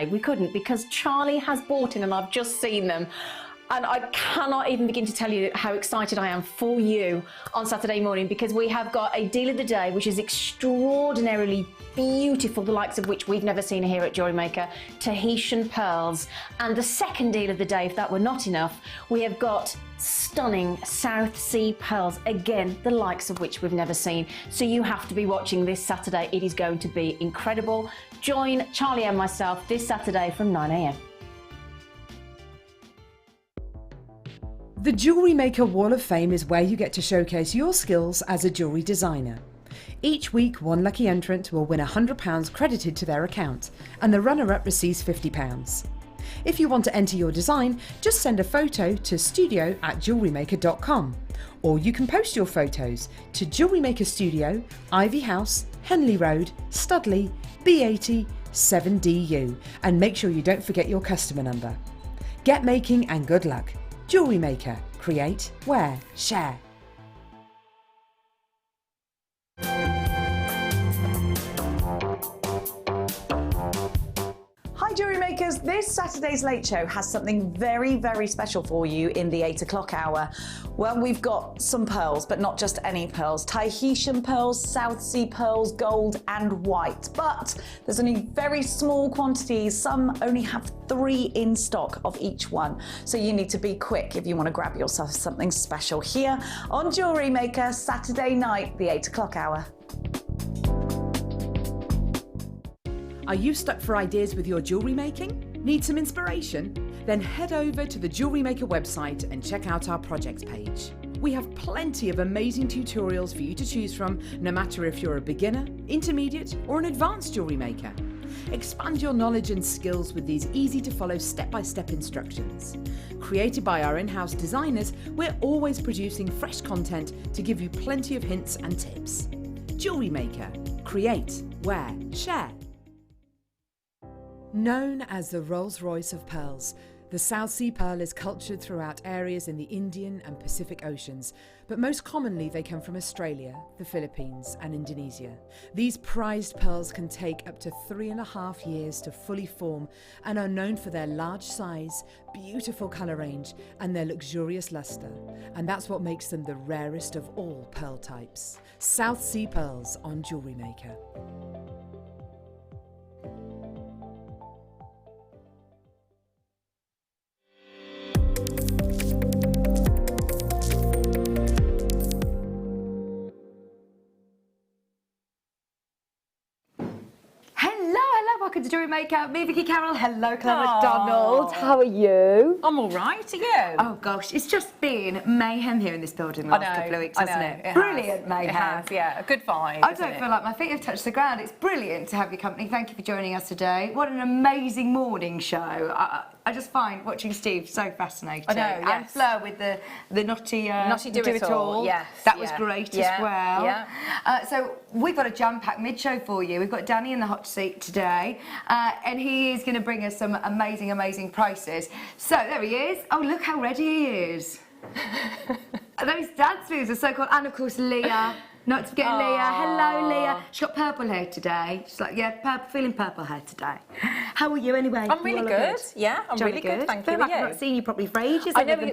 Saturday. We couldn't, because Charlie has bought in and I've just seen them. And I cannot even begin to tell you how excited I am for you on Saturday morning, because we have got a deal of the day which is extraordinarily beautiful, the likes of which we've never seen here at Jewellery Maker, Tahitian pearls. And the second deal of the day, if that were not enough, we have got stunning South Sea pearls, again, the likes of which we've never seen. So you have to be watching this Saturday. It is going to be incredible. Join Charlie and myself this Saturday from 9 AM. The Jewellery Maker Wall of Fame is where you get to showcase your skills as a jewellery designer. Each week, one lucky entrant will win £100 credited to their account, and the runner-up receives £50. If you want to enter your design, just send a photo to studio@jewellerymaker.com, or you can post your photos to Jewellery Maker Studio, Ivy House, Henley Road, Studley, B80 7DU, and make sure you don't forget your customer number. Get making and good luck. Jewellery Maker. Create, wear, share. Hi Jewellery Makers, this Saturday's Late Show has something very, very special for you in the 8 o'clock hour. Well, we've got some pearls, but not just any pearls. Tahitian pearls, South Sea pearls, gold and white. But there's only very small quantities. Some only have 3 in stock of each one. So you need to be quick if you want to grab yourself something special here on Jewellery Maker, Saturday night, the 8 o'clock hour. Are you stuck for ideas with your jewellery making? Need some inspiration? Then head over to the Jewellery Maker website and check out our projects page. We have plenty of amazing tutorials for you to choose from, no matter if you're a beginner, intermediate, or an advanced jewellery maker. Expand your knowledge and skills with these easy-to-follow step-by-step instructions. Created by our in-house designers, we're always producing fresh content to give you plenty of hints and tips. Jewellery Maker. Create, wear, share. Known as the Rolls-Royce of pearls, the South Sea pearl is cultured throughout areas in the Indian and Pacific Oceans, but most commonly they come from Australia, the Philippines and Indonesia. These prized pearls can take up to 3.5 years to fully form and are known for their large size, beautiful colour range and their luxurious lustre. And that's what makes them the rarest of all pearl types. South Sea pearls on Jewellery Maker. Welcome to Jewellery Maker. Me, Vicki Carroll. Hello, Claire McDonald. How are you? I'm all right. Are you? Oh gosh, it's just been mayhem here in this building the last couple of weeks, hasn't it? Brilliant mayhem. It has, yeah. A good vibe. I don't feel like my feet have touched the ground. It's brilliant to have your company. Thank you for joining us today. What an amazing morning show. I just find watching Steve so fascinating. I know, yes. And Fleur with the knotty do it all. Yes, that was great as well. Yeah. So we've got a jam-packed mid-show for you. We've got Danny in the hot seat today, and he is going to bring us some amazing, amazing prices. So there he is. Oh, look how ready he is. Those dance moves are so cool. And of course, Leah. Not to forget Leah. Hello, Leah. She's got purple hair today. She's like, yeah, purple, feeling purple hair today. How are you anyway? I'm really good. Yeah, I'm really good. Thank you. I've not seen you properly for ages. I know, in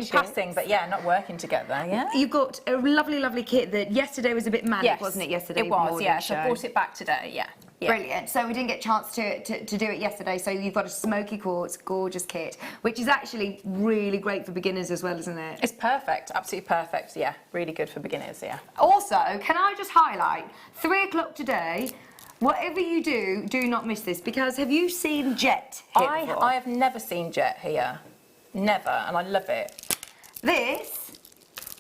passing, but yeah, not working together. Yeah. You've got a lovely, lovely kit that yesterday was a bit manic, wasn't it? Yesterday it was. Yeah. So I brought it back today. Yeah. Yeah. Brilliant. So we didn't get a chance to do it yesterday, so you've got a smoky quartz, gorgeous kit, which is actually really great for beginners as well, isn't it? It's perfect, absolutely perfect, yeah. Really good for beginners, yeah. Also, can I just highlight, 3 o'clock today, whatever you do, do not miss this, because have you seen Jet here before? I have never seen Jet here. Never, and I love it. This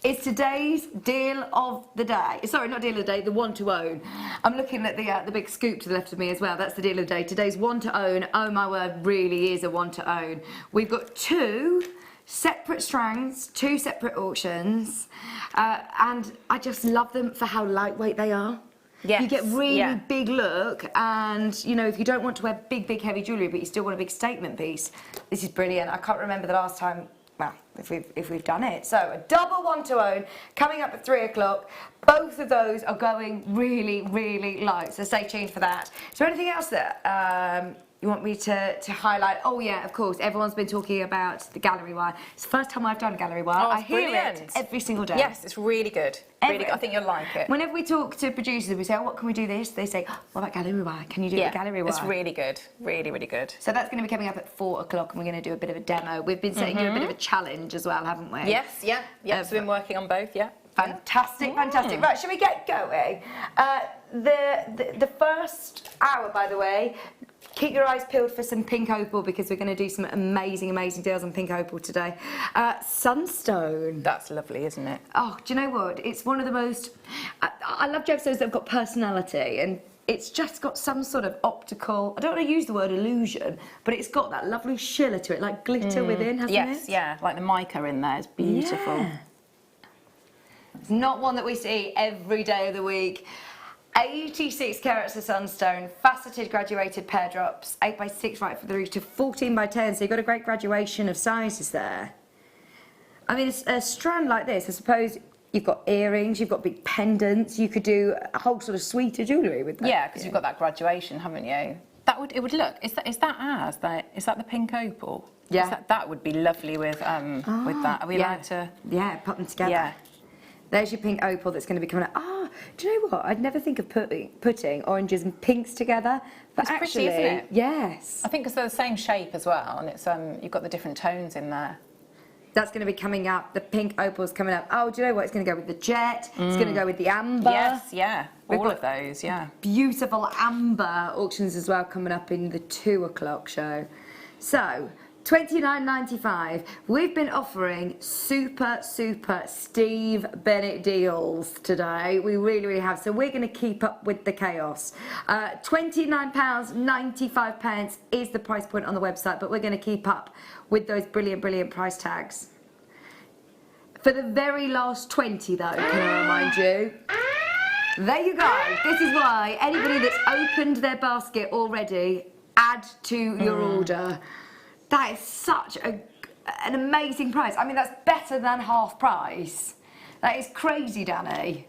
is today's deal of the day. Sorry, not deal of the day, the one to own. I'm looking at the big scoop to the left of me as well. That's the deal of the day. Today's one to own. Oh my word, really is a one to own. We've got 2 separate strands, 2 separate auctions, and I just love them for how lightweight they are. Yes, you get really big look, and you know, if you don't want to wear big heavy jewellery but you still want a big statement piece, this is brilliant. I can't remember the last time, well, if we've done it. So a double one to own coming up at 3 o'clock. Both of those are going really light, so stay tuned for that. Is there anything else that You want me to highlight? Oh yeah, of course. Everyone's been talking about the gallery wire. It's the first time I've done gallery wire. Oh, I it's hear brilliant. it every single day. Yes, it's really good. Really good. I think you'll like it. Whenever we talk to producers, we say, oh, what can we do this? They say, oh, what about gallery wire? Can you do the gallery wire? It's really good. Really, really good. So that's going to be coming up at 4 o'clock, and we're going to do a bit of a demo. We've been setting you a bit of a challenge as well, haven't we? Yes, yeah. So we've been working on both, yeah. Fantastic, fantastic. Right, shall we get going? The first hour, by the way, keep your eyes peeled for some pink opal, because we're going to do some amazing, amazing deals on pink opal today. Sunstone. That's lovely, isn't it? Oh, do you know what? It's one of the most... I love gemstones that have got personality, and it's just got some sort of optical... I don't want to use the word illusion, but it's got that lovely shiller to it, like glitter within, hasn't it? Yes, yeah. Like the mica in there is beautiful. Yeah. It's not one that we see every day of the week. 86 carats of sunstone, faceted graduated pear drops, 8x6 right through to 14x10, so you've got a great graduation of sizes there. I mean, a strand like this, I suppose you've got earrings, you've got big pendants, you could do a whole sort of suite of jewellery with that. Yeah, because you've got that graduation, haven't you? It would look, is that the pink opal? Yeah. That would be lovely with that. Are we allowed to? Yeah, put them together. Yeah. There's your pink opal that's going to be coming up. Do you know what? I'd never think of putting oranges and pinks together. But It's actually, pretty, isn't it? yes. I think because they're the same shape as well, and it's you've got the different tones in there. That's going to be coming up. The pink opal's coming up. Oh, do you know what? It's going to go with the jet. It's going to go with the amber. Yes, yeah. We've All got of those, yeah. Beautiful amber auctions as well coming up in the 2 o'clock show. So, $29.95. We've been offering super Steve Bennett deals today. We really, really have. So we're going to keep up with the chaos. £29.95 is the price point on the website, but we're going to keep up with those brilliant, brilliant price tags. For the very last 20 though, can I remind you? There you go. This is why anybody that's opened their basket already, add to your order. That is such an amazing price. I mean, that's better than half price. That is crazy, Danny.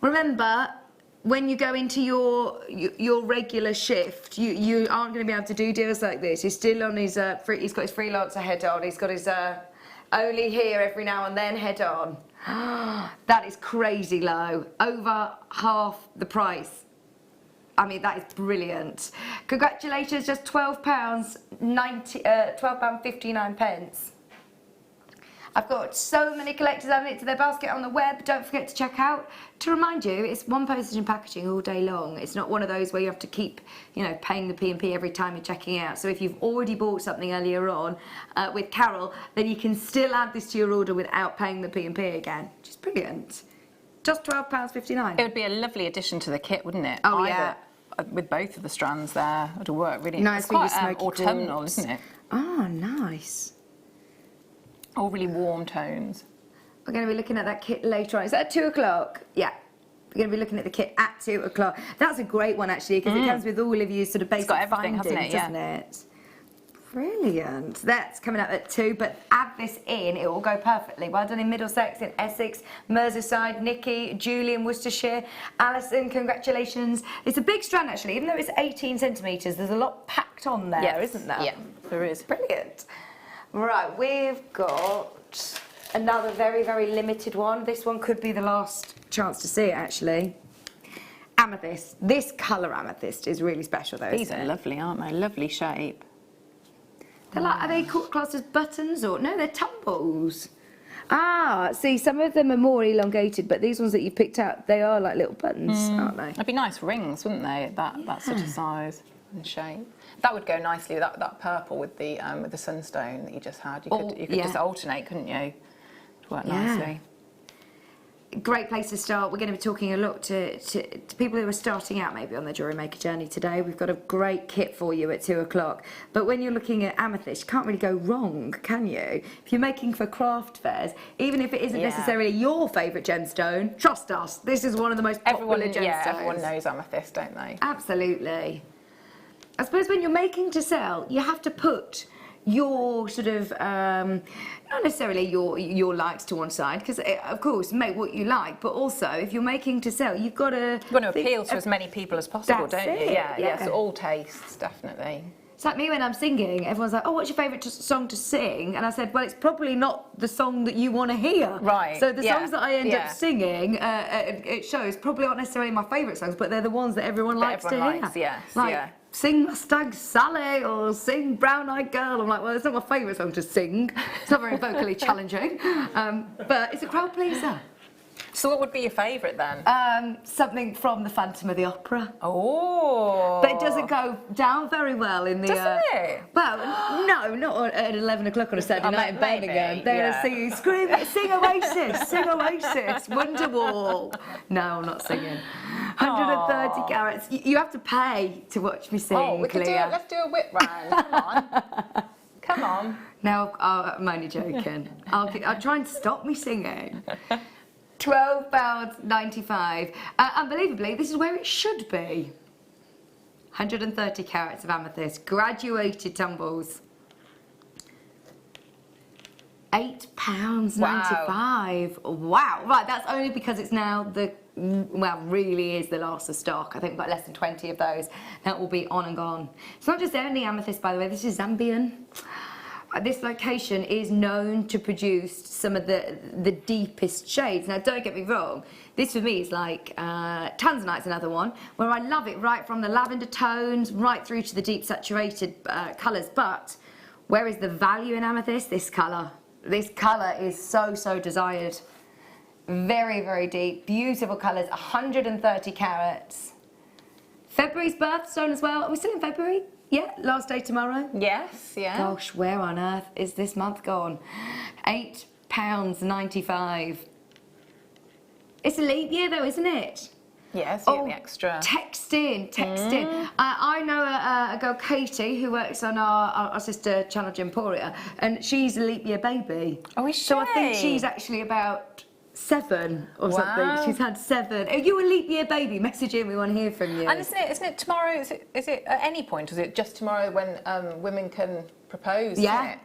Remember, when you go into your regular shift, you aren't going to be able to do deals like this. He's still on his he's got his freelancer head on. He's got his only here every now and then head on. That is crazy low. Over half the price. I mean, that is brilliant. Congratulations, just £12.59. I've got so many collectors adding it to their basket on the web. Don't forget to check out. To remind you, it's one postage and packaging all day long. It's not one of those where you have to keep, paying the P&P every time you're checking out. So if you've already bought something earlier on with Carol, then you can still add this to your order without paying the P&P again, which is brilliant. Just £12.59. It would be a lovely addition to the kit, wouldn't it? Oh, yeah. With both of the strands there, it would work really. Nice, it's quite smoky autumnal, quartz. isn't it? Oh, nice. All really warm tones. We're going to be looking at that kit later on. Is that at 2 o'clock? Yeah. We're going to be looking at the kit at 2 o'clock. That's a great one, actually, because it comes with all of you sort of basic got everything, findings, hasn't it? Yeah. doesn't it? Brilliant. That's coming up at 2, but add this in, it will go perfectly. Well done in Middlesex, in Essex, Merseyside, Nikki, Julie in Worcestershire, Alison, congratulations. It's a big strand, actually. Even though it's 18 centimetres, there's a lot packed on there, isn't there? Yeah, there is. Brilliant. Right, we've got another very, very limited one. This one could be the last chance to see it, actually. Amethyst. This colour amethyst is really special, though. These are lovely, aren't they? Lovely shape. They're like, are they classed as buttons or no? They're tumbles. Ah, see, some of them are more elongated, but these ones that you picked out, they are like little buttons, aren't they? That'd be nice rings, wouldn't they? That sort of size and shape. That would go nicely with that purple with the sunstone that you just had. You could just alternate, couldn't you? It'd work nicely. Great place to start. We're going to be talking a lot to people who are starting out maybe on their Jewellery Maker journey today. We've got a great kit for you at 2 o'clock. But when you're looking at amethyst, you can't really go wrong, can you? If you're making for craft fairs, even if it isn't necessarily your favourite gemstone, trust us, this is one of the most popular gemstones. Yeah, everyone knows amethyst, don't they? Absolutely. I suppose when you're making to sell, you have to put your sort of, not necessarily your likes to one side, because of course make what you like, but also if you're making to sell, you've got to appeal to as many people as possible, That's don't you? it, Yeah, yeah. so all tastes, definitely. It's like me when I'm singing, everyone's like, oh, what's your favourite song to sing? And I said, well, it's probably not the song that you want to hear. Right, So the yeah, songs that I end yeah. up singing, it shows, probably aren't necessarily my favourite songs, but they're the ones that everyone likes to hear. Yes, Like, yeah. sing Mustang Sally or sing Brown Eyed Girl. I'm like, well, it's not my favourite song to sing. It's not very vocally challenging, but it's a crowd pleaser. So what would be your favourite then? Something from the Phantom of the Opera. Oh. But it doesn't go down very well in the... Doesn't it? Well, no, not at 11 o'clock on a Saturday night in maybe, Birmingham. They're yeah. singing, sing Oasis, sing Oasis, Wonderwall. No, I'm not singing. 130 carats. You have to pay to watch me sing, Oh, we could do Clea. it. Let's do a whip round. Come on. Come on. No, I'm only joking. I'll try and stop me singing. £12.95. Unbelievably, this is where it should be. 130 carats of amethyst, graduated tumbles. £8.95. Wow. Right, that's only because it's now really is the last of stock. I think we've got less than 20 of those. That will be on and gone. It's not just only amethyst, by the way. This is Zambian. This location is known to produce some of the deepest shades. Now, don't get me wrong, this for me is like Tanzanite's another one, where I love it right from the lavender tones right through to the deep saturated colours. But where is the value in amethyst? This colour. This colour is so desired. Very, very deep, beautiful colours, 130 carats. February's birthstone as well. Are we still in February? Yeah, last day tomorrow. Yes, yeah. Gosh, where on earth is this month gone? £8.95. It's a leap year though, isn't it? Yes, you get the extra. Text in. I know a girl, Katie, who works on our sister channel, Gemporia, and she's a leap year baby. Oh, is So I think she? she's actually about 7 or Wow. something. She's had 7. Are you a leap year baby? Message in, we want to hear from you. And isn't it tomorrow? Is it at any point? Or is it just tomorrow when women can propose? Yeah. Isn't it?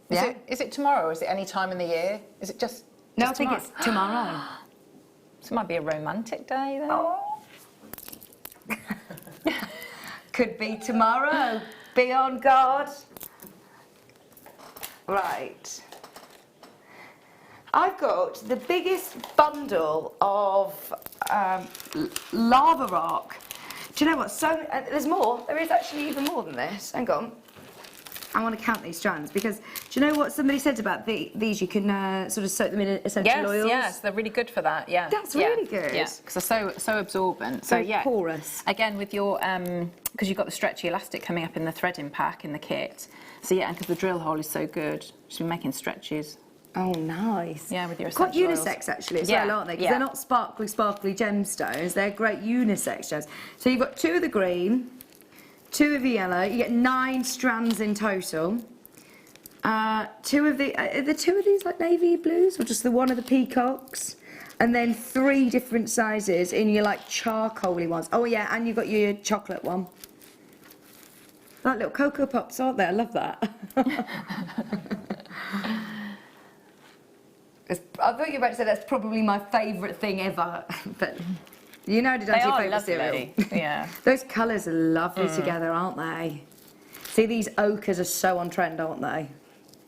Yeah. Is it tomorrow or is it any time in the year? Is it just No, I just think tomorrow? it's tomorrow. So it might be a romantic day then. Oh. Could be tomorrow. Be on guard. Right. I've got the biggest bundle of lava rock. Do you know what? There's more. There is actually even more than this. Hang on. I want to count these strands because do you know what somebody said about these? You can sort of soak them in essential oils. Yes, they're really good for that. Yeah, That's really good. Yeah, because they're so absorbent. So Very yeah, porous. Again with your because you've got the stretchy elastic coming up in the threading pack in the kit. So yeah, and because the drill hole is so good, she's been making stretches. Oh, nice. Yeah, with your Quite essential oils. unisex actually as Yeah, well, aren't they? Because yeah. they're not sparkly gemstones. They're great unisex gems. So you've got 2 of the green, 2 of the yellow. You get 9 strands in total. 2 of the are the 2 of these like navy blues or just the one of the peacocks? And then 3 different sizes in your like charcoaly ones. Oh yeah, and you've got your chocolate one. Like little Cocoa Pops, aren't they? I love that. I thought you were about to say that's probably my favourite thing ever, but you know, They your are favourite cereal. lovely. Yeah. Those colours are lovely together, aren't they? See, these ochres are so on trend, aren't they?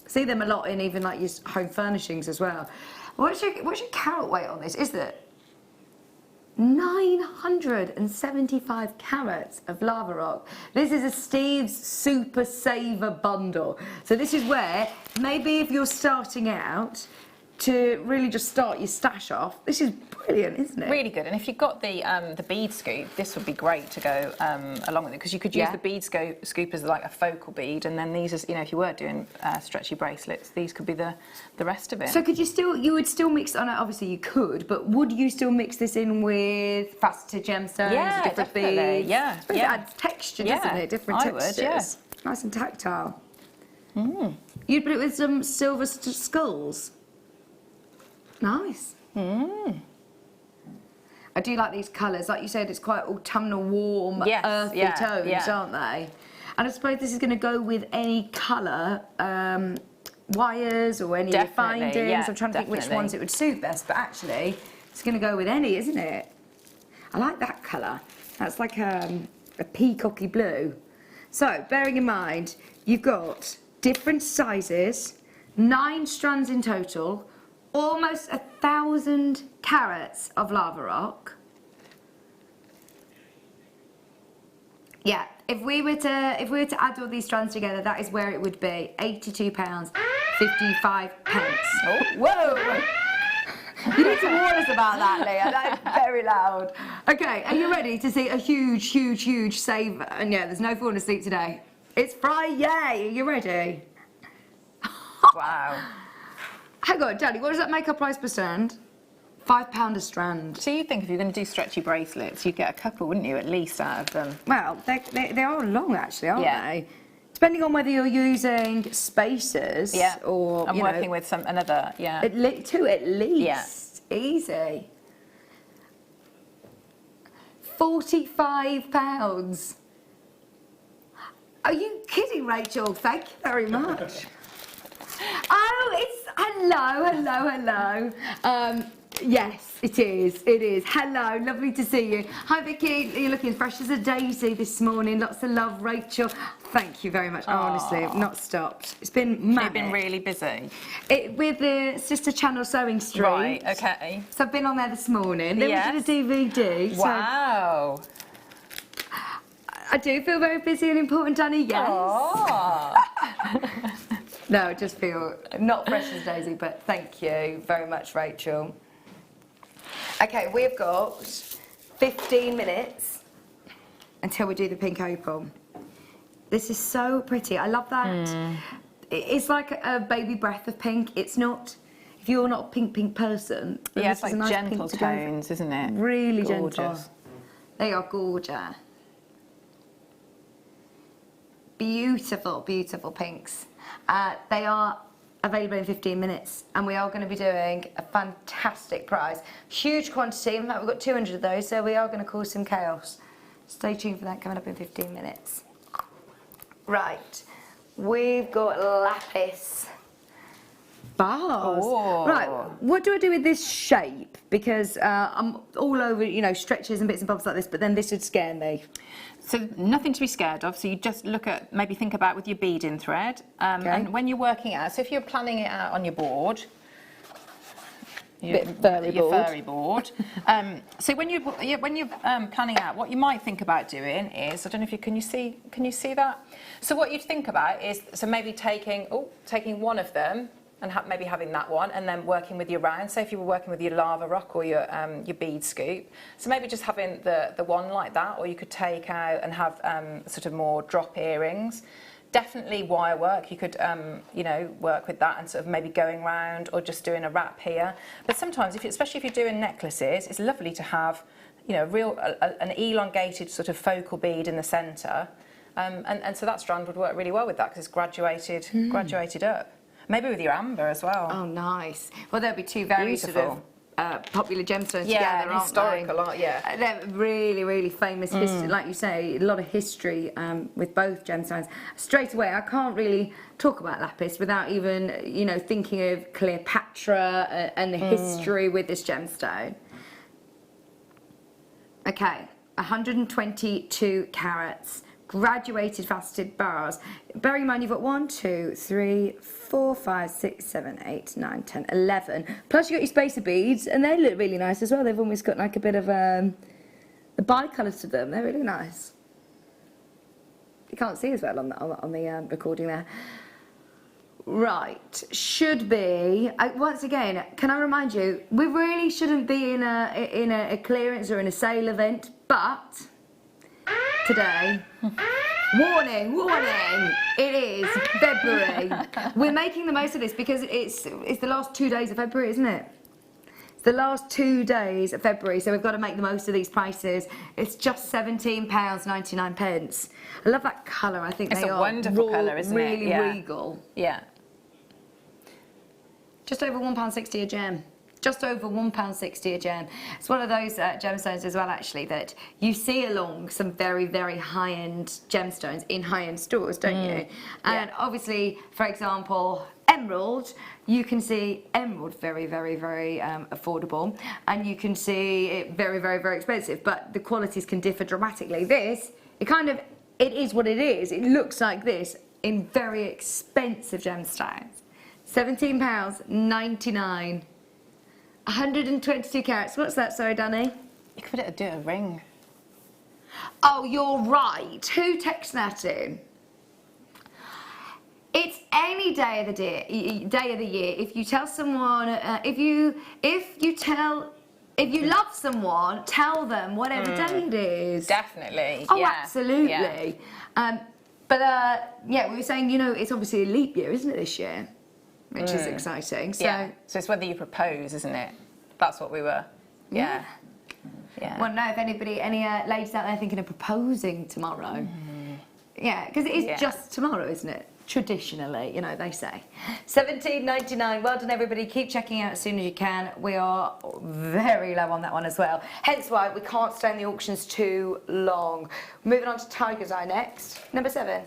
See them a lot in even like your home furnishings as well. What's your carat weight on this? Is it 975 carats of lava rock? This is a Steve's Super Saver bundle. So this is where maybe if you're starting out to really just start your stash off, this is brilliant, isn't it? Really good. And if you've got the bead scoop, this would be great to go along with it because you could use the bead scoop as like a focal bead, and then these, as you know, if you were doing stretchy bracelets, these could be the rest of it. So could you would still mix? I know obviously you could, but would you still mix this in with faceted gemstones, Yeah, different definitely. beads? Yeah, I suppose yeah. it adds texture, Yeah, doesn't it? Different I would, textures. yeah. Nice and tactile. You'd put it with some silver skulls. Nice. I do like these colours. Like you said, it's quite autumnal, warm, Yes, earthy yeah, tones, yeah. aren't they? And I suppose this is going to go with any colour wires or any findings. Yeah, I'm trying to think which ones it would suit best, but actually it's going to go with any, isn't it? I like that colour. That's like a peacocky blue. So, bearing in mind, you've got different sizes, 9 strands in total, almost 1,000 carats of lava rock. Yeah, if we were to add all these strands together, that is where it would be. £82.55. Oh. Whoa! You need to warn us about that, Leah. That is very loud. Okay, are you ready to see a huge, huge, huge save? And yeah, there's no falling asleep today. It's Friday. Are you ready? Wow. Hang on, Danny, what does that make our price per strand? £5 a strand. So you think if you're going to do stretchy bracelets, you'd get a couple, wouldn't you, at least out of them? Well, they are long, actually, aren't they? Depending on whether you're using spacers or I'm working with another, two at least. Yeah. Easy. £45. Are you kidding, Rachel? Thank you very much. Oh, it's hello. Yes, it is. Hello, lovely to see you. Hi, Vicki. You're looking fresh as a daisy this morning. Lots of love, Rachel. Thank you very much. Honestly, I've not stopped. It's been manic. You've been really busy. With the Sister Channel Sewing Street. Right, okay. So I've been on there this morning. Then we did a DVD. Wow. So I do feel very busy and important, Danny, yes. No, I just feel not fresh as daisy, but thank you very much, Rachel. Okay, we've got 15 minutes until we do the pink opal. This is so pretty. I love that. It's like a baby breath of pink. It's not, if you're not a pink person. Yeah, it's this is like a nice gentle pink to go for. tones, isn't it? Really gorgeous. gentle. They are gorgeous. Beautiful, beautiful pinks. They are available in 15 minutes, and we are going to be doing a fantastic prize. Huge quantity. In fact, we've got 200 of those, so we are going to cause some chaos. Stay tuned for that coming up in 15 minutes. Right, we've got lapis bars. Oh. Right, what do I do with this shape? Because I'm all over, stretches and bits and bobs like this, but then this would scare me. So nothing to be scared of. So you just think about with your beading thread. And when you're working out, so if you're planning it out on your board, your furry board. So when you're planning out, what you might think about doing is, I don't know if you can you see that? So what you'd think about is, so maybe taking one of them and maybe having that one, and then working with your round. So if you were working with your lava rock or your bead scoop, so maybe just having the one like that, or you could take out and have sort of more drop earrings. Definitely wire work. You could work with that and sort of maybe going round or just doing a wrap here. But sometimes, especially if you're doing necklaces, it's lovely to have an elongated sort of focal bead in the centre, and so that strand would work really well with that because it's graduated up. Maybe with your amber as well. Oh, nice. Well, there'll be two very sort of popular gemstones together, aren't historical, they? They're really, really famous history. Like you say, a lot of history with both gemstones. Straight away, I can't really talk about lapis without even, thinking of Cleopatra and the history with this gemstone. Okay, 122 carats. Graduated faceted bars. Bear in mind you've got 1, 2, 3, 4, 5, 6, 7, 8, 9, 10, 11. Plus you've got your spacer beads, and they look really nice as well. They've almost got like a bit of the bi-colour to them. They're really nice. You can't see as well on the recording there. Right, should be. Once again, can I remind you, we really shouldn't be in a clearance or in a sale event, but today, warning, it is February. We're making the most of this because it's the last 2 days of February, isn't it? It's the last 2 days of February, so we've got to make the most of these prices. It's just £17.99. I love that colour. I think it's they a are wonderful colour, isn't it? Really regal. Yeah. Just over £1.60 a gem. just over £1.60 a gem. It's one of those gemstones as well, actually, that you see along some very, very high-end gemstones in high-end stores, don't you? And obviously, for example, emerald, you can see emerald very, very, very affordable, and you can see it very, very, very expensive, but the qualities can differ dramatically. This, it is what it is. It looks like this in very expensive gemstones. £17.99. 122 carats. What's that, sorry, Danny? You could do a ring. Oh, you're right. Who texted that in? It's any day of the year. If you tell someone, if you love someone, tell them whatever day it is. Definitely. Oh, yeah. absolutely. Yeah. Yeah, we were saying, you know, it's obviously a leap year, isn't it, this year? Which is exciting. So, yeah. So it's whether you propose, isn't it? That's what we were. Yeah. Yeah. Want to know if any ladies out there thinking of proposing tomorrow? Yeah, because it is just tomorrow, isn't it? Traditionally, you know, they say. £17.99. Well done, everybody. Keep checking out as soon as you can. We are very low on that one as well. Hence why we can't stay in the auctions too long. Moving on to Tiger's Eye next. Number 7.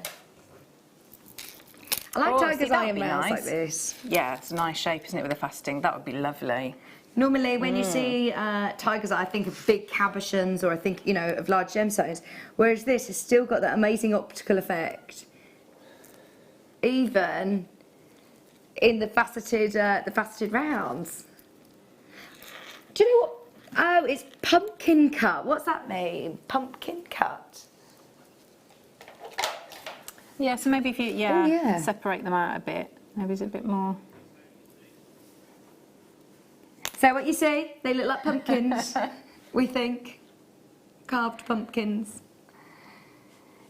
I like Tiger's Eye in rounds like this. Yeah, it's a nice shape, isn't it, with the faceting? That would be lovely. Normally, when you see Tiger's Eye, I think of big cabochons, or I think, you know, of large gemstones. Whereas this has still got that amazing optical effect, even in the faceted rounds. Do you know what? Oh, it's pumpkin cut. What's that mean? Pumpkin cut. Yeah, so maybe if you separate them out a bit, maybe it's a bit more. So what you see? They look like pumpkins. We think carved pumpkins.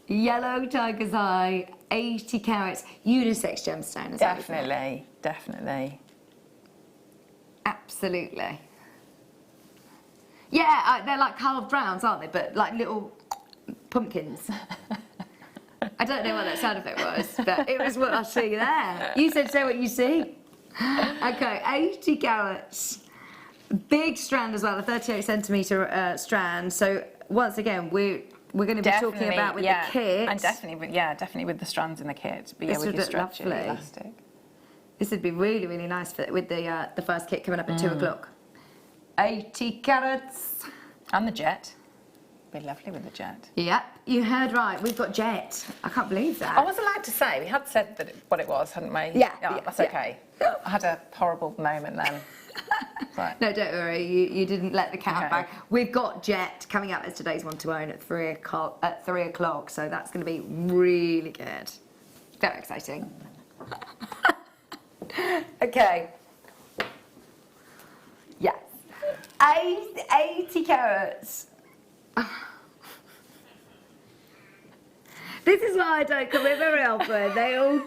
Yellow Tiger's Eye, 80 carats, unisex gemstone. Definitely, definitely. Absolutely. Yeah, they're like carved rounds, aren't they? But like little pumpkins. I don't know what that sound effect was, but it was what I see there. You said say what you see. Okay, 80 carats. Big strand as well, a 38 centimetre strand. So once again, we're going to be talking about with the kit. And definitely with the strands in the kit. But This with would your look stretchy lovely. elastic. This would be really, really nice with the first kit coming up at 2 o'clock. 80 carats. And the jet. Be lovely with the jet. Yep, you heard right. We've got jet. I can't believe that. I was allowed to say, we had said what it was, hadn't we? Yeah, That's okay. I had a horrible moment then. Right. No, don't worry. You didn't let the cat out back. We've got jet coming up as today's one to own at 3 o'clock. So that's going to be really good. Very exciting. Okay. Yes. 80 carats. This is why I don't come in very often. They all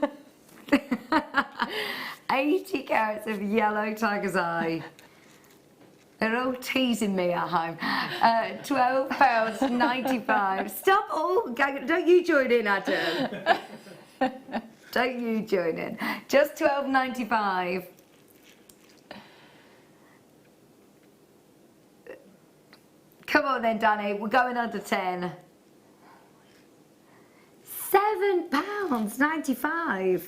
80 carats of yellow Tiger's Eye. They're all teasing me at home. £12.95. Stop all. Don't you join in, Adam. Don't you join in. Just £12.95. Come on then, Danny. We're going under 10. £7.95.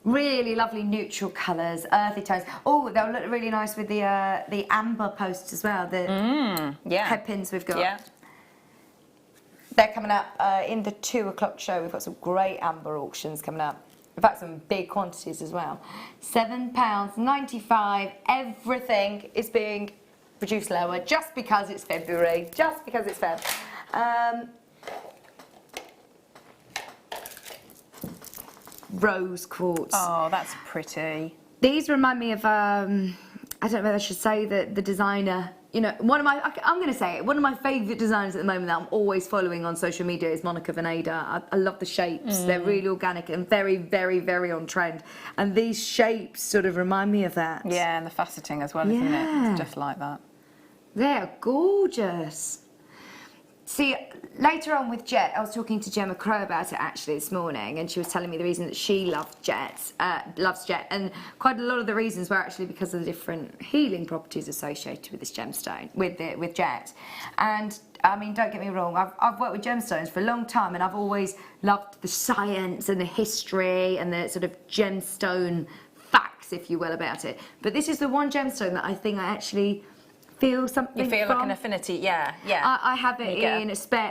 Really lovely neutral colours, earthy tones. Oh, they'll look really nice with the amber posts as well. The head pins we've got. Yeah. They're coming up in the 2 o'clock show. We've got some great amber auctions coming up. In fact, some big quantities as well. £7.95. Everything is being reduced lower just because it's February. Just because it's Feb. Rose quartz. Oh, that's pretty. These remind me of I don't know whether I should say the designer. You know, I'm going to say it. One of my favourite designers at the moment that I'm always following on social media is Monica Veneda. I love the shapes. They're really organic and very, very, very on trend. And these shapes sort of remind me of that. Yeah, and the faceting as well, isn't it? It's just like that. They're gorgeous. See, Later on with Jet, I was talking to Gemma Crow about it actually this morning, and she was telling me the reason that she loves Jet, and quite a lot of the reasons were actually because of the different healing properties associated with this gemstone, with Jet. And I mean, don't get me wrong, I've worked with gemstones for a long time, and I've always loved the science and the history and the sort of gemstone facts, if you will, about it. But this is the one gemstone that I think I actually feel something. You feel from. like an affinity, yeah. I have it in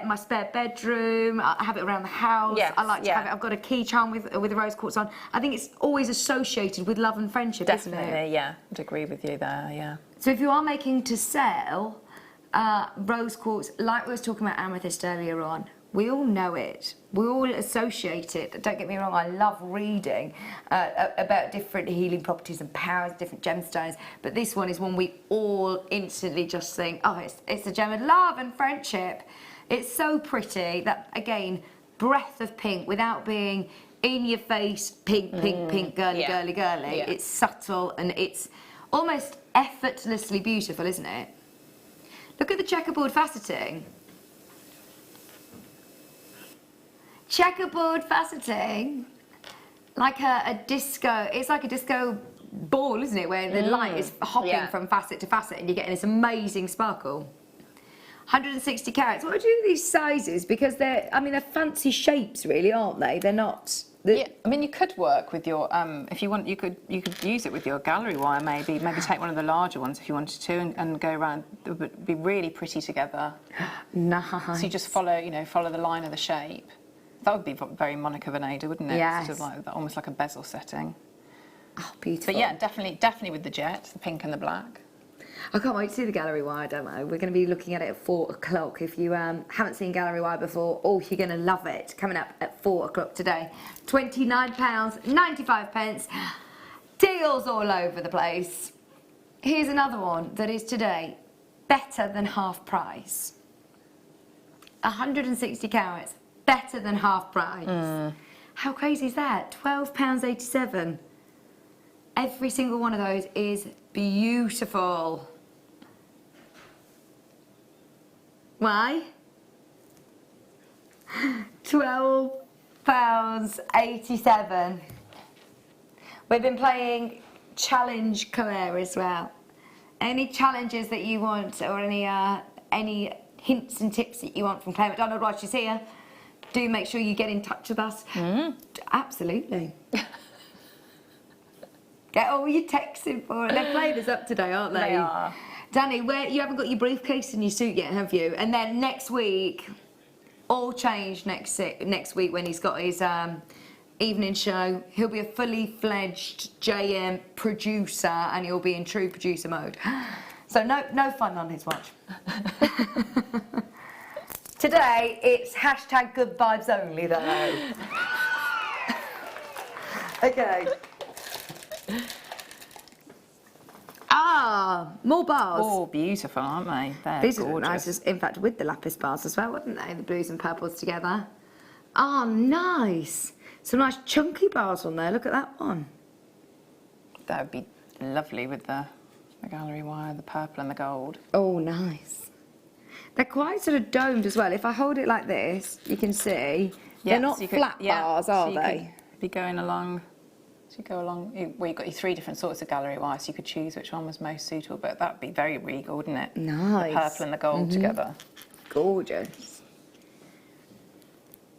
my spare bedroom. I have it around the house. Yes, I like to have it. I've got a key charm with rose quartz on. I think it's always associated with love and friendship. Definitely, isn't it? yeah. I'd agree with you there, yeah. So if you are making to sell rose quartz, like we was talking about amethyst earlier on, we all know it. We all associate it. Don't get me wrong, I love reading about different healing properties and powers, different gemstones, but this one is one we all instantly just think, oh, it's a gem of love and friendship. It's so pretty, that, again, breath of pink without being in your face, pink, pink, girly, girly, girly. Yeah. It's subtle and it's almost effortlessly beautiful, isn't it? Look at the checkerboard faceting. Checkerboard faceting, like a disco. It's like a disco ball, isn't it? Where the light is hopping from facet to facet, and you're getting this amazing sparkle. 160 carats. What do you do with these sizes? Because they're fancy shapes, really, aren't they? They're not. Yeah, I mean, you could work with your, if you want, you could use it with your gallery wire, maybe take one of the larger ones if you wanted to, and go around. It would be really pretty together. Nice. So you just follow the line of the shape. That would be very Monica Vinader, wouldn't it? Yes. Sort of like almost like a bezel setting. Oh, beautiful. But yeah, definitely with the jet, the pink and the black. I can't wait to see the gallery wire demo. We're going to be looking at it at 4 o'clock. If you haven't seen gallery wire before, you're going to love it. Coming up at 4 o'clock today. £29.95. Deals all over the place. Here's another one that is today better than half price. 160 carats, better than half price. How crazy is that? £12.87. Every single one of those is beautiful. Why? £12.87. We've been playing Challenge Claire as well. Any challenges that you want, or any hints and tips that you want from Claire McDonald while she's here, do make sure you get in touch with us. Absolutely. Get all your texts in for it. They're playing us up today, aren't they? They are. Danny, you haven't got your briefcase and your suit yet, have you? And then next week, all changed next week when he's got his evening show. He'll be a fully fledged JM producer, and he'll be in true producer mode. So no fun on his watch. Today, it's hashtag good vibes only, though. Okay. More bars. Oh, beautiful, aren't they? They're These gorgeous. are nice, in fact, with the lapis bars as well, weren't they? The blues and purples together. Oh, nice. Some nice chunky bars on there. Look at that one. That would be lovely with the gallery wire, the purple and the gold. Oh, nice. They're quite sort of domed as well. If I hold it like this, you can see they're not so flat bars, are they? Could be going along. So you go along. You've got your 3 different sorts of gallery wire, so you could choose which one was most suitable. But that would be very regal, wouldn't it? Nice. The purple and the gold together. Gorgeous.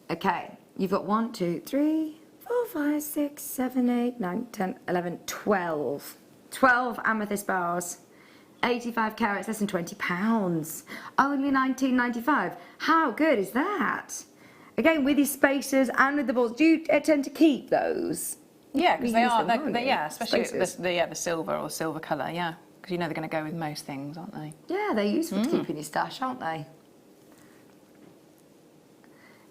Okay, you've got 1, 2, 3, 4, 5, 6, 7, 8, 9, 10, 11, 12. 12 amethyst bars. 85 carats, less than £20. Only £19.95. How good is that? Again, with these spacers and with the balls, do you tend to keep those? Yeah, because they Reuse are. them, aren't they? Especially Spacers. the silver or silver colour. Yeah, because you know they're going to go with most things, aren't they? Yeah, they're useful to keep in your stash, aren't they?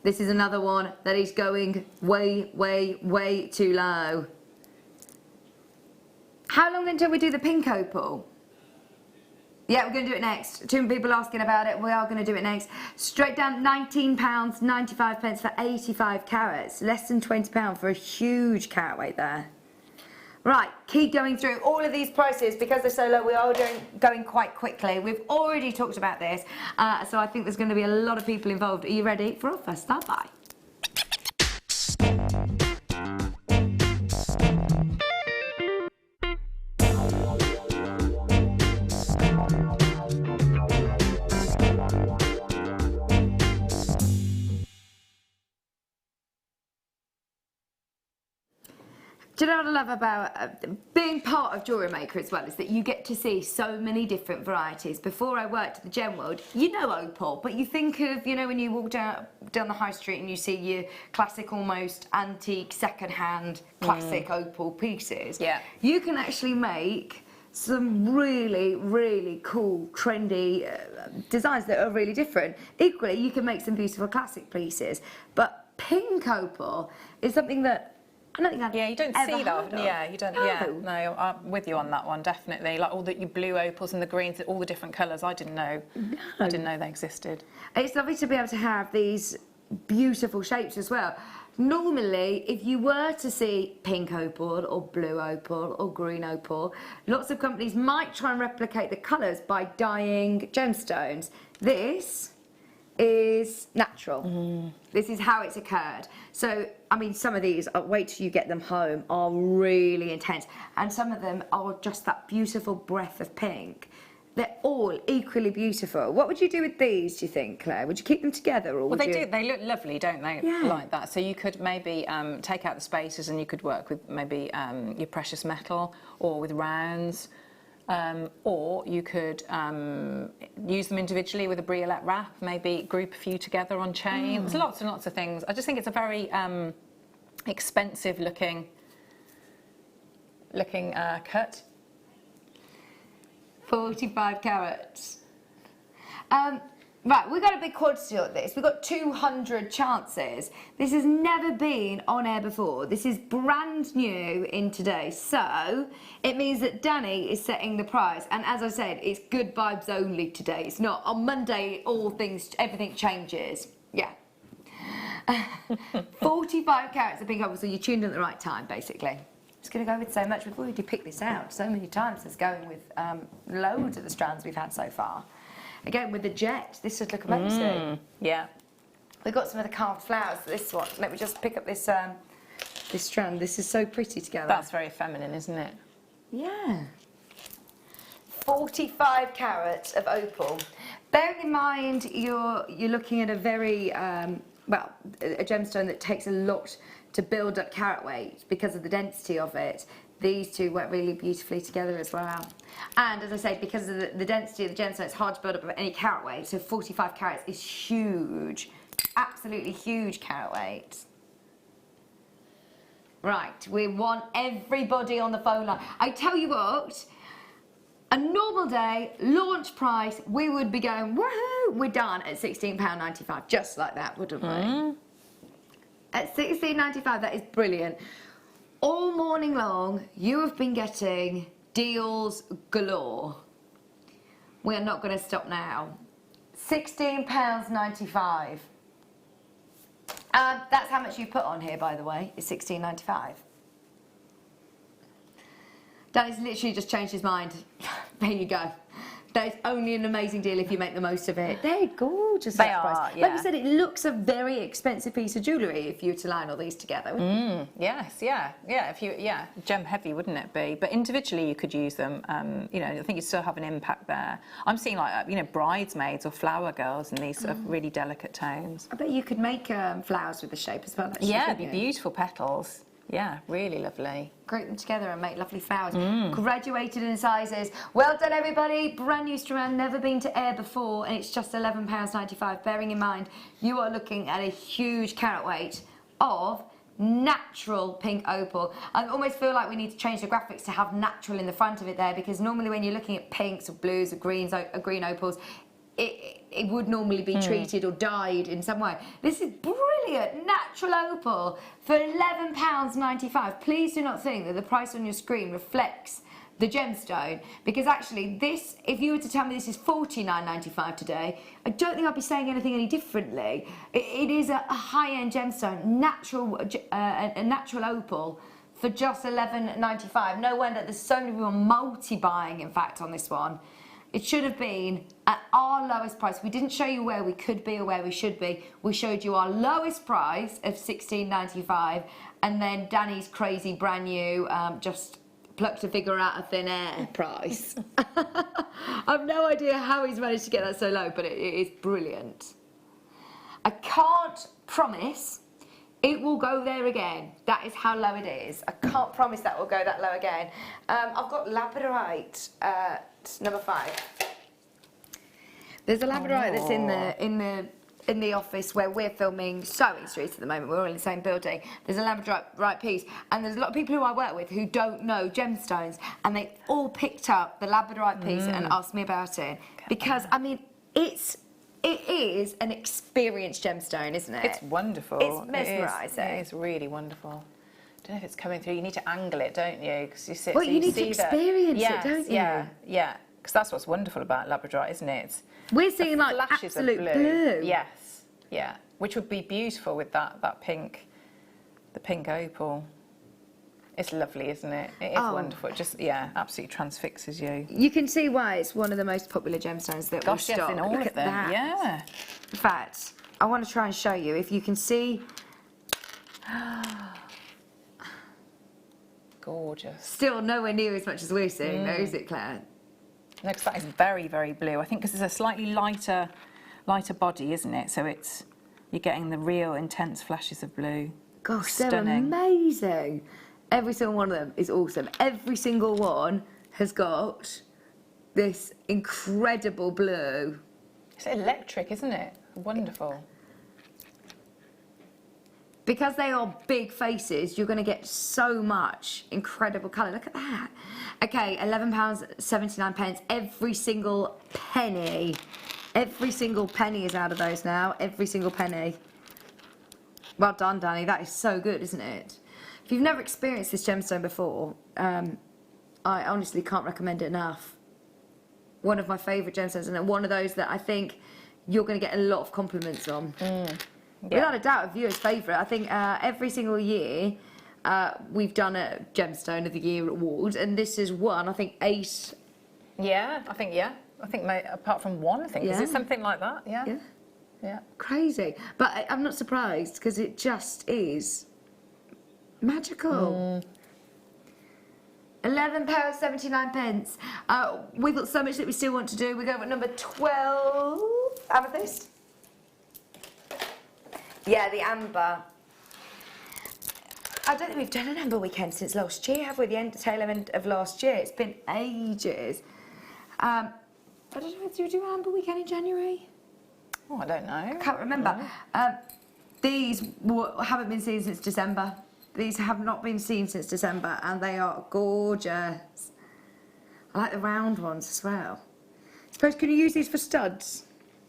This is another one that is going way, way, way too low. How long until we do the pink opal? Yeah, we're going to do it next. 2 people asking about it. We are going to do it next. Straight down, £19.95 for 85 carats. Less than £20 for a huge carat weight there. Right, keep going through all of these prices because they're so low. We are going quite quickly. We've already talked about this, so I think there's going to be a lot of people involved. Are you ready for our first start buy? Do you know what I love about being part of Jewellery Maker as well is that you get to see so many different varieties. Before I worked at the Gem World, you know opal, but you think of, you know, when you walk down the high street and you see your classic, almost antique, second-hand, classic opal pieces. Yeah. You can actually make some really, really cool, trendy designs that are really different. Equally, you can make some beautiful classic pieces, but pink opal is something that I don't think I've you don't ever see that. heard of. Yeah, you don't. No. Yeah, no, I'm with you on that one, definitely. Like all the your blue opals and the greens, all the different colours. I didn't know. No. I didn't know they existed. It's lovely to be able to have these beautiful shapes as well. Normally, if you were to see pink opal or blue opal or green opal, lots of companies might try and replicate the colours by dyeing gemstones. This is natural. This is how it's occurred. So, I mean, some of these, wait till you get them home, are really intense. And some of them are just that beautiful breath of pink. They're all equally beautiful. What would you do with these, do you think, Claire? Would you keep them together? Or Well, would they you... do. They look lovely, don't they? Yeah. Like that. So you could maybe take out the spaces and you could work with maybe your precious metal or with rounds. Or you could use them individually with a briolette wrap, maybe group a few together on chain. There's lots and lots of things. I just think it's a very expensive looking cut. 45 carats. Right, we've got a big quantity of this. We've got 200 chances. This has never been on air before. This is brand new in today. So it means that Danny is setting the price. And as I said, it's good vibes only today. It's not on Monday, everything changes. Yeah. 45 carats of pink opal, so you tuned in at the right time, basically. It's going to go with so much. We've already picked this out so many times. It's going with loads of the strands we've had so far. Again, with the jet, this would look amazing. Yeah. We've got some of the carved flowers. This one. Let me just pick up this this strand. This is so pretty together. That's very feminine, isn't it? Yeah. 45 carats of opal. Bearing in mind you're looking at a very well, a gemstone that takes a lot to build up carat weight because of the density of it. These two work really beautifully together as well. And as I say, because of the density of the gemstone, it's hard to build up any carat weight. So 45 carats is huge, absolutely huge carat weight. Right, we want everybody on the phone line. I tell you what, a normal day, launch price, we would be going, woohoo, we're done at £16.95, just like that, wouldn't we? At £16.95, that is brilliant. All morning long, you have been getting deals galore. We are not going to stop now. £16.95. That's how much you put on here, by the way, is £16.95. Danny's literally just changed his mind. There you go. That is only an amazing deal if you make the most of it. They're gorgeous. They at are, price. yeah. Like I said, it looks a very expensive piece of jewellery if you were to line all these together. Yes, yeah. Gem heavy, wouldn't it be? But individually you could use them. You know, I think you still have an impact there. I'm seeing like, you know, bridesmaids or flower girls in these sort of really delicate tones. I bet you could make flowers with the shape as well. Actually, Yeah, couldn't it'd be you? beautiful petals. Yeah, really lovely. Group them together and make lovely flowers. Graduated in sizes. Well done, everybody. Brand new strand, never been to air before, and it's just £11.95. Bearing in mind, you are looking at a huge carat weight of natural pink opal. I almost feel like we need to change the graphics to have natural in the front of it there, because normally when you're looking at pinks or blues or greens or green opals, it would normally be treated or dyed in some way. This is brilliant, natural opal for £11.95. Please do not think that the price on your screen reflects the gemstone, because actually this, if you were to tell me this is £49.95 today, I don't think I'd be saying anything any differently. It is a high-end gemstone, a natural opal for just $11.95. No wonder there's so many people multi-buying, in fact, on this one. It should have been at our lowest price. We didn't show you where we could be or where we should be. We showed you our lowest price of $16.95, and then Danny's crazy brand new, just plucked a figure out of thin air price. I've no idea how he's managed to get that so low, but it is brilliant. I can't promise it will go there again. That is how low it is. I can't promise that will go that low again. I've got Labradorite at number 5. There's a Labradorite that's in the office where we're filming Sewing Street at the moment. We're all in the same building. There's a Labradorite piece, and there's a lot of people who I work with who don't know gemstones, and they all picked up the Labradorite piece and asked me about it because I mean it is an experienced gemstone, isn't it? It's wonderful. It's mesmerising. It is really wonderful. I don't know if it's coming through. You need to angle it, don't you? Because you sit. Well, so you need to see experience it, don't you? Yeah. Because that's what's wonderful about Labradorite, isn't it? We're seeing like Flashes of absolute blue. Yes. Yeah. Which would be beautiful with that pink, the pink opal. It's lovely, isn't it? It is wonderful. It just, absolutely transfixes you. You can see why it's one of the most popular gemstones that we've Yes, stocked. in all Look of at them. that. Yeah. In fact, I want to try and show you if you can see. Gorgeous. Still nowhere near as much as we're seeing, though, is it, Claire? No, because that is very, very blue. I think because it's a slightly lighter body, isn't it? So you're getting the real intense flashes of blue. Gosh, Stunning. they're amazing. Every single one of them is awesome. Every single one has got this incredible blue. It's electric, isn't it? Wonderful. Because they are big faces, you're going to get so much incredible colour. Look at that. Okay, £11.79. Every single penny. Every single penny is out of those now. Every single penny. Well done, Danny. That is so good, isn't it? If you've never experienced this gemstone before, I honestly can't recommend it enough. One of my favourite gemstones, and one of those that I think you're going to get a lot of compliments on. Without a doubt, a viewer's favourite. I think every single year we've done a Gemstone of the Year award, and this is one, I think 8. Yeah, I think apart from one, I think. Is it something like that? Yeah. Yeah. Crazy. But I'm not surprised, because it just is magical. £11.79. We've got so much that we still want to do. We're going with number 12, Amethyst. Yeah, the amber. I don't think we've done an amber weekend since last year, have we? The tail end of last year. It's been ages. I don't know, did we do an amber weekend in January? Oh, I don't know. I can't remember. These haven't been seen since December. These have not been seen since December, and they are gorgeous. I like the round ones as well. Suppose, can you use these for studs?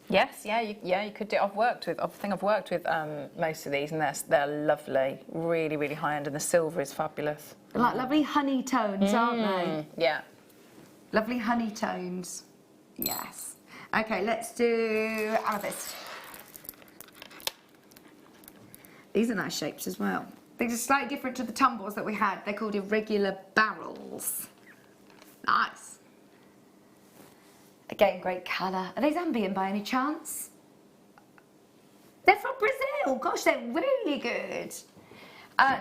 Yes, you could do. I've worked with most of these, and they're lovely, really, really high end, and the silver is fabulous. They're like lovely honey tones, aren't they? Yeah. Lovely honey tones. Yes. Okay, let's do amethyst. These are nice shapes as well. These are slightly different to the tumbles that we had. They're called irregular barrels. Nice. Again, great colour. Are they Zambian by any chance? They're from Brazil. Gosh, they're really good.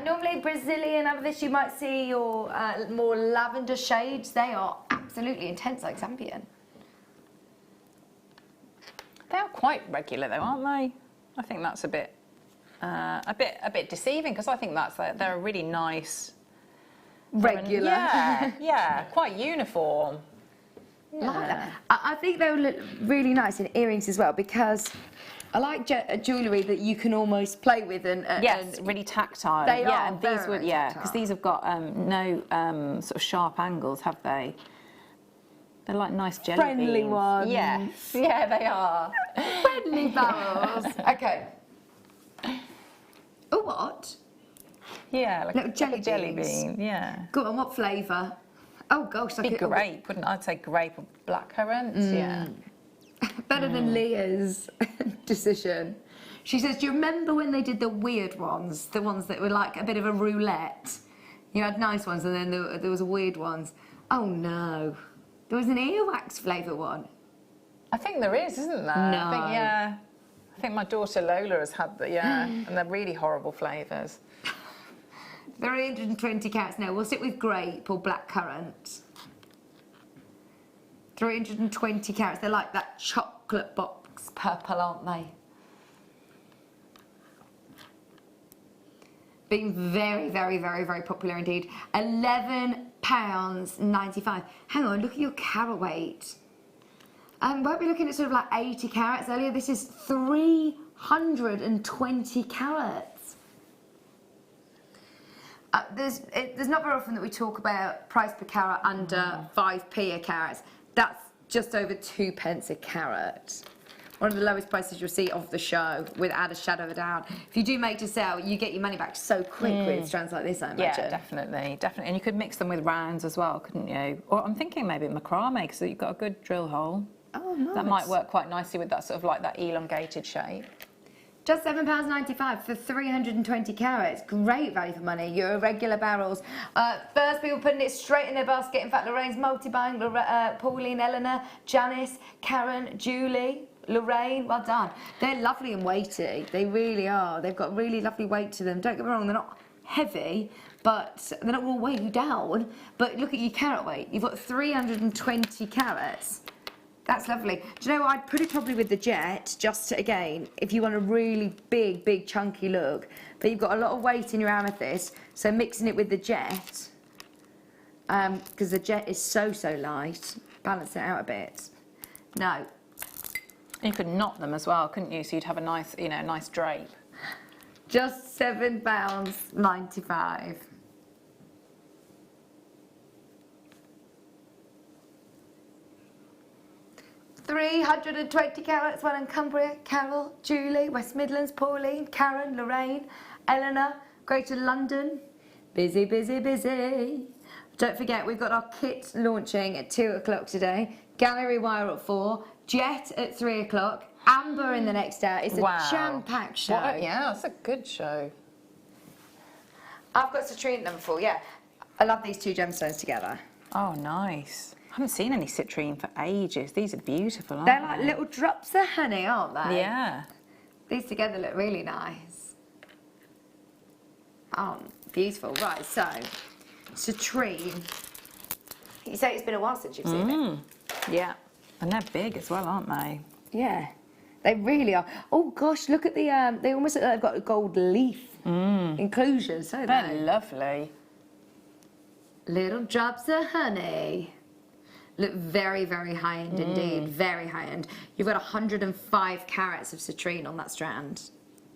Normally Brazilian amethyst, you might see your more lavender shades. They are absolutely intense, like Zambian. They are quite regular, though, aren't they? I think that's a bit deceiving, because I think they're a really nice, Regular. Yeah, quite uniform. I like that. I think they would look really nice in earrings as well, because I like jewellery that you can almost play with and really tactile. They are and very, these would, very because tactile. these have got no sort of sharp angles, have they? They're like nice jelly Friendly beans. ones. Yes, yeah, they are. Friendly barrels. Okay. Oh, what? Yeah, like Little jelly a jelly beans. bean. Yeah. Go on, what flavour? Oh gosh, Be grape, wouldn't I? I'd say grape or blackcurrant. Yeah. Better than Leah's decision. She says, do you remember when they did the weird ones? The ones that were like a bit of a roulette? You had nice ones, and then there was a weird ones. Oh no, there was an earwax flavour one. I think there is, isn't there? No. I think, yeah. I think my daughter Lola has had that, yeah. And they're really horrible flavours. 320 carats. No, we'll stick with grape or blackcurrant. 320 carats. They're like that chocolate box purple, aren't they? Been very, very, very, very popular indeed. £11.95. Hang on, look at your carat weight. Won't be looking at sort of like 80 carats earlier. This is 320 carats. There's not very often that we talk about price per carat under 5p a carat. That's just over 2p a carat. One of the lowest prices you'll see of the show, without a shadow of a doubt. If you do make to sell, you get your money back so quick with strands like this, I imagine. Yeah, definitely, definitely. And you could mix them with rounds as well, couldn't you? Or I'm thinking maybe macrame, because you've got a good drill hole. Oh, nice. That might work quite nicely with that sort of like that elongated shape. Just £7.95 for 320 carats. Great value for money. Your irregular barrels. First, people putting it straight in their basket. In fact, Lorraine's multi-buying. Pauline, Eleanor, Janice, Karen, Julie, Lorraine. Well done. They're lovely and weighty. They really are. They've got really lovely weight to them. Don't get me wrong, they're not heavy, but they're not going to weigh you down. But look at your carat weight. You've got 320 carats. That's lovely. Do you know what? I'd put it probably with the jet, just to, again, if you want a really big, big, chunky look, but you've got a lot of weight in your amethyst, so mixing it with the jet, because the jet is so, so light, balance it out a bit. No. You could knot them as well, couldn't you? So you'd have a nice, you know, nice drape. Just £7.95. £320 carats, one in Cumbria, Carol, Julie, West Midlands, Pauline, Karen, Lorraine, Eleanor, Greater London. Busy, busy, busy. Don't forget, we've got our kit launching at 2 o'clock today. Gallery wire at 4, jet at 3 o'clock, Amber in the next hour. It's a jam-packed show. Yeah, that's a good show. I've got Citrine number 4, yeah. I love these two gemstones together. Oh, nice. I haven't seen any citrine for ages. These are beautiful, aren't They're they? like little drops of honey, aren't they? Yeah. These together look really nice. Oh, beautiful. Right, so, citrine. You say it's been a while since you've seen it. Yeah. And they're big as well, aren't they? Yeah, they really are. Oh gosh, look at the, they almost look like they've got a gold leaf inclusion, so They're lovely. Little drops of honey. Look very, very high-end indeed, very high-end. You've got 105 carats of citrine on that strand.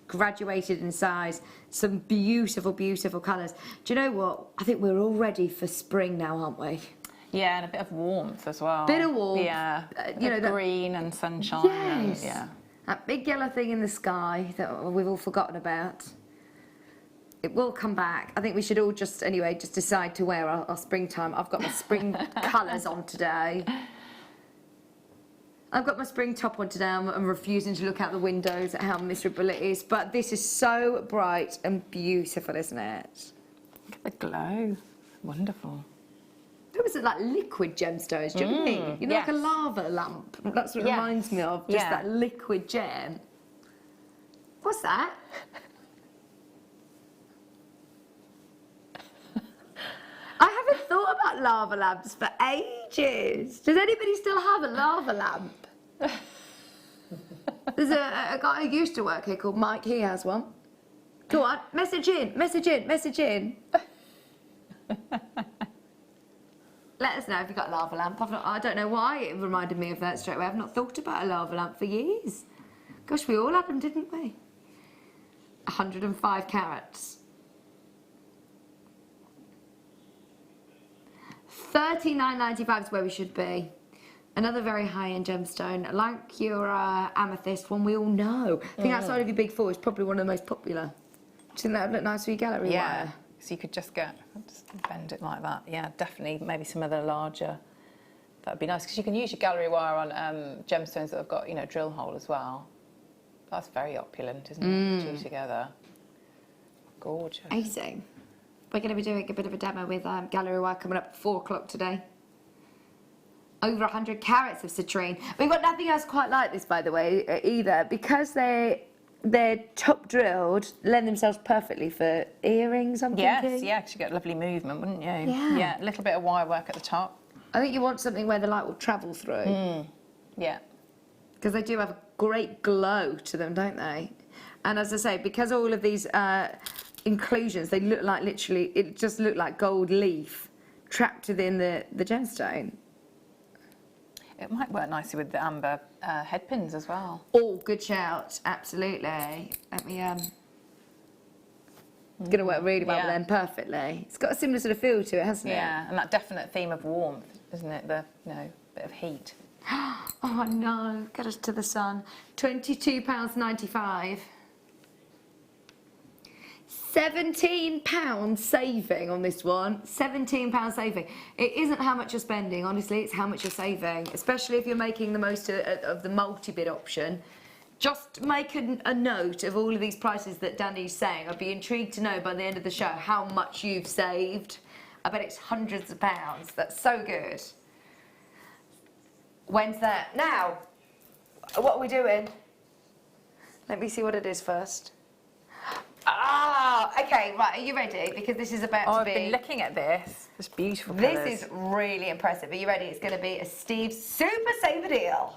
Graduated in size, some beautiful, beautiful colours. Do you know what? I think we're all ready for spring now, aren't we? Yeah, and a bit of warmth as well. Bit of warmth. Yeah. You know, that green and sunshine. Yes. And, yeah. That big yellow thing in the sky that we've all forgotten about. It will come back. I think we should all just decide to wear our springtime. I've got my spring colours on today. I've got my spring top on today. I'm refusing to look out the windows at how miserable it is. But this is so bright and beautiful, isn't it? Look at the glow. Wonderful. It was like liquid gemstones, do you know what I mean? You know, like a lava lamp. That's what it reminds me of, just that liquid gem. What's that? I haven't thought about lava lamps for ages. Does anybody still have a lava lamp? There's a guy who used to work here called Mike, he has one. Go on, message in, message in, message in. Let us know if you've got a lava lamp. I don't know why it reminded me of that straight away. I've not thought about a lava lamp for years. Gosh, we all had them, didn't we? 105 carats. $39.95 is where we should be. Another very high-end gemstone, like your amethyst one we all know. I think outside of your big four is probably one of the most popular. Do you think that would look nice for your gallery wire? So you could just bend it like that. Yeah, definitely. Maybe some other larger. That would be nice because you can use your gallery wire on gemstones that have got, you know, drill hole as well. That's very opulent, isn't it? Two together. Gorgeous. Amazing. we're going to be doing a bit of a demo with Gallery Wire coming up at 4 o'clock today. Over 100 carats of citrine. We've got nothing else quite like this, by the way, either, because they're top drilled, lend themselves perfectly for earrings, I'm thinking. Yeah, because you get lovely movement, wouldn't you? Yeah. A little bit of wire work at the top. I think you want something where the light will travel through. Yeah. Because they do have a great glow to them, don't they? And as I say, because all of these inclusions, they look like literally, it just looked like gold leaf trapped within the gemstone. It might work nicely with the amber head pins as well. Oh, good shout, absolutely. Let me, it's going to work really well with them, perfectly. It's got a similar sort of feel to it, hasn't it? Yeah, and that definite theme of warmth, isn't it? The, bit of heat. Oh no, get us to the sun. £22.95. £17 saving on this one. £17 saving. It isn't how much you're spending, honestly, it's how much you're saving, especially if you're making the most of the multi-bid option. Just make a note of all of these prices that Danny's saying. I'd be intrigued to know by the end of the show how much you've saved. I bet it's hundreds of pounds. That's so good. When's that? Now, what are we doing? Let me see what it is first. Ah, okay, right, are you ready? Because this is about to be... I've been looking at this. It's beautiful This colours. is really impressive. Are you ready? It's going to be a Steve Super Saver deal.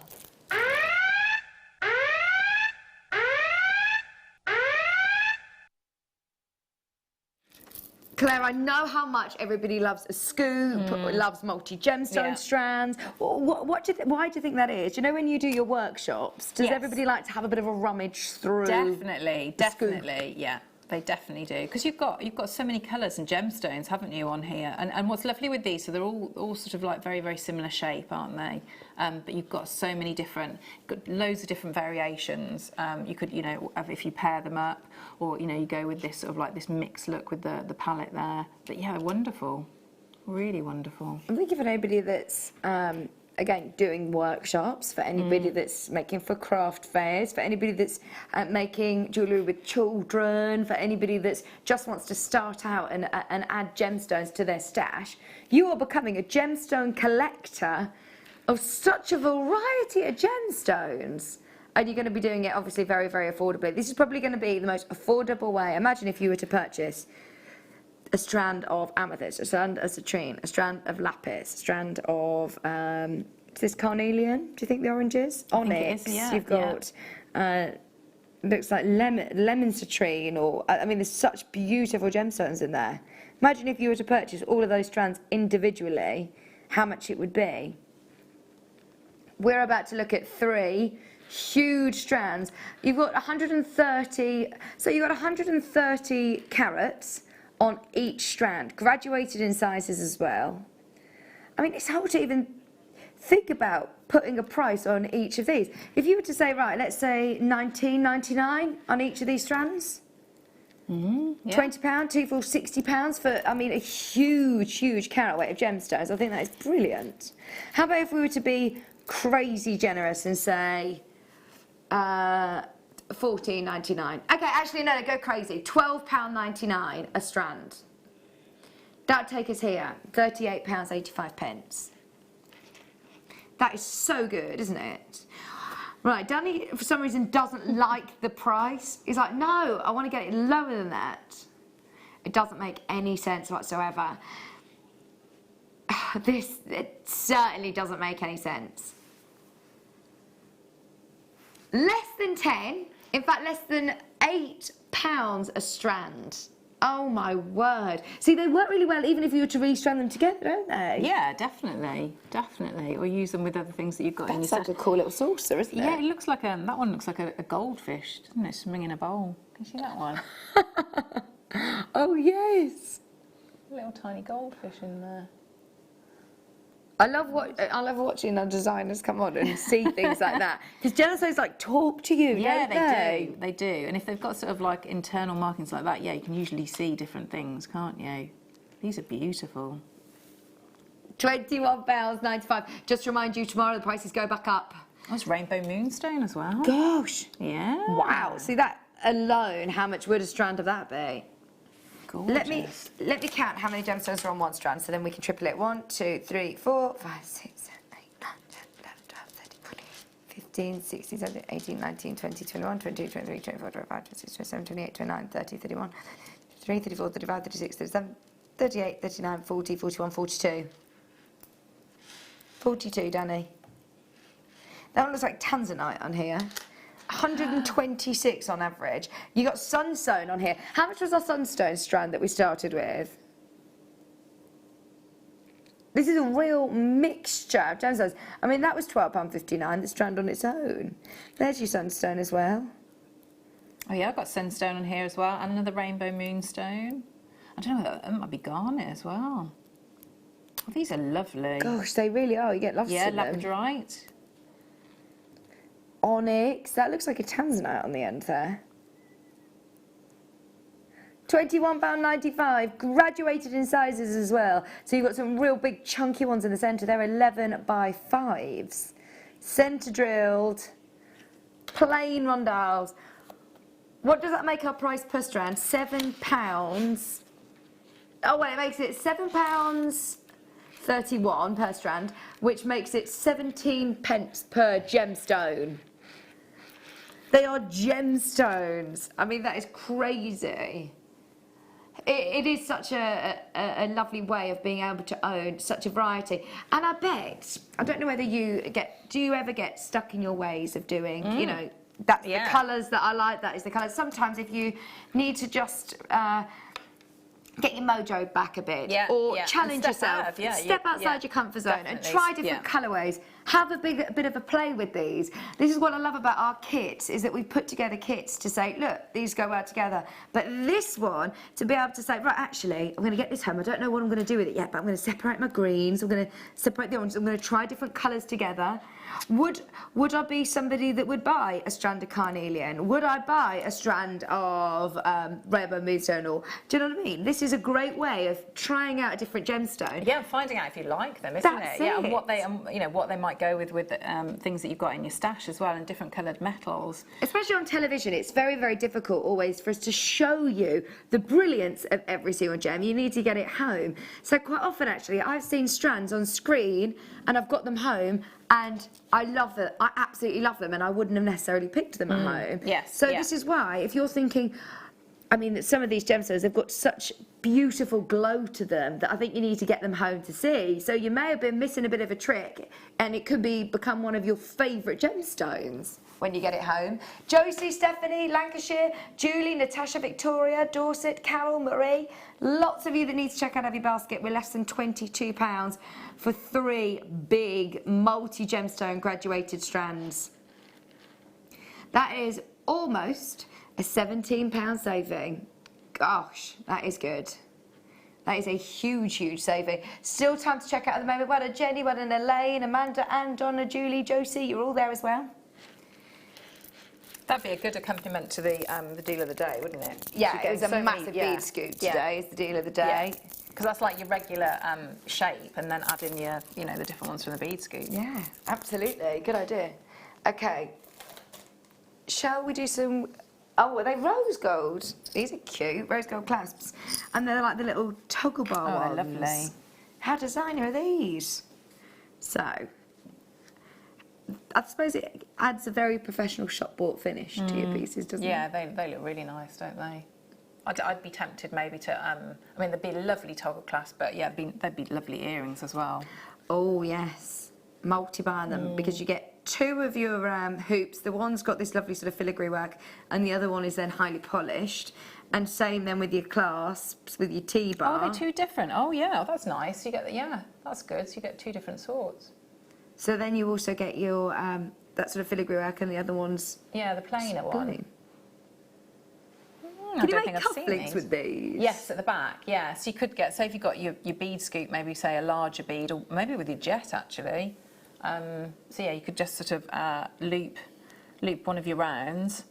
Claire, I know how much everybody loves a scoop, loves multi-gemstone strands. Why do you think that is? You know, when you do your workshops, does everybody like to have a bit of a rummage through? Definitely, yeah. They definitely do, because you've got so many colours and gemstones, haven't you, on here? And what's lovely with these, so they're all sort of like very, very similar shape, aren't they? But you've got so many different, loads of different variations. You could, if you pair them up, or you go with this sort of like this mixed look with the palette there. But yeah, wonderful, really wonderful. I'm thinking for anybody that's again, doing workshops, for anybody that's making for craft fairs, for anybody that's making jewellery with children, for anybody that just wants to start out and add gemstones to their stash, you are becoming a gemstone collector of such a variety of gemstones. And you're going to be doing it obviously very, very affordably. This is probably going to be the most affordable way. Imagine if you were to purchase a strand of amethyst, a strand of citrine, a strand of lapis, a strand of, is this carnelian? Do you think the orange is? Onyx. Yeah, you've got, looks like lemon citrine, or, I mean, there's such beautiful gemstones in there. Imagine if you were to purchase all of those strands individually, how much it would be. We're about to look at 3 huge strands. You've got 130, so you've got 130 carats on each strand, graduated in sizes as well. I mean, it's hard to even think about putting a price on each of these. If you were to say, right, let's say £19.99 on each of these strands, £20, 2 for £60 for, I mean, a huge carat weight of gemstones. I think that is brilliant. How about if we were to be crazy generous and say £14.99. Okay, actually no, go crazy. £12.99 a strand. That'd take us here, £38.85. That is so good, isn't it? Right, Danny for some reason doesn't like the price. He's like, no, I want to get it lower than that. It doesn't make any sense whatsoever. It certainly doesn't make any sense. Less than 10, in fact less than £8 a strand. Oh my word. See, they work really well even if you were to restrand them together, don't they? Yeah, definitely. Or use them with other things that you've got in your That's like a cool little saucer, isn't it? Yeah, it looks like that one looks like a goldfish, doesn't it? Swimming in a bowl. Can you see that one? Oh yes. A little tiny goldfish in there. I love watching our designers come on and see things like that. Because gemstones like talk to you, Yeah, don't they? They do. And if they've got sort of like internal markings like that, yeah, you can usually see different things, can't you? These are beautiful. £21.95. Just to remind you, tomorrow the prices go back up. Oh, it's rainbow moonstone as well. Gosh. Yeah. Wow. See that alone, how much would a strand of that be? gorgeous. Let me count how many gemstones are on one strand, so then we can triple it. 1, 2, 3, 4, 5, 6, 7, 8, 9, 10, 11, 12, 13, 14, 15, 16, 17, 18, 19, 20, 21, 22, 23, 24, 25, 26, 27, 28, 29, 30, 31, 33, 34, 35, 36, 37, 38, 39, 40, 41, 42. 42, Danny. That one looks like tanzanite on here. 126 on average. You got sunstone on here. How much was our sunstone strand that we started with? This is a real mixture of gemstones. I mean, that was £12.59, the strand on its own. There's your sunstone as well. Oh yeah, I've got sunstone on here as well, and another rainbow moonstone. I don't know, it might be garnet as well. Oh, these are lovely. Gosh, they really are. You get lots Yeah, of them. labradorite. Onyx. That looks like a tanzanite on the end there. £21.95, graduated in sizes as well. So you've got some real big chunky ones in the centre. They're 11 by 5s. Centre drilled, plain rondelles. What does that make our price per strand? £7. Oh wait, it makes it £7.31 per strand, which makes it 17 pence per gemstone. They are gemstones. I mean, that is crazy. It is such a lovely way of being able to own such a variety. And I bet, I don't know whether do you ever get stuck in your ways of doing, you know, that's the colours that I like, that is the colours. Sometimes if you need to just get your mojo back a bit, or challenge yourself, step outside your comfort zone and try different colourways. Have a bit of a play with these. This is what I love about our kits, is that we put together kits to say, look, these go well together. But this one, to be able to say, right, actually, I'm going to get this home. I don't know what I'm going to do with it yet, but I'm going to separate my greens. I'm going to separate the oranges. I'm going to try different colours together. Would I be somebody that would buy a strand of carnelian? Would I buy a strand of rainbow moonstone? Or do you know what I mean? This is a great way of trying out a different gemstone. Yeah, finding out if you like them, isn't That's it? Yeah, it. and what they, you know, what they might go with things that you've got in your stash as well, and different coloured metals. Especially on television, it's very, very difficult always for us to show you the brilliance of every single gem. You need to get it home. So quite often, actually, I've seen strands on screen and I've got them home and I love it. I absolutely love them, and I wouldn't have necessarily picked them at home. Yes. So this is why, if you're thinking, I mean, some of these gemstones, they've got such beautiful glow to them that I think you need to get them home to see. So you may have been missing a bit of a trick, and it could become one of your favourite gemstones when you get it home. Josie, Stephanie, Lancashire, Julie, Natasha, Victoria, Dorset, Carol, Marie. Lots of you that need to check out Every Basket. We're less than £22 for 3 big multi-gemstone graduated strands. That is almost a £17 saving. Gosh, that is good. That is a huge, huge saving. Still time to check out at the moment. Well done, Jenny, well done, Elaine, Amanda, and Donna, Julie, Josie. You're all there as well. That'd be a good accompaniment to the deal of the day, wouldn't it? Yeah, it was a massive bead scoop today. Is the deal of the day. Because that's like your regular shape, and then add in your, you know, the different ones from the bead scoop. Yeah, absolutely. Good idea. Okay. Shall we do some... Oh, are they rose gold? These are cute, rose gold clasps. And they're like the little toggle bar ones. Lovely. How designer are these? So, I suppose it adds a very professional shop-bought finish to your pieces, doesn't it? Yeah, they look really nice, don't they? I'd be tempted maybe to, I mean, they'd be a lovely toggle clasp, but yeah, they'd be lovely earrings as well. Oh, yes. Multi-bar them, because you get 2 of your hoops. The one's got this lovely sort of filigree work, and the other one is then highly polished. And same then with your clasps, with your T-bar. Oh, they're 2 different. Oh, yeah, that's nice. You get, yeah, that's good. So you get 2 different sorts. So then you also get your that sort of filigree work, and the other one's yeah, the plainer one. Can you make cufflinks with these? Yes, at the back. Yeah, so you could get, say if you've got your bead scoop, maybe say a larger bead, or maybe with your jet actually. So yeah, you could just sort of loop one of your rounds,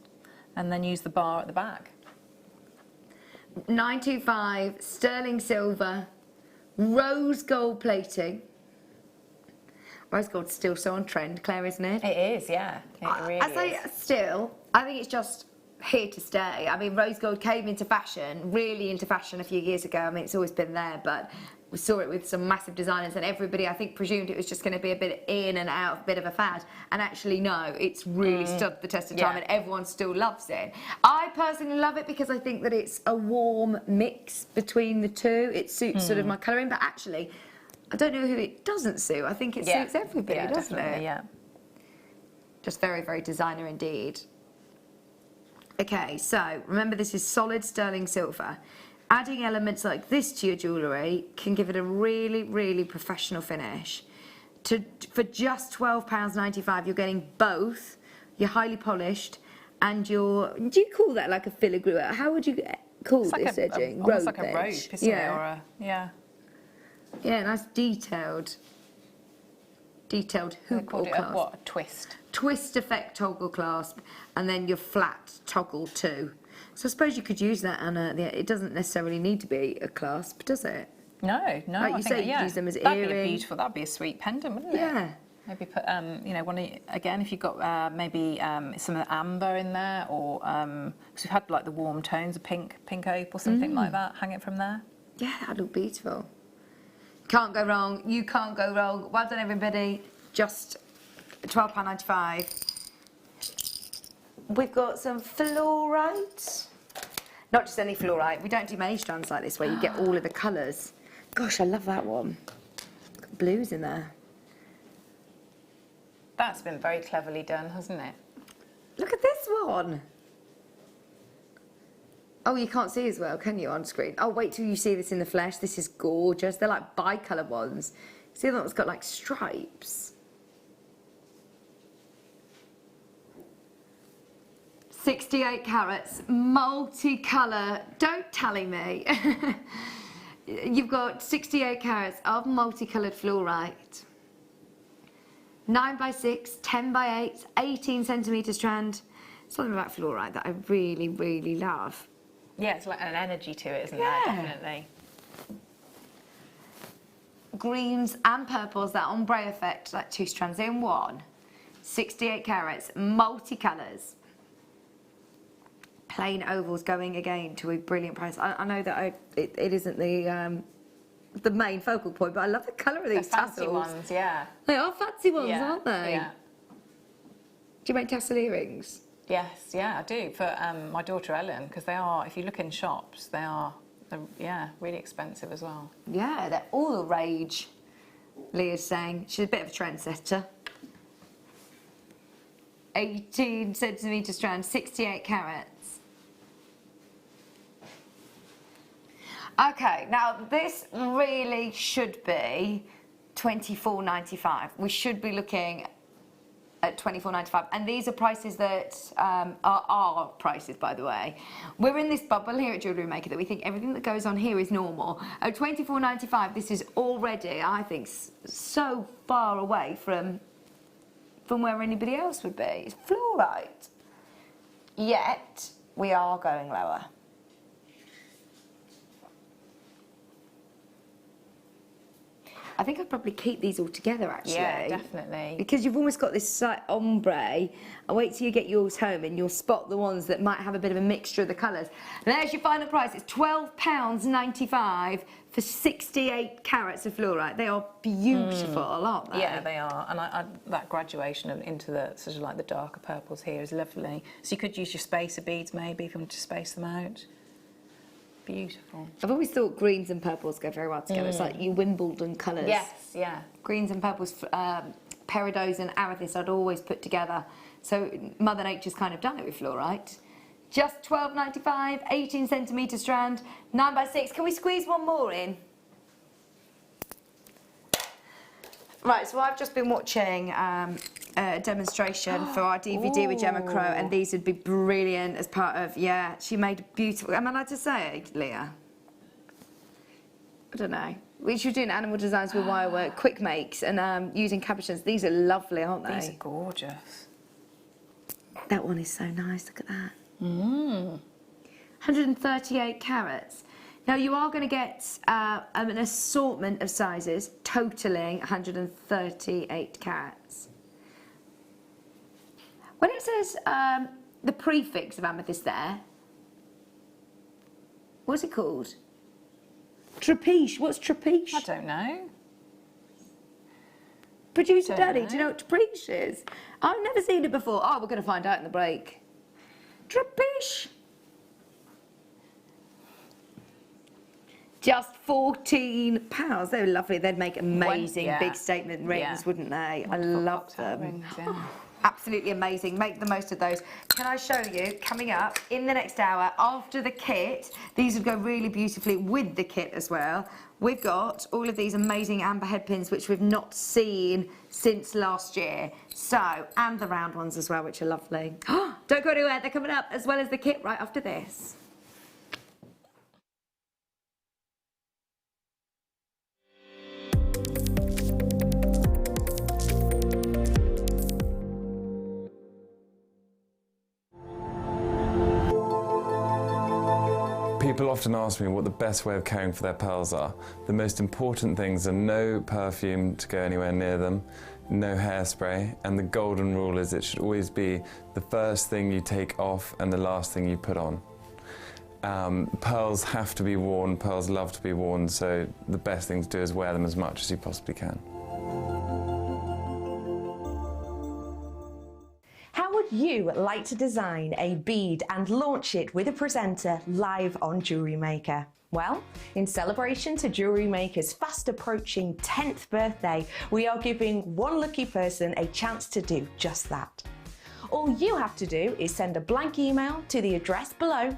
and then use the bar at the back. 925 sterling silver, rose gold plating. Rose gold's still so on trend, Claire, isn't it? It is, yeah. It really I say is. still. I think it's just here to stay. I mean, rose gold came into fashion, really into fashion a few years ago. I mean, it's always been there, but we saw it with some massive designers and everybody, I think, presumed it was just going to be a bit in and out, a bit of a fad. And actually, no, it's really stood the test of time and everyone still loves it. I personally love it because I think that it's a warm mix between the two. It suits sort of my colouring, but actually, I don't know who it doesn't suit. I think it suits everybody, doesn't it? Yeah. Just very, very designer indeed. Okay, so remember this is solid sterling silver. Adding elements like this to your jewellery can give it a really, really professional finish. For just £12.95, you're getting both your highly polished and your, do you call that like a filigree? How would you call It's like this edging? almost like a rope, edge. isn't it? Or a, yeah. Yeah, nice detailed hoop or clasp. What, a twist? Twist effect toggle clasp, and then your flat toggle too. So I suppose you could use that, Anna. It doesn't necessarily need to be a clasp, does it? No. Like I you think say, you yeah. could use them as That'd be earrings. beautiful. That'd be a sweet pendant, wouldn't it? Yeah. Maybe put, you know, again, if you've got maybe some of the amber in there, or because we've had like the warm tones of pink oak or something like that. Hang it from there. Yeah, that'd look beautiful. Can't go wrong. You can't go wrong. Well done, everybody. Just £12.95. We've got some fluorite. Not just any fluorite. We don't do many strands like this where you get all of the colours. Gosh, I love that one. Got blues in there. That's been very cleverly done, hasn't it? Look at this one. Oh, you can't see as well, can you, on screen? Oh, wait till you see this in the flesh. This is gorgeous. They're like bi-colour ones. See that one's got like stripes. 68 carats, multicolour. Don't tally me. You've got 68 carats of multicoloured fluorite. 9x6, 10x8, 18 centimetre strand. Something about fluorite that I really, really love. Yeah, it's like an energy to it, isn't Yeah. there? Definitely. Greens and purples, that ombre effect, like 2 strands in one. 68 carats, multicolours. Plain ovals going again to a brilliant price. I know that it isn't the main focal point, but I love the colour of The these fancy tassels. ones, yeah. They are fancy ones, Yeah, aren't they? Yeah. Do you make tassel earrings? Yes, yeah, I do for my daughter Ellen, because they are. If you look in shops, they're yeah, really expensive as well. Yeah, they're all the rage. Leah's saying she's a bit of a trendsetter. 18 centimetre strand, 68 carats. Okay, now this really should be £24.95. We should be looking at £24.95, and these are prices that are our prices, by the way. We're in this bubble here at Jewellery Maker that we think everything that goes on here is normal. At £24.95, this is already, I think, so far away from where anybody else would be. It's fluorite. Yet, we are going lower. I think I'd probably keep these all together, actually. Yeah, definitely. Because you've almost got this slight ombre. I wait till you get yours home and you'll spot the ones that might have a bit of a mixture of the colours. And there's your final price. It's £12.95 for 68 carats of fluorite. They are beautiful, aren't they? Yeah, they are, and that graduation into the sort of like the darker purples here is lovely. So you could use your spacer beads maybe if you want to space them out. Beautiful. I've always thought greens and purples go very well together. It's like your Wimbledon colours. Yes, yeah. Greens and purples, peridots and amethyst I'd always put together. So Mother Nature's kind of done it with fluorite. Just £12.95, 18 centimetre strand, 9x6. Can we squeeze one more in? Right, so I've just been watching a demonstration for our DVD with Gemma Crow, and these would be brilliant as part of, yeah, she made beautiful, am I allowed to say it, Leah? I don't know. We should do animal designs with wire work, quick makes, and using cabochons. These are lovely, aren't they? These are gorgeous. That one is so nice, look at that. 138 carats. Now you are going to get an assortment of sizes, totaling 138 carats. When it says the prefix of amethyst there. What's it called? Trapiche. What's trapiche? I don't know. Producer Don't Daddy, know. do you know what trapiche is? I've never seen it before. Oh, we're going to find out in the break. Trapiche. Just £14. They were lovely. They'd make amazing yeah. big statement rings, Yeah. wouldn't they? Wonderful I love cocktail them. rings, yeah. Absolutely amazing. Make the most of those. Can I show you, coming up in the next hour, after the kit, these would go really beautifully with the kit as well. We've got all of these amazing amber head pins, which we've not seen since last year. So, and the round ones as well, which are lovely. Don't go anywhere, they're coming up, as well as the kit right after this. People often ask me what the best way of caring for their pearls are. The most important things are no perfume to go anywhere near them, no hairspray, and the golden rule is it should always be the first thing you take off and the last thing you put on. Pearls have to be worn, pearls love to be worn, so the best thing to do is wear them as much as you possibly can. How would you like to design a bead and launch it with a presenter live on Jewellery Maker? Well, in celebration to Jewellery Maker's fast approaching 10th birthday, we are giving one lucky person a chance to do just that. All you have to do is send a blank email to the address below,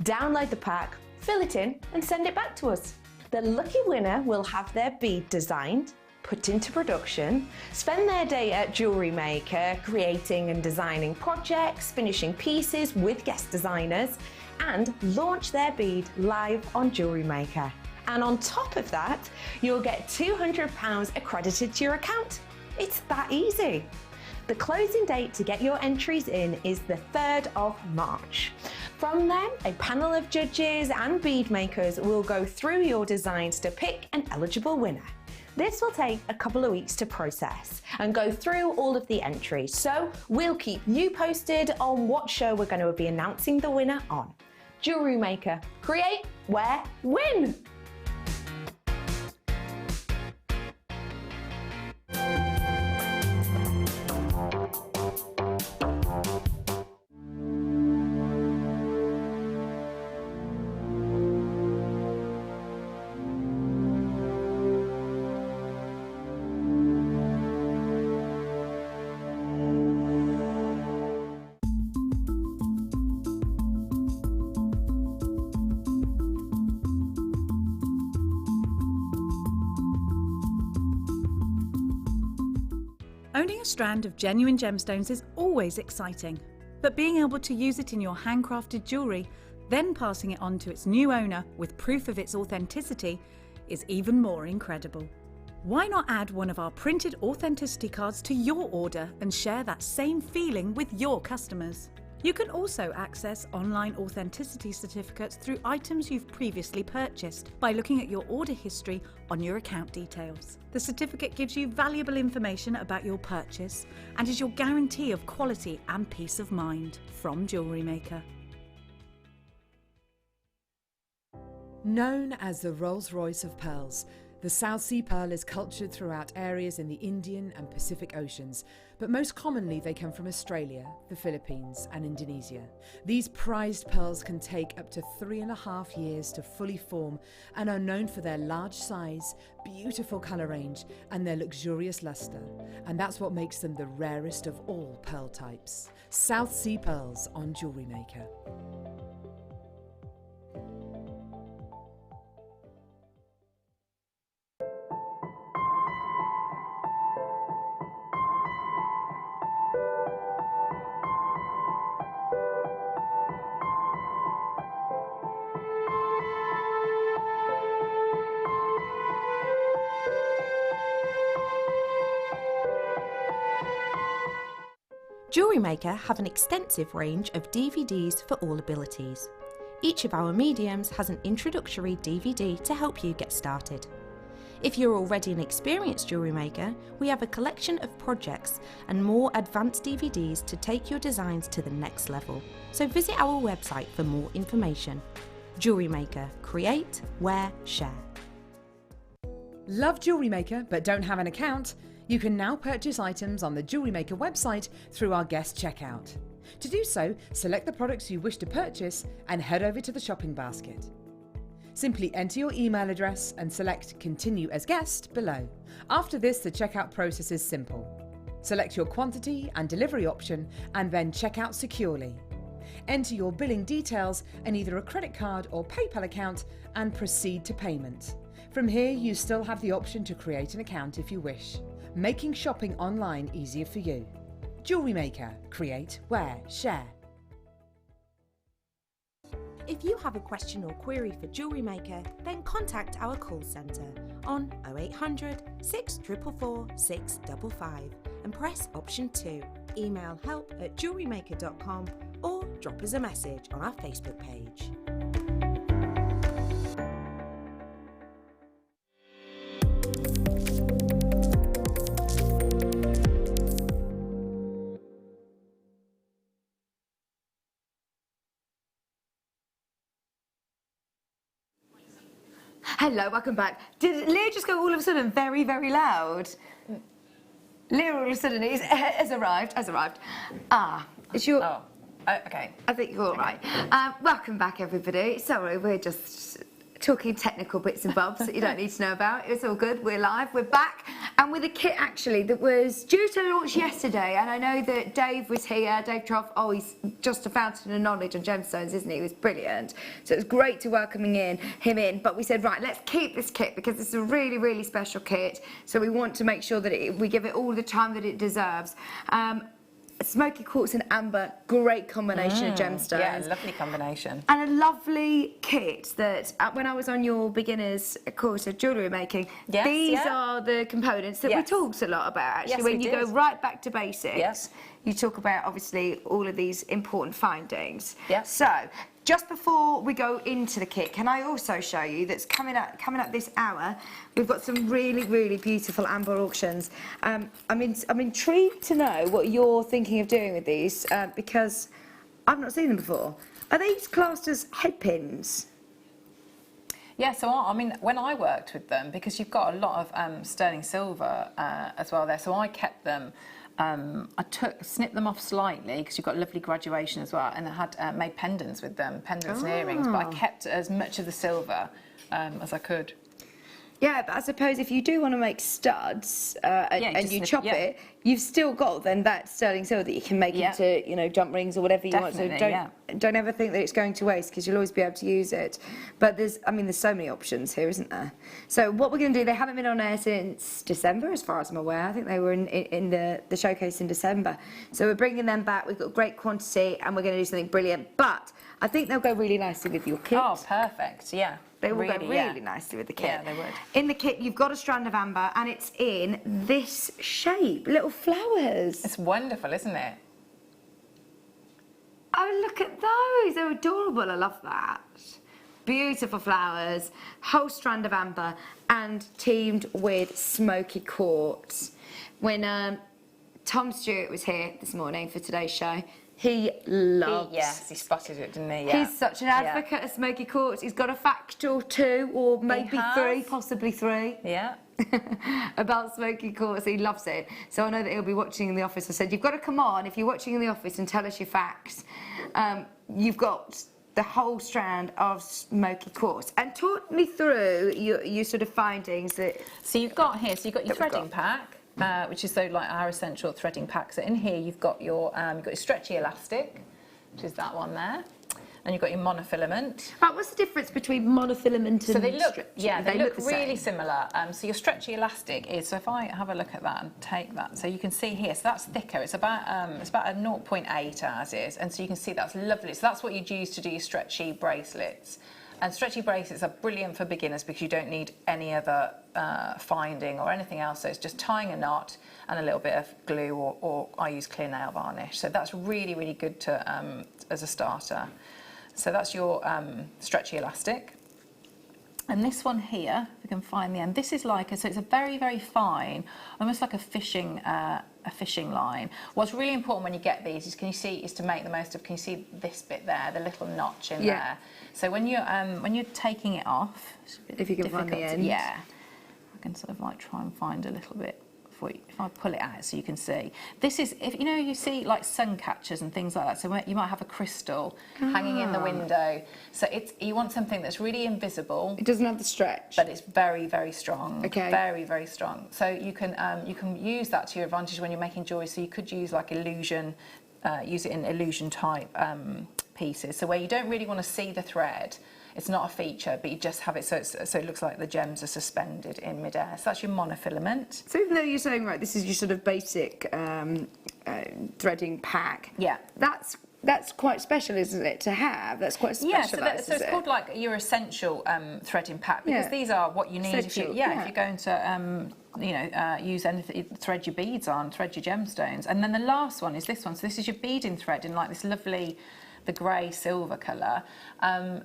download the pack, fill it in and send it back to us. The lucky winner will have their bead designed, put into production, spend their day at Jewellery Maker creating and designing projects, finishing pieces with guest designers, and launch their bead live on Jewellery Maker. And on top of that, you'll get £200 accredited to your account. It's that easy. The closing date to get your entries in is the 3rd of March. From then, a panel of judges and bead makers will go through your designs to pick an eligible winner. This will take a couple of weeks to process and go through all of the entries, so we'll keep you posted on what show we're going to be announcing the winner on. Jewellery Maker, create, wear, win! Owning a strand of genuine gemstones is always exciting, but being able to use it in your handcrafted jewellery, then passing it on to its new owner with proof of its authenticity, is even more incredible. Why not add one of our printed authenticity cards to your order and share that same feeling with your customers? You can also access online authenticity certificates through items you've previously purchased by looking at your order history on your account details. The certificate gives you valuable information about your purchase and is your guarantee of quality and peace of mind from Jewellery Maker. Known as the Rolls-Royce of pearls, the South Sea pearl is cultured throughout areas in the Indian and Pacific Oceans, but most commonly they come from Australia, the Philippines and Indonesia. These prized pearls can take up to 3.5 years to fully form and are known for their large size, beautiful colour range and their luxurious lustre. And that's what makes them the rarest of all pearl types. South Sea pearls on Jewellery Maker. Jewellery Maker have an extensive range of DVDs for all abilities. Each of our mediums has an introductory DVD to help you get started. If you're already an experienced jewellery maker, we have a collection of projects and more advanced DVDs to take your designs to the next level. So visit our website for more information. Jewellery Maker. Create, wear, share. Love Jewellery Maker but don't have an account? You can now purchase items on the Jewellery Maker website through our guest checkout. To do so, select the products you wish to purchase and head over to the shopping basket. Simply enter your email address and select Continue as Guest below. After this, the checkout process is simple. Select your quantity and delivery option and then check out securely. Enter your billing details and either a credit card or PayPal account and proceed to payment. From here, you still have the option to create an account if you wish, making shopping online easier for you. Jewellery Maker. Create, wear, share. If you have a question or query for Jewellery Maker, then contact our call centre on 0800 644 655 and press option 2. Email help@jewellerymaker.com or drop us a message on our Facebook page. Hello, welcome back. Did Leah just go all of a sudden very, very loud? Leah all of a sudden has arrived. Ah, it's your... Oh, okay. I think you're all right. Welcome back, everybody. Sorry, we're just talking technical bits and bobs that you don't need to know about. It's all good. We're live. We're back. And with a kit, actually, that was due to launch yesterday. And I know that Dave was here. Dave Trough. Oh, he's just a fountain of knowledge on gemstones, isn't he? He was brilliant. So it was great to welcome him in. But we said, right, let's keep this kit because it's a really, really special kit. So we want to make sure that we give it all the time that it deserves. Smoky quartz and amber, great combination of gemstones. Yeah, lovely combination. And a lovely kit that, when I was on your beginner's course of jewellery making, these are the components that we talked a lot about, actually. Yes, when we you did. go right back to basics, Yes. you talk about, obviously, all of these important findings. Yes. So, just before we go into the kit, can I also show you that's coming up this hour? We've got some really, really beautiful amber auctions. I'm intrigued to know what you're thinking of doing with these because I've not seen them before. Are these classed as head pins? Yeah, so I mean, when I worked with them, because you've got a lot of sterling silver as well there, so I kept them. I snipped them off slightly because you've got lovely graduation as well, and I had made pendants with them, pendants and earrings, but I kept as much of the silver as I could. Yeah, but I suppose if you do want to make studs and you chop it, you've still got then that sterling silver that you can make into, jump rings or whatever you want. So don't ever think that it's going to waste because you'll always be able to use it. But there's so many options here, isn't there? So what we're going to do, they haven't been on air since December, as far as I'm aware. I think they were in the showcase in December. So we're bringing them back. We've got great quantity and we're going to do something brilliant. But I think they'll go really nicely with your kit. Oh, perfect, yeah. They will go really nicely with the kit. Yeah, they would. In the kit, you've got a strand of amber, and it's in this shape, little flowers. It's wonderful, isn't it? Oh, look at those. They're adorable. I love that. Beautiful flowers, whole strand of amber, and teamed with smoky quartz. When Tom Stewart was here this morning for today's show, he loves. He spotted it, didn't he? Yeah. He's such an advocate of smoky quartz. He's got a fact or two, or maybe three, possibly three. Yeah. About smoky quartz. He loves it. So I know that he'll be watching in the office. I said, you've got to come on if you're watching in the office and tell us your facts. You've got the whole strand of smoky quartz. And talk me through your sort of findings that. So you've got here. So you've got your threading pack. Which is like our essential threading pack. So in here you've got your stretchy elastic, which is that one there, and you've got your monofilament. Right, what's the difference between monofilament and so they look, stretchy? they look the really same. similar. So your stretchy elastic is. So if I have a look at that and take that, so you can see here. So that's thicker. It's about a 0.8 as is, and so you can see that's lovely. So that's what you'd use to do your stretchy bracelets. And stretchy bracelets are brilliant for beginners because you don't need any other finding or anything else. So it's just tying a knot and a little bit of glue, or I use clear nail varnish. So that's really, really good to as a starter. So that's your stretchy elastic. And this one here, if we can find the end, this is like so it's a very, very fine, almost like a fishing line. What's really important when you get these is to make the most of. Can you see this bit there, the little notch in there? So when you're taking it off, if you can find the end, I can sort of like try and find a little bit. If I pull it out so you can see, this is, if you know, you see like sun catchers and things like that, so you might have a crystal hanging in the window, so you want something that's really invisible. It doesn't have the stretch, but it's very, very strong. Okay. Very, very strong. So you can use that to your advantage when you're making jewellery. So you could use like illusion, use it in illusion type pieces, so where you don't really want to see the thread. It's not a feature, but you just have it so it looks like the gems are suspended in midair. So that's your monofilament. So even though you're saying, right, this is your sort of basic threading pack. Yeah. That's quite special, isn't it, to have? That's quite specialised. So it's called like your essential threading pack, because these are what you need if you're going to use anything, thread your beads on, thread your gemstones. And then the last one is this one. So this is your beading thread in like this lovely, the grey silver colour.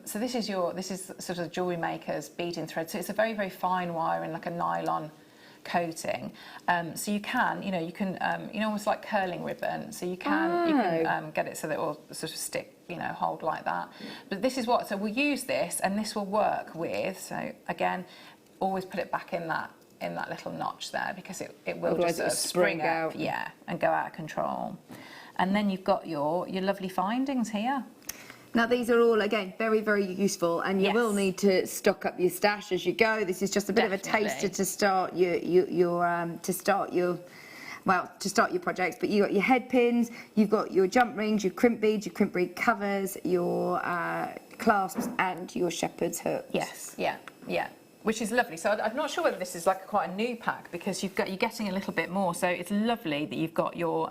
So this is sort of Jewellery Maker's beading thread. So it's a very, very fine wire in like a nylon coating. So you can almost like curling ribbon. So you can get it so that it will sort of stick, hold like that. But this is so we'll use this, and this will work with. So again, always put it back in that little notch there, because it will otherwise just sort of spring out, and go out of control. And then you've got your lovely findings here. Now these are all, again, very, very useful, and you will need to stock up your stash as you go. This is just a bit of a taster to start your projects. But you've got your head pins, you've got your jump rings, your crimp beads, your crimp bead covers, your clasps, and your shepherd's hooks. Yes, yeah. Which is lovely. So I'm not sure whether this is like quite a new pack, because you're getting a little bit more. So it's lovely that you've got your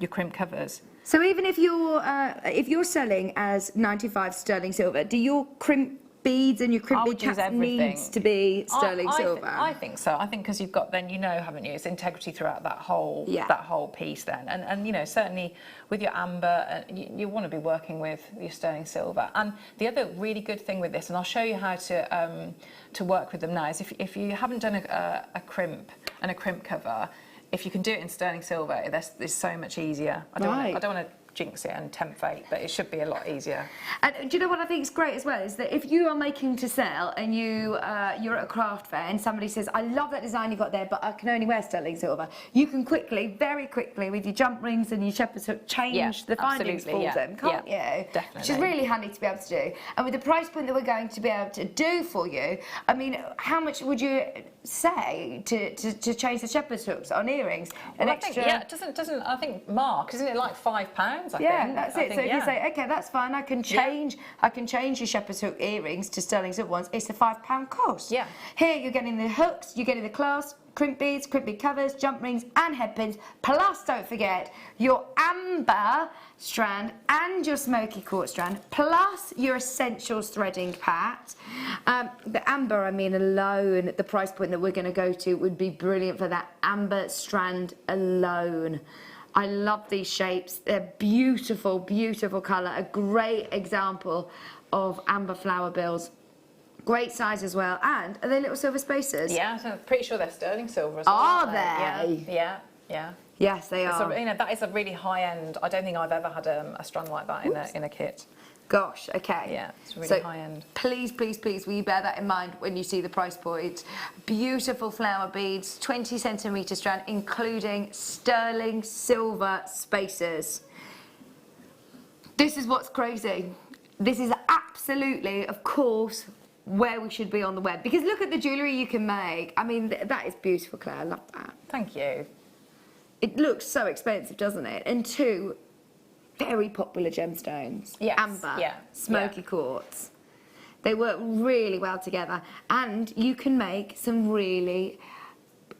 crimp covers. So even if you're selling as 95 sterling silver, do your crimp beads and your crimp bead caps needs to be sterling silver? I think so. I think because you've got haven't you? It's integrity throughout that whole piece then, and certainly with your amber, you want to be working with your sterling silver. And the other really good thing with this, and I'll show you how to work with them now, is if you haven't done a crimp and a crimp cover, if you can do it in sterling silver, it's so much easier. I don't want to jinx it and tempt fate, but it should be a lot easier. And do you know what I think is great as well, is that if you are making to sell and you're at a craft fair and somebody says, I love that design you got there, but I can only wear sterling silver, you can very quickly with your jump rings and your shepherd's hook change the findings for them, can't you? Definitely. Which is really handy to be able to do. And with the price point that we're going to be able to do for you, I mean, how much would you say to change the shepherd's hooks on earrings? I think Mark, isn't it like £5? I think. That's it. So if you say, okay, that's fine, I can change your shepherd's hook earrings to sterling silver ones, it's a £5 cost. Yeah. Here you're getting the hooks, you're getting the clasps, crimp beads, crimp bead covers, jump rings and head pins, plus don't forget your amber strand and your smoky quartz strand, plus your essentials threading pat. The amber, I mean, alone at the price point that we're going to go to would be brilliant for that amber strand alone. I love these shapes. They're beautiful, beautiful colour. A great example of amber flower bills. Great size as well. And are they little silver spacers? Yeah, so I'm pretty sure they're sterling silver as well. Are they? Yeah. Yes, they are. That is a really high end. I don't think I've ever had a strand like that in a kit. Gosh, okay. Yeah, it's really high end. Please, please, please, will you bear that in mind when you see the price point? Beautiful flower beads, 20 centimetre strand, including sterling silver spacers. This is what's crazy. This is absolutely, of course, where we should be on the web. Because look at the jewellery you can make. I mean, that is beautiful, Claire. I love that. Thank you. It looks so expensive, doesn't it? And two very popular gemstones. Yes. Amber, smoky quartz. They work really well together, and you can make some really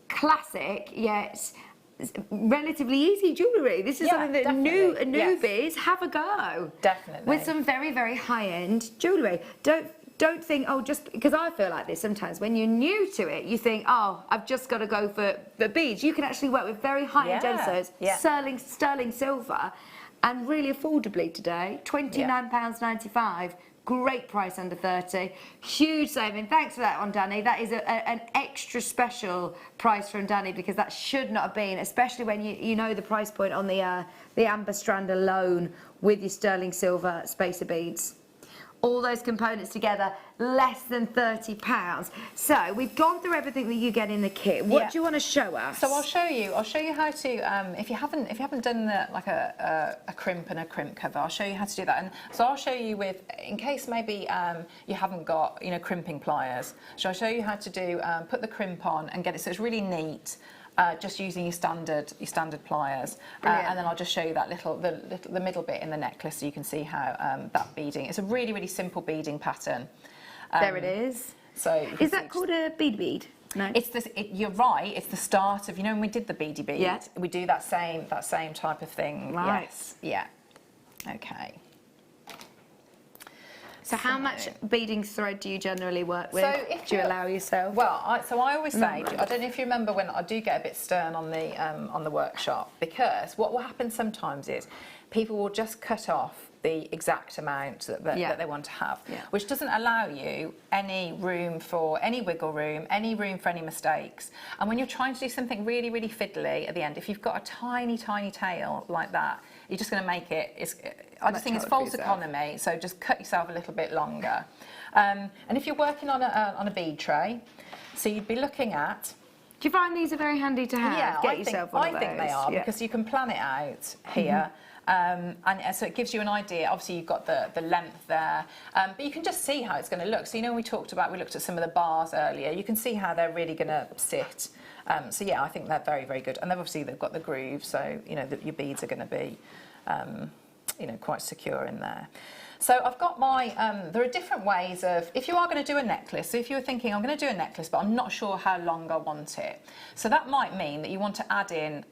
classic yet relatively easy jewellery. This is something that newbies have a go. Definitely. With some very, very high-end jewellery. Don't think, oh, just because I feel like this sometimes. When you're new to it, you think, oh, I've just got to go for the beads. You can actually work with very high-end gemstones, sterling silver, and really affordably today, £29.95. Great price under 30. Huge saving. Thanks for that one, Danny. That is an extra special price from Danny, because that should not have been, especially when you know the price point on the amber strand alone with your sterling silver spacer beads. All those components together, less than £30. So we've gone through everything that you get in the kit. What do you want to show us? So I'll show you how to if you haven't done like a crimp and a crimp cover, I'll show you how to do that. And so I'll show you with, in case maybe you haven't got crimping pliers. So I'll show you how to do put the crimp on and get it so it's really neat. Just using your standard pliers, and then I'll just show you that the middle bit in the necklace, so you can see how that beading. It's a really, really simple beading pattern. There it is. So is that called a bead? No. It's this. You're right. It's the start of when we did the beady bead. Yeah. We do that same type of thing. Right. Yes. Yeah. Okay. So how much beading thread do you generally work with? So do you allow yourself? Well, I always say, I don't know if you remember when I do get a bit stern on the workshop, because what will happen sometimes is people will just cut off the exact amount that they want to have, which doesn't allow you any room for any wiggle room, any room for any mistakes. And when you're trying to do something really, really fiddly at the end, if you've got a tiny, tiny tail like that, you're just going to make it. I just think it's false economy. So just cut yourself a little bit longer. And if you're working on a bead tray, so you'd be looking at. Do you find these are very handy to have? Yeah, I think they are, because you can plan it out here. And so it gives you an idea. Obviously, you've got the length there, but you can just see how it's going to look. So we looked at some of the bars earlier. You can see how they're really going to sit. So yeah, I think they're very, very good. And they've got the groove, so your beads are going to be quite secure in there. So I've got my, there are different ways of, if you are going to do a necklace, so if you were thinking, I'm going to do a necklace, but I'm not sure how long I want it. So that might mean that you want to add in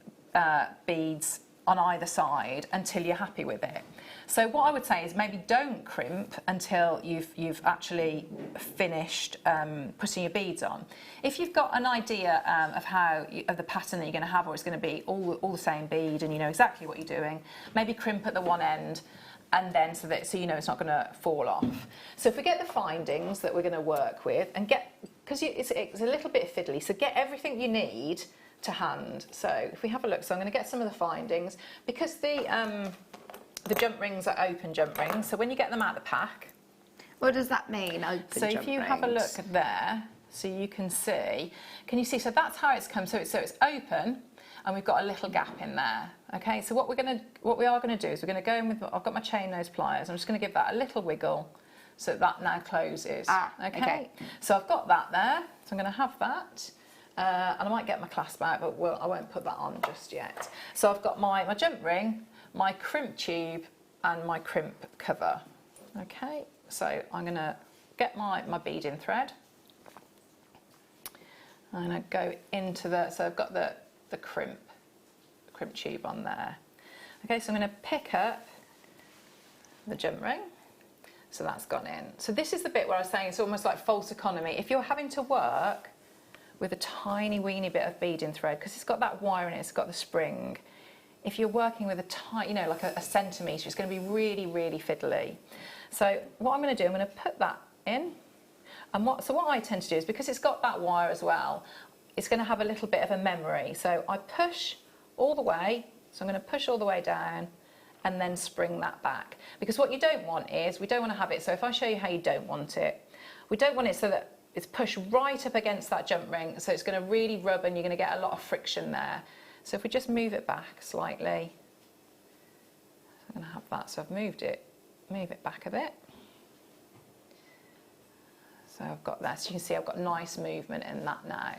beads on either side until you're happy with it. So what I would say is maybe don't crimp until you've actually finished putting your beads on. If you've got an idea of the pattern that you're going to have, or it's going to be all the same bead, and you know exactly what you're doing, maybe crimp at the one end, and then so it's not going to fall off. So if we get the findings that we're going to work with, and because it's a little bit fiddly, so get everything you need to hand. So if we have a look, so I'm going to get some of the findings, because the jump rings are open jump rings, so when you get them out of the pack. What does that mean, open so jump if you rings? have a look there, so you can see, so that's how it's come, so it's open, and we've got a little gap in there. Okay, so what we are going to do is we're going to go in with, I've got my chain nose pliers, I'm just going to give that a little wiggle so that now closes. Okay. So I've got that there, so I'm going to have that. And I might get my clasp out, but I won't put that on just yet. So I've got my jump ring, my crimp tube, and my crimp cover. Okay, so I'm going to get my beading thread. I'm going to go into so I've got the crimp tube on there. Okay, so I'm going to pick up the jump ring. So that's gone in. So this is the bit where I was saying it's almost like false economy. If you're having to work with a tiny weeny bit of beading thread, because it's got that wire in it, it's got the spring. If you're working with a tiny, like a centimetre, it's going to be really, really fiddly. So what I'm going to do, I'm going to put that in. And what I tend to do is, because it's got that wire as well, it's going to have a little bit of a memory. So I push all the way, so I'm going to push all the way down and then spring that back. Because what you don't want is, we don't want to have it, so if I show you how you don't want it, we don't want it so that it's pushed right up against that jump ring, so it's going to really rub and you're going to get a lot of friction there. So if we just move it back slightly, so I'm going to have that, so I've move it back a bit. So I've got that, so you can see I've got nice movement in that now.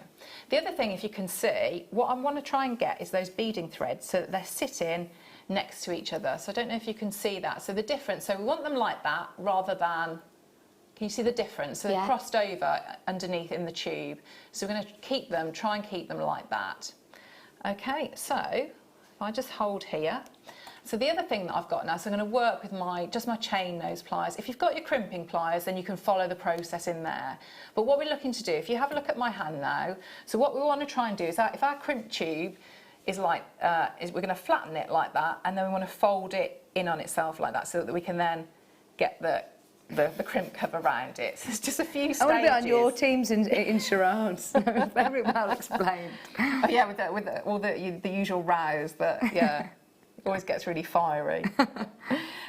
The other thing, if you can see, what I want to try and get is those beading threads so that they're sitting next to each other. So I don't know if you can see that. So the difference, so we want them like that rather than, can you see the difference? So they're crossed over underneath in the tube. So we're going to try and keep them like that. Okay, so if I just hold here. So the other thing that I've got now, so I'm going to work with just my chain nose pliers. If you've got your crimping pliers, then you can follow the process in there. But what we're looking to do, if you have a look at my hand now, so what we want to try and do is that if our crimp tube is like, we're going to flatten it like that, and then we want to fold it in on itself like that, so that we can then get the the crimp cover around it. So it's just a few stages. I want to be on your teams in charades. Very well explained. Oh, yeah, with all the usual rows that, yeah, always gets really fiery.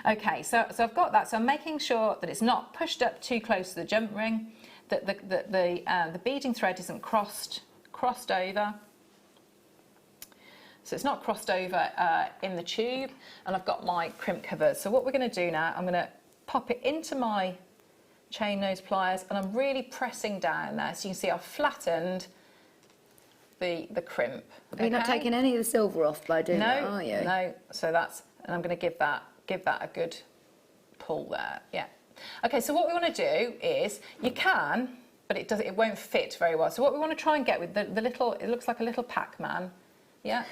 Okay, so I've got that. So I'm making sure that it's not pushed up too close to the jump ring, that the beading thread isn't crossed over. So it's not crossed over in the tube, and I've got my crimp covers. So what we're going to do now, I'm going to pop it into my chain nose pliers, and I'm really pressing down there. So you can see I've flattened the crimp. You're not taking any of the silver off by doing that, are you? No. So that's, and I'm going to give that a good pull there. Yeah. Okay. So what we want to do is, you can, but it won't fit very well. So what we want to try and get with the little, it looks like a little Pac-Man. Yeah.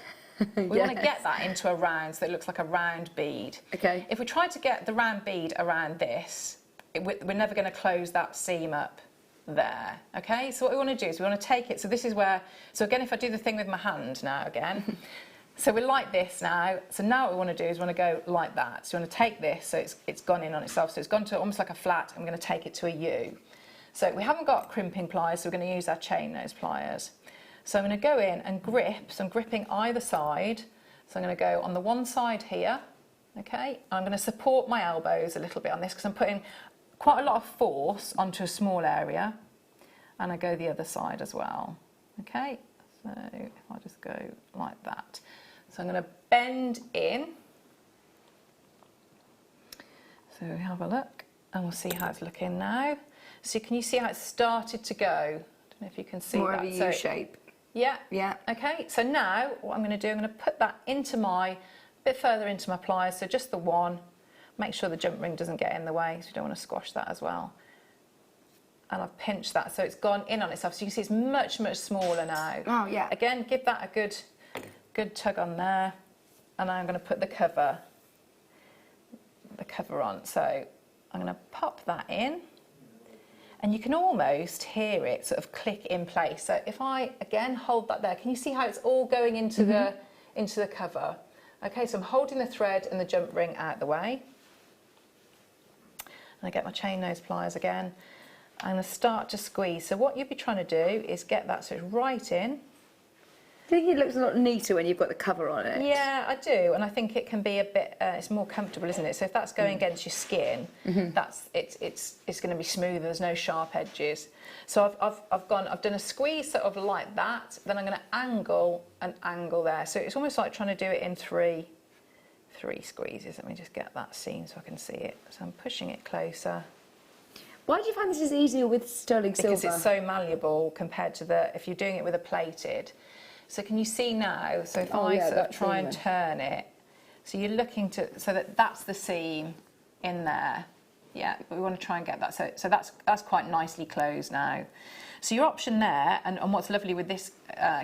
We want to get that into a round, so it looks like a round bead. Okay. If we try to get the round bead around this, we're never going to close that seam up there. Okay, so what we want to do is we want to take it, so this is where, so again, if I do the thing with my hand now again, so we're like this now, so now what we want to do is we want to go like that. So we want to take this, so it's gone in on itself, so it's gone to almost like a flat, and we're going to take it to a U. So we haven't got crimping pliers, so we're going to use our chain nose pliers. So I'm going to go in and grip, so I'm gripping either side. So I'm going to go on the one side here, okay? I'm going to support my elbows a little bit on this because I'm putting quite a lot of force onto a small area. And I go the other side as well, okay? So if I just go like that. So I'm going to bend in. So we have a look and we'll see how it's looking now. So can you see how it's started to go? I don't know if you can see More that. of a U shape. Yeah. Yeah. Okay, so now what I'm going to do, I'm going to put that into a bit further into my pliers, so just the one. Make sure the jump ring doesn't get in the way, so we don't want to squash that as well. And I've pinched that, so it's gone in on itself. So you can see it's much, much smaller now. Oh, yeah. Again, give that a good tug on there. And I'm going to put the cover on. So I'm going to pop that in. And you can almost hear it sort of click in place. So if I, again, hold that there, can you see how it's all going into the cover? Okay, so I'm holding the thread and the jump ring out the way. And I get my chain nose pliers again. I'm going to start to squeeze. So what you'll be trying to do is get that sort of right in. I think it looks a lot neater when you've got the cover on it. Yeah, I do, and I think it can be a bit. It's more comfortable, isn't it? So if that's going against your skin, it's going to be smoother. There's no sharp edges. So I've done a squeeze sort of like that. Then I'm going to angle and angle there. So it's almost like trying to do it in three squeezes. Let me just get that seam so I can see it. So I'm pushing it closer. Why do you find this is easier with sterling silver? Because it's so malleable compared to if you're doing it with a plated. So can you see now? So if I sort of try and turn it, so you're looking to, so that's the seam in there. Yeah, but we want to try and get that. So that's quite nicely closed now. So your option there, and what's lovely with this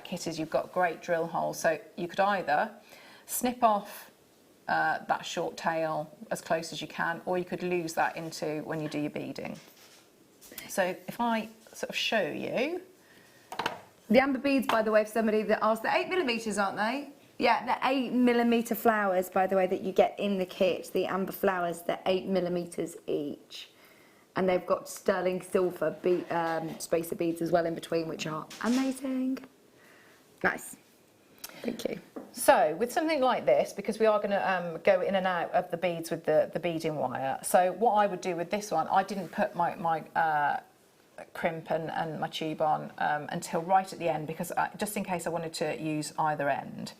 kit is you've got great drill holes. So you could either snip off that short tail as close as you can, or you could lose that into when you do your beading. So if I sort of show you. The amber beads, by the way, for somebody that asked, they're 8mm, aren't they? Yeah, they're 8mm flowers, by the way, that you get in the kit. The amber flowers, they're 8mm each. And they've got sterling silver spacer beads as well in between, which are amazing. Nice. Thank you. So with something like this, because we are going to go in and out of the beads with the beading wire, so what I would do with this one, I didn't put my crimp and my tube on until right at the end, because just in case I wanted to use either end.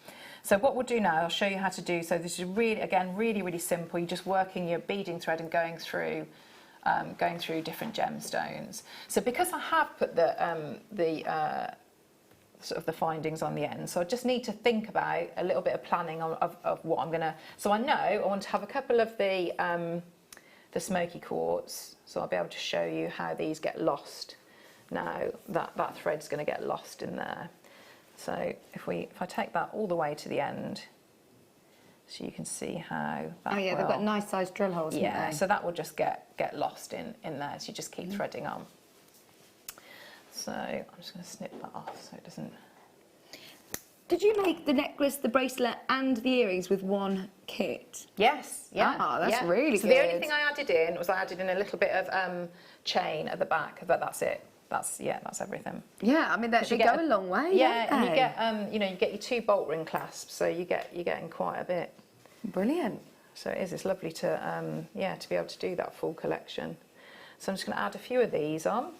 So what we'll do now, I'll show you how to do, so this is really, again, really simple. You're just working your beading thread and going through different gemstones. So because I have put the sort of the findings on the end, so I just need to think about a little bit of planning of what I'm gonna, so I know I want to have a couple of the smoky quartz, so I'll be able to show you how these get lost. Now that thread's going to get lost in there. So if I take that all the way to the end, so you can see how that they've got nice sized drill holes. Yeah, so that will just get lost in there. So you just keep threading on. So I'm just going to snip that off so it doesn't. Did you make the necklace, the bracelet, and the earrings with one kit. Yes, yeah. Ah, that's yeah. really so good. the only thing I added in was I added in a little bit of chain at the back, but that's it. That's everything. Yeah, I mean they You go get a long way. Yeah, don't and you they? get you get your 2 bolt ring clasps, so you're getting quite a bit. Brilliant. So it's lovely to to be able to do that full collection. So I'm just going to add a few of these on,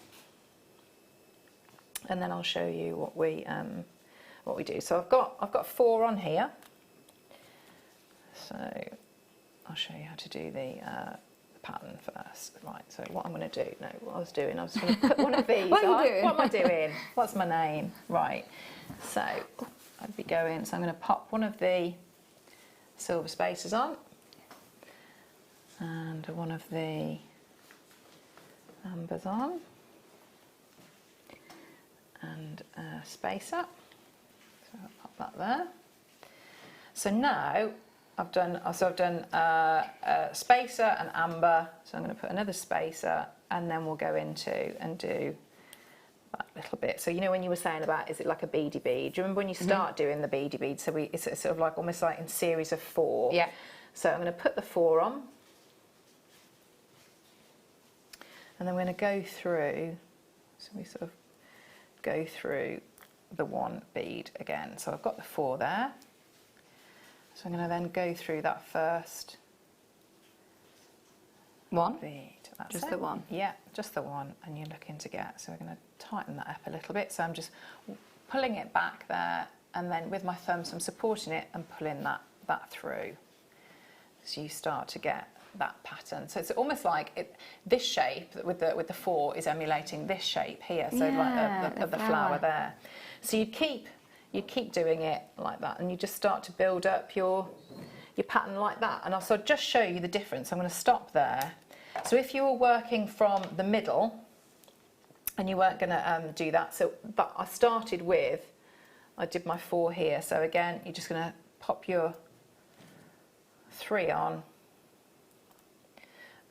and then I'll show you what we do. So I've got 4 on here. So I'll show you how to do the pattern first. Right. So what I'm going to do? No, what I was doing. I was going to put one of these. What are you on. doing? What am I doing? What's my name? Right. So I'd be going. So I'm going to pop one of the silver spacers on, and one of the ambers on, and a spacer. So I'll pop that there. So now I've done a spacer and amber. So I'm going to put another spacer, and then we'll go into and do that little bit. So you know when you were saying about, is it like a beady bead? Do you remember when you start doing the beady bead? So it's sort of like almost like in series of 4. Yeah. So I'm going to put the 4 on, and then we're going to go through. So we sort of go through the 1 bead again. So I've got the 4 there. So I'm going to then go through that first 1 bead. That's Just it. the 1? Yeah, just the 1, and you're looking to get. So we're going to tighten that up a little bit. So I'm just pulling it back there, and then with my thumbs I'm supporting it and pulling that through. So you start to get that pattern. So it's almost like this shape with the 4 is emulating this shape here. So like the flower there. So you keep doing it like that, and you just start to build up your pattern like that. And I'll sort of just show you the difference. I'm going to stop there. So if you were working from the middle and you weren't going to do that, but I started with, I did my 4 here. So again, you're just going to pop your 3 on,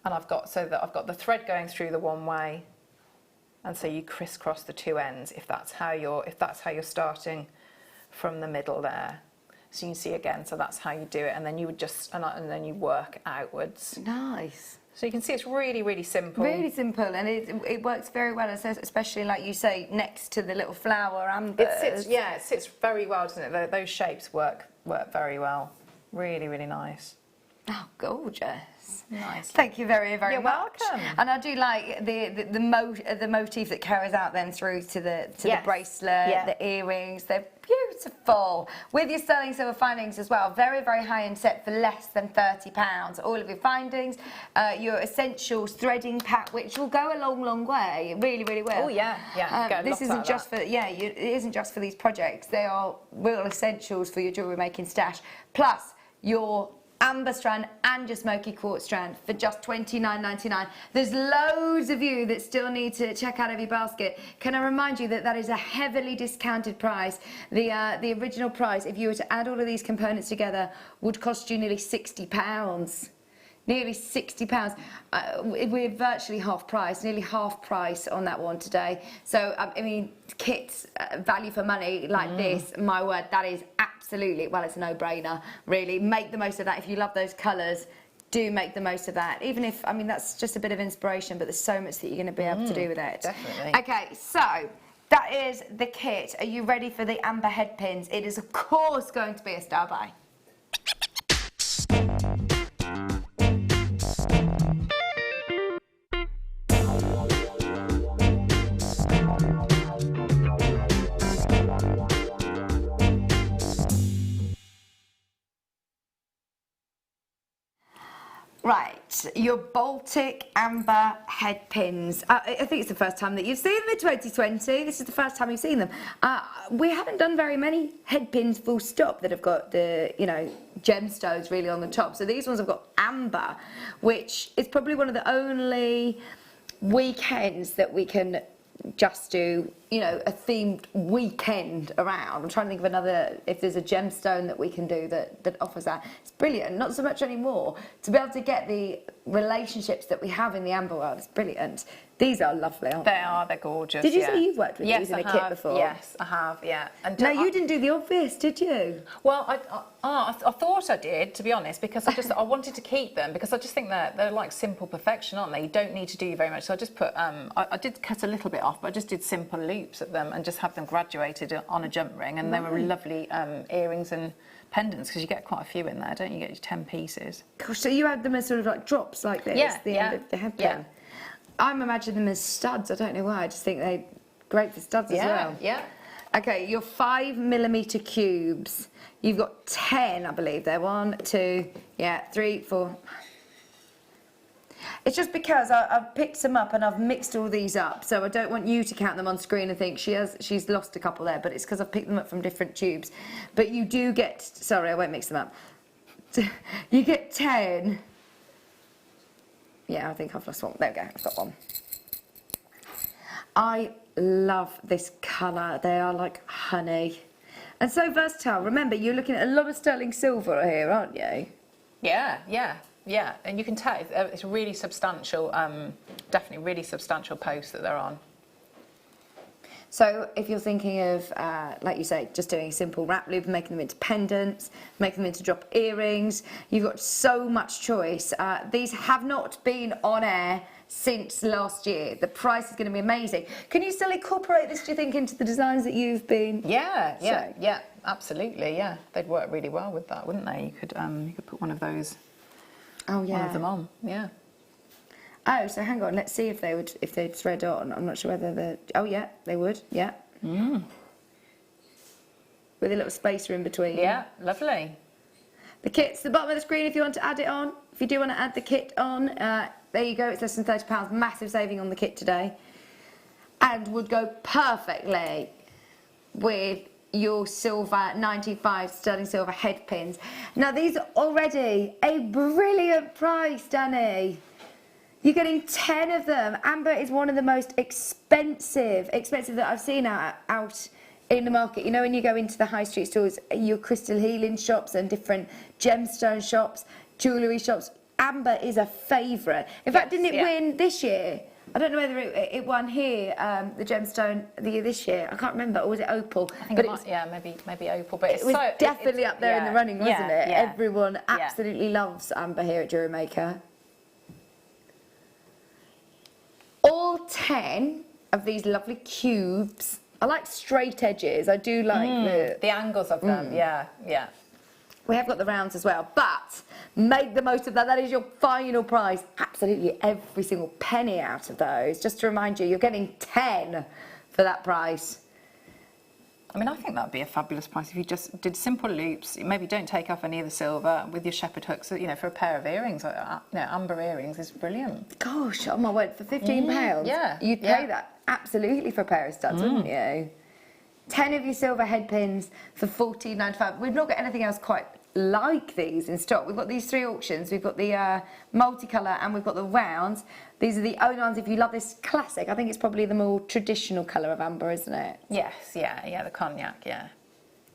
and I've got the thread going through the one way, and so you crisscross the 2 ends if that's how you're starting from the middle there. So you can see again. So that's how you do it, and then you would just and then you work outwards. Nice. So you can see it's really, really simple. Really simple, and it works very well, especially like you say, next to the little flower ambers. It sits very well, doesn't it? Those shapes work very well. Really, really nice. Oh, gorgeous. Nice. Thank you very, very You're much. welcome. And I do like the motif that carries out then through to the bracelet, the earrings. They're beautiful. With your sterling silver findings as well. Very, very high-end set for less than £30. All of your findings, your essentials threading pack, which will go a long, long way. It really, really will. Oh yeah, yeah. This isn't just for it isn't just for these projects. They are real essentials for your jewellery making stash. Plus your amber strand and your smoky quartz strand for just $29.99. There's loads of you that still need to check out every basket. Can I remind you that that is a heavily discounted price? The original price, if you were to add all of these components together, would cost you nearly £60. Nearly £60. We're virtually half price, nearly half price on that one today. So, I mean, kits, value for money like this, my word, that is absolutely, well, it's a no-brainer, really. Make the most of that. If you love those colours, do make the most of that. Even if, I mean, that's just a bit of inspiration, but there's so much that you're going to be able to do with it. Definitely. Okay, so that is the kit. Are you ready for the amber head pins? It is, of course, going to be a star buy. Right, your Baltic amber head pins. I think it's the first time that you've seen them in 2020. This is the first time you've seen them. We haven't done very many head pins full stop that have got the, gemstones really on the top. So these ones have got amber, which is probably one of the only weekends that we can just do, a themed weekend around. I'm trying to think of another, if there's a gemstone that we can do that offers that. It's brilliant, not so much anymore. To be able to get the relationships that we have in the amber world, it's brilliant. These are lovely, aren't they? They're gorgeous. Did you yeah. say you've worked with these in a I kit have. before? Yes, I have, yeah. And No, you didn't do the obvious, did you? Well, I thought I did, to be honest, because I wanted to keep them because I just think they're like simple perfection, aren't they? You don't need to do very much. So I just put, I did cut a little bit off, but I just did simple loops at them and just have them graduated on a jump ring, and they were lovely earrings and pendants, because you get quite a few in there, don't you? You get 10 pieces. Gosh, so you had them as sort of like drops like this, Yeah, the end of the headband. yeah. I'm imagining them as studs. I don't know why. I just think they're great for studs as well. Yeah. Okay, your 5mm cubes. You've got 10, I believe. They're 1, 2, 3, 4. It's just because I've picked some up and I've mixed all these up, so I don't want you to count them on screen and think she's lost a couple there, but it's because I've picked them up from different tubes. But you do get, sorry, I won't mix them up. You get 10. Yeah, I think I've lost one. There we go, I've got one. I love this colour. They are like honey. And so versatile. Remember, you're looking at a lot of sterling silver here, aren't you? Yeah. And you can tell it's really substantial, definitely really substantial posts that they're on. So if you're thinking of, like you say, just doing a simple wrap loop, making them into pendants, making them into drop earrings, you've got so much choice. These have not been on air since last year. The price is going to be amazing. Can you still incorporate this, do you think, into the designs that you've been? Yeah, absolutely. Yeah, they'd work really well with that, wouldn't they? You could put one of those. Oh yeah. One of them on. Yeah. Oh, so hang on. Let's see if they'd thread on. I'm not sure whether the. Oh yeah, they would. Yeah. With a little spacer in between. Yeah, lovely. The kit's the bottom of the screen if you want to add it on. If you do want to add the kit on, there you go. It's less than £30. Massive saving on the kit today, and would go perfectly with your silver 95 sterling silver head pins. Now these are already a brilliant price, Danny. You're getting 10 of them. Amber is one of the most expensive that I've seen out in the market. You know, when you go into the high street stores, your crystal healing shops and different gemstone shops, jewellery shops, Amber is a favourite. In fact, didn't it win this year? I don't know whether it won here, the gemstone this year. I can't remember, or was it opal? I think maybe opal, but it was definitely up there in the running, wasn't it? Yeah. Everyone absolutely loves Amber here at Jewellery Maker. All 10 of these lovely cubes. I like straight edges. I do like the angles of them. Yeah. We have got the rounds as well, but make the most of that. That is your final price. Absolutely every single penny out of those. Just to remind you, you're getting 10 for that price. I mean, I think that would be a fabulous price if you just did simple loops. Maybe don't take off any of the silver with your shepherd hooks. You know, for a pair of earrings, amber earrings is brilliant. Gosh, oh my word, for £15, yeah, you'd pay that absolutely for a pair of studs, wouldn't you? 10 of your silver head pins for $14.95. We've not got anything else quite like these in stock. We've got these 3 auctions. We've got the multicolour and we've got the rounds. These are the only ones. If you love this classic, I think it's probably the more traditional colour of amber, isn't it? Yes, yeah, the cognac, yeah.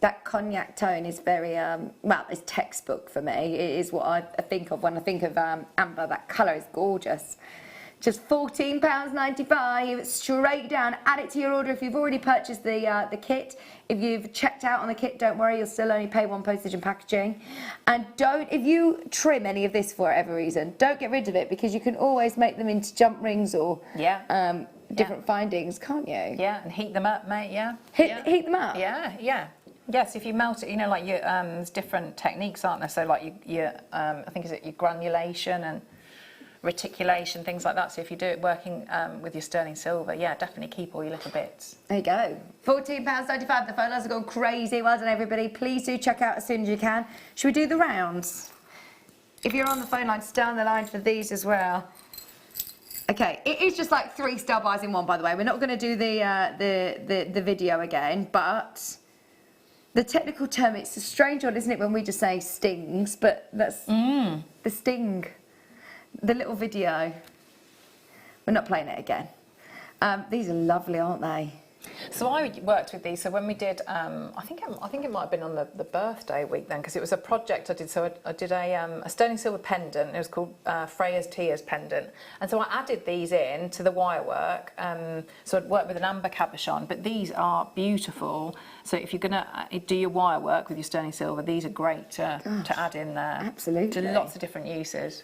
That cognac tone is very, well, it's textbook for me. It is what I think of when I think of amber. That colour is gorgeous. Just £14.95, straight down. Add it to your order if you've already purchased the kit. If you've checked out on the kit, don't worry, you'll still only pay £1 postage and packaging. And if you trim any of this for whatever reason, don't get rid of it, because you can always make them into jump rings or different findings, can't you? Yeah, and heat them up, mate, yeah. Heat them up? Yeah. Yes, if you melt it, you know, like there's different techniques, aren't there? So like I think is it your granulation and reticulation, things like that. So if you do it working with your sterling silver, yeah, definitely keep all your little bits. There you go. £14.95. The phone lines have gone crazy. Well done, everybody. Please do check out as soon as you can. Should we do the rounds? If you're on the phone line, stay on the line for these as well. Okay, it is just like 3 star buys in one, by the way. We're not going to do the video again, but the technical term, it's a strange one, isn't it, when we just say stings, but that's the sting. The little video. We're not playing it again. These are lovely, aren't they? So I worked with these. So when we did, I think it might have been on the birthday week then, because it was a project I did. So I did a sterling silver pendant. It was called Freya's Tears pendant, and so I added these in to the wire work. So I'd worked with an amber cabochon, but these are beautiful. So if you're gonna do your wire work with your sterling silver, these are great to add in there. Absolutely. To lots of different uses.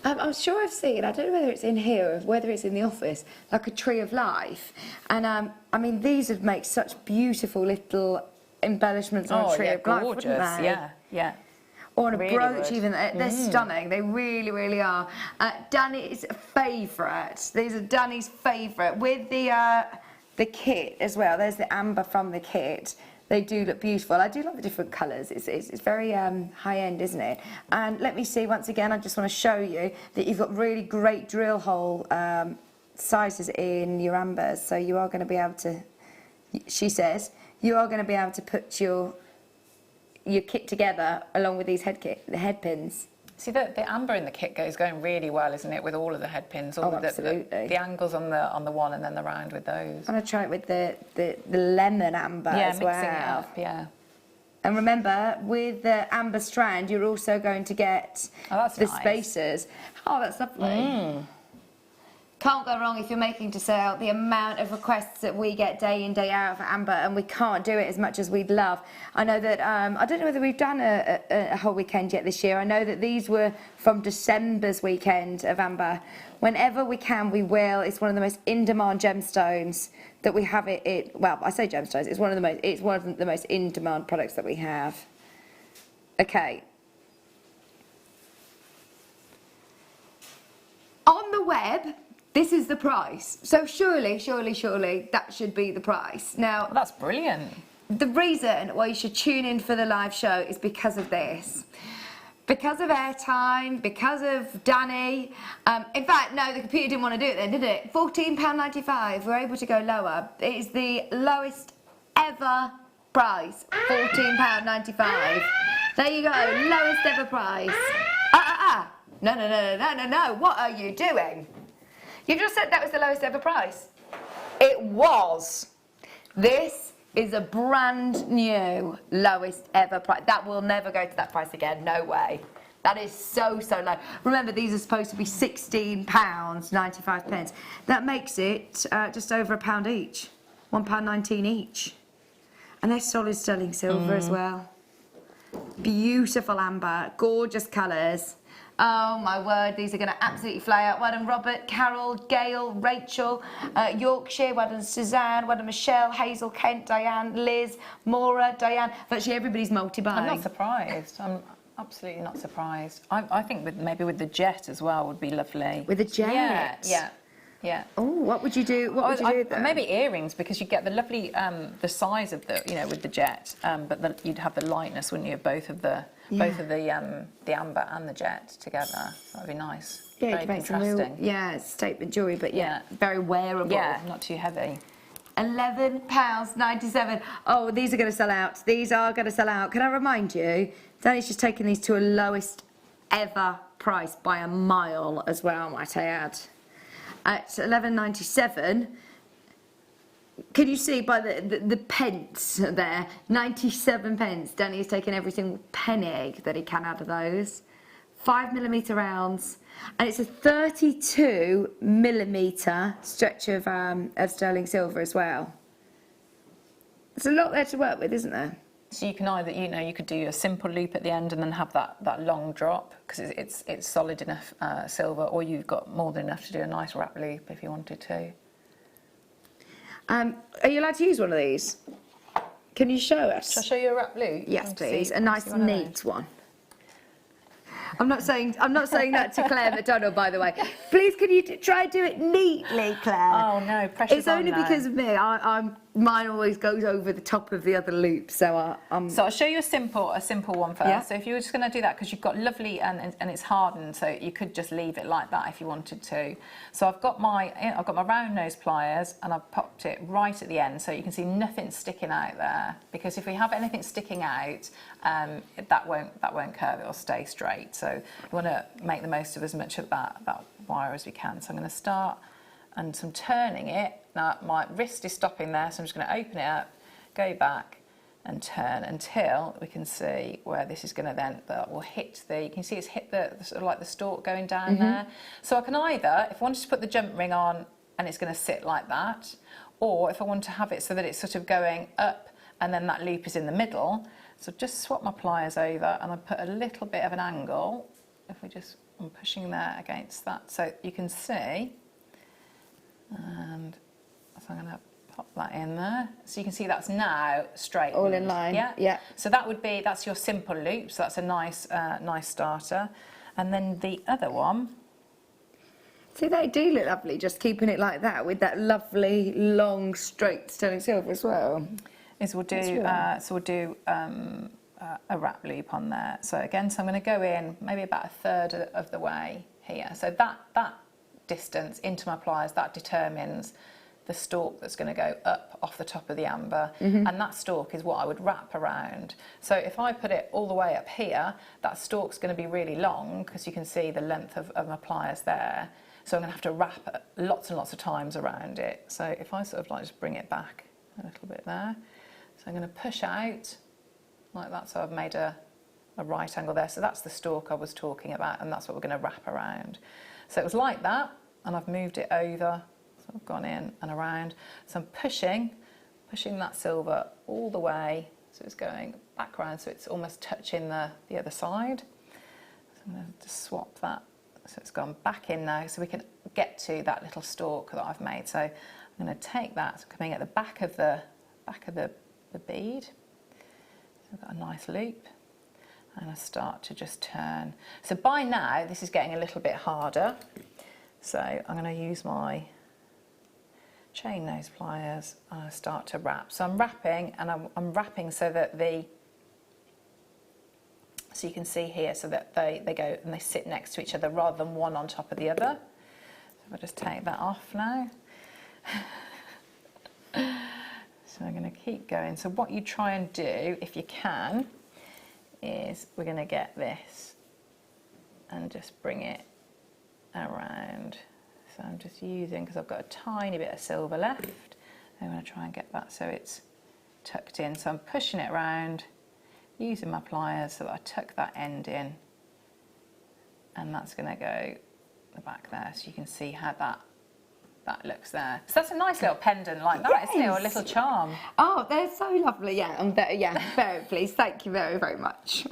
I'm sure I've seen, I don't know whether it's in here or whether it's in the office, like a tree of life. And I mean, these would make such beautiful little embellishments on a tree of life, gorgeous. wouldn't they? Yeah. Or on a Really brooch would. even. They're stunning. They really, really are. Danny's favourite. These are Danny's favourite. With the kit as well. There's the amber from the kit. They do look beautiful. I do love the different colours. It's very high end, isn't it? And let me see, once again, I just want to show you that you've got really great drill hole sizes in your ambers. So you are going to be able to, she says, you are going to be able to put your kit together along with these the head pins. See, the amber in the kit is going really well, isn't it, with all of the head pins? All absolutely. The angles on the one and then the round with those. I'm going to try it with the lemon amber as well. Yeah, mixing it up, yeah. And remember, with the amber strand, you're also going to get the nice. spacers. Oh, that's lovely. Can't go wrong if you're making to sale. The amount of requests that we get day in, day out for amber, and we can't do it as much as we'd love. I know that, I don't know whether we've done a whole weekend yet this year. I know that these were from December's weekend of amber. Whenever we can, we will. It's one of the most in-demand gemstones that we have. Well, I say gemstones. It's one of the most in-demand products that we have. Okay. On the web, this is the price. So surely that should be the price. Now, Well, that's brilliant. the reason why you should tune in for the live show is because of this. Because of airtime, because of Danny. In fact, no, the computer didn't want to do it then, did it? £14.95. We're able to go lower. It is the lowest ever price. £14.95. There you go. Lowest ever price. No. What are you doing? You just said that was the lowest ever price. It was. This is a brand new lowest ever price. That will never go to that price again. No way. That is so low. Remember, these are supposed to be £16.95. That makes it just over £1 each. £1.19 each. And they're solid sterling silver as well. Beautiful amber, gorgeous colours. Oh my word, these are going to absolutely fly out. Well done Robert, Carol, Gail, Rachel, Yorkshire, well done Suzanne, well done Michelle, Hazel, Kent, Diane, Liz, Maura, Diane. Virtually everybody's multi-buying. I'm not surprised. I'm absolutely not surprised. I think maybe with the jet as well would be lovely. With the jet? Yeah. Oh, what would you do? What would you do with that? Maybe earrings, because you get the lovely, the size of the, with the jet, but you'd have the lightness, wouldn't you, of both of the amber and the jet together. So that'd be nice. Yeah, very it makes some contrasting. real, statement jewellery, but very wearable. Yeah, not too heavy. £11.97. Oh, these are going to sell out. These are going to sell out. Can I remind you, Danny's just taken these to a lowest ever price by a mile as well, might I add. At £11.97. Can you see by the pence there? 97 pence. Danny's taken every single penny that he can out of those. 5mm rounds, and it's a 32mm stretch of sterling silver as well. There's a lot there to work with, isn't there? So you can either, you could do a simple loop at the end and then have that long drop, because it's solid enough silver, or you've got more than enough to do a nice wrap loop if you wanted to. Are you allowed to use one of these? Can you show us? Shall I show you a wrap loop? Yes, please. A nice, neat one. I'm not saying that to Claire McDonald, by the way. Please, can you try and do it neatly, Claire? Oh no, pressure's It's only because of me. Mine always goes over the top of the other loop, so So I'll show you a simple one first. Yeah. So if you were just going to do that, because you've got lovely and it's hardened, so you could just leave it like that if you wanted to. So I've got my round nose pliers, and I've popped it right at the end, so you can see nothing sticking out there. Because if we have anything sticking out, that won't curve; it will stay straight. So we want to make the most of as much of that wire as we can. So I'm going to start and some turning it. Now my wrist is stopping there, so I'm just going to open it up, go back and turn until we can see where this is going to then, that will hit the, you can see it's hit the sort of like the stalk going down there. So I can either, if I wanted to put the jump ring on and it's going to sit like that, or if I want to have it so that it's sort of going up and then that loop is in the middle. So just swap my pliers over and I put a little bit of an angle, if we just, I'm pushing there against that so you can see, and so I'm going to pop that in there. So you can see that's now straight. All in line. Yeah. Yeah. So that would be, that's your simple loop. So that's a nice, nice starter. And then the other one. See, they do look lovely, just keeping it like that with that lovely long straight sterling silver as well. Is we'll do, so we'll do a wrap loop on there. So again, so I'm going to go in maybe about a third of the way here. So that distance into my pliers, that determines the stalk that's going to go up off the top of the amber, and that stalk is what I would wrap around. So if I put it all the way up here, that stalk's going to be really long because you can see the length of my pliers there. So I'm going to have to wrap lots and lots of times around it. So if I sort of like just bring it back a little bit there, so I'm going to push out like that. So I've made a right angle there. So that's the stalk I was talking about, and that's what we're going to wrap around. So it was like that, and I've moved it over. So I've gone in and around. So I'm pushing that silver all the way. So it's going back around, so it's almost touching the other side. So I'm going to just swap that. So it's gone back in now, so we can get to that little stalk that I've made. So I'm going to take that, so coming at the back of the bead. So I've got a nice loop, and I start to just turn. So by now, this is getting a little bit harder. So I'm going to use my chain nose pliers and I start to wrap. So I'm wrapping, and I'm wrapping so that so you can see here, so that they go and they sit next to each other rather than one on top of the other. So I'll just take that off now. So I'm going to keep going. So what you try and do, if you can, is we're going to get this and just bring it around. So I'm just using, because I've got a tiny bit of silver left, I'm going to try and get that so it's tucked in. So I'm pushing it around, using my pliers so that I tuck that end in, and that's going to go the back there, so you can see how that looks there. So that's a nice little pendant like that, isn't it? Or a little charm. Oh, they're so lovely. Yeah, I'm very pleased. Thank you very, very much.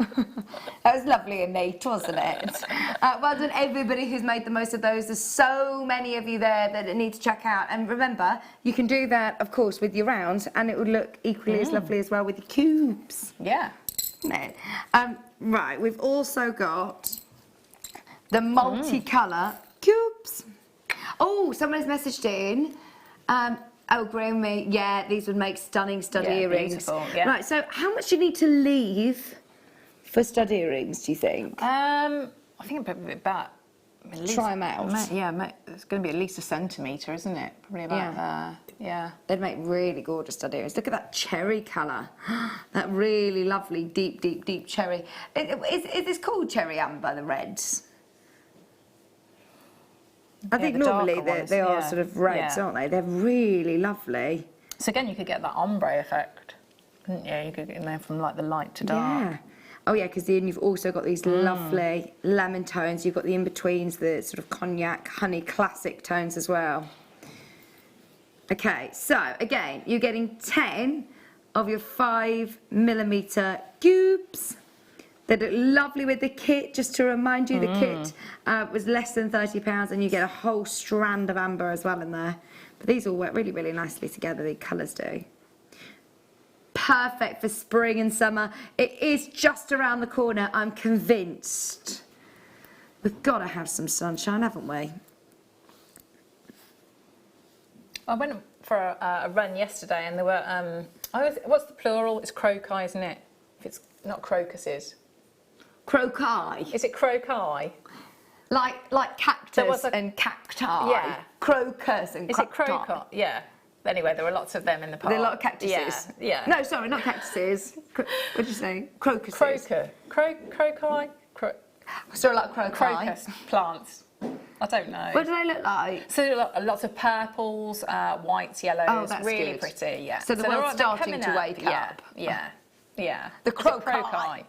That was lovely and neat, wasn't it? Well done, everybody who's made the most of those. There's so many of you there that need to check out. And remember, you can do that, of course, with your rounds, and it would look equally as lovely as well with your cubes. Yeah. Isn't it? Right, we've also got the multicolour cubes. Oh, someone has messaged in. Oh, Grammy, yeah, these would make stunning stud earrings. Beautiful, yeah. Right, so how much do you need to leave for stud earrings, do you think? I think about at least, Try them out. Yeah, it's going to be at least a centimetre, isn't it? Probably about yeah. They'd make really gorgeous stud earrings. Look at that cherry colour. That really lovely, deep, deep, deep cherry. Is this called cherry amber, the reds? I think the normally darker ones, they are sort of reds, aren't they? They're really lovely. So again, you could get that ombre effect, couldn't you? You could get in there from like the light to dark. Yeah. Oh yeah, because then you've also got these lovely lemon tones. You've got the in-betweens, the sort of cognac, honey, classic tones as well. Okay, so again, you're getting 10 of your 5mm cubes. They look lovely with the kit. Just to remind you, the kit was less than £30, and you get a whole strand of amber as well in there. But these all work really, really nicely together, the colours do. Perfect for spring and summer. It is just around the corner, I'm convinced. We've got to have some sunshine, haven't we? I went for a run yesterday, and there were, what's the plural? It's croci, isn't it? If it's not crocuses. Croci. Is it croci? Like cactus and cacti. Yeah. Crocus and Is it croci? Yeah. Anyway, there were lots of them in the park. There are a lot of cactuses. Yeah. No, sorry, not cactuses. What did you say? Crocuses. Croci. So like croci. Crocus plants. I don't know. What do they look like? So lots of purples, whites, yellows. Oh, that's really good. pretty. Yeah. So the they're world's they're starting coming to up. wake up. Yeah. Yeah. The Is it crocai.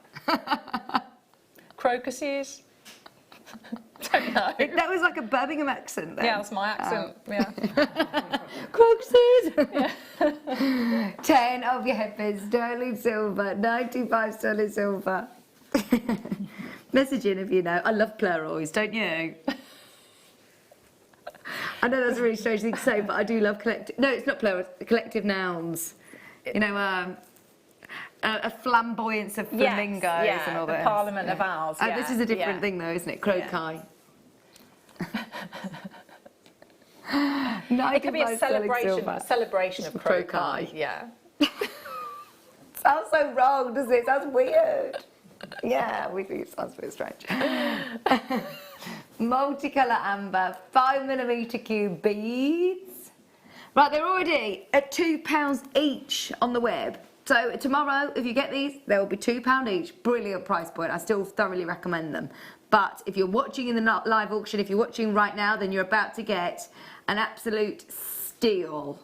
Crocuses. Don't know. That was like a Birmingham accent then. Yeah, that's my accent. Yeah. Crocuses. 10 of your headpins, sterling silver, 95 sterling silver. Message in if you know. I love plurals, don't you? I know that's a really strange thing to say, but I do love collective. No, it's not plural. Collective nouns. You know, a flamboyance of flamingos and all the this. Parliament of Owls. Oh, this is a different thing, though, isn't it? Crocai. It could be a celebration of Crocai. crocai. Yeah. Sounds so wrong, doesn't it? Sounds weird. Yeah, we think it sounds a bit strange. Multicolour amber, 5mm cube beads. Right, they're already at £2 each on the web. So tomorrow, if you get these, they will be £2 each. Brilliant price point. I still thoroughly recommend them. But if you're watching in the live auction, if you're watching right now, then you're about to get an absolute steal.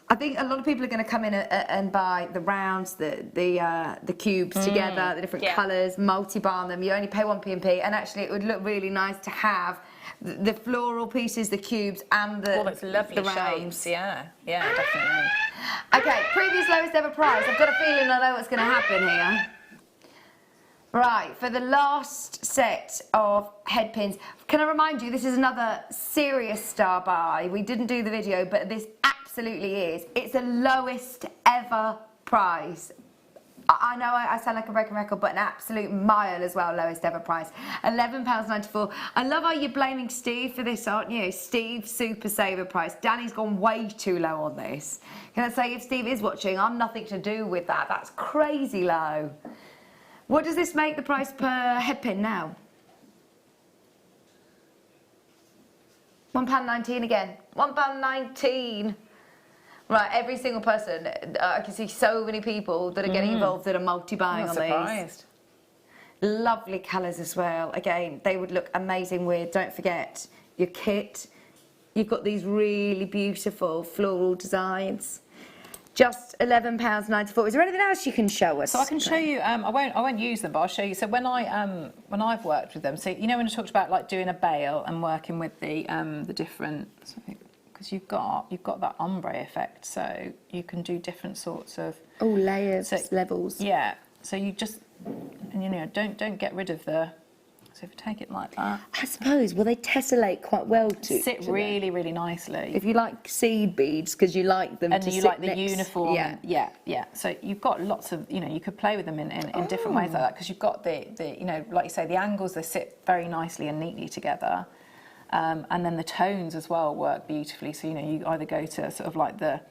I think a lot of people are going to come in and buy the rounds, the cubes together, the different colours, multi-bar them. You only pay 1p and P, and actually it would look really nice to have the floral pieces, the cubes, and the All those lovely the rounds. shapes. Yeah, definitely. Okay, previous lowest ever price. I've got a feeling I know what's going to happen here. Right, for the last set of head pins, can I remind you, this is another serious star buy. We didn't do the video, but this absolutely is. It's the lowest ever price. I know I sound like a broken record, but an absolute mile as well, lowest ever price. £11.94. I love how you're blaming Steve for this, aren't you? Steve, super saver price. Danny's gone way too low on this. Can I say, if Steve is watching, I'm nothing to do with that. That's crazy low. What does this make the price per head pin now? £1.19 again. £1.19. Right, every single person. I can see so many people that are getting involved that are multi-buying on these. Lovely colours as well. Again, they would look amazing with, don't forget, your kit. You've got these really beautiful floral designs. Just £11.94. Is there anything else you can show us? So I can show you. I won't use them, but I'll show you. So when I've worked with them, so you know when I talked about like doing a bale and working with the different, because you've got that ombre effect, so you can do different sorts of layers, levels. Yeah. So you just, and don't get rid of the. So if you take it like that, I suppose, will they tessellate quite well too? Sit really, really nicely. If you like seed beads, because you like them and to you sit like the next. uniform. Yeah. So you've got lots of, you could play with them in different ways like that, because you've got the like you say, the angles, they sit very nicely and neatly together. And then the tones as well work beautifully. So, you either go to sort of like the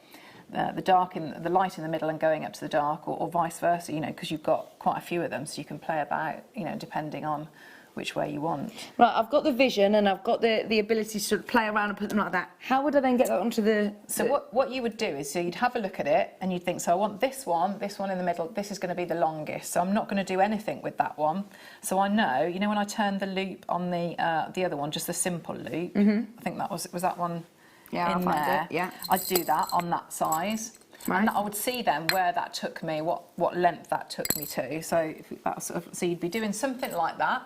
dark in the light in the middle and going up to the dark, or vice versa, because you've got quite a few of them, so you can play about, depending on which way you want. Right, I've got the vision and I've got the ability to sort of play around and put them like that. How would I then get that onto the... So what you would do is, so you'd have a look at it and you'd think, so I want this one in the middle, this is going to be the longest, so I'm not going to do anything with that one. So I know, when I turn the loop on the other one, just the simple loop, I think that was that one in I'll find there. it, yeah. I'd do that on that size. Right. And I would see then where that took me, what length that took me to. So so you'd be doing something like that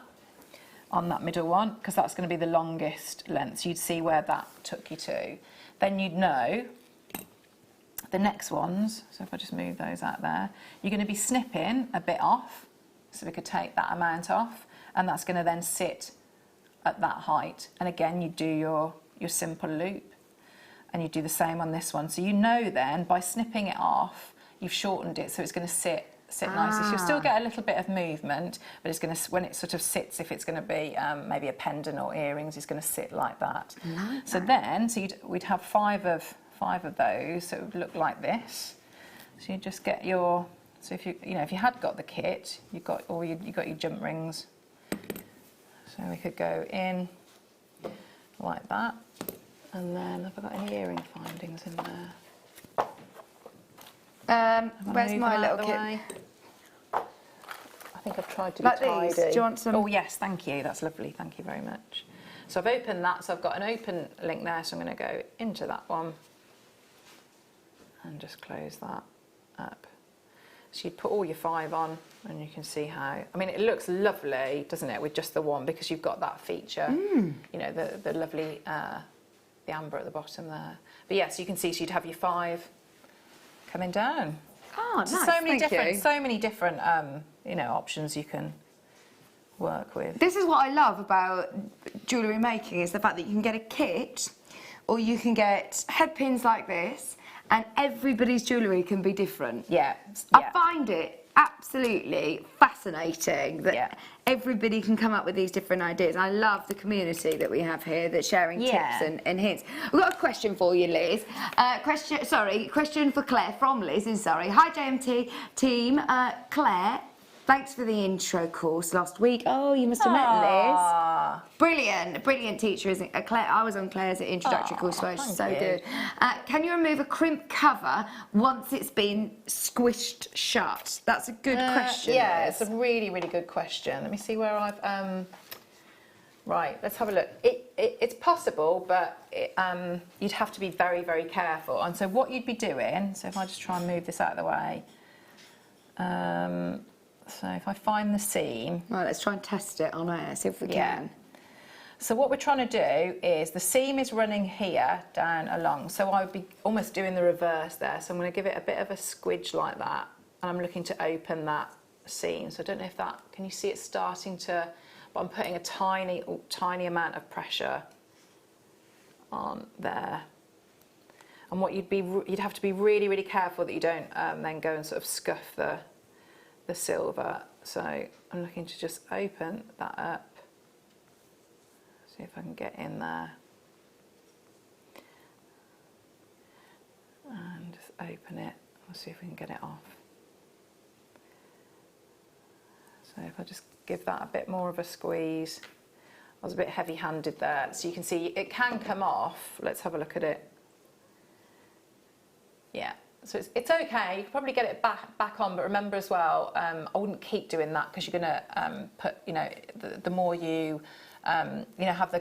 on that middle one, because that's going to be the longest length. So you'd see where that took you to. Then you'd know the next ones, so if I just move those out there, you're going to be snipping a bit off, so we could take that amount off, and that's going to then sit at that height. And again, you do your simple loop, and you do the same on this one. So then, by snipping it off, you've shortened it, so it's going to sit nicely. So you'll still get a little bit of movement, but it's going to, when it sort of sits, if it's going to be maybe a pendant or earrings, it's going to sit like that. So then, we'd have five of those, so it would look like this. So you just get your, so if you had got the kit, you got your jump rings. So we could go in like that, and then have I got any earring findings in there? Where's my little kit? I think I've tried to Like be tidy. these? Do you want some? Oh yes, thank you. That's lovely. Thank you very much. So I've opened that. So I've got an open link there. So I'm going to go into that one and just close that up. So you'd put all your 5 on, and you can see how. I mean, it looks lovely, doesn't it, with just the one, because you've got that feature. You know, the lovely the amber at the bottom there. But yes, you can see. So you'd have your 5 coming down. Oh, So nice. so many Thank different, you. so many different, you know, options you can work with. This is what I love about jewellery making, is the fact that you can get a kit, or you can get head pins like this, and everybody's jewellery can be different. Yeah. I find it absolutely fascinating that everybody can come up with these different ideas. I love the community that we have here that's sharing tips and hints. We've got a question for you, Liz. Question for Claire from Liz. Sorry. Hi, JMT team. Claire, thanks for the intro course last week. Oh, you must have met Liz. Brilliant teacher, isn't it? Claire, I was on Claire's introductory course, so she's so good. Can you remove a crimp cover once it's been squished shut? That's a good question. Yeah, Liz. it's a really, really good question. Let me see where I've. Right, let's have a look. It's possible, but you'd have to be very, very careful. And so what you'd be doing. So if I just try and move this out of the way. So if I find the seam. Right, let's try and test it on air, see if we can. So what we're trying to do is the seam is running here down along. So I would be almost doing the reverse there. So I'm going to give it a bit of a squidge like that. And I'm looking to open that seam. So I don't know if that, can you see it starting to, but I'm putting a tiny amount of pressure on there. And what you'd have to be really, really careful that you don't then go and sort of scuff the silver. So I'm looking to just open that up. See if I can get in there. And just open it. We'll see if we can get it off. So if I just give that a bit more of a squeeze. I was a bit heavy-handed there. So you can see it can come off. Let's have a look at it. Yeah. So it's okay. You can probably get it back on, but remember as well, I wouldn't keep doing that, because you're going to put, you know, the more you, you know, have the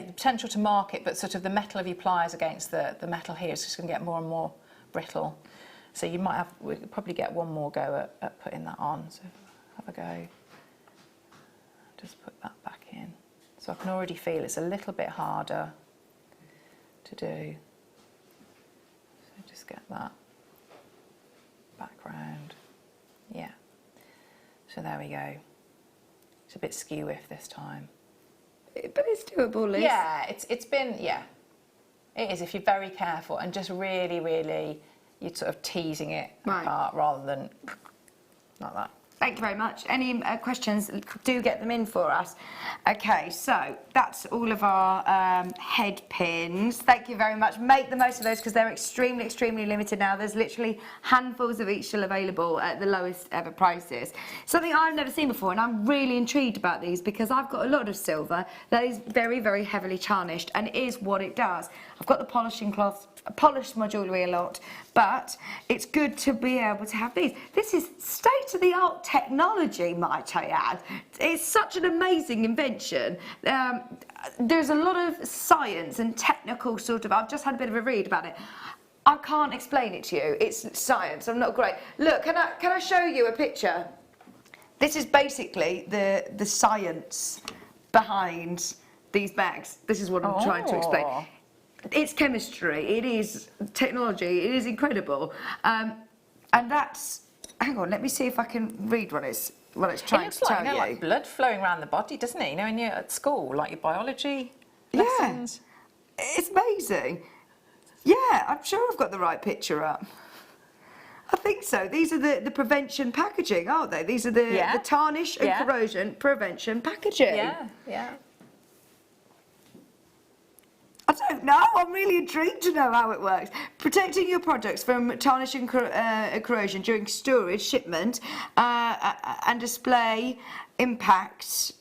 potential to mark it, but sort of the metal of your pliers against the metal here is just going to get more and more brittle. So you might we could probably get one more go at putting that on. So have a go. Just put that back in. So I can already feel it's a little bit harder to do. So just get that background. Yeah. So there we go. It's a bit skew-iff this time. But it's doable, Liz. Yeah, it's been, yeah. It is, if you're very careful and just really, really, you're sort of teasing it apart rather than like that. Thank you very much. Any questions, do get them in for us. Okay, so that's all of our head pins. Thank you very much. Make the most of those, because they're extremely, extremely limited now. There's literally handfuls of each still available at the lowest ever prices. Something I've never seen before, and I'm really intrigued about these, because I've got a lot of silver that is very, very heavily tarnished, and it is what it does. I've got the polishing cloth, polished my jewellery a lot, but it's good to be able to have these. This is state-of-the-art technology, might I add. It's such an amazing invention. There's a lot of science and technical sort of, I've just had a bit of a read about it. I can't explain it to you. It's science. I'm not great. Look, can I show you a picture? This is basically the science behind these bags. This is what I'm trying to explain. It's chemistry, it is technology, it is incredible. And that's, hang on, let me see if I can read what it's trying to tell you. It looks like blood flowing around the body, doesn't it? You know, when you're at school, like your biology lessons. Yeah, it's amazing. Yeah, I'm sure I've got the right picture up. I think so. These are the prevention packaging, aren't they? These are the tarnish and corrosion prevention packaging. Yeah, yeah. I don't know. I'm really intrigued to know how it works. Protecting your products from tarnish and corrosion during storage, shipment, and display impacts.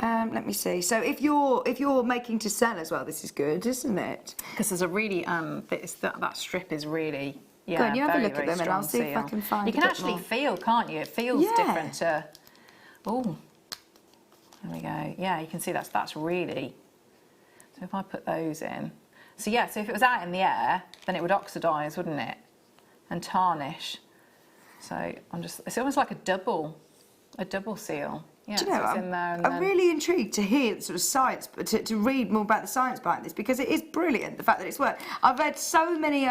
Let me see. So if you're making to sell as well, this is good, isn't it? Because there's a really that strip is really Go on, you have a look at them, and I'll see if I can find. You can actually feel, can't you? It feels different to. Oh, there we go. Yeah, you can see that's really. So if I put those in, so yeah, so if it was out in the air, then it would oxidise, wouldn't it, and tarnish. So it's almost like a double seal. Yeah, Do you know, so it's in there and I'm really intrigued to hear the sort of science, but to read more about the science behind this, because it is brilliant, the fact that it's worked. I've read so many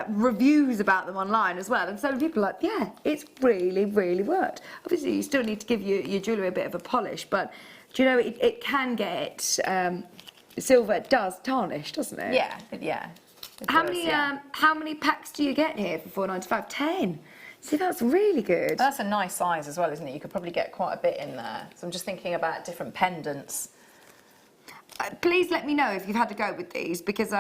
reviews about them online as well, and so many people are like, yeah, it's really, really worked. Obviously, you still need to give your jewellery a bit of a polish, but do you know, it can get, silver does tarnish, doesn't it? Yeah, How many packs do you get here for £4.95? 10. See, that's really good. That's a nice size as well, isn't it? You could probably get quite a bit in there. So I'm just thinking about different pendants. Please let me know if you've had to go with these, because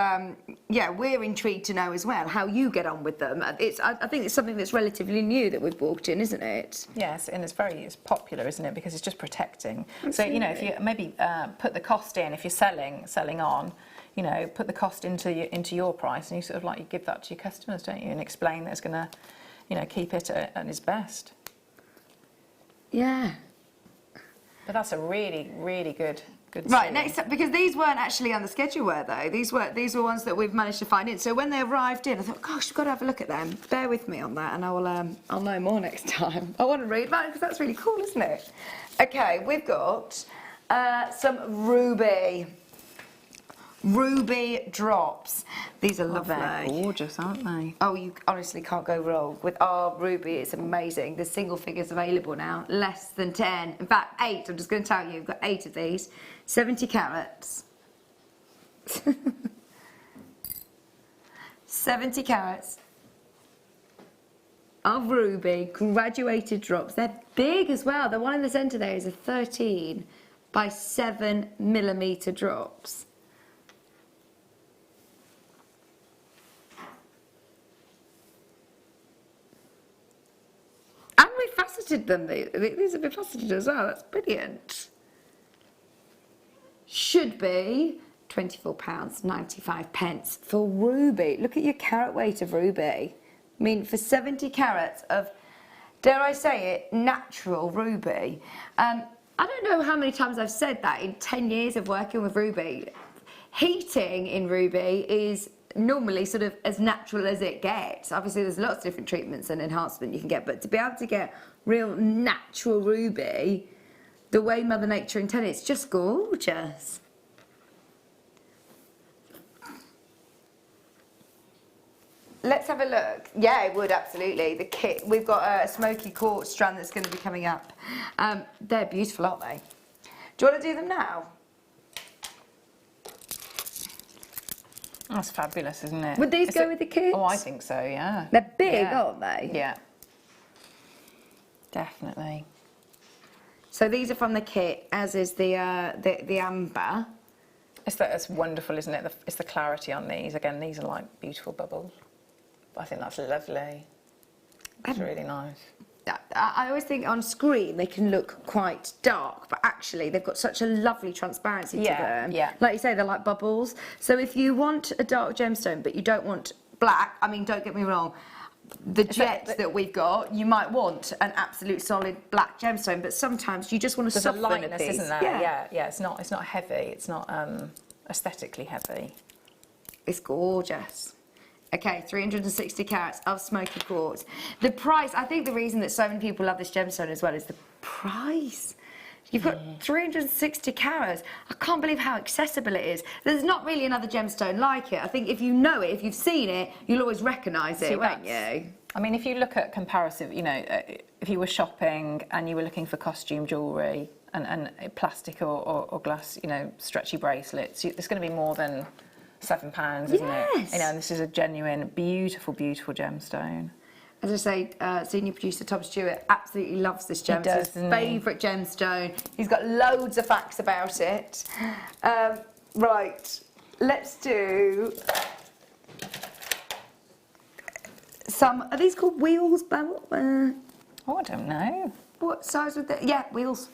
yeah, we're intrigued to know as well how you get on with them. I think it's something that's relatively new that we've walked in, isn't it? Yes, and it's popular, isn't it? Because it's just protecting. So you know, if you maybe put the cost in, if you're selling on, you know, put the cost into your price, and you sort of like you give that to your customers, don't you? And explain that it's going to, you know, keep it at its best. Yeah. But that's a really, really good. Right, seal. next up, because these weren't actually on the schedule, were they? These were ones that we've managed to find in. So when they arrived in, I thought, gosh, we've got to have a look at them. Bear with me on that, and I'll know more next time. I want to read about it because that's really cool, isn't it? Okay, we've got some ruby drops. These are lovely. They're gorgeous, aren't they? Oh, you honestly can't go wrong with our ruby. It's amazing. There's single figures available now, less than 10. In fact, 8. I'm just going to tell you, we've got 8 of these. 70 carats. 70 carats of ruby graduated drops. They're big as well. The one in the centre there is a 13 by 7mm drops. And we faceted them. These have been faceted as well. That's brilliant. Should be £24.95 for ruby. Look at your carat weight of ruby. I mean, for 70 carats of, dare I say it, natural ruby. I don't know how many times I've said that in 10 years of working with ruby. Heating in ruby is normally sort of as natural as it gets. Obviously there's lots of different treatments and enhancement you can get, but to be able to get real natural ruby the way Mother Nature intended, it's just gorgeous. Let's have a look. Yeah, it would, absolutely. The kit, we've got a smoky quartz strand that's going to be coming up. They're beautiful, aren't they? Do you want to do them now? That's fabulous, isn't it? Would these go with the kids? Oh, I think so, yeah. They're big, Yeah. aren't they? Yeah. Definitely. So these are from the kit, as is the amber. It's wonderful, isn't it? It's the clarity on these. Again, these are like beautiful bubbles. I think that's lovely. It's really nice. I always think on screen they can look quite dark, but actually they've got such a lovely transparency to them. Yeah. Like you say, they're like bubbles. So if you want a dark gemstone, but you don't want black, I mean, don't get me wrong, the jet that weve got, you might want an absolute solid black gemstone, but sometimes you just want to There's soften a lightness, piece. isn't there? Yeah. It's not heavy. It's not aesthetically heavy. It's gorgeous. Okay, 360 carats of smoky quartz. The price, I think the reason that so many people love this gemstone as well is the price. You've got 360 carats. I can't believe how accessible it is. There's not really another gemstone like it. I think if you know it, if you've seen it, you'll always recognise it, won't you? I mean, if you look at comparative, you know, if you were shopping and you were looking for costume jewellery and plastic or glass, you know, stretchy bracelets, there's going to be more than £7, isn't it? You know, and this is a genuine, beautiful, beautiful gemstone. As I say, senior producer Tom Stewart absolutely loves this gem. It's his favourite gemstone. He's got loads of facts about it. Right, let's do some. Are these called wheels? Oh, I don't know. What size would they? Yeah, wheels.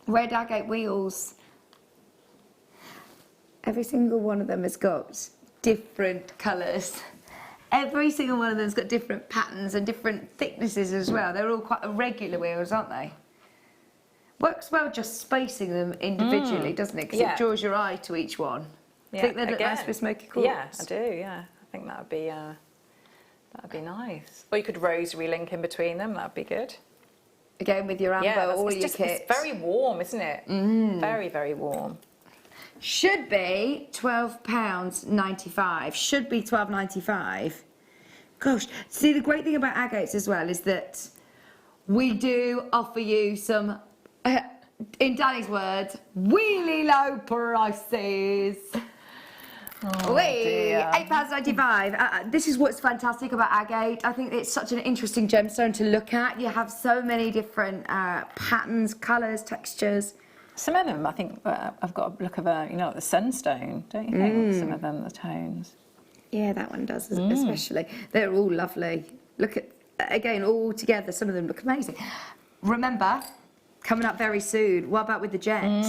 Red agate wheels. Every single one of them has got different colours. Every single one of them's got different patterns and different thicknesses as well. They're all quite irregular wheels, aren't they? Works well just spacing them individually, doesn't it? Because it draws your eye to each one. Yeah, Think they'd look nice with smoky quartz? Yeah, I do, yeah. I think that would be nice. Or you could rosary link in between them, that would be good. Again, with your amber, all your kits. It's very warm, isn't it? Very, very warm. Should be £12.95. Should be £12.95. Gosh, see, the great thing about agates as well is that we do offer you some, in Danny's words, really low prices. £8.95. This is what's fantastic about agate. I think it's such an interesting gemstone to look at. You have so many different patterns, colours, textures. Some of them, I think, I've got a look of the sunstone, don't you think? Some of them, the tones. Yeah, that one does, especially. They're all lovely. Look at, again, all together, some of them look amazing. Remember, coming up very soon, what about with the jet?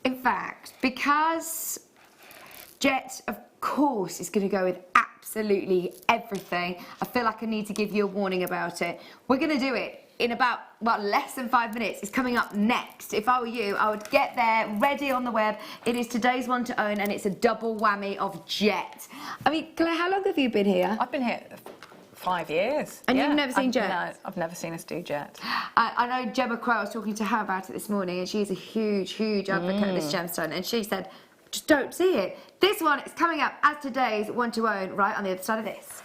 In fact, because jet, of course, is going to go with absolutely everything, I feel like I need to give you a warning about it. We're going to do it in about, less than 5 minutes. It's coming up next. If I were you, I would get there, ready on the web. It is today's one to own, and it's a double whammy of jet. I mean, Claire, how long have you been here? I've been here 5 years. And you've never seen jet? No, I've never seen us do jet. I know Gemma Crow, I was talking to her about it this morning, and she's a huge, huge advocate of this gemstone, and she said, just don't see it. This one is coming up as today's one to own, right on the other side of this.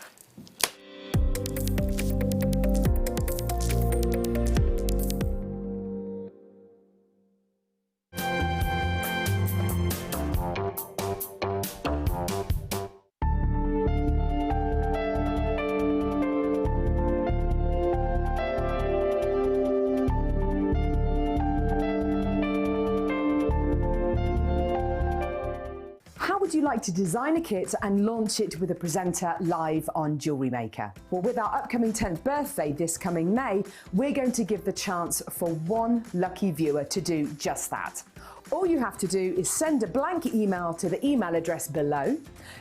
Would you like to design a kit and launch it with a presenter live on Jewellery Maker? Well, with our upcoming 10th birthday this coming May, we're going to give the chance for one lucky viewer to do just that. All you have to do is send a blank email to the email address below,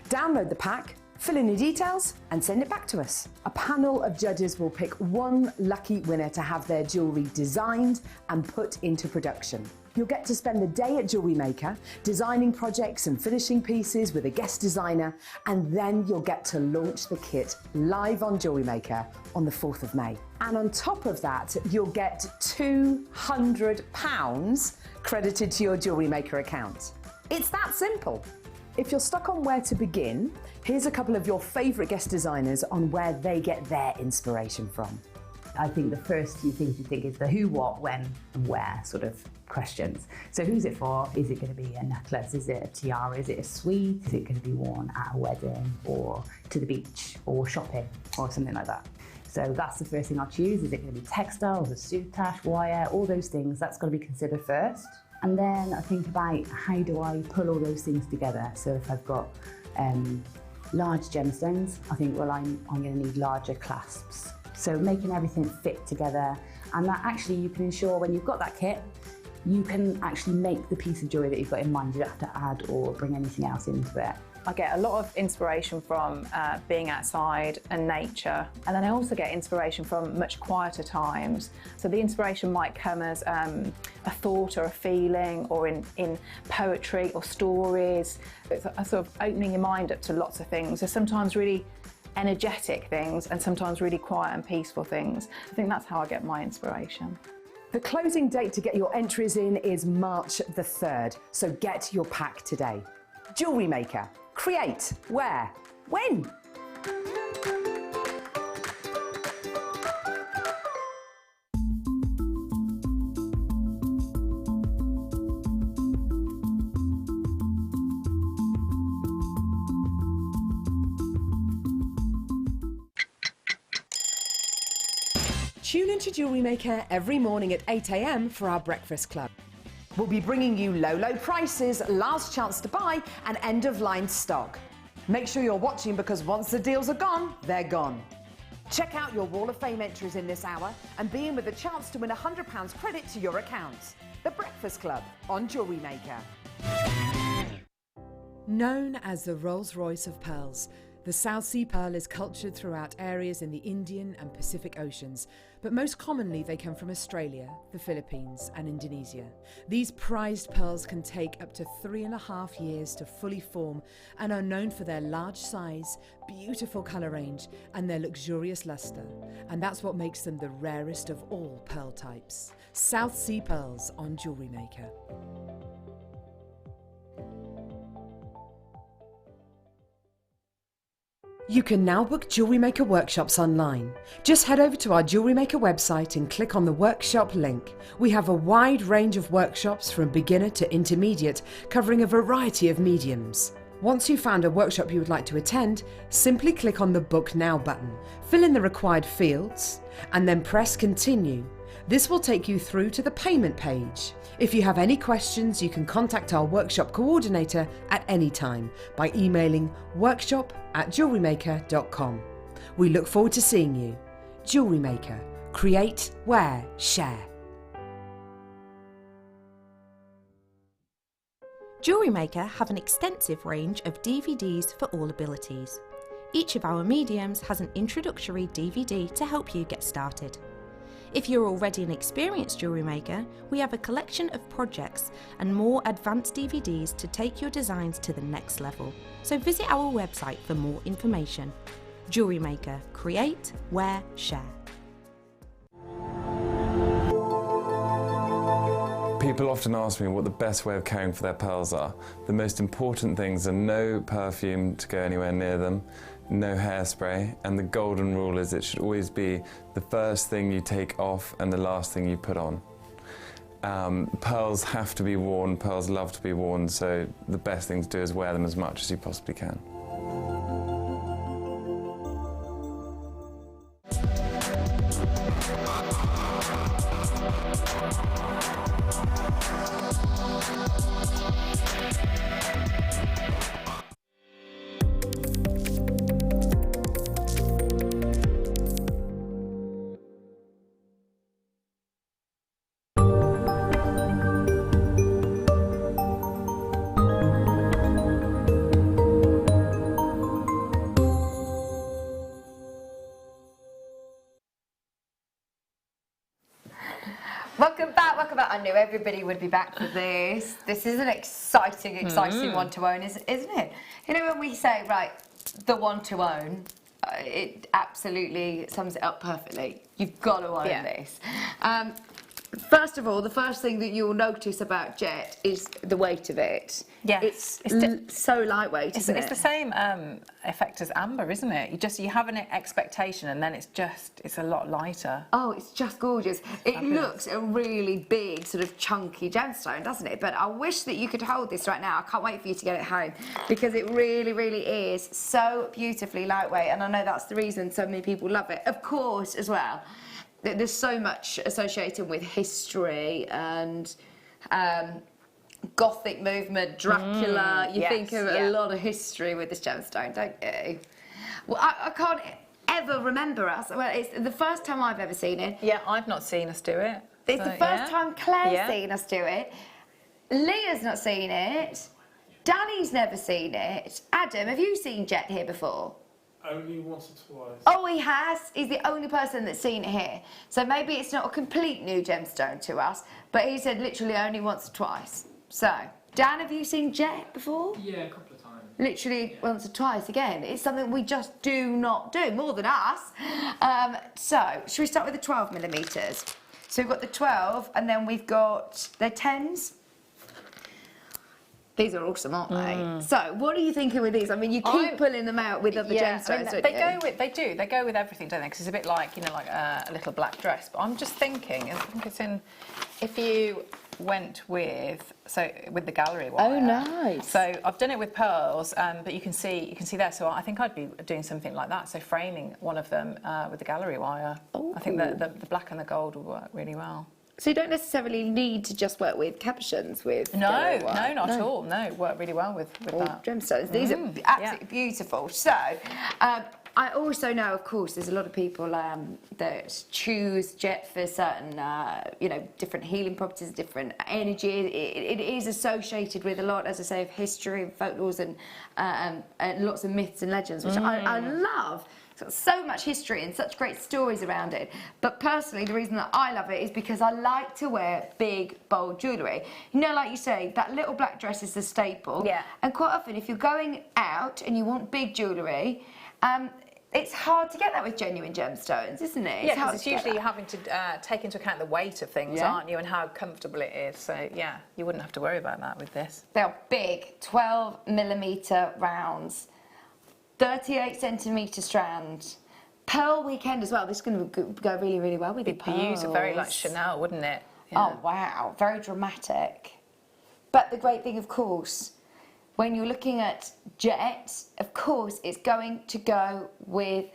download the pack, fill in your details and send it back to us. A panel of judges will pick one lucky winner to have their jewellery designed and put into production. You'll get to spend the day at Jewellery Maker, designing projects and finishing pieces with a guest designer, and then you'll get to launch the kit live on Jewellery Maker on the 4th of May. And on top of that, you'll get £200 credited to your Jewellery Maker account. It's that simple. If you're stuck on where to begin, here's a couple of your favourite guest designers on where they get their inspiration from. I think the first few things you think is the who, what, when and where sort of questions. So who's it for? Is it going to be a necklace? Is it a tiara? Is it a suite? Is it going to be worn at a wedding or to the beach or shopping or something like that? So that's the first thing I'll choose. Is it going to be textiles, a soutache, wire, all those things? That's got to be considered first. And then I think about how do I pull all those things together. So if I've got large gemstones, I think, well, I'm going to need larger clasps. So making everything fit together, and that actually you can ensure when you've got that kit, you can actually make the piece of jewellery that you've got in mind. You don't have to add or bring anything else into it. I get a lot of inspiration from being outside and nature, and then I also get inspiration from much quieter times. So the inspiration might come as a thought or a feeling, or in poetry or stories. It's a sort of opening your mind up to lots of things. There's sometimes really energetic things and sometimes really quiet and peaceful things. I think that's how I get my inspiration. The closing date to get your entries in is March the 3rd, so get your pack today. Jewellery Maker. Create. Wear. When? Tune into Jewellery Maker every morning at 8 AM for our breakfast club. We'll be bringing you low prices, last chance to buy and end-of-line stock. Make sure you're watching because once the deals are gone, they're gone. Check out your Wall of Fame entries in this hour and be in with a chance to win £100 credit to your account. The Breakfast Club on Jewellery Maker. Known as the Rolls-Royce of pearls, The South Sea pearl is cultured throughout areas in the Indian and Pacific Oceans, but most commonly they come from Australia, the Philippines and Indonesia. These prized pearls can take up to 3.5 years to fully form and are known for their large size, beautiful colour range and their luxurious lustre. And that's what makes them the rarest of all pearl types. South Sea pearls on Jewellery Maker. You can now book Jewellery Maker workshops online. Just head over to our Jewellery Maker website and click on the workshop link. We have a wide range of workshops from beginner to intermediate, covering a variety of mediums. Once you've found a workshop you would like to attend, simply click on the Book Now button, fill in the required fields, and then press Continue. This will take you through to the payment page. If you have any questions, you can contact our workshop coordinator at any time by emailing workshop@jewellerymaker.com. We look forward to seeing you. Jewellery Maker. Create, wear, share. Jewellery Maker have an extensive range of DVDs for all abilities. Each of our mediums has an introductory DVD to help you get started. If you're already an experienced jewellery maker, we have a collection of projects and more advanced DVDs to take your designs to the next level. So visit our website for more information. Jewellery Maker. Create, wear, share. People often ask me what the best way of caring for their pearls are. The most important things are no perfume to go anywhere near them, no hairspray, and the golden rule is it should always be the first thing you take off and the last thing you put on. Pearls have to be worn, pearls love to be worn, so the best thing to do is wear them as much as you possibly can. Welcome back. I knew everybody would be back for this. This is an exciting one to own, isn't it? You know, when we say, right, the one to own, it absolutely sums it up perfectly. You've got to own this. First of all, the first thing that you'll notice about Jet is the weight of it. Yes. It's so lightweight, isn't it? It's the same effect as amber, isn't it? You have an expectation and then it's a lot lighter. Oh, it's just gorgeous. It looks a really big, sort of chunky gemstone, doesn't it? But I wish that you could hold this right now. I can't wait for you to get it home because it really, really is so beautifully lightweight. And I know that's the reason so many people love it. Of course, as well, there's so much associated with history and Gothic movement, Dracula. You think of a lot of history with this gemstone, don't you? Well, I can't ever remember us. Well, it's the first time I've ever seen it. Yeah, I've not seen us do it. It's the first time Claire's seen us do it. Leah's not seen it. Danny's never seen it. Adam, have you seen Jet here before? Only once or twice. Oh, he has. He's the only person that's seen it here. So maybe it's not a complete new gemstone to us, but he said literally only once or twice. So, Dan, have you seen Jet before? Yeah, a couple of times. Literally once or twice again. It's something we just do not do, more than us. So, should we start with the 12 millimetres? So we've got the 12, and then we've got the 10s. These are awesome, aren't they? So, what are you thinking with these? I mean, you keep pulling them out with other gemstones, don't you? They go with everything, don't they? Because it's a bit like, you know, like a little black dress. But I'm just thinking, I think it's in, if you went with the gallery wire. Oh, nice. So I've done it with pearls, but you can see there. So I think I'd be doing something like that. So framing one of them with the gallery wire. Ooh. I think the black and the gold would work really well. So you don't necessarily need to just work with cabochons with No, not at all. No, work really well with that. Gemstones. These are absolutely beautiful. So I also know, of course, there's a lot of people that choose jet for certain, different healing properties, different energy. It is associated with a lot, as I say, of history and folklores and lots of myths and legends, which I love. It's got so much history and such great stories around it. But personally, the reason that I love it is because I like to wear big, bold jewellery. You know, like you say, that little black dress is the staple. Yeah. And quite often, if you're going out and you want big jewellery, it's hard to get that with genuine gemstones, isn't it? Yeah, because it's usually you're having to take into account the weight of things, Yeah. aren't you, and how comfortable it is. So, yeah, you wouldn't have to worry about that with this. They're big, 12mm rounds, 38 centimetre strand. Pearl weekend as well. This is going to go really, really well with the It'd be pearls. used very like Chanel, wouldn't it? Oh, wow. Very dramatic. But the great thing, of course, when you're looking at jets, of course, it's going to go with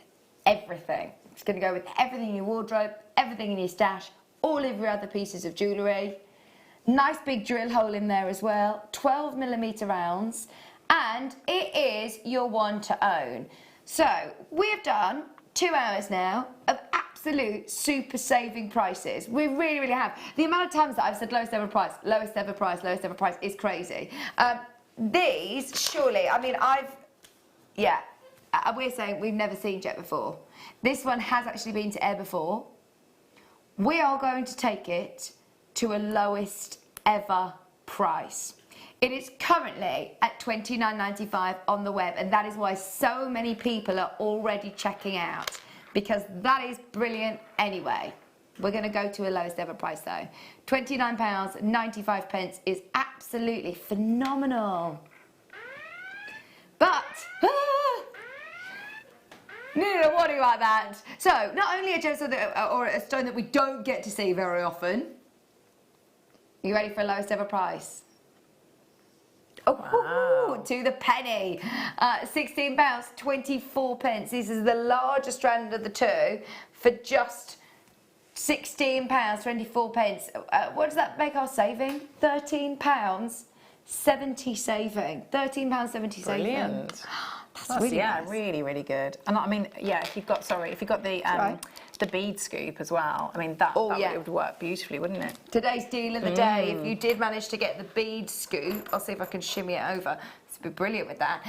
everything. It's going to go with everything in your wardrobe, everything in your stash, all of your other pieces of jewellery. Nice big drill hole in there as well. 12mm rounds. And it is your one to own. So we've done 2 hours now of absolute super saving prices. We really, really have. The amount of times that I've said lowest ever price, lowest ever price, lowest ever price is crazy. These, surely, I mean, we're saying we've never seen jet before. This one has actually been to air before. We are going to take it to a lowest ever price. It is currently at $29.95 on the web, and that is why so many people are already checking out, because that is brilliant anyway. We're going to go to a lowest ever price though. £29.95 is absolutely phenomenal. But, no, what do you like that? So, not only a gemstone or a stone that we don't get to see very often. You ready for a lowest ever price? Oh, Wow. to the penny. £16.24. This is the largest strand of the two for just £16.24. What does that make our saving? £13.70 saving. £13.70 saving. Brilliant. That's really yeah, nice. really, really good. And I mean, yeah, if you've got the bead scoop as well, I mean, that would work beautifully, wouldn't it? Today's deal of the day, if you did manage to get the bead scoop, I'll see if I can shimmy it over. This would be brilliant with that.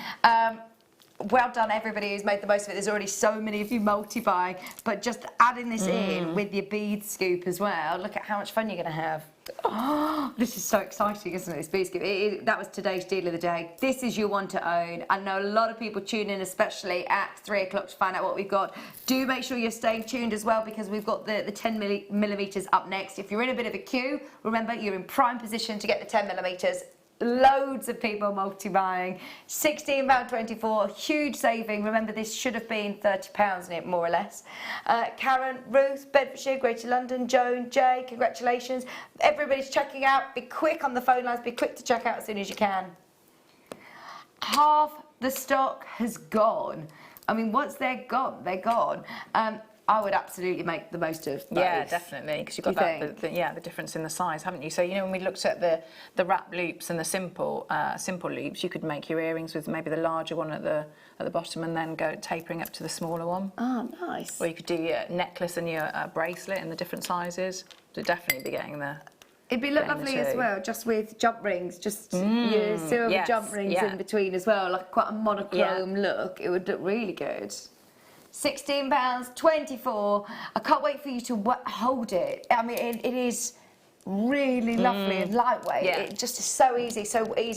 Well done, everybody who's made the most of it. There's already so many of you multi-buying, but just adding this in with your bead scoop as well, look at how much fun you're going to have. Oh, this is so exciting, isn't it, this bead scoop? That was today's deal of the day. This is your one to own. I know a lot of people tune in, especially at 3 o'clock to find out what we've got. Do make sure you're staying tuned as well, because we've got the 10mm up next. If you're in a bit of a queue, remember, you're in prime position to get the 10mm. Loads of people multi-buying. £16.24, huge saving. Remember, this should have been £30 in it, more or less. Karen, Ruth, Bedfordshire, Greater London, Joan, Jay, congratulations. Everybody's checking out. Be quick on the phone lines. Be quick to check out as soon as you can. Half the stock has gone. I mean, once they're gone, they're gone. I would absolutely make the most of those. Yeah, definitely, because you've got the difference in the size, haven't you? So, you know, when we looked at the wrap loops and the simple loops, you could make your earrings with maybe the larger one at the bottom and then go tapering up to the smaller one. Oh, nice. Or you could do your necklace and your bracelet in the different sizes. So definitely be getting the... It'd be lovely as well, just with jump rings, just your silver jump rings in between as well, like quite a monochrome look. It would look really good. £16.24. I can't wait for you to hold it. I mean, it is really lovely and lightweight. Yeah. It just is so easy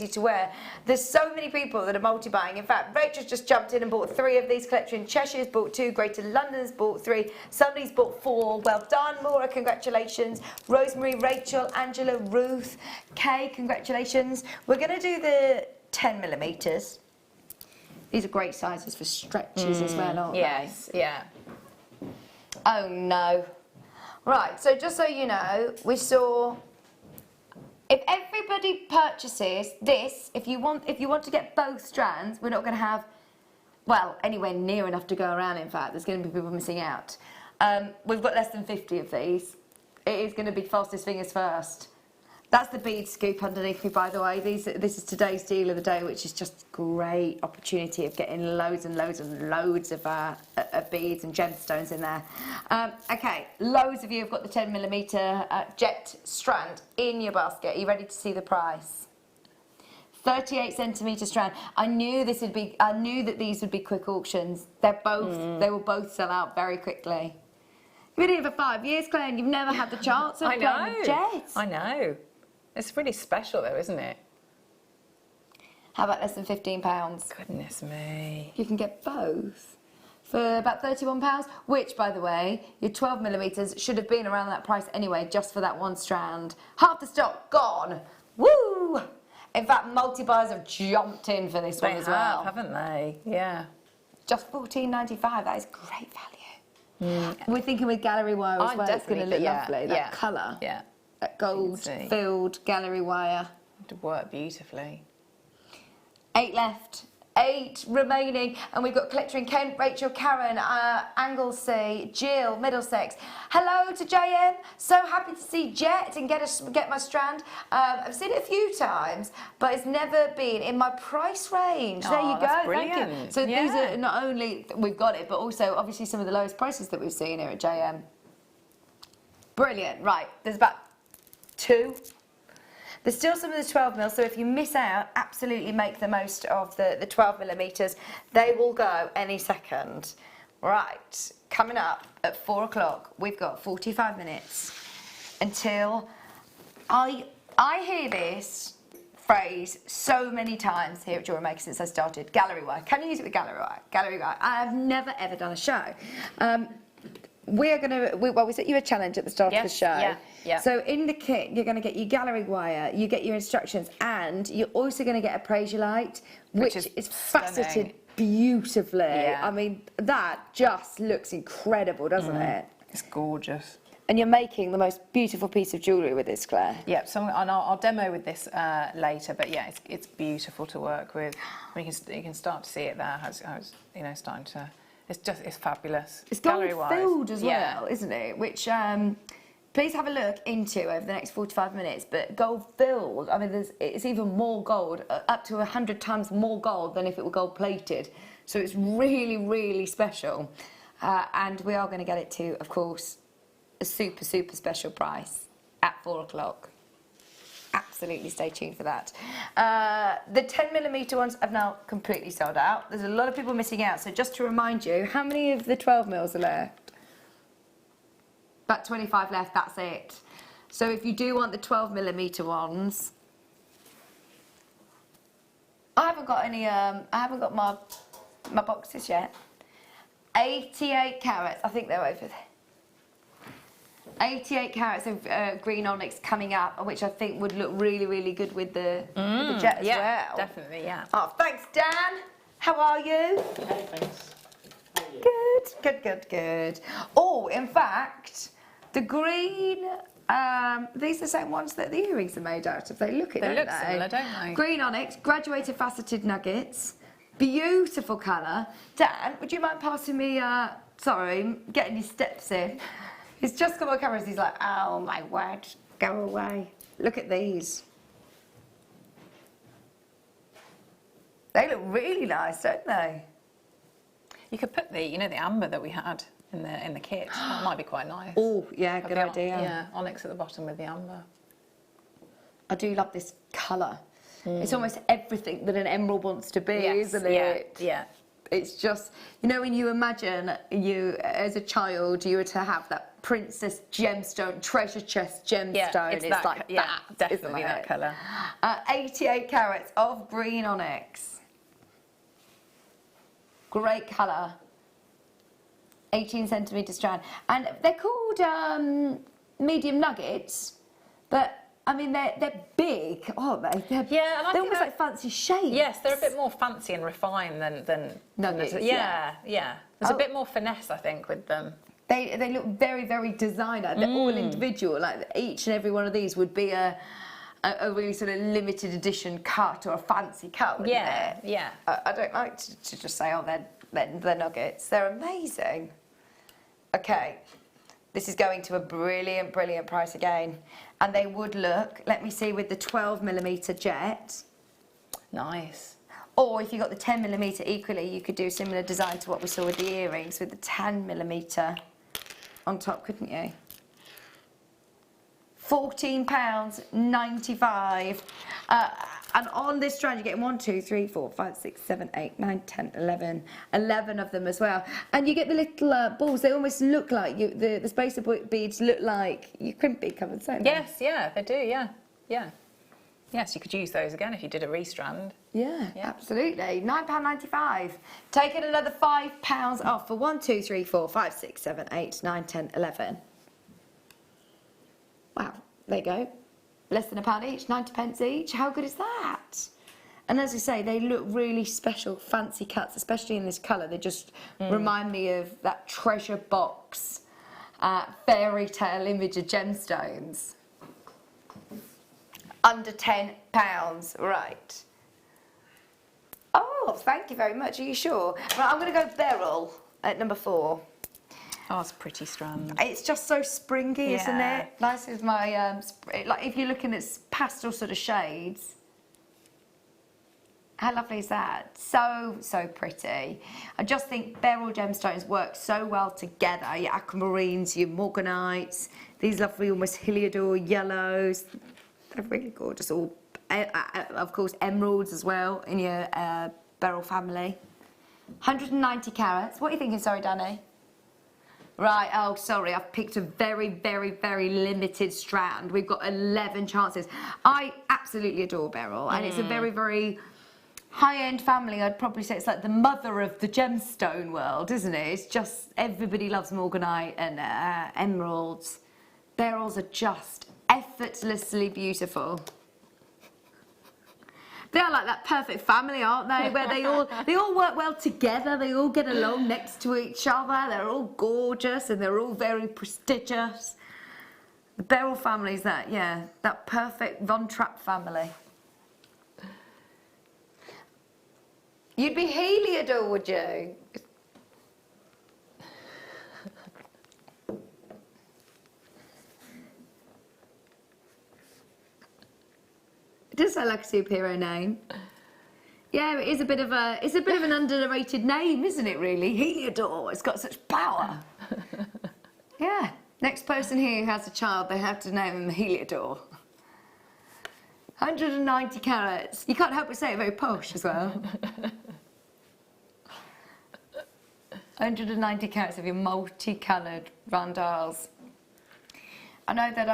to wear. There's so many people that are multi-buying. In fact, Rachel's just jumped in and bought 3 of these collections. Cheshire's bought 2, Greater London's bought 3, somebody's bought 4. Well done, Maura, congratulations. Rosemary, Rachel, Angela, Ruth, Kay, congratulations. We're going to do the 10mm. These are great sizes for stretches as well, aren't they? Yes, yeah. Oh no. Right, so just so you know, we saw, if everybody purchases this, if you want to get both strands, we're not going to have, well, anywhere near enough to go around. In fact, there's going to be people missing out. We've got less than 50 of these. It is going to be fastest fingers first. That's the bead scoop underneath me, by the way. This is today's deal of the day, which is just a great opportunity of getting loads and loads and loads of beads and gemstones in there. Okay, loads of you have got the 10mm jet strand in your basket. Are you ready to see the price? 38cm strand. I knew that these would be quick auctions. They will both sell out very quickly. You've been here for 5 years, Claire, and you've never had the chance of playing with jets. I know. It's really special though, isn't it? How about less than £15? Goodness me. You can get both for about £31, which, by the way, your 12mm should have been around that price anyway, just for that one strand. Half the stock gone. Woo! In fact, multi-buyers have jumped in for this one as well. Haven't they? Yeah. Just £14.95. That is great value. We're thinking with gallery wire as well. It's going to look lovely. That colour. Yeah. That gold-filled gallery wire. To work beautifully. 8 left. 8 remaining, and we've got Collector Kent, Rachel, Karen, Anglesey, Jill, Middlesex. Hello to JM. So happy to see Jet and get my strand. I've seen it a few times, but it's never been in my price range. There you go. Brilliant. Thank you. So these are not only we've got it, but also obviously some of the lowest prices that we've seen here at JM. Brilliant. Right, there's about 2. There's still some of the 12mm, so if you miss out, absolutely make the most of the 12mm. They will go any second. Right, coming up at 4 o'clock, we've got 45 minutes until I hear this phrase so many times here at Jewellery Maker since I started. Gallery wire. Can you use it with gallery wire? Gallery wire. I have never ever done a show. We set you a challenge at the start of the show. Yeah. So in the kit, you're going to get your gallery wire, you get your instructions, and you're also going to get a Prasiolite, which is faceted beautifully. Yeah. I mean, that just looks incredible, doesn't it? It's gorgeous. And you're making the most beautiful piece of jewellery with this, Claire. Yeah, so I'll demo with this later, but yeah, it's beautiful to work with. You can start to see it there. How it's starting to. It's fabulous. It's gold filled as well, isn't it? Which please have a look into over the next 45 minutes. But gold filled, I mean, it's even more gold, up to 100 times more gold than if it were gold plated. So it's really, really special. And we are going to get it to, of course, a super, super special price at 4 o'clock. Absolutely stay tuned for that. The 10mm ones have now completely sold out. There's a lot of people missing out. So just to remind you, how many of the 12mm are left? About 25 left, that's it. So if you do want the 12mm ones, I haven't got any, I haven't got my boxes yet. 88 carats, I think they're over there. 88 carats of green onyx coming up, which I think would look really, really good with the jet as well. Definitely, yeah. Oh, thanks, Dan. How are you? Hey, thanks. Good. Oh, in fact, the green, these are the same ones that the earrings are made out of. They look similar, don't they? Green onyx, graduated faceted nuggets, beautiful colour. Dan, would you mind passing me, sorry, getting your steps in? He's just come on camera and he's like, oh my word, go away. Look at these. They look really nice, don't they? You could put the amber that we had in the kit. That might be quite nice. Oh, yeah, good idea. Yeah, onyx at the bottom with the amber. I do love this colour. It's almost everything that an emerald wants to be, isn't it? Yeah. It's just, when you imagine you, as a child, you were to have that princess gemstone, treasure chest gemstone. It's like that. Definitely that colour. 88 carats of green onyx. Great colour. 18cm strand. And they're called medium nuggets, but I mean, they're big, aren't they? They're almost like fancy shapes. Yes, they're a bit more fancy and refined than nuggets. Yeah. There's a bit more finesse, I think, with them. They look very, very designer. They're all individual. Like each and every one of these would be a really sort of limited edition cut or a fancy cut, wouldn't it? Yeah. I don't like to just say, oh, they're nuggets. They're amazing. Okay. This is going to a brilliant, brilliant price again. And they would look, let me see, with the 12mm jet. Nice. Or if you got the 10mm equally, you could do a similar design to what we saw with the earrings with the 10mm on top, couldn't you? £14.95. And on this strand, you're getting 1, 2, 3, 4, 5, 6, 7, 8, 9, 10, 11. 11 of them as well. And you get the little balls. They almost look like you. The spacer beads look like your crimp bead covers, don't they? Yes, yeah, they do, yeah. Yeah. Yes, you could use those again if you did a restrand. Yeah, absolutely. £9.95. Taking another £5 off for 1, 2, 3, 4, 5, 6, 7, 8, 9, 10, 11. Wow, there you go. Less than £1 each, 90p each. How good is that? And as I say, they look really special, fancy cuts, especially in this colour. They just remind me of that treasure box fairy tale image of gemstones. Under £10, right. Oh, thank you very much. Are you sure? Right, I'm going to go beryl at number 4. Oh, it's a pretty strand. It's just so springy, isn't it? Nice with my, like if you're looking at pastel sort of shades. How lovely is that? So, so pretty. I just think beryl gemstones work so well together. Your aquamarines, your morganites, these lovely almost heliodor yellows. They're really gorgeous. All, of course, emeralds as well in your beryl family. 190 carats. What are you thinking, sorry, Danny? Right, oh, sorry, I've picked a very, very, very limited strand. We've got 11 chances. I absolutely adore beryl, and it's a very, very high-end family. I'd probably say it's like the mother of the gemstone world, isn't it? It's just, everybody loves morganite and emeralds. Beryls are just effortlessly beautiful. They are like that perfect family, aren't they? Where they all work well together. They all get along next to each other. They're all gorgeous and they're all very prestigious. The beryl family is that, yeah, that perfect Von Trapp family. You'd be heliodor, would you? It does sound like a superhero name. Yeah, it is a bit of an underrated name, isn't it, really? Heliodor, it's got such power. Yeah. Next person here who has a child, they have to name him Heliodor. 190 carats. You can't help but say it very posh as well. 190 carats of your multicoloured Rondelles. I know that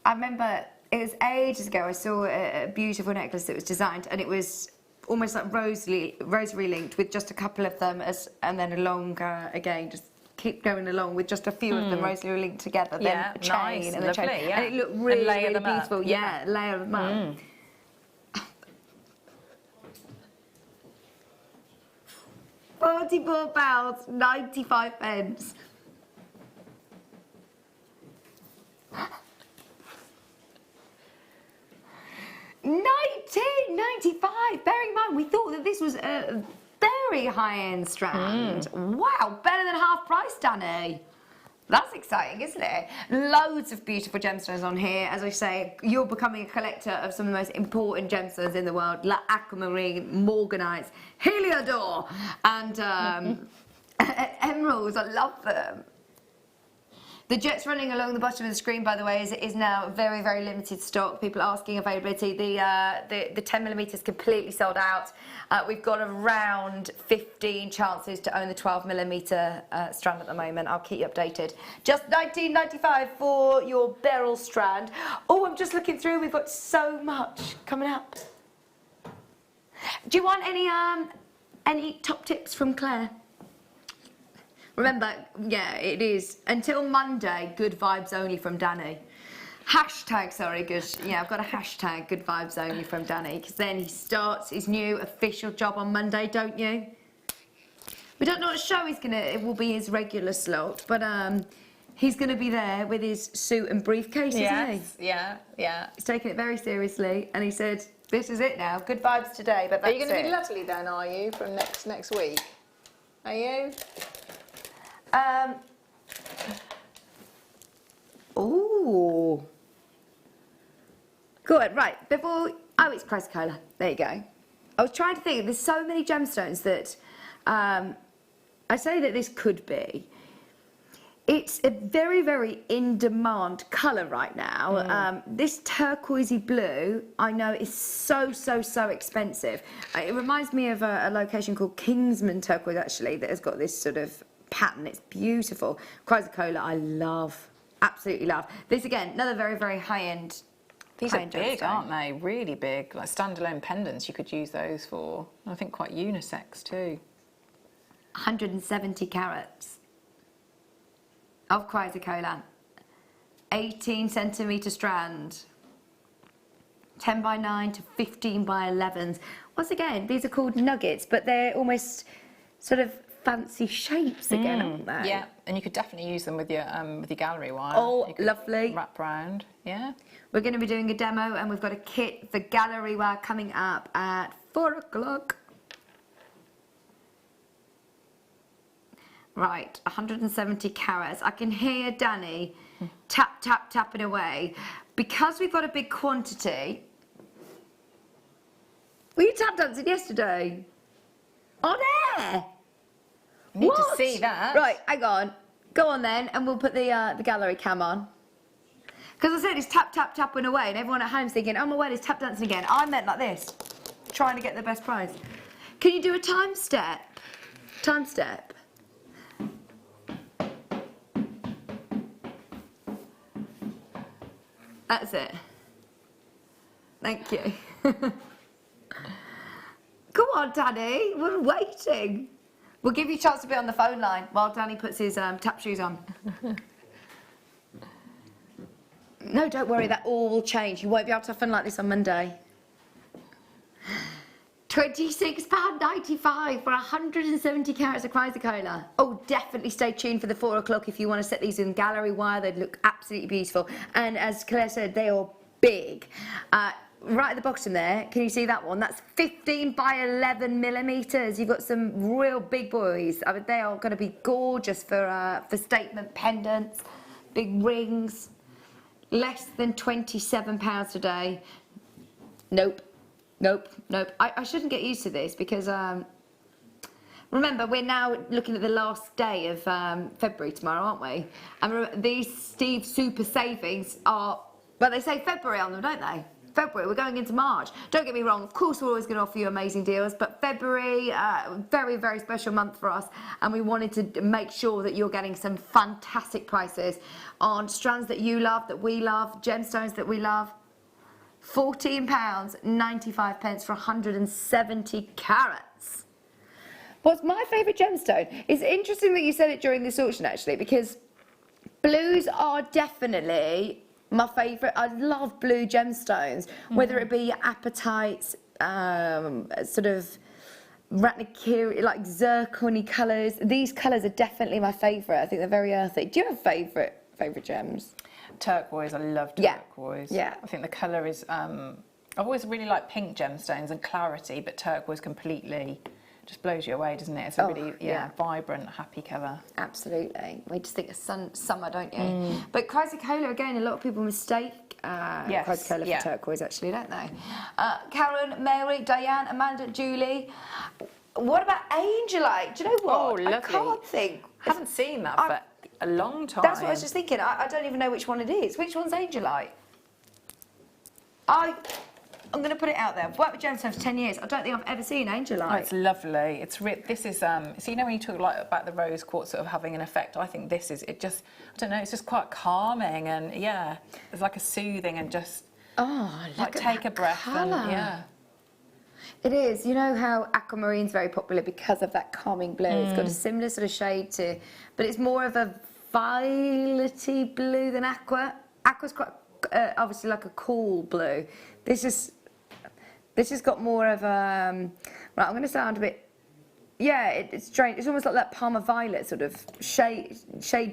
I remember it was ages ago I saw a beautiful necklace that was designed and it was almost like rosary linked with just a couple of them and then a longer again, just keep going along with just a few of them rosary linked together, then a chain nice, and a lovely, chain. yeah. And it looked really, layer really them up. beautiful. Yeah, layer them up. £44, 95p. £19.95. Bearing in mind, we thought that this was a very high-end strand. Wow, better than half price, Danny. That's exciting, isn't it? Loads of beautiful gemstones on here. As I say, you're becoming a collector of some of the most important gemstones in the world. La Aquamarine, Morganites, Heliodor, and emeralds. I love them. The jet's running along the bottom of the screen, by the way, is now very, very limited stock. People asking availability. The 10mm is completely sold out. We've got around 15 chances to own the 12mm strand at the moment. I'll keep you updated. Just £19.95 for your beryl strand. Oh, I'm just looking through. We've got so much coming up. Do you want any top tips from Claire? Remember, yeah, it is. Until Monday, good vibes only from Danny. Hashtag, sorry, good. Yeah, I've got a hashtag, good vibes only from Danny, because then he starts his new official job on Monday, don't you? We don't know what show it will be his regular slot, but he's gonna be there with his suit and briefcase, isn't he? Yeah, yeah. He's taking it very seriously, and he said, this is it now, good vibes today, but that's Are you going to it. be lovely then, are you, from next week? Are you? Good, right, before, oh, it's chrysocolla, there you go. I was trying to think, there's so many gemstones that, I say that this could be. It's a very, very in-demand colour right now. This turquoisey blue, I know, is so, so, so expensive. It reminds me of a location called Kingsman Turquoise, actually, that has got this sort of pattern. It's beautiful. Chrysocolla, I love, absolutely love. This, again, another very, very high-end. These are big, aren't they? Really big. Like standalone pendants, you could use those for. I think quite unisex too. 170 carats of chrysocolla, 18 centimetre strand, 10 by 9 to 15 by 11s. Once again, these are called nuggets, but they're almost sort of fancy shapes again, aren't they? Yeah, and you could definitely use them with your gallery wire. Oh, You could lovely. Wrap round, yeah. We're going to be doing a demo, and we've got a kit for gallery wire coming up at 4 o'clock. Right, 170 carats. I can hear Danny tap, tap, tapping away. Because we've got a big quantity. Were you tap dancing yesterday? On air? Need to see that. Right, hang on. Go on then, and we'll put the gallery cam on. Because I said it's tap, tap, tapping away, and everyone at home's thinking, oh my word, it's tap dancing again. I meant like this, trying to get the best price. Can you do a time step? Time step. That's it. Thank you. Come on, Danny, we're waiting. We'll give you a chance to be on the phone line while Danny puts his tap shoes on. No, don't worry, that all will change. You won't be able to have fun like this on Monday. £26.95 for 170 carats of chrysocolla. Oh, definitely stay tuned for the 4 o'clock if you want to set these in gallery wire. They'd look absolutely beautiful. And as Claire said, they are big. Right at the bottom there, can you see that one? That's 15 by 11 millimetres. You've got some real big boys. I mean, they are going to be gorgeous for statement pendants, big rings. Less than £27 today. Nope. Nope, nope. I shouldn't get used to this because, remember, we're now looking at the last day of February tomorrow, aren't we? And remember, these Steve Super Savings are, well, they say February on them, don't they? February, we're going into March. Don't get me wrong, of course we're always going to offer you amazing deals, but February, very, very special month for us, and we wanted to make sure that you're getting some fantastic prices on strands that you love, that we love, gemstones that we love. £14.95 for 170 carats. What's my favourite gemstone? It's interesting that you said it during this auction, actually, because blues are definitely my favourite. I love blue gemstones, whether it be apatites, sort of ratnikiri, like zircony colours. These colours are definitely my favourite. I think they're very earthy. Do you have favourite gems? Turquoise, I love turquoise. Yeah. I think the colour is, I've always really liked pink gemstones and clarity, but turquoise completely just blows you away, doesn't it? It's a really, vibrant, happy colour. Absolutely. We just think of summer, don't you? But chrysocolla, again, a lot of people mistake chrysocolla for turquoise, actually, don't they? Karen, Mary, Diane, Amanda, Julie. What about angelite? Do you know what? Oh, lovely. I can't think. Haven't seen that for a long time. That's what I was just thinking. I don't even know which one it is. Which one's angelite? I'm going to put it out there. I've worked with gemstones for 10 years. I don't think I've ever seen angelite. Oh, it's lovely. It's this is so you know when you talk like about the rose quartz sort of having an effect. I think this is it. Just I don't know. It's just quite calming and it's like a soothing and just look take a breath colour. and It is. You know how aquamarine's very popular because of that calming blue. It's got a similar sort of shade to, but it's more of a violety blue than aqua. Aqua's quite obviously like a cool blue. This has got more of a right. I'm going to sound a bit. Yeah, it's strange. It's almost like that Parma violet sort of shade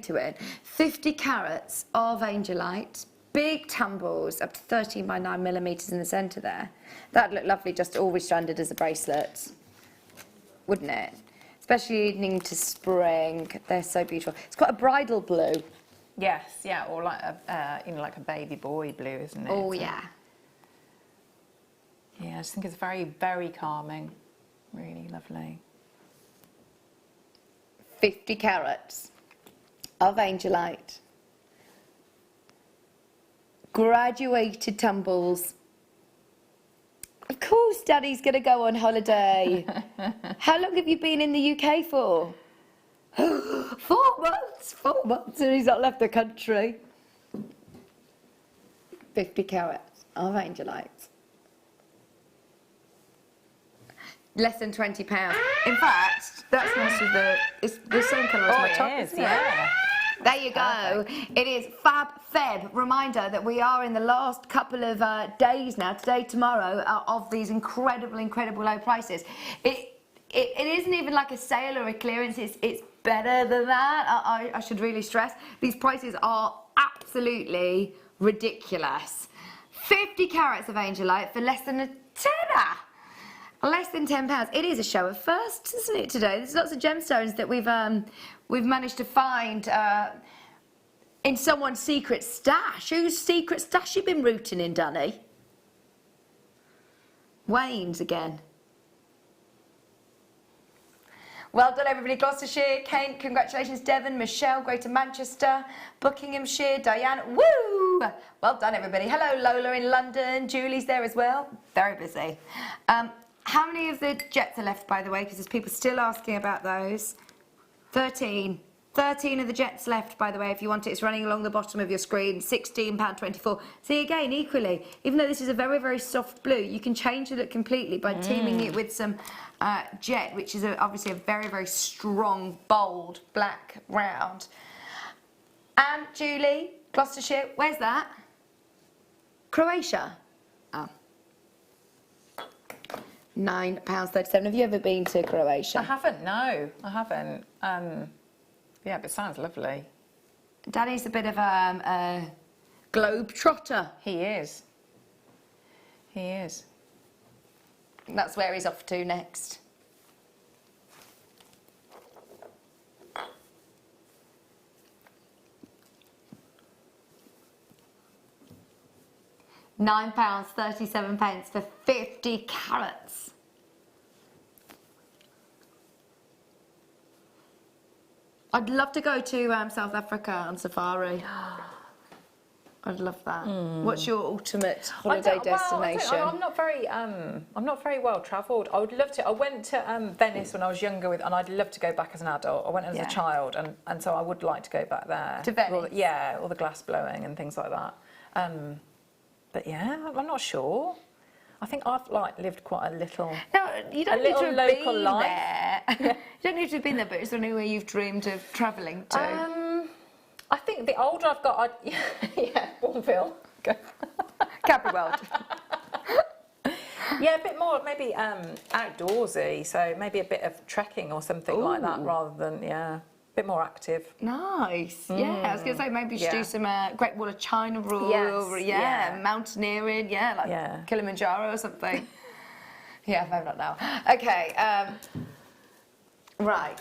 to it. 50 carats of angelite. Big tumbles up to 13 by 9 millimetres in the centre there. That'd look lovely just all restranded as a bracelet, wouldn't it? Especially leading to spring. They're so beautiful. It's quite a bridal blue. yes, or like a like a baby boy blue, isn't it? Oh yeah. Yeah, I just think it's very, very calming. Really lovely. 50 carats of angelite. Graduated tumbles. Of course, Daddy's going to go on holiday. How long have you been in the UK for? 4 months. 4 months, and he's not left the country. 50 carats of angelite. Less than £20. In fact, that's nice with it's the same colour as my top, isn't it? Yeah. There you go. It is Fab Feb. Reminder that we are in the last couple of days now, today, tomorrow, of these incredible low prices. It isn't even like a sale or a clearance. It's better than that. I should really stress. These prices are absolutely ridiculous. 50 carats of angelite for less than a tenner. Less than £10. It is a show of firsts, isn't it, today? There's lots of gemstones that we've managed to find in someone's secret stash. Whose secret stash you been rooting in, Danny? Wayne's again. Well done, everybody. Gloucestershire, Kent, congratulations. Devon, Michelle, Greater Manchester, Buckinghamshire, Diane. Woo! Well done, everybody. Hello, Lola in London. Julie's there as well. Very busy. How many of the jets are left, by the way? Because there's people still asking about those. 13. 13 of the jets left, by the way, if you want it. It's running along the bottom of your screen. £16.24. See, again, equally, even though this is a very, very soft blue, you can change the look completely by teaming it with some jet, which is obviously a very, very strong, bold, black round. And Julie, Gloucestershire, where's that? Croatia. Oh. £9.37. Have you ever been to Croatia? I haven't, no, I haven't. Yeah, but it sounds lovely. Danny's a bit of a globe-trotter. He is. He is. That's where he's off to next. £9.37 for 50 carats. I'd love to go to South Africa on safari. I'd love that. What's your ultimate holiday destination? I'm not very well travelled. I would love to. I went to Venice when I was younger, and I'd love to go back as an adult. I went as a child, and so I would like to go back there. To Venice? All the glass blowing and things like that. But yeah, I'm not sure. I think I've lived quite a little. No, you don't need to have local been life. there. You don't need to have been there, but is there anywhere you've dreamed of travelling to? I think the older I've got, Bourneville. Capri World. Yeah, a bit more maybe outdoorsy. So maybe a bit of trekking or something like that, rather than a bit more active. Nice. Yeah, I was going to say maybe you should do some Great Wall of China rule. Mountaineering. Like Kilimanjaro or something. Maybe not now. Okay. Right.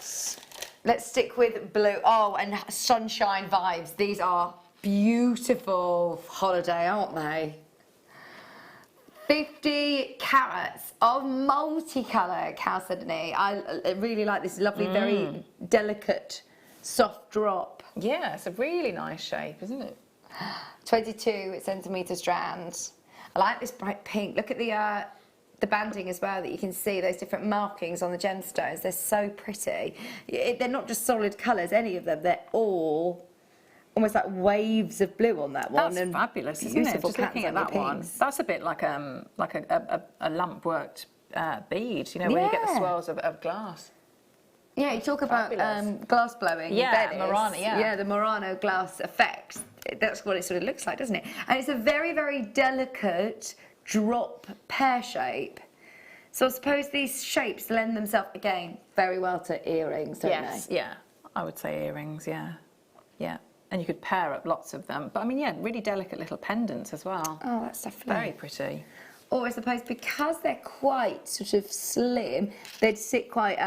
Let's stick with blue. Oh, and sunshine vibes. These are beautiful holiday, aren't they? 50 carats of multicolour chalcedony. I really like this lovely, very delicate, soft drop. Yeah, it's a really nice shape, isn't it? 22 centimetre strands. I like this bright pink. Look at the banding as well, that you can see those different markings on the gemstones. They're so pretty. They're not just solid colours, any of them. They're all almost like waves of blue on that one. That's fabulous, isn't it? Just looking at that one. That's a bit like a lamp worked bead, when you get the swirls of glass. Yeah, you talk about glass blowing. Yeah, Murano, Yeah, the Murano glass effect. That's what it sort of looks like, doesn't it? And it's a very, very delicate drop pear shape. So I suppose these shapes lend themselves, again, very well to earrings, don't they? Yeah, I would say earrings, yeah. And you could pair up lots of them. But I mean, really delicate little pendants as well. Oh, that's definitely. Very pretty. Or I suppose because they're quite sort of slim, they'd sit quite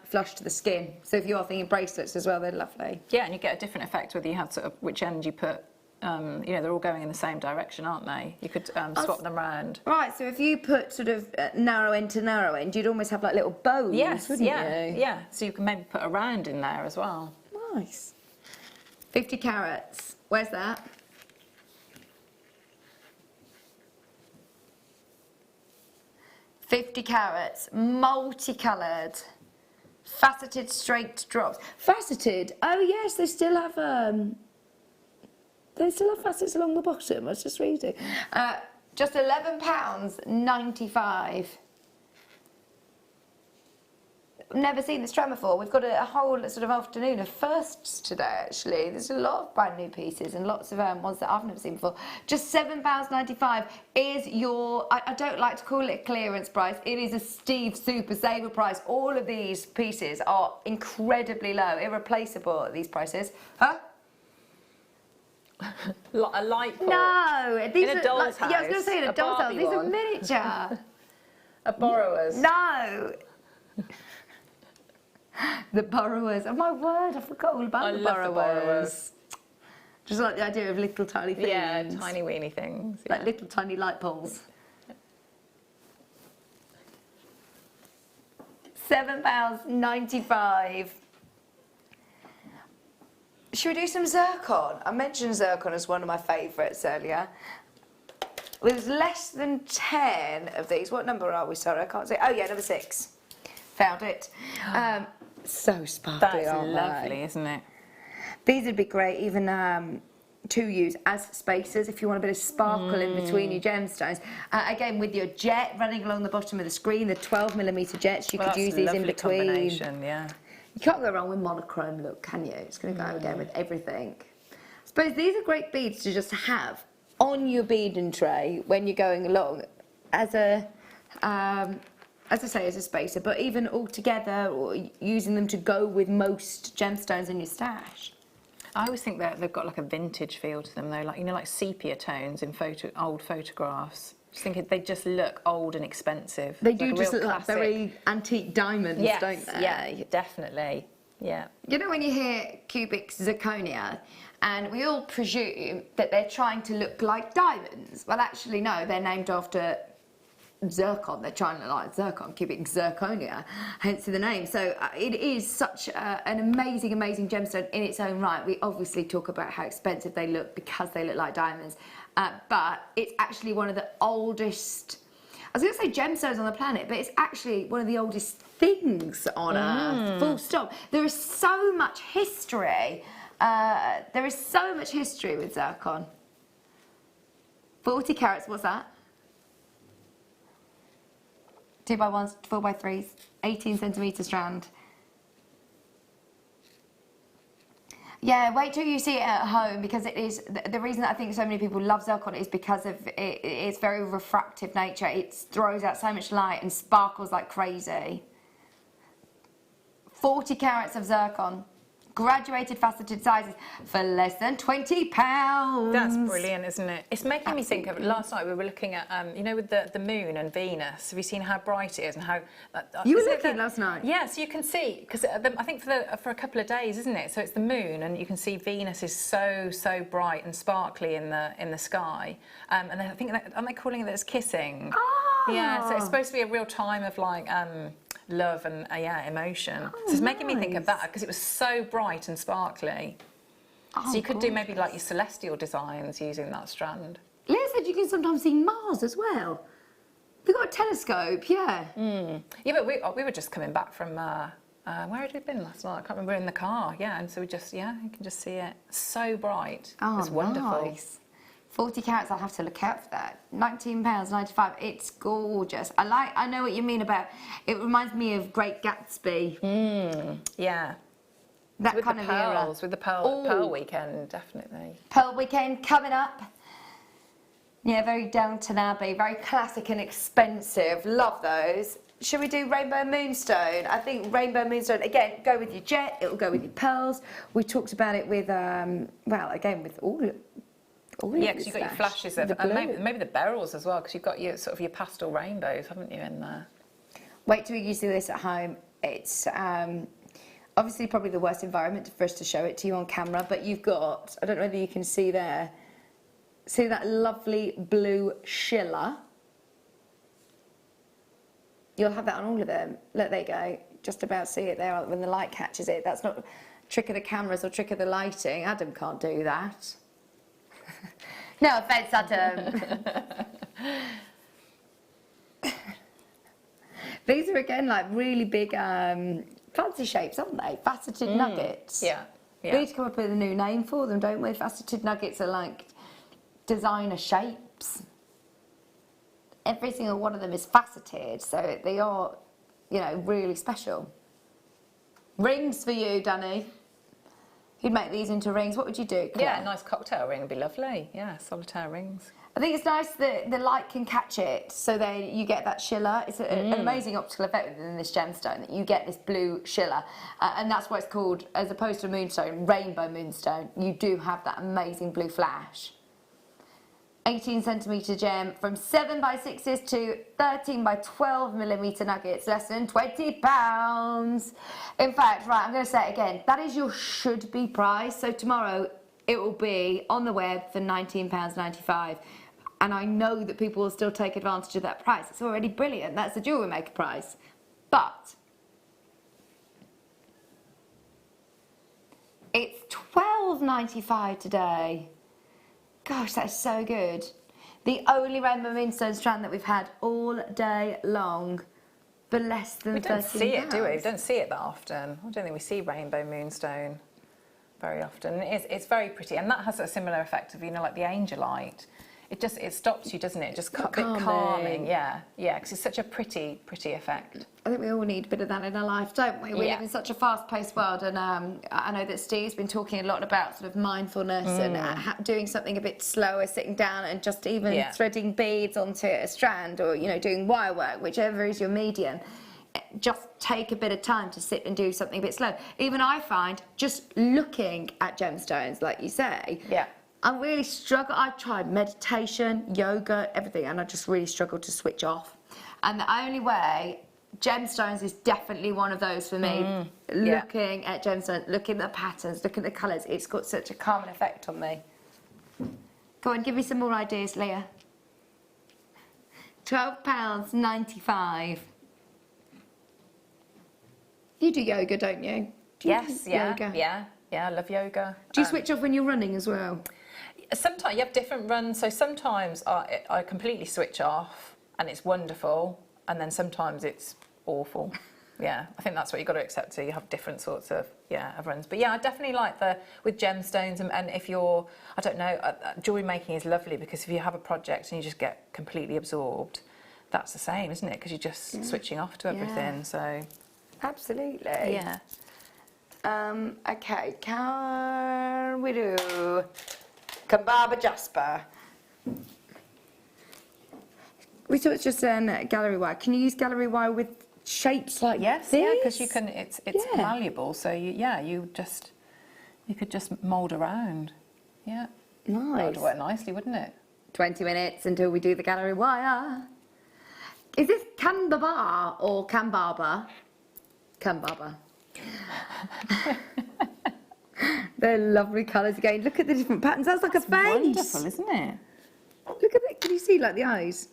flush to the skin. So if you are thinking bracelets as well, they're lovely. Yeah, and you get a different effect whether you have sort of which end you put you know, they're all going in the same direction, aren't they? You could swap them around. Right, so if you put sort of narrow end to narrow end, you'd almost have like little bows, wouldn't you? Yeah. So you can maybe put a round in there as well. Nice. 50 carats. Where's that? $50 carats, multicoloured, faceted straight drops. Faceted? Oh yes, they still have facets along the bottom. I was just reading. Just £11.95. Never seen this trend before. We've got a whole sort of afternoon of firsts today, actually. There's a lot of brand new pieces and lots of ones that I've never seen before. Just £7.95 is your, I don't like to call it clearance price, it is a Steve Super Saver price. All of these pieces are incredibly low, irreplaceable at these prices. Huh? A light bulb. No, these in a are doll's house. Yeah, I was going to say in a doll's house. These are miniature. A borrower's. No. The borrowers. Oh my word, I forgot all about the borrowers. Just like the idea of little tiny things. Yeah, tiny weeny things. Like little tiny light poles. £7.95. Should we do some zircon? I mentioned zircon as one of my favourites earlier. There's less than 10 of these. What number are we? Sorry, I can't say. Oh yeah, number 6. Found it. So sparkly, That's aren't lovely, they? isn't it? These would be great even to use as spacers if you want a bit of sparkle in between your gemstones. Again, with your jet running along the bottom of the screen, the 12mm jets, you could use these in between. Combination, yeah. You can't go wrong with monochrome look, can you? It's going to go again with everything. I suppose these are great beads to just have on your beading tray when you're going along as a, as I say, as a spacer, but even all together or using them to go with most gemstones in your stash. I always think that they've got like a vintage feel to them though, like, you know, like sepia tones in old photographs. Just think they just look old and expensive. They It's do like a just real look like classic. very antique diamonds, Yes, don't they? yeah, definitely. Yeah. You know when you hear cubic zirconia, and we all presume that they're trying to look like diamonds. Well, actually, no, they're named after zircon. They're trying to look like zircon, cubic zirconia, hence the name. So it is such an amazing, amazing gemstone in its own right. We obviously talk about how expensive they look because they look like diamonds, but it's actually one of the oldest, I was going to say gemstones on the planet, but it's actually one of the oldest things on Earth, full stop. There is so much history. There is so much history with zircon. 40 carats, what's that? 2x1s, 4x3s, 18cm strand. Yeah, wait till you see it at home, because it is, the reason that I think so many people love zircon is because of its very refractive nature. It throws out so much light and sparkles like crazy. 40 carats of zircon. Graduated faceted sizes for less than £20. That's brilliant, isn't it? It's making me think of, last night we were looking at, you know, with the moon and Venus. Have you seen how bright it is and how... You were looking last night? Yeah, so you can see, because I think for a couple of days, isn't it? So it's the moon, and you can see Venus is so bright and sparkly in the sky. And I think, aren't they calling it as kissing? Oh. Yeah, so it's supposed to be a real time of like... love and yeah, emotion. So it's making me think of that because it was so bright and sparkly. So you could do maybe like your celestial designs using that strand. Leah said you can sometimes see Mars as well. They've got a telescope, yeah. Yeah, but we were just coming back from where had we been last night? I can't remember. In the car, yeah. And so we just you can just see it. So bright. Oh, it's wonderful. Nice. 40 carats, I'll have to look out for that. £19.95, it's gorgeous. I know what you mean about, it reminds me of Great Gatsby. Yeah. That with kind the of pearls, era. With the pearl weekend, definitely. Pearl weekend coming up. Yeah, very Downton Abbey, very classic and expensive. Love those. Should we do Rainbow Moonstone? I think Rainbow Moonstone, again, go with your jet, it'll go with your pearls. We talked about it with, well, again, with all yeah, because you've got your flashes of maybe the beryls as well, because you've got your sort of your pastel rainbows, haven't you, in there? Wait till you see this at home. It's obviously probably the worst environment for us to show it to you on camera, but you've got, I don't know whether you can see there, See that lovely blue schiller? You'll have that on all of them. Look, there you go. Just about see it there when the light catches it. That's not a trick of the cameras or trick of the lighting. Adam can't do that. No offence, Adam. These are again like really big fancy shapes, aren't they? Faceted nuggets. Yeah. We need to come up with a new name for them, don't we? Faceted nuggets are like designer shapes. Every single one of them is faceted, so they are, you know, really special. Rings for you, Danny. You'd make these into rings. What would you do, Claire? Yeah, a nice cocktail ring would be lovely. Yeah, solitaire rings. I think it's nice that the light can catch it, so then you get that schiller. It's an amazing optical effect within this gemstone, that you get this blue schiller. And that's why it's called, as opposed to a moonstone, rainbow moonstone. You do have that amazing blue flash. 18 centimetre gem from 7x6s to 13 by 12 millimetre nuggets, less than £20. In fact, right, I'm going to say it again. That is your should be price. So tomorrow it will be on the web for £19.95. And I know that people will still take advantage of that price. It's already brilliant. That's the Jewellery Maker price. But it's £12.95 today. Gosh, that's so good. The only rainbow moonstone strand that we've had all day long for less than £13. We don't see it, do we? We don't see it that often. I don't think we see rainbow moonstone very often. It's very pretty, and that has a similar effect of, you know, like the angelite. It stops you, doesn't it? Just a bit calming. Yeah, because it's such a pretty I effect. think we all need a bit of that in our life, don't we? We live in such a fast-paced world, and I know that Steve's been talking a lot about sort of mindfulness and doing something a bit slower, sitting down and just even threading beads onto a strand, or, you know, doing wire work, whichever is your medium. Just take a bit of time to sit and do something a bit slow. Even I find just looking at gemstones, like you say, I really struggle. I've tried meditation, yoga, everything, and I just really struggle to switch off. And the only way, gemstones is definitely one of those for me. Looking at gemstones, looking at the patterns, looking at the colours, it's got such a calming effect on me. Go on, give me some more ideas, Leah. £12.95. You do yoga, don't you? Yes, yoga. Yeah, I love yoga. Do you switch off when you're running as well? Sometimes you have different runs, so sometimes I completely switch off and it's wonderful, and then sometimes it's awful. Yeah, I think that's what you've got to accept, so you have different sorts of runs. But yeah, I definitely like with gemstones, and if you're, I don't know, jewellery making is lovely, because if you have a project and you just get completely absorbed, that's the same, isn't it? Because you're just switching off to everything, so. Absolutely. Yeah. Okay, can we do Kambaba Jasper? We thought it's just gallery wire. Can you use gallery wire with shapes like this? Yeah, because you can. It's malleable, so you could just mould around. Yeah. Nice. That would work nicely, wouldn't it? 20 minutes until we do the gallery wire. Is this Kambaba or Kambaba? Kambaba. They're lovely colours again. Look at the different patterns. That's like a face. Wonderful, isn't it? Look at it. Can you see like the eyes?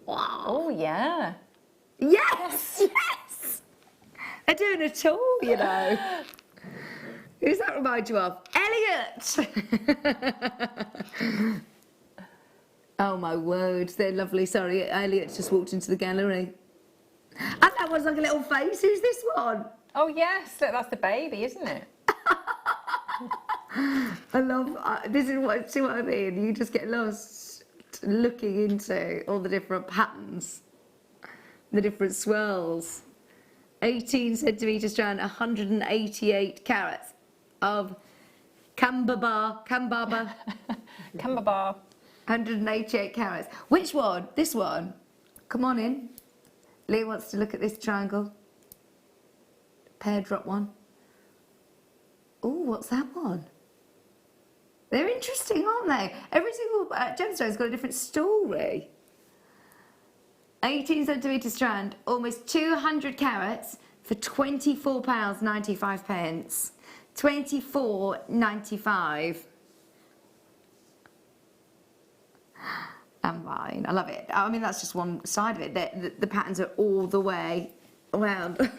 Wow. Oh yeah. Yes, yes. They're doing it all, you know. Who does that remind you of? Elliot. Oh my word, they're lovely. Sorry, Elliot's just walked into the gallery. And that one's like a little face. Who's this one? Oh yes, look, that's the baby, isn't it? I love, this is what, see what I mean? You just get lost looking into all the different patterns, the different swirls. 18 centimetre strand, 188 carats of Kambaba. 188 carats. Which one? This one? Come on in. Lee wants to look at this triangle. Pear drop one. Oh, what's that one? They're interesting, aren't they? Every single gemstone's got a different story. 18 centimetre strand, almost 200 carats for £24.95. £24.95. design. I love it. I mean, that's just one side of it. The patterns are all the way around.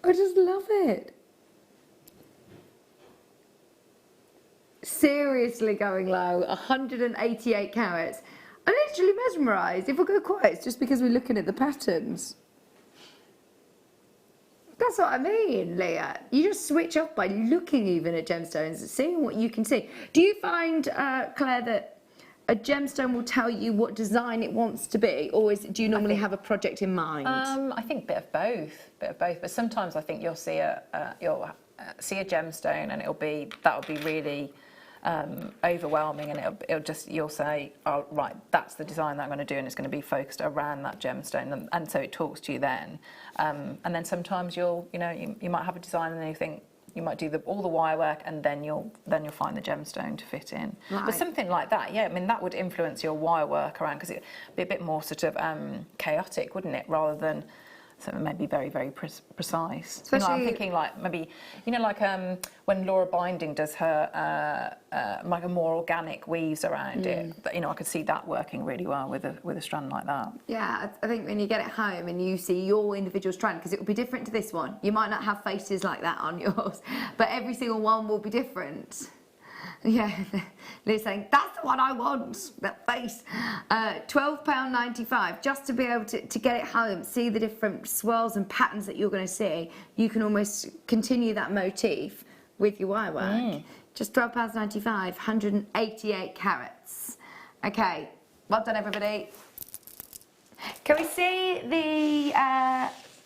I just love it. Seriously going low, 188 carats. I'm literally mesmerised. If I go quiet, it's just because we're looking at the patterns. That's what I mean, Leah. You just switch off by looking even at gemstones, seeing what you can see. Do you find, Claire, that a gemstone will tell you what design it wants to be, or do you normally have a project in mind? I think a bit of both. But sometimes I think you'll see a gemstone, and that'll be really overwhelming, and you'll say, oh right, that's the design that I'm going to do, and it's going to be focused around that gemstone, and so it talks to you then. And then sometimes you might have a design, and then you think you might do all the wire work, and then you'll find the gemstone to fit in. Right. But something like that, yeah, I mean that would influence your wire work around, because it'd be a bit more sort of chaotic, wouldn't it, rather than something maybe very, very precise. Especially, I'm thinking like maybe, like when Laura Binding does her like a more organic weaves around it. I could see that working really well with a strand like that. Yeah, I think when you get it home and you see your individual strand, because it will be different to this one. You might not have faces like that on yours, but every single one will be different. Yeah, Liz saying, that's the one I want, that face. £12.95, just to be able to get it home, see the different swirls and patterns that you're going to see. You can almost continue that motif with your wire work. Just £12.95, 188 carats. Okay, well done everybody. Can we see the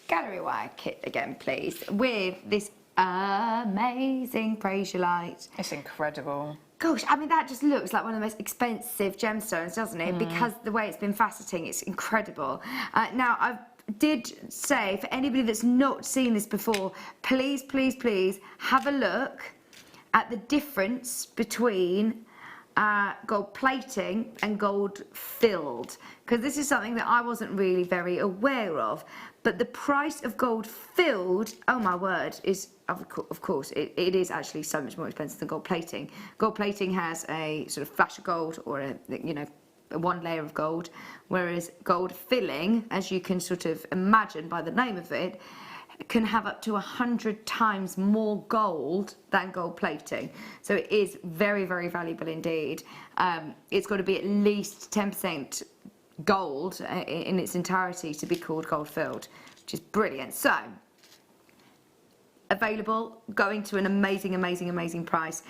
gallery wire kit again, please, with this amazing Prasiolite. It's incredible. Gosh, I mean, that just looks like one of the most expensive gemstones, doesn't it? Because the way it's been faceting, it's incredible. Now, I did say, for anybody that's not seen this before, please, please, please have a look at the difference between gold plating and gold filled, because this is something that I wasn't really very aware of. But the price of gold filled, oh my word, is of course it is actually so much more expensive than gold plating. Gold plating has a sort of flash of gold, or a one layer of gold, whereas gold filling, as you can sort of imagine by the name of it, can have up to 100 times more gold than gold plating. So it is very, very valuable indeed. It's got to be at least 10% gold in its entirety to be called gold filled, which is brilliant. So available, going to an amazing, amazing, amazing price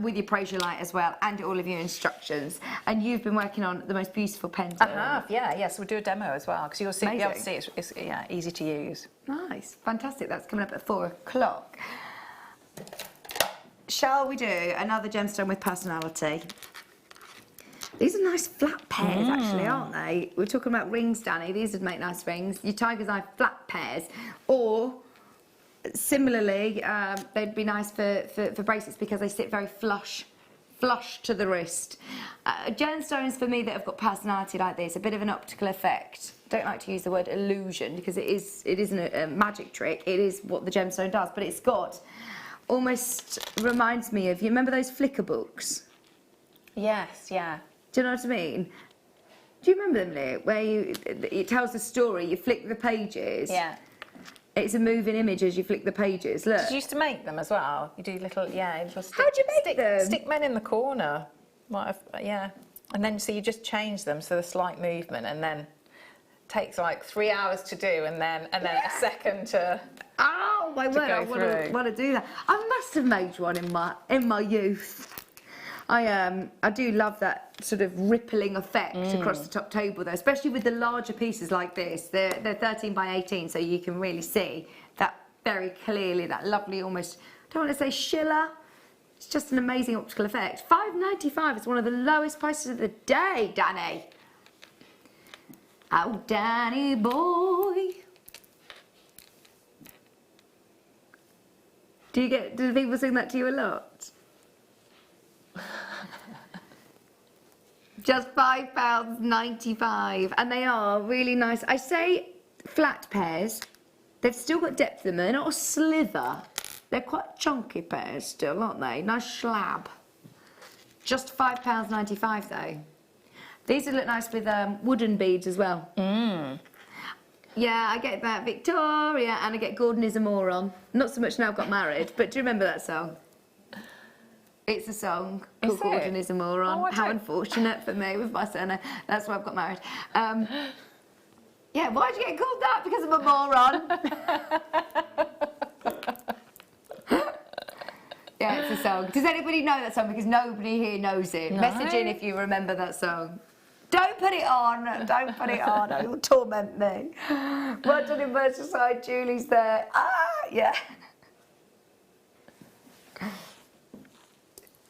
with your Prasiolite as well, and all of your instructions. And you've been working on the most beautiful pendant. I have, yeah. Yes, we'll do a demo as well, because you'll be able to see it's easy to use. Nice, fantastic. That's coming up at 4 o'clock. Shall we do another gemstone with personality? These are nice flat pairs, actually, aren't they? We're talking about rings, Danny. These would make nice rings. Your Tiger's Eye flat pairs, or similarly, they'd be nice for bracelets because they sit very flush to the wrist. Gemstones for me that have got personality like this, a bit of an optical effect. Don't like to use the word illusion because it isn't a magic trick. It is what the gemstone does, but it's got almost reminds me of, you remember those flicker books? Yes, yeah. Do you know what I mean? Do you remember them, Leah? Where it tells the story, you flick the pages. Yeah. It's a moving image as you flick the pages. Look. Did you used to make them as well? You do little stick. How'd you make them? Stick men in the corner. Might have, yeah. And then so you just change them so the slight movement, and then takes like 3 hours to do, and then a second to. Oh my word! I want to do that. I must have made one in my youth. I do love that sort of rippling effect across the top table though, especially with the larger pieces like this. They're 13 by 18, so you can really see that very clearly, that lovely almost, I don't want to say shiller, it's just an amazing optical effect. £5.95 is one of the lowest prices of the day, Danny. Oh, Danny boy. Do people sing that to you a lot? Just £5.95, and they are really nice. I say flat pairs. They've still got depth in them. They're not a slither. They're quite chunky pairs still, aren't they? Nice slab. Just £5.95 though. These would look nice with wooden beads as well. Yeah, I get that Victoria and I get Gordon is a moron. Not so much now I've got married, but do you remember that song? It's a song called Is it? Gordon is a moron. Oh, I How don't- unfortunate for me with my surname. That's why I've got married. Yeah, why'd you get called that? Because I'm a moron. Yeah, it's a song. Does anybody know that song? Because nobody here knows it. No. Message in if you remember that song. Don't put it on. Don't put it on. It will torment me. Well done in Merseyside. Julie's there. Yeah.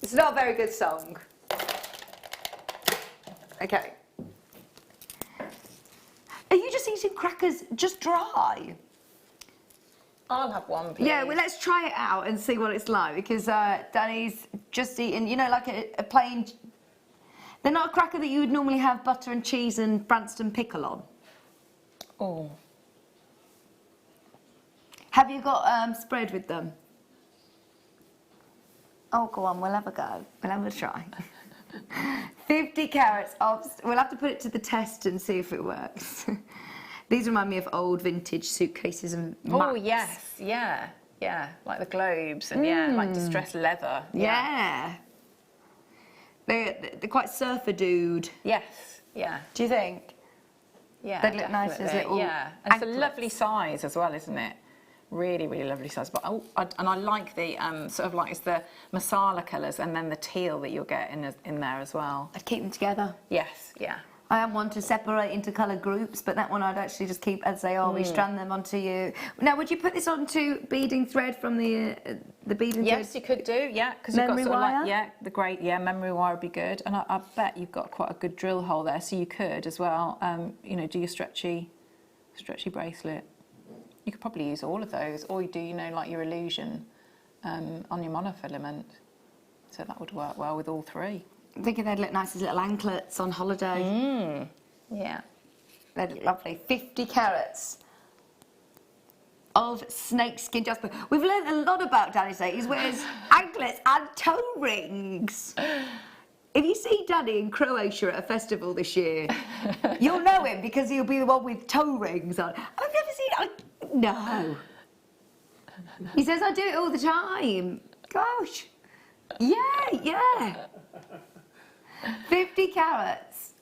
It's not a very good song. Okay. Are you just eating crackers just dry? I'll have one, please. Yeah, well, let's try it out and see what it's like, because Danny's just eating, you know, like a plain... They're not a cracker that you would normally have butter and cheese and Branston pickle on. Oh. Have you got spread with them? Oh, go on, we'll have a go. We'll have a try. 50 carats of... We'll have to put it to the test and see if it works. These remind me of old vintage suitcases and Oh, mats. yes, yeah, yeah. Like the globes and yeah, like distressed leather. Yeah. They're quite surfer dude. Yes, yeah. Do you think? Yeah, They'd look nice as definitely, little yeah. And it's a anklets. lovely size as well, isn't it? Really, really lovely size. But and I like the sort of like it's the masala colours and then the teal that you'll get in there as well. I'd keep them together. Yes, yeah. I am one to separate into colour groups, but that one I'd actually just keep as they are. We strand them onto you. Now, would you put this onto beading thread from the beading Yes, thread? you could do, yeah, because you've got Memory sort of wire? like, yeah, the great, yeah, memory wire would be good. And I bet you've got quite a good drill hole there, so you could as well, you know, do your stretchy bracelet. You could probably use all of those, or you do, you know, like your illusion on your monofilament. So that would work well with all three. I'm thinking they'd look nice as little anklets on holiday. Yeah. They'd look lovely. 50 carats of snakeskin jasper. We've learned a lot about Danny today. He wears anklets and toe rings. If you see Danny in Croatia at a festival this year, you'll know him because he'll be the one with toe rings on. I've never seen... No. He says, I do it all the time. Gosh. Yeah. 50 carats.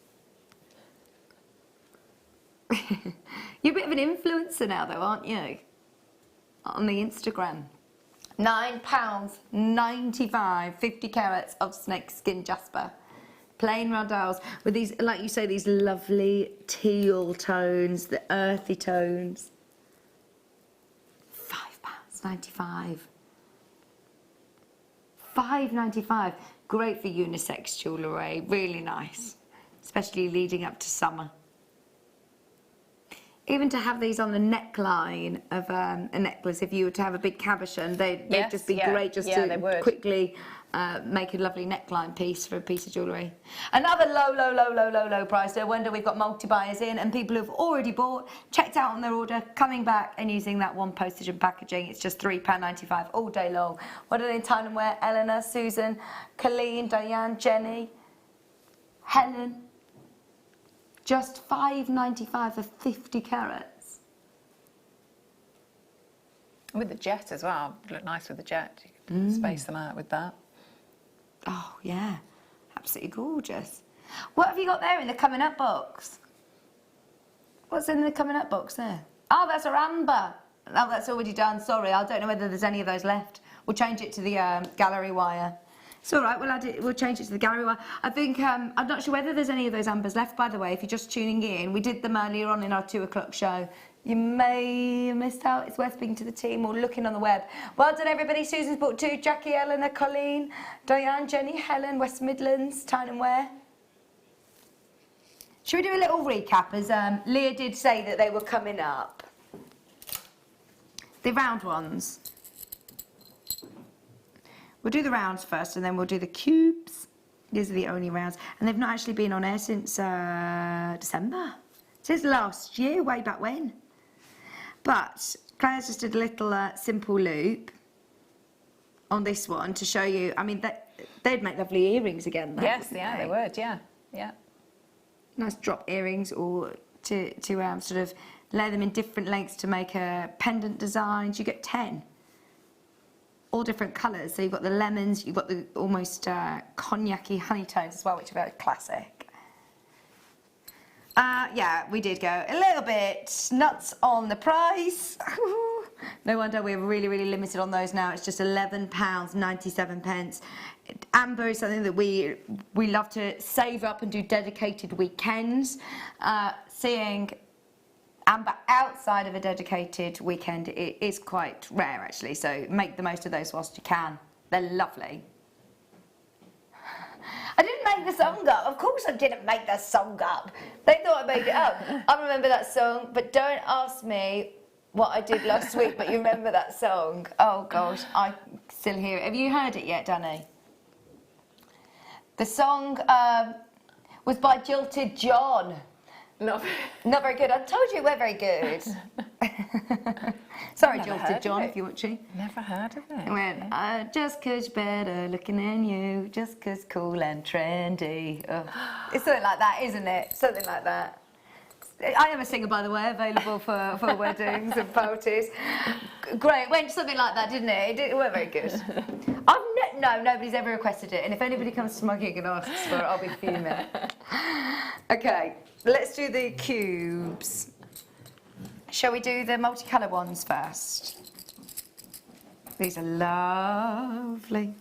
You're a bit of an influencer now, though, aren't you? On the Instagram. £9.95, 50 carats of snakeskin jasper. Plain Rondelles with these, like you say, these lovely teal tones, the earthy tones. £5.95. £5.95. Great for unisex jewellery, really nice, especially leading up to summer. Even to have these on the neckline of a necklace, if you were to have a big cabochon, they'd Yes, just be yeah. great just Yeah, they to would. quickly make a lovely neckline piece for a piece of jewellery. Another low price. No wonder we've got multi-buyers in and people who've already bought, checked out on their order, coming back and using that one postage and packaging. It's just £3.95 all day long. What are they in time and wear? Eleanor, Susan, Colleen, Diane, Jenny, Helen. Just £5.95 for 50 carats. With the jet as well. It'd look nice with the jet. You could space them out with that. Oh, yeah. Absolutely gorgeous. What have you got there in the coming up box? What's in the coming up box there? Oh, that's a amber. Oh, that's already done. Sorry, I don't know whether there's any of those left. We'll change it to the gallery wire. It's all right, we'll change it to the gallery wire. I think, I'm not sure whether there's any of those ambers left, by the way, if you're just tuning in. We did them earlier on in our 2 o'clock show. You may have missed out. It's worth speaking to the team or looking on the web. Well done, everybody. Susan's bought 2. Jackie, Eleanor, Colleen, Diane, Jenny, Helen, West Midlands, Tyne and Wear. Should we do a little recap, as Leah did say that they were coming up? The round ones. We'll do the rounds first and then we'll do the cubes. These are the only rounds. And they've not actually been on air since December. Since last year, way back when. But Claire's just did a little simple loop on this one to show you. I mean, they'd make lovely earrings again. Yes, yeah, they would, yeah. nice drop earrings, or to sort of layer them in different lengths to make a pendant designs. You get 10. All different colours. So you've got the lemons, you've got the almost cognac-y honey tones as well, which are very classic. Yeah, we did go a little bit nuts on the price. No wonder we're really, really limited on those now. It's just £11.97. Amber is something that we love to save up and do dedicated weekends. Seeing amber outside of a dedicated weekend is quite rare, actually, so make the most of those whilst you can. They're lovely. I didn't make the song up. Of course I didn't make that song up. They thought I made it up. I remember that song, but don't ask me what I did last week, but you remember that song. Oh gosh, I still hear it. Have you heard it yet, Danny? The song was by Jilted John. Not very good. I told you we're very good. Sorry, Jilted John, if you're watching. Never heard of it. I went, just 'cause you're better looking than you, just 'cause cool and trendy. Oh. It's something like that, isn't it? Something like that. I am a singer, by the way, available for weddings and parties. Great, it went something like that, didn't it? It went very good. No, nobody's ever requested it, and if anybody comes to my gig and asks for it, I'll be fuming. Okay, let's do the cubes. Shall we do the multicolour ones first? These are lovely.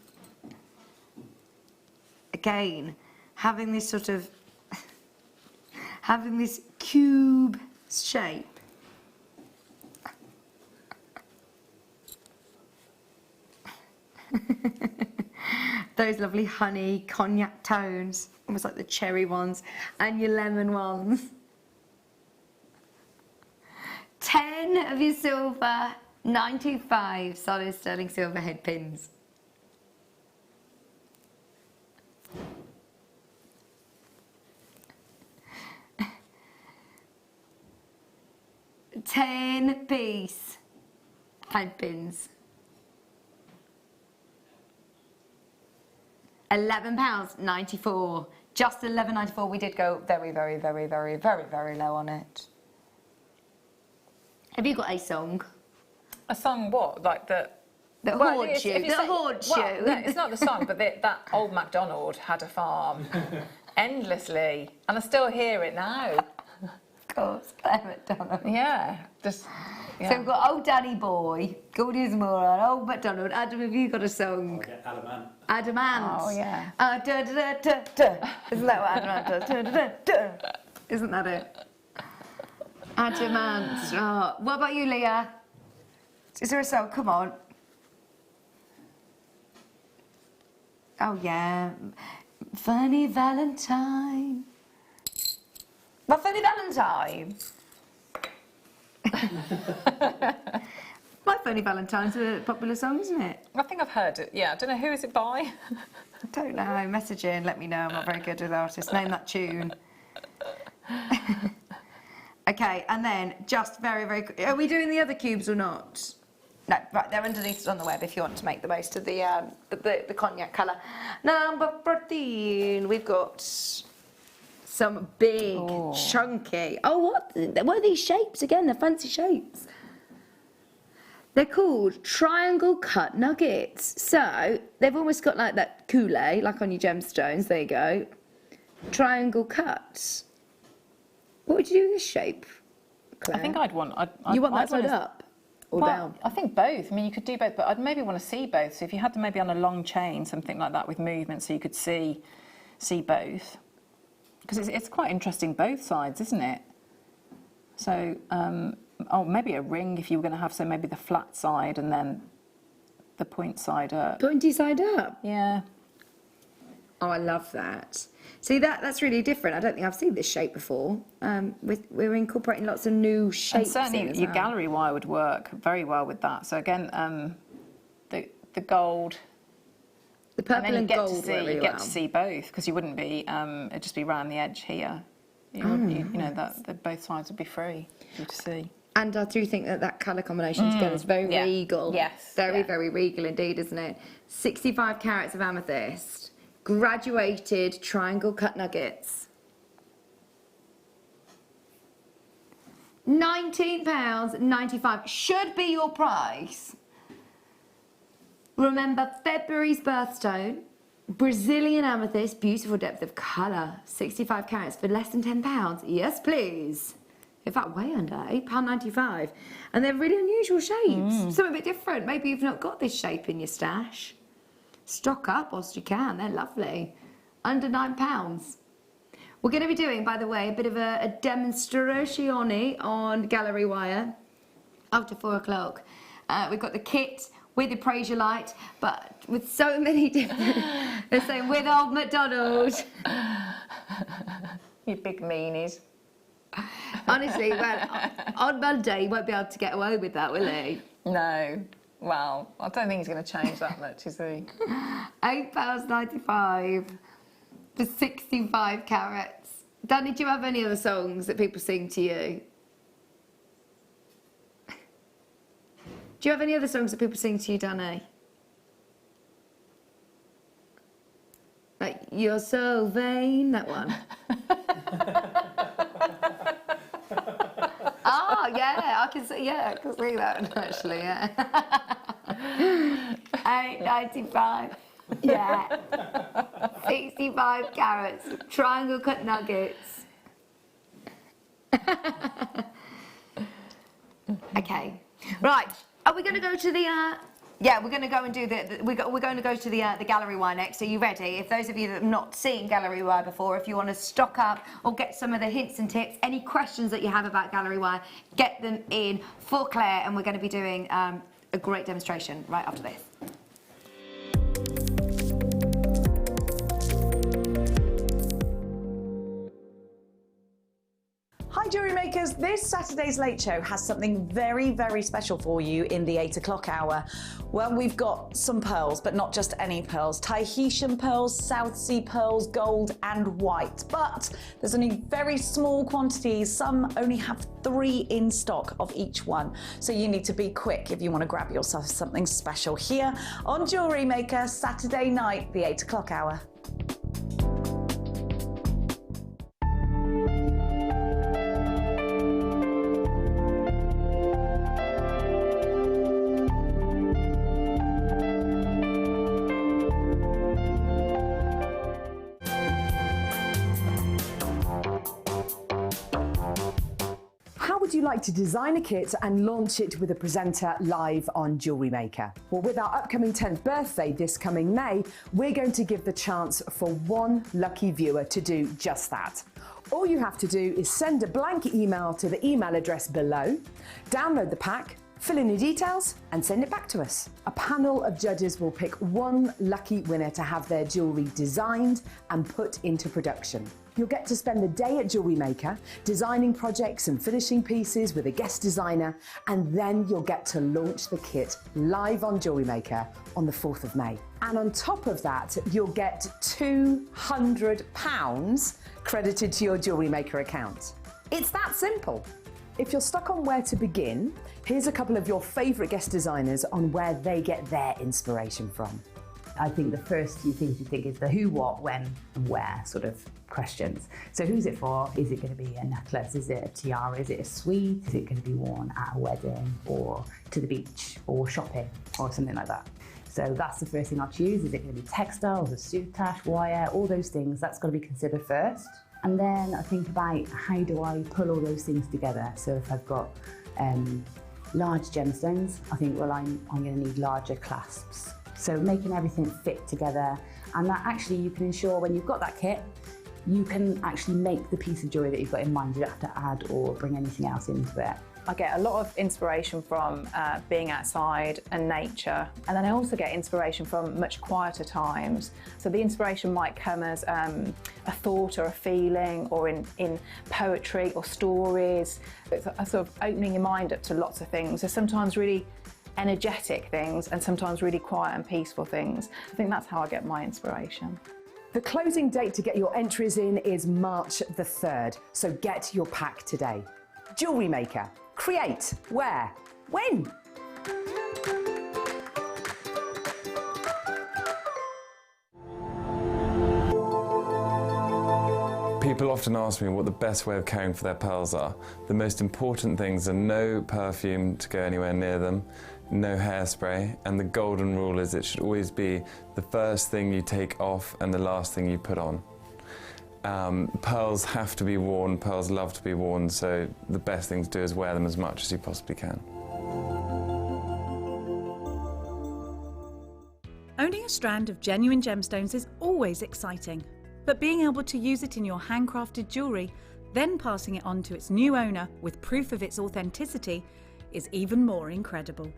Again, having this sort of having this cube shape. Those lovely honey cognac tones, almost like the cherry ones, and your lemon ones. 10 of your silver, 95 solid sterling silver head pins. £10 head pins. £11.94. Just £11.94. We did go very, very, very, very, very, very low on it. Have you got a song? A song what? Like the... The horseshoe. The horseshoe. Well, no, it's not the song, but that old MacDonald had a farm endlessly, and I still hear it now. Of course, Claire MacDonald. Yeah, just... Yeah. So we've got Old Danny Boy, Gordy's Moron, Old MacDonald. Adam, have you got a song? Adamant. Adamant. Oh, yeah. Da, da, da, da, da. Isn't that what Adamant does? Da, da, da, da. Isn't that it? Adamant. Oh. What about you, Leah? Is there a song? Come on. Oh, yeah. Funny Valentine. My Funny Valentine. My Funny Valentine's a popular song, isn't it? I think I've heard it, yeah. I don't know, who is it by? I don't know. Message in, let me know. I'm not very good with artists. Name that tune. Okay, and then just very, very... Are we doing the other cubes or not? No, right, they're underneath on the web if you want to make the most of the cognac colour. Number 14, we've got some big, chunky... Oh, what are these shapes again? They're fancy shapes. They're called triangle cut nuggets. So, they've almost got like that coulee, like on your gemstones. There you go. Triangle cut. What would you do with this shape, Claire? I think I'd want... You want that side up or down? I think both. I mean, you could do both, but I'd maybe want to see both. So if you had them maybe on a long chain, something like that with movement, so you could see both. Because it's quite interesting both sides, isn't it? So, maybe a ring if you were going to have, so maybe the flat side and then the point side up. Pointy side up? Yeah. Oh, I love that. See, that's really different. I don't think I've seen this shape before. We're incorporating lots of new shapes. And certainly your gallery wire would work very well with that. So again, the gold. The purple and gold you get to see both, because you wouldn't be, it'd just be round the edge here. You know, that both sides would be free for you to see. And I do think that colour combination together is very regal. Yes. Very, very regal indeed, isn't it? 65 carats of amethyst. Graduated triangle cut nuggets. £19.95 should be your price. Remember, February's birthstone, Brazilian amethyst, beautiful depth of colour, 65 carats for less than £10. Yes, please. In fact, way under, £8.95. And they're really unusual shapes, something a bit different. Maybe you've not got this shape in your stash. Stock up whilst you can, they're lovely. Under £9. We're going to be doing, by the way, a bit of a demonstration on gallery wire after 4 o'clock. We've got the kit with the Approx, but with so many different... They're saying, with old McDonald. You big meanies. Honestly, well, on Monday, he won't be able to get away with that, will he? No. Well, I don't think he's going to change that much, is he? £8.95 for 65 carats. Danny, do you have any other songs that people sing to you? Do you have any other songs that people sing to you, Danny? Like, you're so vain, that one. Oh, yeah, I can see that one, actually, yeah. £8.95, yeah. 65 carats, triangle cut nuggets. Okay, right. Are we going to go to the? Yeah, we're going to go and do we're going to go to the gallery wire next. Are you ready? If those of you that have not seen gallery wire before, if you want to stock up or get some of the hints and tips, any questions that you have about gallery wire, get them in for Claire, and we're going to be doing a great demonstration right after this. Hi Jewellery Makers, this Saturday's Late Show has something very, very special for you in the 8 o'clock hour. Well, we've got some pearls, but not just any pearls. Tahitian pearls, South Sea pearls, gold and white. But there's only very small quantities. Some only have 3 in stock of each one. So you need to be quick if you want to grab yourself something special here on Jewellery Maker, Saturday night, the 8 o'clock hour. Would you like to design a kit and launch it with a presenter live on Jewellery Maker? Well, with our upcoming 10th birthday this coming May, we're going to give the chance for one lucky viewer to do just that. All you have to do is send a blank email to the email address below, download the pack, fill in your details and send it back to us. A panel of judges will pick one lucky winner to have their jewellery designed and put into production. You'll get to spend the day at Jewellery Maker, designing projects and finishing pieces with a guest designer, and then you'll get to launch the kit live on Jewellery Maker on the 4th of May. And on top of that, you'll get £200 credited to your Jewellery Maker account. It's that simple. If you're stuck on where to begin, here's a couple of your favourite guest designers on where they get their inspiration from. I think the first few things you think is the who, what, when and where sort of questions. So who's it for? Is it going to be a necklace? Is it a tiara? Is it a suite? Is it going to be worn at a wedding or to the beach or shopping or something like that? So that's the first thing I'll choose. Is it going to be textiles, a soutache, wire, all those things? That's got to be considered first. And then I think about how do I pull all those things together. So if I've got large gemstones, I think, well, I'm going to need larger clasps. So making everything fit together, and that actually you can ensure when you've got that kit, you can actually make the piece of jewellery that you've got in mind. You don't have to add or bring anything else into it. I get a lot of inspiration from being outside and nature, and then I also get inspiration from much quieter times. So the inspiration might come as a thought or a feeling, or in poetry or stories. It's a sort of opening your mind up to lots of things. There's sometimes really energetic things and sometimes really quiet and peaceful things. I think that's how I get my inspiration. The closing date to get your entries in is March the 3rd, so get your pack today. Jewellery Maker. Create, wear, win! People often ask me what the best way of caring for their pearls are. The most important things are no perfume to go anywhere near them, no hairspray, and the golden rule is it should always be the first thing you take off and the last thing you put on. Pearls have to be worn, pearls love to be worn, so the best thing to do is wear them as much as you possibly can. Owning a strand of genuine gemstones is always exciting, but being able to use it in your handcrafted jewellery, then passing it on to its new owner with proof of its authenticity, is even more incredible.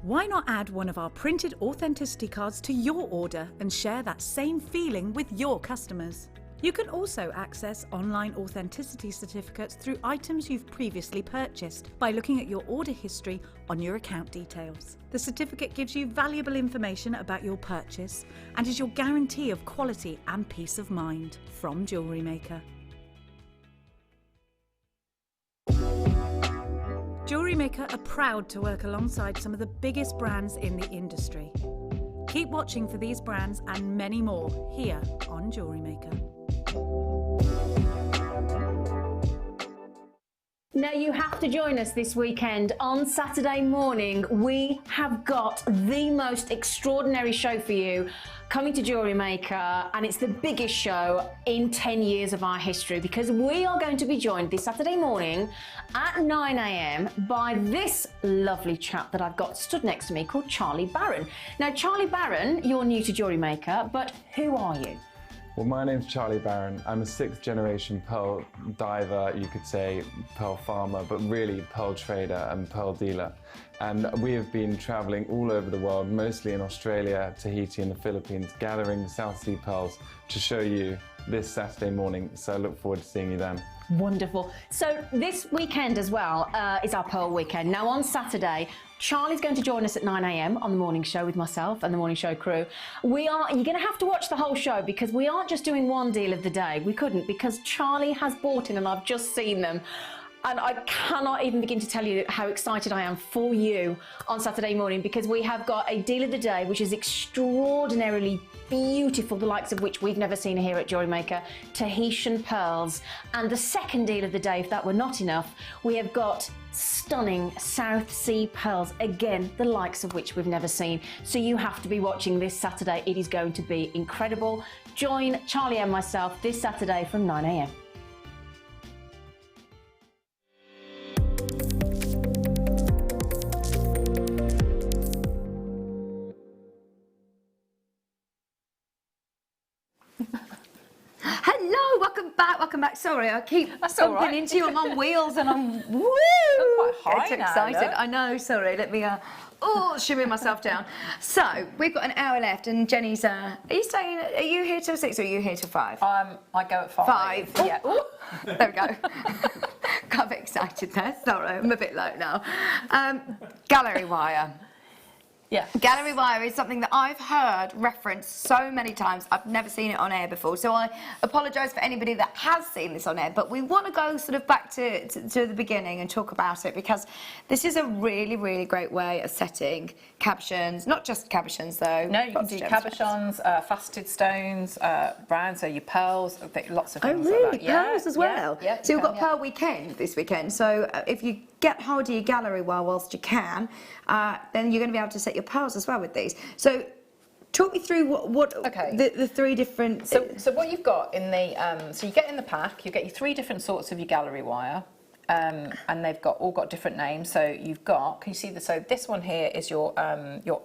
Why not add one of our printed authenticity cards to your order and share that same feeling with your customers? You can also access online authenticity certificates through items you've previously purchased by looking at your order history on your account details. The certificate gives you valuable information about your purchase and is your guarantee of quality and peace of mind from Jewellery Maker. Jewellery Maker are proud to work alongside some of the biggest brands in the industry. Keep watching for these brands and many more here on Jewellery Maker. Now you have to join us this weekend on Saturday morning. We have got the most extraordinary show for you coming to Jewellery Maker, and it's the biggest show in 10 years of our history because we are going to be joined this Saturday morning at 9 AM by this lovely chap that I've got stood next to me called Charlie Barron. Now Charlie Barron, you're new to Jewellery Maker, but who are you? Well, my name's Charlie Barron. I'm a 6th generation pearl diver, you could say pearl farmer, but really pearl trader and pearl dealer. And we have been traveling all over the world, mostly in Australia, Tahiti and the Philippines, gathering South Sea pearls to show you this Saturday morning. So I look forward to seeing you then. Wonderful. So this weekend as well is our Pearl Weekend. Now on Saturday, Charlie's going to join us at 9 AM on the morning show with myself and the morning show crew. You're going to have to watch the whole show because we aren't just doing one deal of the day. We couldn't because Charlie has bought in and I've just seen them. And I cannot even begin to tell you how excited I am for you on Saturday morning because we have got a deal of the day which is extraordinarily beautiful, the likes of which we've never seen here at Jewellery Maker, Tahitian pearls. And the second deal of the day, if that were not enough, we have got stunning South Sea pearls, again, the likes of which we've never seen. So you have to be watching this Saturday. It is going to be incredible. Join Charlie and myself this Saturday from 9 AM. Hello, welcome back. Sorry, I keep bumping into you. I'm on wheels and I'm woo! quite high Getting now, excited. look. I know. Sorry, let me shimmy myself down. So we've got an hour left, and Jenny's. Are you staying? Are you here till 6 or are you here till 5? I go at 5. Yeah. Ooh, there we go. Got a bit excited there. Sorry, I'm a bit low now. Gallery wire. Yeah. Gallery wire is something that I've heard referenced so many times. I've never seen it on air before, so I apologise for anybody that has seen this on air, but we want to go sort of back to the beginning and talk about it because this is a really, really great way of setting cabochons, not just cabochons though. No, you can do cabochons, faceted stones, browns, so your pearls, lots of things Oh really? like that. Pearls as well? Yeah, so we've got yeah. Pearl Weekend this weekend, so if you get hold of your gallery wire whilst you can, then you're going to be able to set your pearls as well with these. So talk me through what the three different... So what you've got in the, so you get in the pack, you get your 3 different sorts of your gallery wire, and they've all got different names. So you've got, can you see so this one here is your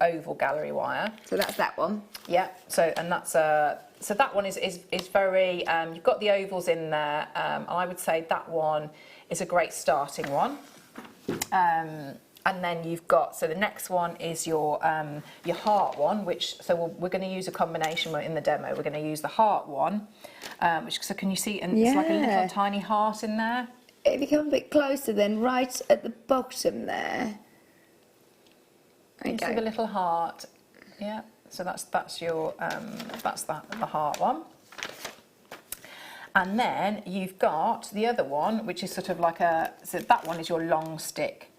oval gallery wire. So that's that one. Yeah, so that one is very, you've got the ovals in there, I would say that one is a great starting one. And then you've got, so the next one is your heart one, we're going to use a combination in the demo. We're going to use the heart one, so can you see, and it's like a little tiny heart in there. If you come a bit closer then, right at the bottom there. Can you see the little heart? Yeah, so that's your, the heart one. And then you've got the other one, which is sort of like so that one is your long stick.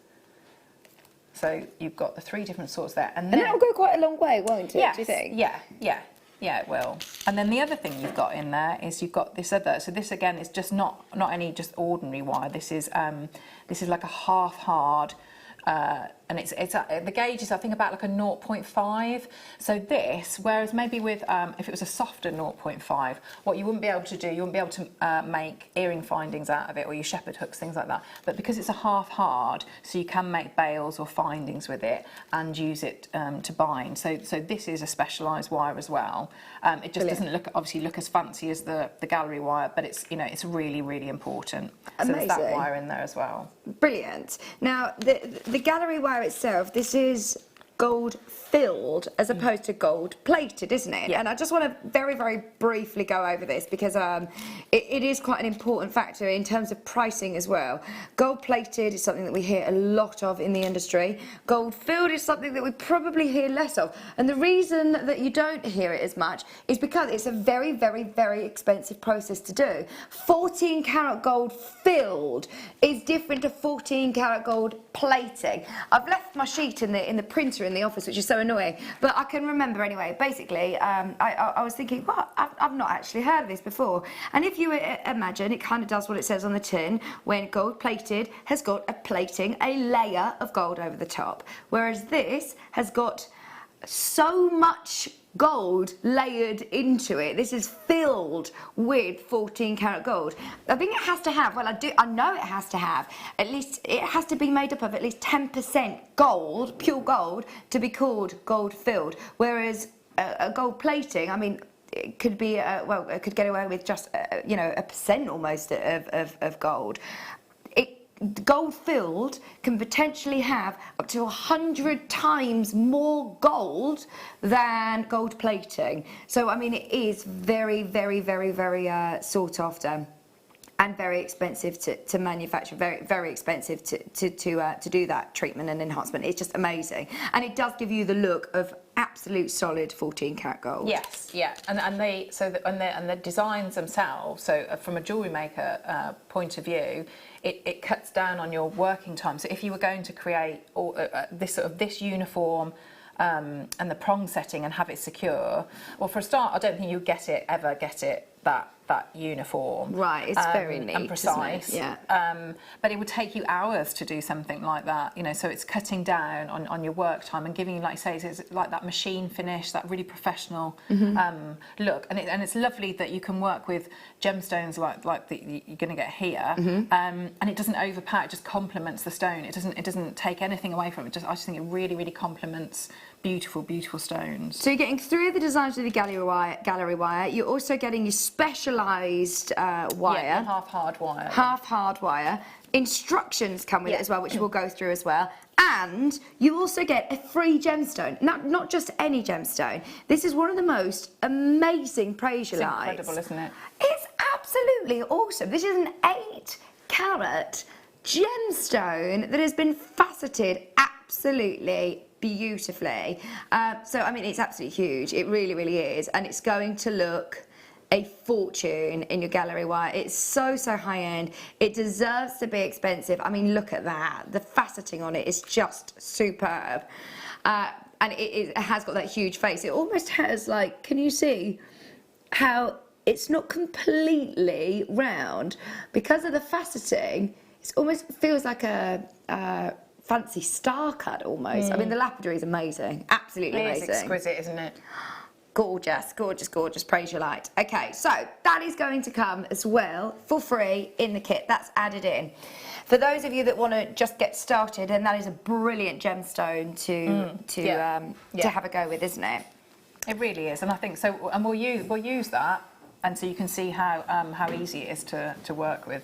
So you've got the 3 different sorts there. And that'll go quite a long way, won't it, yes, do you think? Yeah. Yeah, it will. And then the other thing you've got in there is you've got this other. So this again is just not any just ordinary wire. This is like a half hard. And it's the gauge is I think about like a 0.5. So this, whereas maybe with if it was a softer 0.5, what you wouldn't be able to do, you wouldn't be able to make earring findings out of it or your shepherd hooks, things like that. But because it's a half hard, so you can make bails or findings with it and use it to bind. So this is a specialised wire as well. It just doesn't look as fancy as the gallery wire, but it's it's really, really important. So there's that wire in there as well. Brilliant. Now the gallery wire itself, this is gold filled as opposed to gold plated, isn't it? Yeah. And I just want to very, very briefly go over this because it is quite an important factor in terms of pricing as well. Gold plated is something that we hear a lot of in the industry. Gold filled is something that we probably hear less of. And the reason that you don't hear it as much is because it's a very, very, very expensive process to do. 14 karat gold filled is different to 14 karat gold plating. I've left my sheet in the printer in the office, which is so annoying, but I can remember anyway. Basically, I was thinking, well, I've not actually heard of this before. And if you imagine, it kind of does what it says on the tin, when gold plated has got a plating, a layer of gold over the top, whereas this has got so much gold layered into it. This is filled with 14 karat gold. I think it has to have, well, I know it has to have, at least, it has to be made up of at least 10% gold, pure gold, to be called gold filled. Whereas a gold plating, I mean, it could be, well, it could get away with just, you know, a percent almost of gold. Gold filled can potentially have up to 100 times more gold than gold plating. So I mean, it is very, very, very, very sought after and very expensive to manufacture. Very, very expensive to do that treatment and enhancement. It's just amazing, and it does give you the look of absolute solid 14 karat gold. Yes, yeah, and the designs themselves. So from a jewellery maker point of view, it cuts down on your working time. So if you were going to create this uniform and the prong setting and have it secure, well, for a start, I don't think you'll ever get it that uniform. Right, it's very neat and precise. Yeah. But it would take you hours to do something like that, you know. So it's cutting down on your work time and giving you, like you say, it's like that machine finish, that really professional look. And it's lovely that you can work with gemstones like you're going to get here, and it doesn't overpower. It just complements the stone. It doesn't take anything away from it. I just think it really, really complements beautiful, beautiful stones. So you're getting through the designs of the gallery wire. You're also getting your specialised wire. Yeah, half hard wire. Half hard wire. Instructions come with it as well, which we'll go through as well. And you also get a free gemstone. Not just any gemstone. This is one of the most amazing prasiolites. It's incredible, isn't it? It's absolutely awesome. This is an 8 carat gemstone that has been faceted absolutely beautifully. So I mean, it's absolutely huge. It really, really is, and it's going to look a fortune in your gallery wire. It's so high end. It deserves to be expensive. I mean, look at that. The faceting on it is just superb, and it has got that huge face. It almost has, like, can you see how it's not completely round because of the faceting? It almost feels like a fancy star cut almost. I mean, the lapidary is amazing, absolutely amazing. It is exquisite, isn't it? Gorgeous, gorgeous, gorgeous prasiolite. Okay, so that is going to come as well for free in the kit. That's added in. For those of you that want to just get started, and that is a brilliant gemstone to have a go with, isn't it? It really is, and I think so. And we'll use that, and so you can see how easy it is to work with.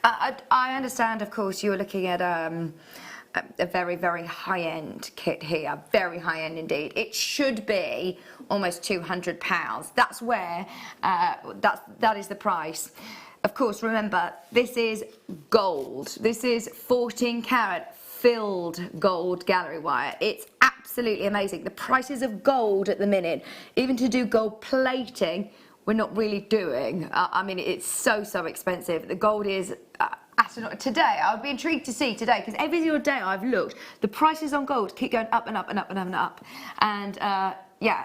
I understand, of course, you're looking at a very, very high-end kit here, very high-end indeed. It should be almost £200. That's where, that is the price. Of course, remember, this is gold. This is 14 karat filled gold gallery wire. It's absolutely amazing. The prices of gold at the minute, even to do gold plating, we're not really doing. I mean, it's so expensive. The gold is today, I would be intrigued to see today, because every single day I've looked, the prices on gold keep going up and up and up and up and up. And yeah,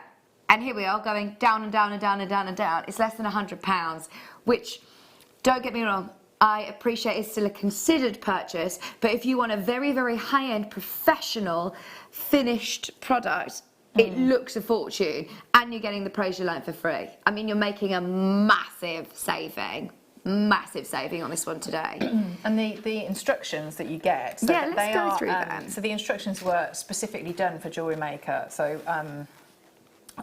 And here we are going down and down and down and down and down. It's less than £100, which, don't get me wrong, I appreciate it's still a considered purchase, but if you want a very, very high-end, professional, finished product, it looks a fortune, and you're getting the Preciolite for free. I mean, you're making a massive saving on this one today. And the instructions that you get, so yeah, let's go through them. So the instructions were specifically done for Jewellery Maker, so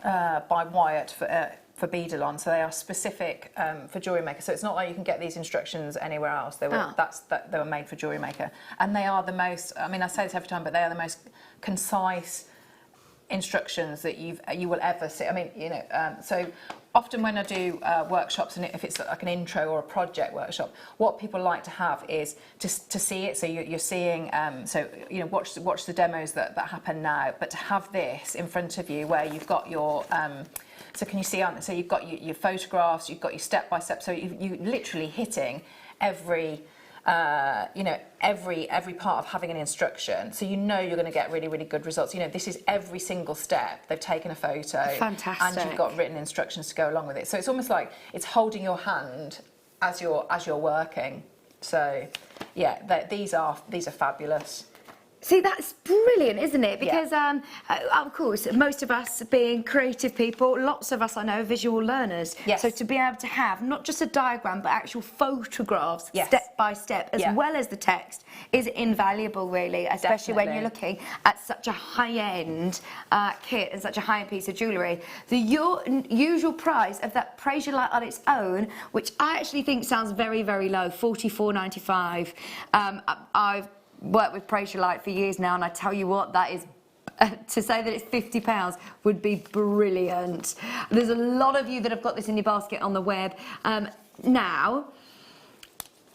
by Wyatt for Beadalon, so they are specific for Jewellery Maker. So it's not like you can get these instructions anywhere else. They were they were made for Jewellery Maker, and they are the most. I mean, I say this every time, but they are the most concise instructions that you will ever see. I mean, you know, so often when I do workshops, and if it's like an intro or a project workshop, what people like to have is just to see it. So you're seeing, so you know, watch the demos that happen now, but to have this in front of you where you've got your so can you see on? So you've got your photographs, you've got your step by step. So you literally hitting every. You know, every part of having an instruction, so you know you're going to get really, really good results. You know, this is every single step. They've taken a photo, fantastic, and you've got written instructions to go along with it. So it's almost like it's holding your hand as you're working. So yeah, these are fabulous. See, that's brilliant, isn't it? Because, of course, most of us being creative people, lots of us I know are visual learners. Yes. So to be able to have not just a diagram, but actual photographs, step by step, as well as the text, is invaluable, really, especially when you're looking at such a high-end kit and such a high-end piece of jewellery. The usual price of that Preciolite on its own, which I actually think sounds very, very low, $44.95. I've worked with Preciolite for years now, and I tell you what, that is to say that it's £50 would be brilliant. There's a lot of you that have got this in your basket on the web. Now,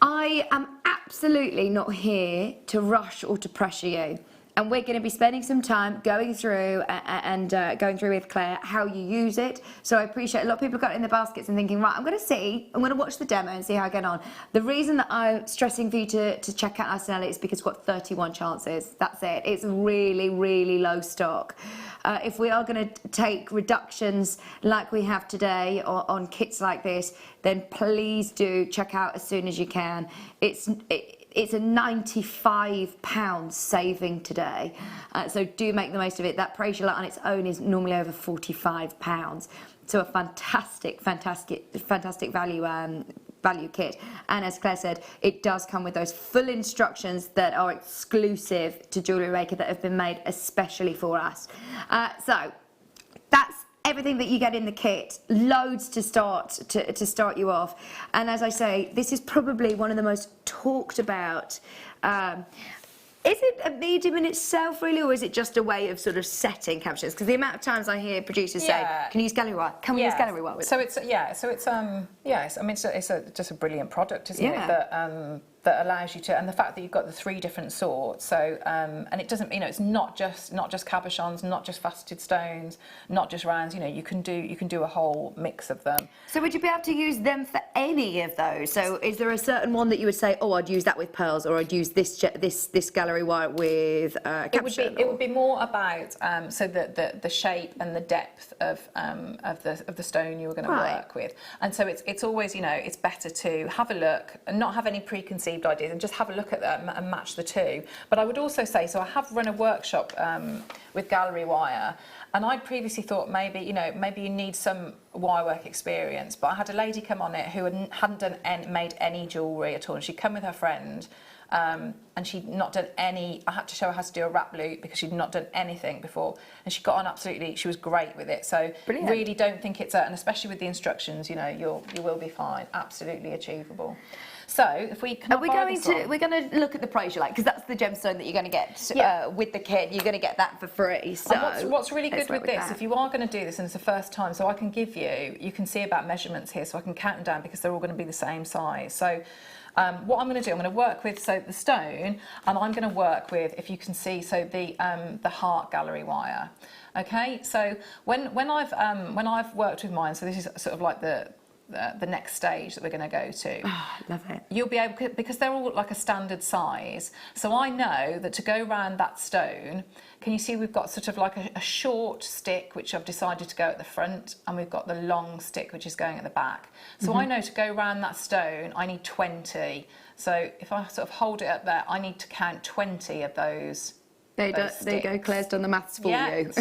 I am absolutely not here to rush or to pressure you. And we're going to be spending some time going through and going through with Claire how you use it. So I appreciate a lot of people got it in their baskets and thinking, right, I'm going to watch the demo and see how I get on. The reason that I'm stressing for you to check out Arsenal is because we've got 31 chances. That's it. It's really, really low stock. If we are going to take reductions like we have today on kits like this, then please do check out as soon as you can. It's a £95 saving today, so do make the most of it. That Preciolite on its own is normally over £45, so a fantastic value kit. And as Claire said, it does come with those full instructions that are exclusive to Jewellery Maker that have been made especially for us. So that's everything that you get in the kit, loads to start you off. And as I say, this is probably one of the most talked about. Is it a medium in itself, really, or is it just a way of sort of setting cabochons? Because the amount of times I hear producers say, "Can you use gallery wire? Can we use gallery wire?" So it's I mean, it's just a brilliant product, isn't it? That allows you to, and the fact that you've got the 3 different sorts. So and it doesn't, you know, it's not just cabochons, not just faceted stones, not just rounds. You know, you can do a whole mix of them. So would you be able to use them for any of those? So is there a certain one that you would say, oh, I'd use that with pearls, or I'd use this gallery wire with cabochon? It would be more about so the shape and the depth of the stone you were going to work with. And so it's always, you know, it's better to have a look and not have any preconceived ideas and just have a look at them and match the two. But I would also say, so I have run a workshop with gallery wire, and I'd previously thought maybe you need some wire work experience, but I had a lady come on it who hadn't made any jewellery at all, and she'd come with her friend. And she'd not done any. I had to show her how to do a wrap loop because she'd not done anything before, and she got on absolutely. She was great with it. So brilliant. Really don't think it's and especially with the instructions, you know, you will be fine. Absolutely achievable. So if we can, we're going to look at the Preciolite because that's the gemstone that you're going to get with the kit. You're going to get that for free. So what's really good with this, if you are going to do this and it's the first time, so I can give you can see about measurements here, so I can count them down because they're all going to be the same size. So. What I'm going to do, I'm going to work with the stone, and I'm going to work with, if you can see, so the heart gallery wire. Okay, so when I've worked with mine, so this is sort of like the the next stage that we're going to go to. Oh, I love it. You'll be able, because they're all like a standard size, so I know that to go around that stone, can you see we've got sort of like a short stick which I've decided to go at the front, and we've got the long stick which is going at the back. So I know to go around that stone I need 20. So if I sort of hold it up there, I need to count 20 of those. There you go, Claire's done the maths for you.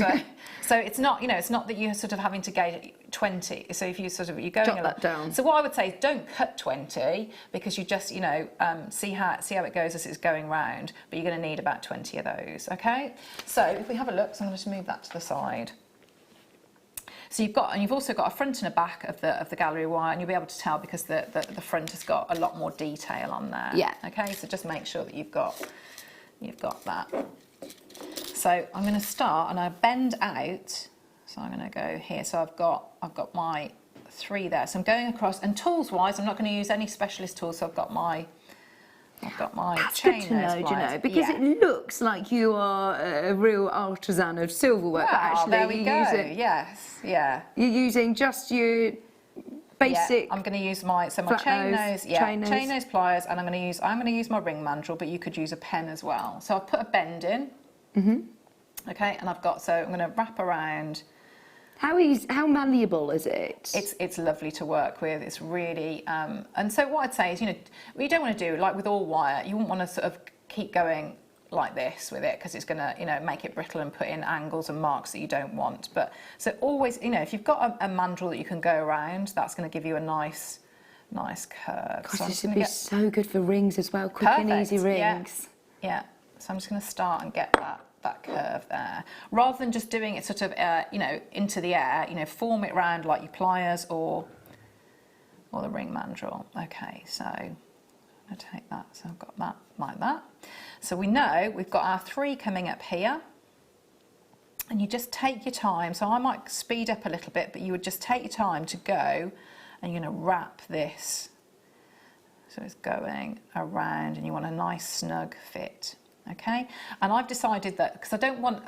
So it's not, you know, it's not that you're sort of having to gauge 20. So if you sort of, you're going Jot that down. So what I would say is don't cut 20, because you just, you know, see how it goes as it's going round, but you're going to need about 20 of those, okay? So if we have a look, so I'm going to move that to the side. So you've also got a front and a back of the gallery wire, and you'll be able to tell because the front has got a lot more detail on there. Yeah. Okay, so just make sure that you've got that. So I'm going to start, and I bend out. So I'm going to go here. So I've got my 3 there. So I'm going across, and tools wise, I'm not going to use any specialist tools. So I've got my That's chain good to know, nose do you pliers. know, because it looks like you are a real artisan of silverware, but actually there we go. using, Yes, yeah. you're using just your basic. Yeah, I'm going to use my flat chain nose, nose, chain nose. pliers, and I'm going to use my ring mandrel, but you could use a pen as well. So I've put a bend in. Okay, and I'm going to wrap around. How malleable is it? It's lovely to work with. It's really and so what I'd say is, you know, what you don't want to do, like with all wire, you wouldn't want to sort of keep going like this with it, because it's going to, you know, make it brittle and put in angles and marks that you don't want. But so always, you know, if you've got a mandrel that you can go around, that's going to give you a nice curve. Gosh, So this would be so good for rings as well, quick and easy rings. Yeah. So I'm just going to start and get that curve there, rather than just doing it sort of you know, into the air. You know, form it round like your pliers or the ring mandrel. Okay, so I'm going to take that. So I've got that like that. So we know we've got our 3 coming up here, and you just take your time. So I might speed up a little bit, but you would just take your time to go, and you're going to wrap this. So it's going around, and you want a nice snug fit. Okay, and I've decided that, because I don't want,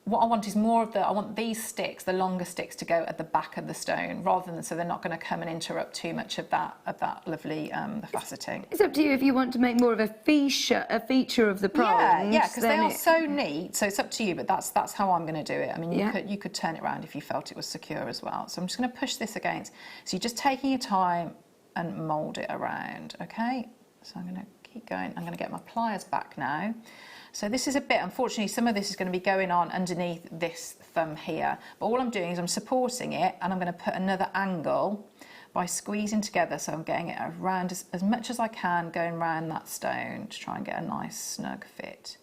what I want is more of I want these sticks, the longer sticks, to go at the back of the stone, rather than, so they're not going to come and interrupt too much of that lovely the faceting. It's up to you if you want to make more of a feature of the prongs. Yeah, because they are so neat. So it's up to you, but that's how I'm going to do it. I mean, you could turn it around if you felt it was secure as well. So I'm just going to push this against. So you're just taking your time and mould it around. Okay, so I'm going to keep going. I'm going to get my pliers back now. So this is a bit, unfortunately, some of this is going to be going on underneath this thumb here. But all I'm doing is I'm supporting it, and I'm going to put another angle by squeezing together. So I'm getting it around as much as I can, going around that stone to try and get a nice snug fit.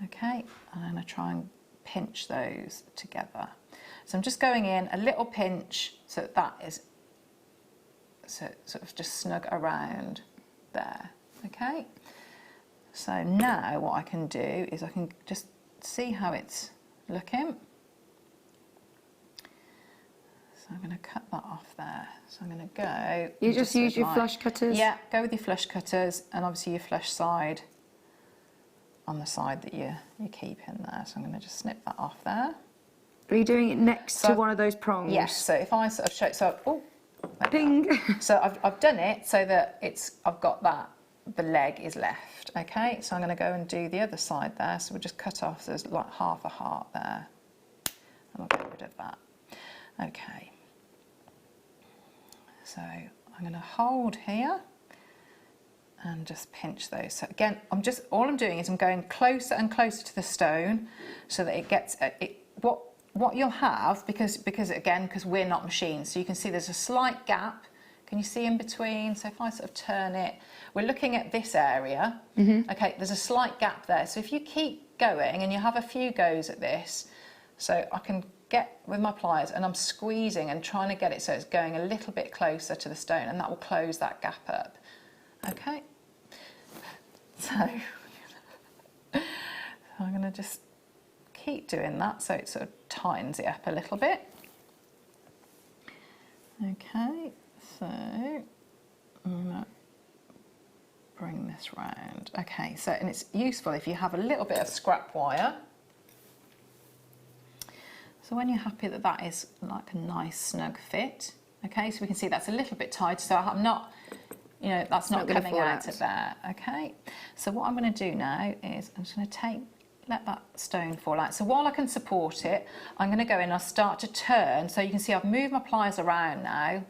Okay, and I'm going to try and pinch those together. So I'm just going in a little pinch, so that is sort of just snug around there. Okay, so now what I can do is I can just see how it's looking. So I'm going to cut that off there. So I'm going to go. You just use your flush cutters? Yeah, go with your flush cutters, and obviously your flush side on the side that you're keeping there. So I'm going to just snip that off there. Are you doing it next to one of those prongs? Yes, so if I sort of show, like ping. That. So I've done it so that I've got that. The leg is left. Okay, so I'm going to go and do the other side there. So we'll just cut off, so there's like half a heart there, and we'll get rid of that. Okay, so I'm going to hold here and just pinch those. So again, all I'm doing is I'm going closer and closer to the stone, so that it gets what you'll have, because we're not machines, so you can see there's a slight gap. Can you see in between? So if I sort of turn it, we're looking at this area. Okay, there's a slight gap there. So if you keep going and you have a few goes at this, so I can get with my pliers and I'm squeezing and trying to get it so it's going a little bit closer to the stone, and that will close that gap up. Okay, so I'm going to just keep doing that so it sort of tightens it up a little bit. Okay. So I'm going to bring this round. Okay, so, and it's useful if you have a little bit of scrap wire. So when you're happy that that is like a nice snug fit, Okay, so we can see that's a little bit tight, so I'm not, you know, that's not gonna coming fall out out. of there. Okay, so what I'm going to do now is I'm just going to let that stone fall out. So while I can support it, I'm going to go in and I'll start to turn. So you can see I've moved my pliers around now,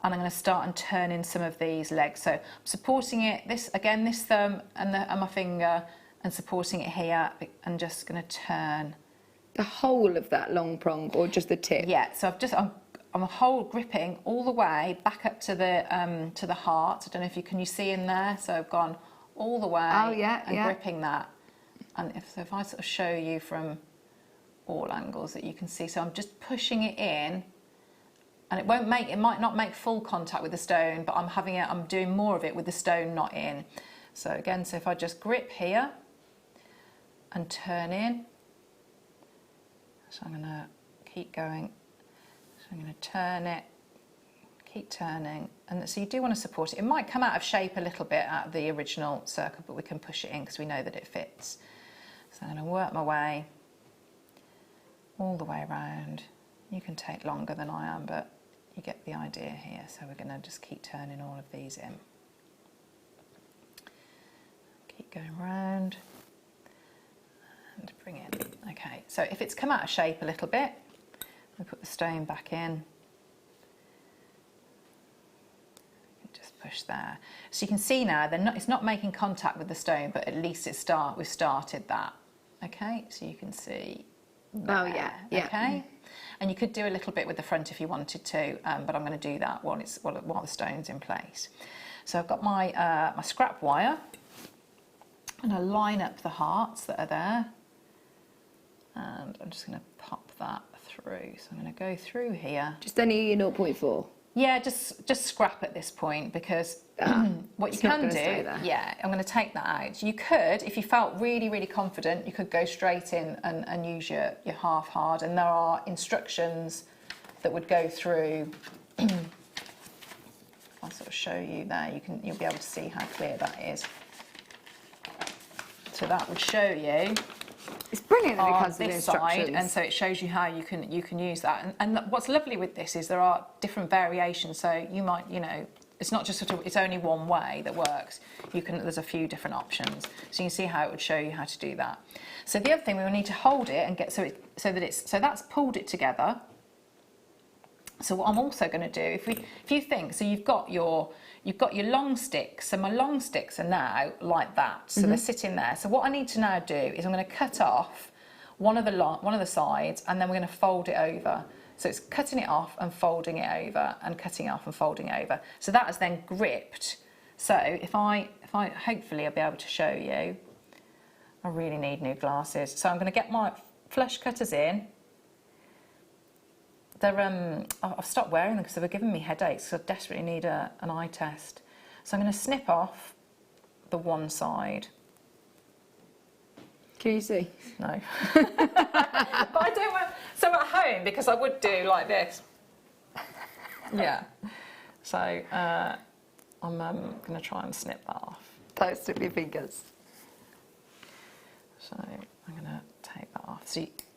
and I'm going to start and turn in some of these legs. So I'm supporting it, this thumb and my finger, and supporting it here, and just going to turn. The whole of that long prong, or just the tip? Yeah, so I'm gripping all the way back up to the heart. I don't know if you see in there. So I've gone all the way and gripping that. And if I sort of show you from all angles that you can see, so I'm just pushing it in, and it might not make full contact with the stone, but I'm doing more of it with the stone not in. So again, so if I just grip here and turn in, so I'm going to keep going. So I'm going to turn it, keep turning, and so you do want to support it. It might come out of shape a little bit out of the original circle, but we can push it in because we know that it fits. So I'm going to work my way all the way around. You can take longer than I am, but you get the idea here. So we're going to just keep turning all of these in. Keep going round and bring it. Okay, so if it's come out of shape a little bit, we put the stone back in. Just push there. So you can see now it's not making contact with the stone, but at least we've started that. Okay, so you can see there. Oh yeah, yeah. Okay, and you could do a little bit with the front if you wanted to, but I'm going to do that while the stone's in place. So I've got my my scrap wire, and I line up the hearts that are there, and I'm just going to pop that through. So I'm going to go through here. Just any 0.4? Yeah, just scrap at this point, because what you can do, I'm going to take that out. You could, if you felt really, really confident, you could go straight in and use your half hard, and there are instructions that would go through. I'll sort of show you there. You'll be able to see how clear that is. So that would show you. It's brilliant that it comes with this instructions. side, and so it shows you how you can use that. And what's lovely with this is there are different variations. So you might, it's not just sort of, it's only one way that works. There's a few different options. So you can see how it would show you how to do that. So the other thing, we will need to hold it and get so that's pulled it together. So what I'm also going to do, if you think, so you've got your long sticks. So my long sticks are now like that. So they're sitting there. So what I need to now do is I'm going to cut off one of the sides, and then we're going to fold it over. So it's cutting it off and folding it over, and cutting it off and folding it over. So that is then gripped. So if I hopefully I'll be able to show you. I really need new glasses. So I'm going to get my flush cutters in. I've stopped wearing them because they were giving me headaches, so I desperately need an eye test. So I'm going to snip off the one side. Can you see? No. But I don't want... So at home, because I would do like this. Yeah. So I'm going to try and snip that off. Don't snip your fingers. So I'm going to take that off.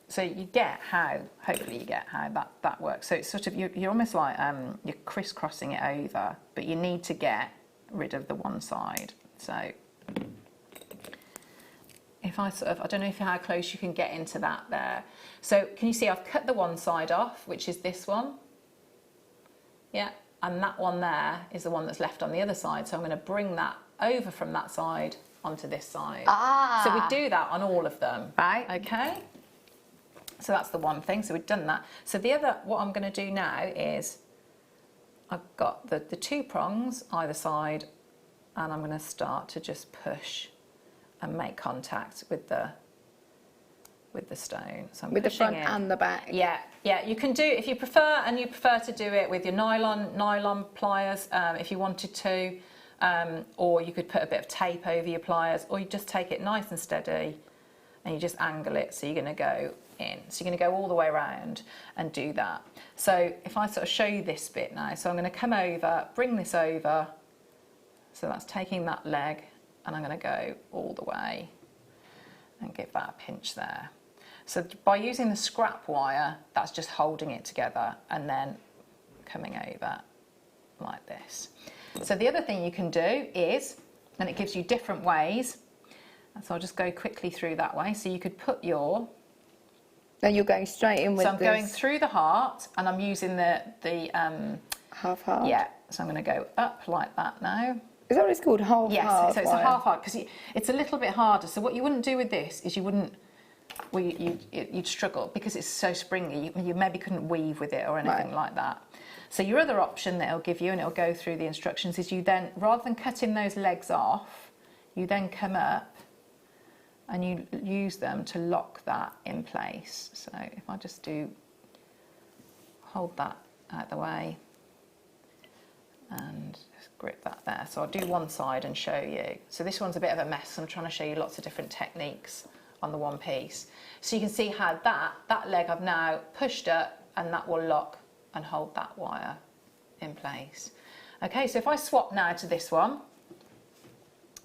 So you get how, hopefully you get how that works. So it's sort of, you're almost like, you're crisscrossing it over, but you need to get rid of the one side. So if I don't know how close you can get into that there. So can you see I've cut the one side off, which is this one? Yeah, and that one there is the one that's left on the other side. So I'm going to bring that over from that side onto this side. So we do that on all of them. Right. Okay. So that's the one thing. So we've done that. So the other, what I'm going to do now is I've got the two prongs either side, and I'm going to start to just push and make contact with the stone. So I'm with the front in. and the back. Yeah, yeah. You can do, if you prefer, and you prefer to do it with your nylon pliers, if you wanted to, or you could put a bit of tape over your pliers, or you just take it nice and steady, and you just angle it. So you're going to go in. So you're going to go all the way around and do that. So if I sort of show you this bit now, so I'm going to come over, bring this over. So that's taking that leg, and I'm going to go all the way and give that a pinch there. So by using the scrap wire, that's just holding it together, and then coming over like this. So the other thing you can do is, and it gives you different ways, and so I'll just go quickly through that way. So you could put your... Then you're going straight in with So I'm going through the heart, and I'm using the half heart. Yeah, so I'm going to go up like that now. Is that what it's called? Half yes, heart? so it's a half heart, because it's a little bit harder. So what you wouldn't do with this is you wouldn't... Well, you'd struggle because it's so springy. You maybe couldn't weave with it or anything like that. So your other option that it'll give you, and it'll go through the instructions, is you then, rather than cutting those legs off, you then come up and you use them to lock that in place. So if I just hold that out of the way and just grip that there. So I'll do one side and show you. So this one's a bit of a mess. I'm trying to show you lots of different techniques on the one piece. So you can see how that leg I've now pushed up, and that will lock and hold that wire in place. Okay, so if I swap now to this one,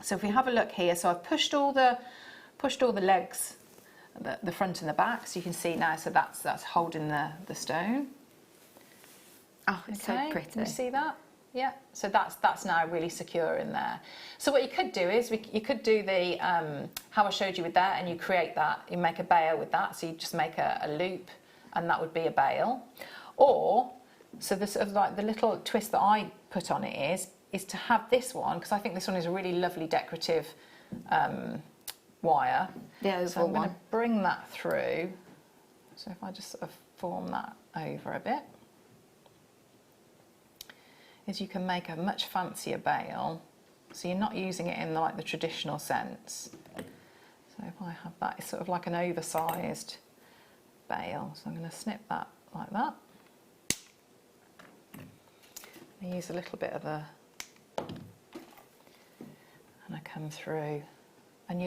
so if we have a look here, so I've pushed all the legs, the front and the back, so you can see now, so that's holding the stone. Oh, it's so pretty. Can you see that? Yeah, so that's now really secure in there. So what you could do is, you could do the, how I showed you with that, and you create that, you make a bail with that, so you just make a loop, and that would be a bail. Or, so the sort of like the little twist that I put on it is to have this one, because I think this one is a really lovely decorative wire. Yeah, so I'm going to bring that through. So if I just sort of form that over a bit, is you can make a much fancier bail. So you're not using it in like the traditional sense. So if I have that, it's sort of like an oversized bail. So I'm going to snip that like that. I use a little bit of and I come through, and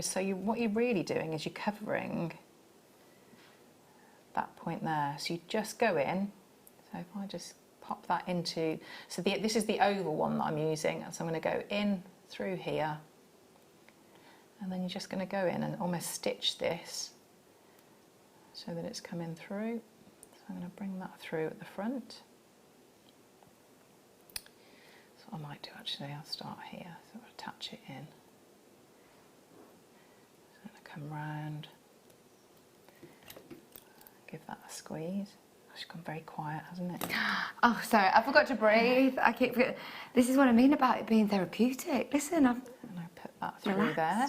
what you're really doing is you're covering that point there. So you just go in. So if I just pop that into, so this is the oval one that I'm using, so I'm going to go in through here, and then you're just going to go in and almost stitch this so that it's coming through. So I'm going to bring that through at the front. I might do actually, I'll start here, so I'll attach it in. So I'm going to come round, give that a squeeze. It's gone very quiet, hasn't it? Oh, sorry, I forgot to breathe. I keep forgetting. This is what I mean about it being therapeutic. Listen, And I put that through there.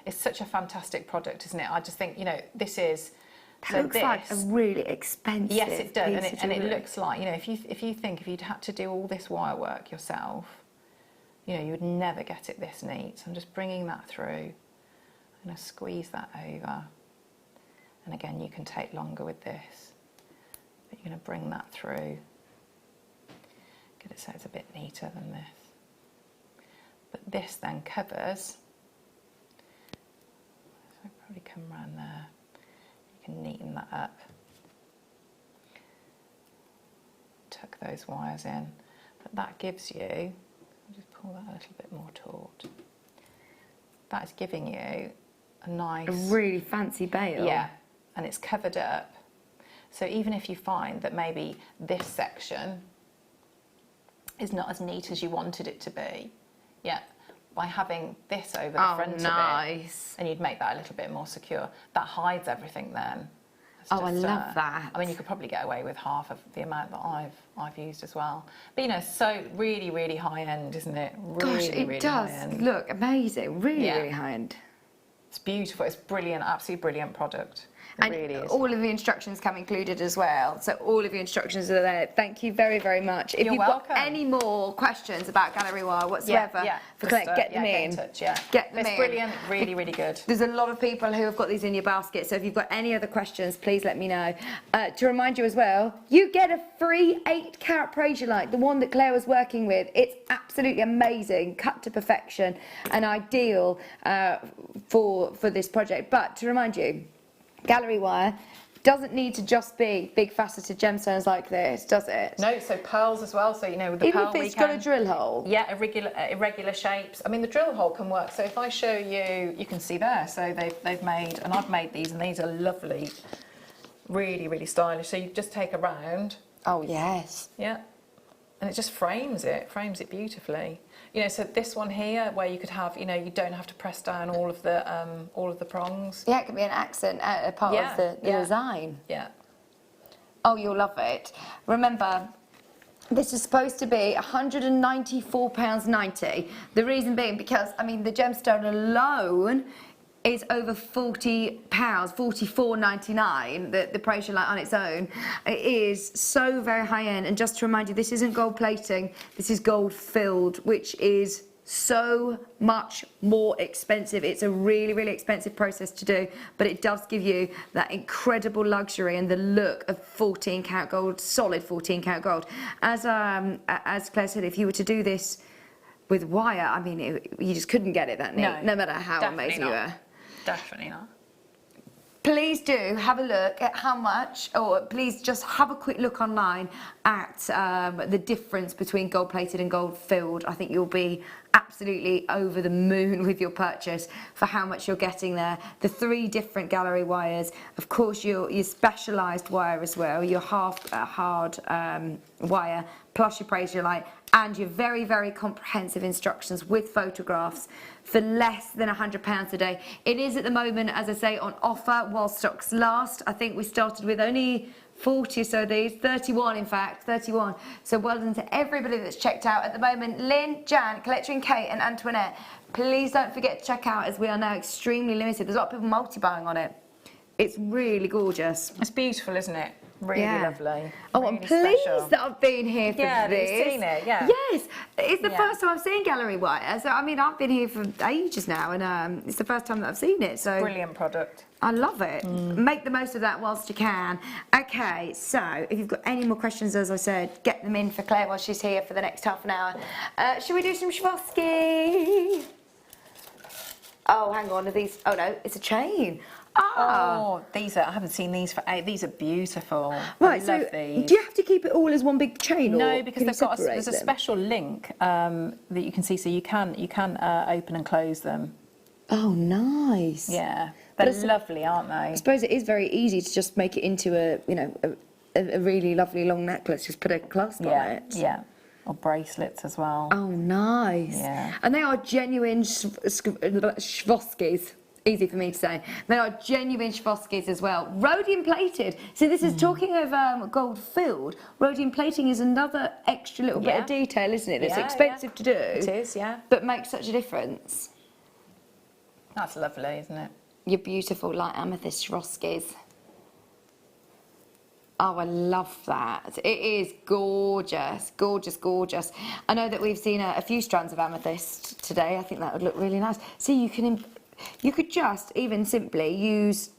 It's such a fantastic product, isn't it? I just think, this is... That looks like a really expensive. Yes, it does, and it jewellery. looks like, if you'd had to do all this wire work yourself, you would never get it this neat. So I'm just bringing that through. I'm going to squeeze that over, and again, you can take longer with this, but you're going to bring that through. Get it so it's a bit neater than this. But this then covers. So I'll probably come around there. You can neaten that up, tuck those wires in, but that gives you, I'll just pull that a little bit more taut, that's giving you a nice... A really fancy bail. Yeah, and it's covered up, so even if you find that maybe this section is not as neat as you wanted it to be, by having this over the front of it, and you'd make that a little bit more secure. That hides everything then. It's I just, love that. I mean, you could probably get away with half of the amount that I've used as well. But so really, really high end, isn't it? Really, Gosh, it really does high end. look amazing. Really, really high end. It's beautiful. It's brilliant. Absolutely brilliant product. It And really is. all of the instructions come included as well. So all of your instructions are there. Thank you very, very much. If You're you've welcome. got any more questions about Gallery Wire whatsoever, Just, get them get in. touch, Get them It's in. brilliant. Really, really good. There's a lot of people who have got these in your basket, so if you've got any other questions, please let me know. To remind you as well, you get a free 8-carat Prasiolite, the one that Claire was working with. It's absolutely amazing, cut to perfection, and ideal for this project. But to remind you, Gallery Wire doesn't need to just be big faceted gemstones like this, does it? No, so pearls as well. So with the Even pearl if it's got a drill hole. Yeah, irregular shapes. I mean, the drill hole can work. So if I show you, you can see there. So they've made, and I've made these, and these are lovely, really, really stylish. So you just take a round, Oh, yes. Yeah. And it just frames it beautifully. You know, so this one here, where you could have, you know, you don't have to press down all of the prongs. Yeah, it can be an accent, a part of the design. Yeah. Oh, you'll love it. Remember, this is supposed to be £194.90. The reason being because, I mean, the gemstone alone is over £40, $44.99, the Preciolite on its own. It is so very high end. And just to remind you, this isn't gold plating, this is gold filled, which is so much more expensive. It's a really, really expensive process to do, but it does give you that incredible luxury and the look of 14 karat gold, solid 14 karat gold. As Claire said, if you were to do this with wire, I mean, you just couldn't get it that neat, no matter how amazing you were. Definitely not. Please do have a look at how much, or please just have a quick look online at the difference between gold plated and gold filled. I think you'll be absolutely over the moon with your purchase for how much you're getting there. The 3 different gallery wires, of course your specialised wire as well, your half hard wire, plus your Preciolite, and your very, very comprehensive instructions with photographs for less than £100 a day. It is at the moment, as I say, on offer while stocks last. I think we started with only 40 or so of these, 31 in fact, 31. So well done to everybody that's checked out at the moment. Lynn, Jan, Collector Kate and Antoinette, please don't forget to check out as we are now extremely limited. There's a lot of people multi-buying on it. It's really gorgeous. It's beautiful, isn't it? Really lovely. Oh, really I'm pleased special. that I've been here for this. Yeah, you've seen it, yeah. Yes, it's the first time I've seen gallery wire. So, I mean, I've been here for ages now, and it's the first time that I've seen it. So Brilliant product. I love it. Make the most of that whilst you can. Okay, so if you've got any more questions, as I said, get them in for Claire while she's here for the next half an hour. Shall we do some Swarovski? Oh, hang on, are these? Oh no, it's a chain. Oh, these are, I haven't seen these for these are beautiful. Right, I so love these. do you have to keep it all as one big chain? No, or because can you there's a separate them? special link that you can see, so you can open and close them. Oh, nice. Yeah, they're lovely, aren't they? I suppose it is very easy to just make it into a really lovely long necklace. Just put a clasp on it. Yeah, or bracelets as well. Oh, nice. Yeah. And they are genuine Swarovskis. Easy for me to say. They are genuine Swarovskis as well. Rhodium plated. So this is talking of gold filled. Rhodium plating is another extra little bit of detail, isn't it? It's expensive to do. It is, yeah. But makes such a difference. That's lovely, isn't it? Your beautiful light amethyst Swarovskis. Oh, I love that. It is gorgeous, gorgeous, gorgeous. I know that we've seen a few strands of amethyst today. I think that would look really nice. See, you could just even simply use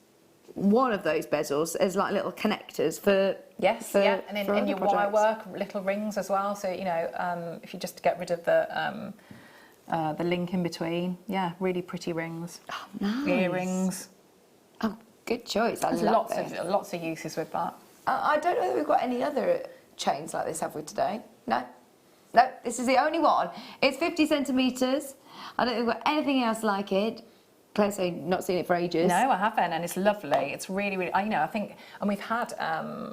one of those bezels as like little connectors for and in your wire projects. work, little rings as well. So you know, if you just get rid of the link in between, really pretty rings. Oh, nice. Earrings. Oh, good choice. I There's love lots of uses with that. I don't know if we've got any other chains like this, have we, today? No? No, this is the only one. It's 50 centimetres. I don't think we've got anything else like it. Claire's not seen it for ages. No, I haven't, and it's lovely. It's really, really. You know, I think, and we've had.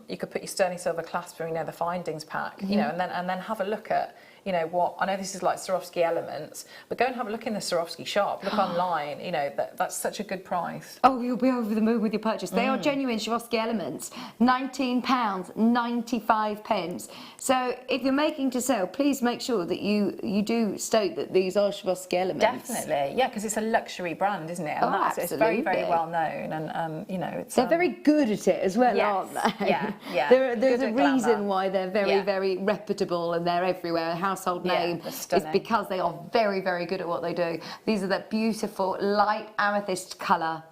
You could put your sterling silver clasp, you know, the findings pack, you know, and then have a look at, you know, what I know. This is like Swarovski elements, but go and have a look in the Swarovski shop. Look online. You know, that's such a good price. Oh, you'll be over the moon with your purchase. They are genuine Swarovski elements. £19.95. So if you're making to sell, please make sure that you do state that these are Swarovski elements. Definitely, yeah, because it's a luxury brand, isn't it? And it's very, very well known, and you know, it's. They're very good at it as well, aren't they? Yeah, yeah. There's a reason glamour. why they're very, very reputable and they're everywhere. Household name is because they are very, very good at what they do. These are that beautiful light amethyst colour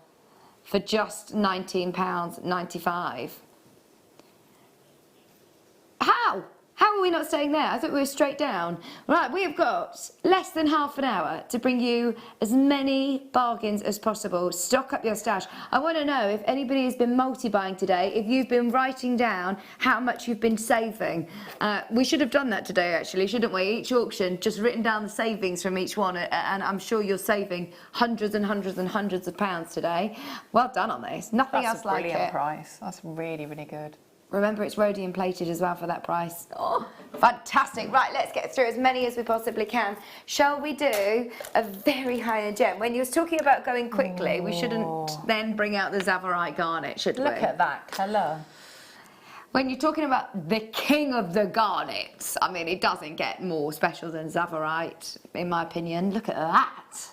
for just £19.95. How are we not staying there? I thought we were straight down. Right, we have got less than half an hour to bring you as many bargains as possible. Stock up your stash. I want to know if anybody has been multi-buying today, if you've been writing down how much you've been saving. We should have done that today, actually, shouldn't we? Each auction, just written down the savings from each one, and I'm sure you're saving hundreds and hundreds and hundreds of pounds today. Well done on this. Nothing else like it. That's a brilliant price. That's really, really good. Remember, it's rhodium plated as well for that price. Oh, fantastic. Right, let's get through as many as we possibly can. Shall we do a very high-end gem? When you was talking about going quickly, we shouldn't then bring out the Zavarite garnet, should we? Look at that colour. When you're talking about the king of the garnets, I mean, it doesn't get more special than Zavarite, in my opinion. Look at that.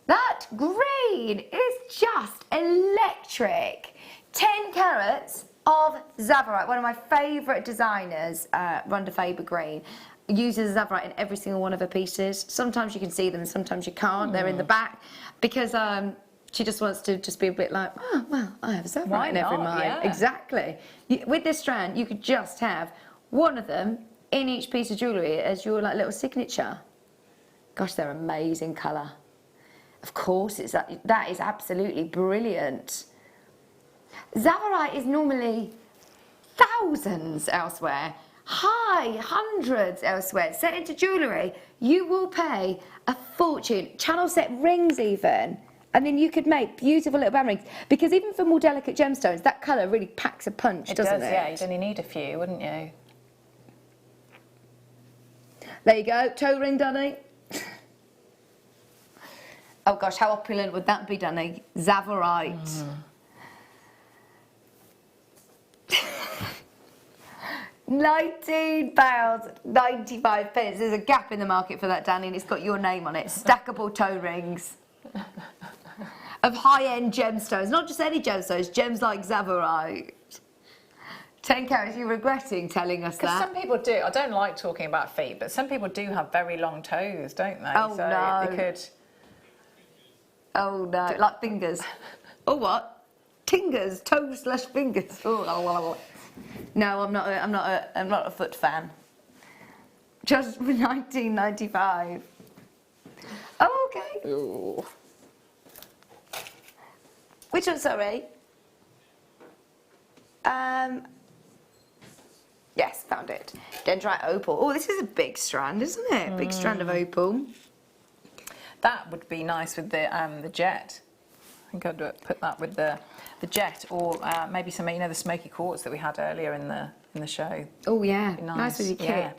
That green is just electric. 10 carats of Zavarite. One of my favourite designers, Rhonda Faber Green, uses Zavarite in every single one of her pieces. Sometimes you can see them, sometimes you can't. They're in the back because she just wants to just be a bit like, oh, well, I have Zavarite in every mine. Yeah. Exactly. With this strand, you could just have one of them in each piece of jewellery as your like little signature. Gosh, they're amazing colour. Of course, that is absolutely brilliant. Zavarite is normally thousands elsewhere, high hundreds elsewhere. Set into jewellery, you will pay a fortune. Channel set rings even. And then you could make beautiful little band rings. Because even for more delicate gemstones, that colour really packs a punch, doesn't it? Yeah, you'd only need a few, wouldn't you? There you go, toe ring, Danny. Oh gosh, how opulent would that be, Danny? Zavarite. £19.95. There's a gap in the market for that, Danny, and it's got your name on it. Stackable toe rings of high-end gemstones, not just any gemstones, gems like Zavarite. 10 carats, you're regretting telling us Because that. some people do. I don't like talking about feet, but some people do have very long toes, don't they? Oh, so no. They could. Oh no, like fingers. Oh what? Tingers, toes/fingers. Oh, no, I'm not a foot fan. Just for 19.95. Oh, okay. Ooh. Which one? Sorry. Yes, found it. Dendrite opal. Oh, this is a big strand, isn't it? Big strand of opal. That would be nice with the jet. I think I'd put that with the jet, or maybe some, the smoky quartz that we had earlier in the show. Oh yeah, Be nice with your kit. yeah.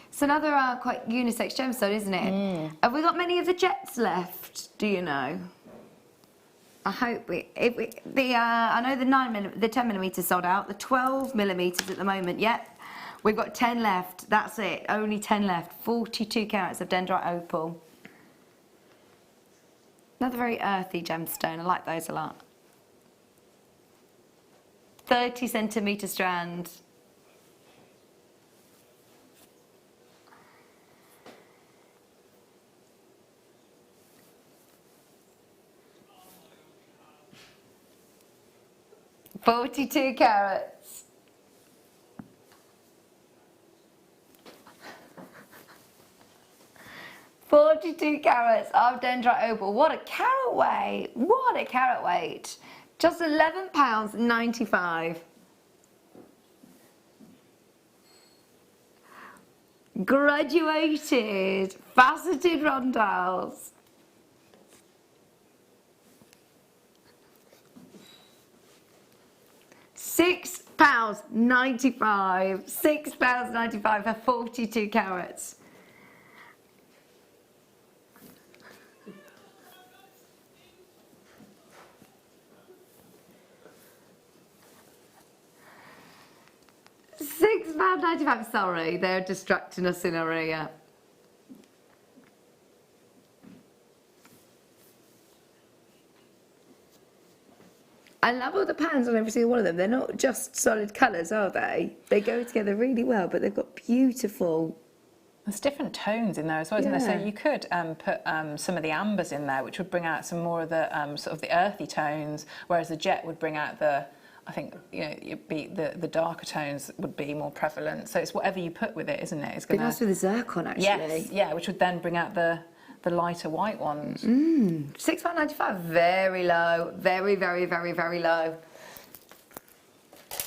It's another quite unisex gemstone, isn't it? Have we got many of the jets left? Do you know? I hope I know the 10mm sold out. The 12mm at the moment. Yep, we've got 10 left. That's it. Only 10 left. 42 carats of dendrite opal. Another very earthy gemstone. I like those a lot. 30cm strand. $42 carats. $42 carats of dendrite opal. What a carat weight! What a carat weight! Just £11.95. Graduated, faceted rondelles. £6.95. £6.95 for 42 carats. £6.95. Sorry, they're distracting us in our ear. I love all the patterns on every single one of them. They're not just solid colours, are they? They go together really well, but they've got beautiful... There's different tones in there as well, isn't there? So Yeah. you could put some of the ambers in there, which would bring out some more of the sort of the earthy tones, whereas the jet would bring out the, I think, it'd be the darker tones would be more prevalent. So it's whatever you put with it, isn't it? It's Be gonna, nice with the zircon, actually. yes, yeah, which would then bring out the lighter white ones. £6.95, very low. Very, very, very, very low.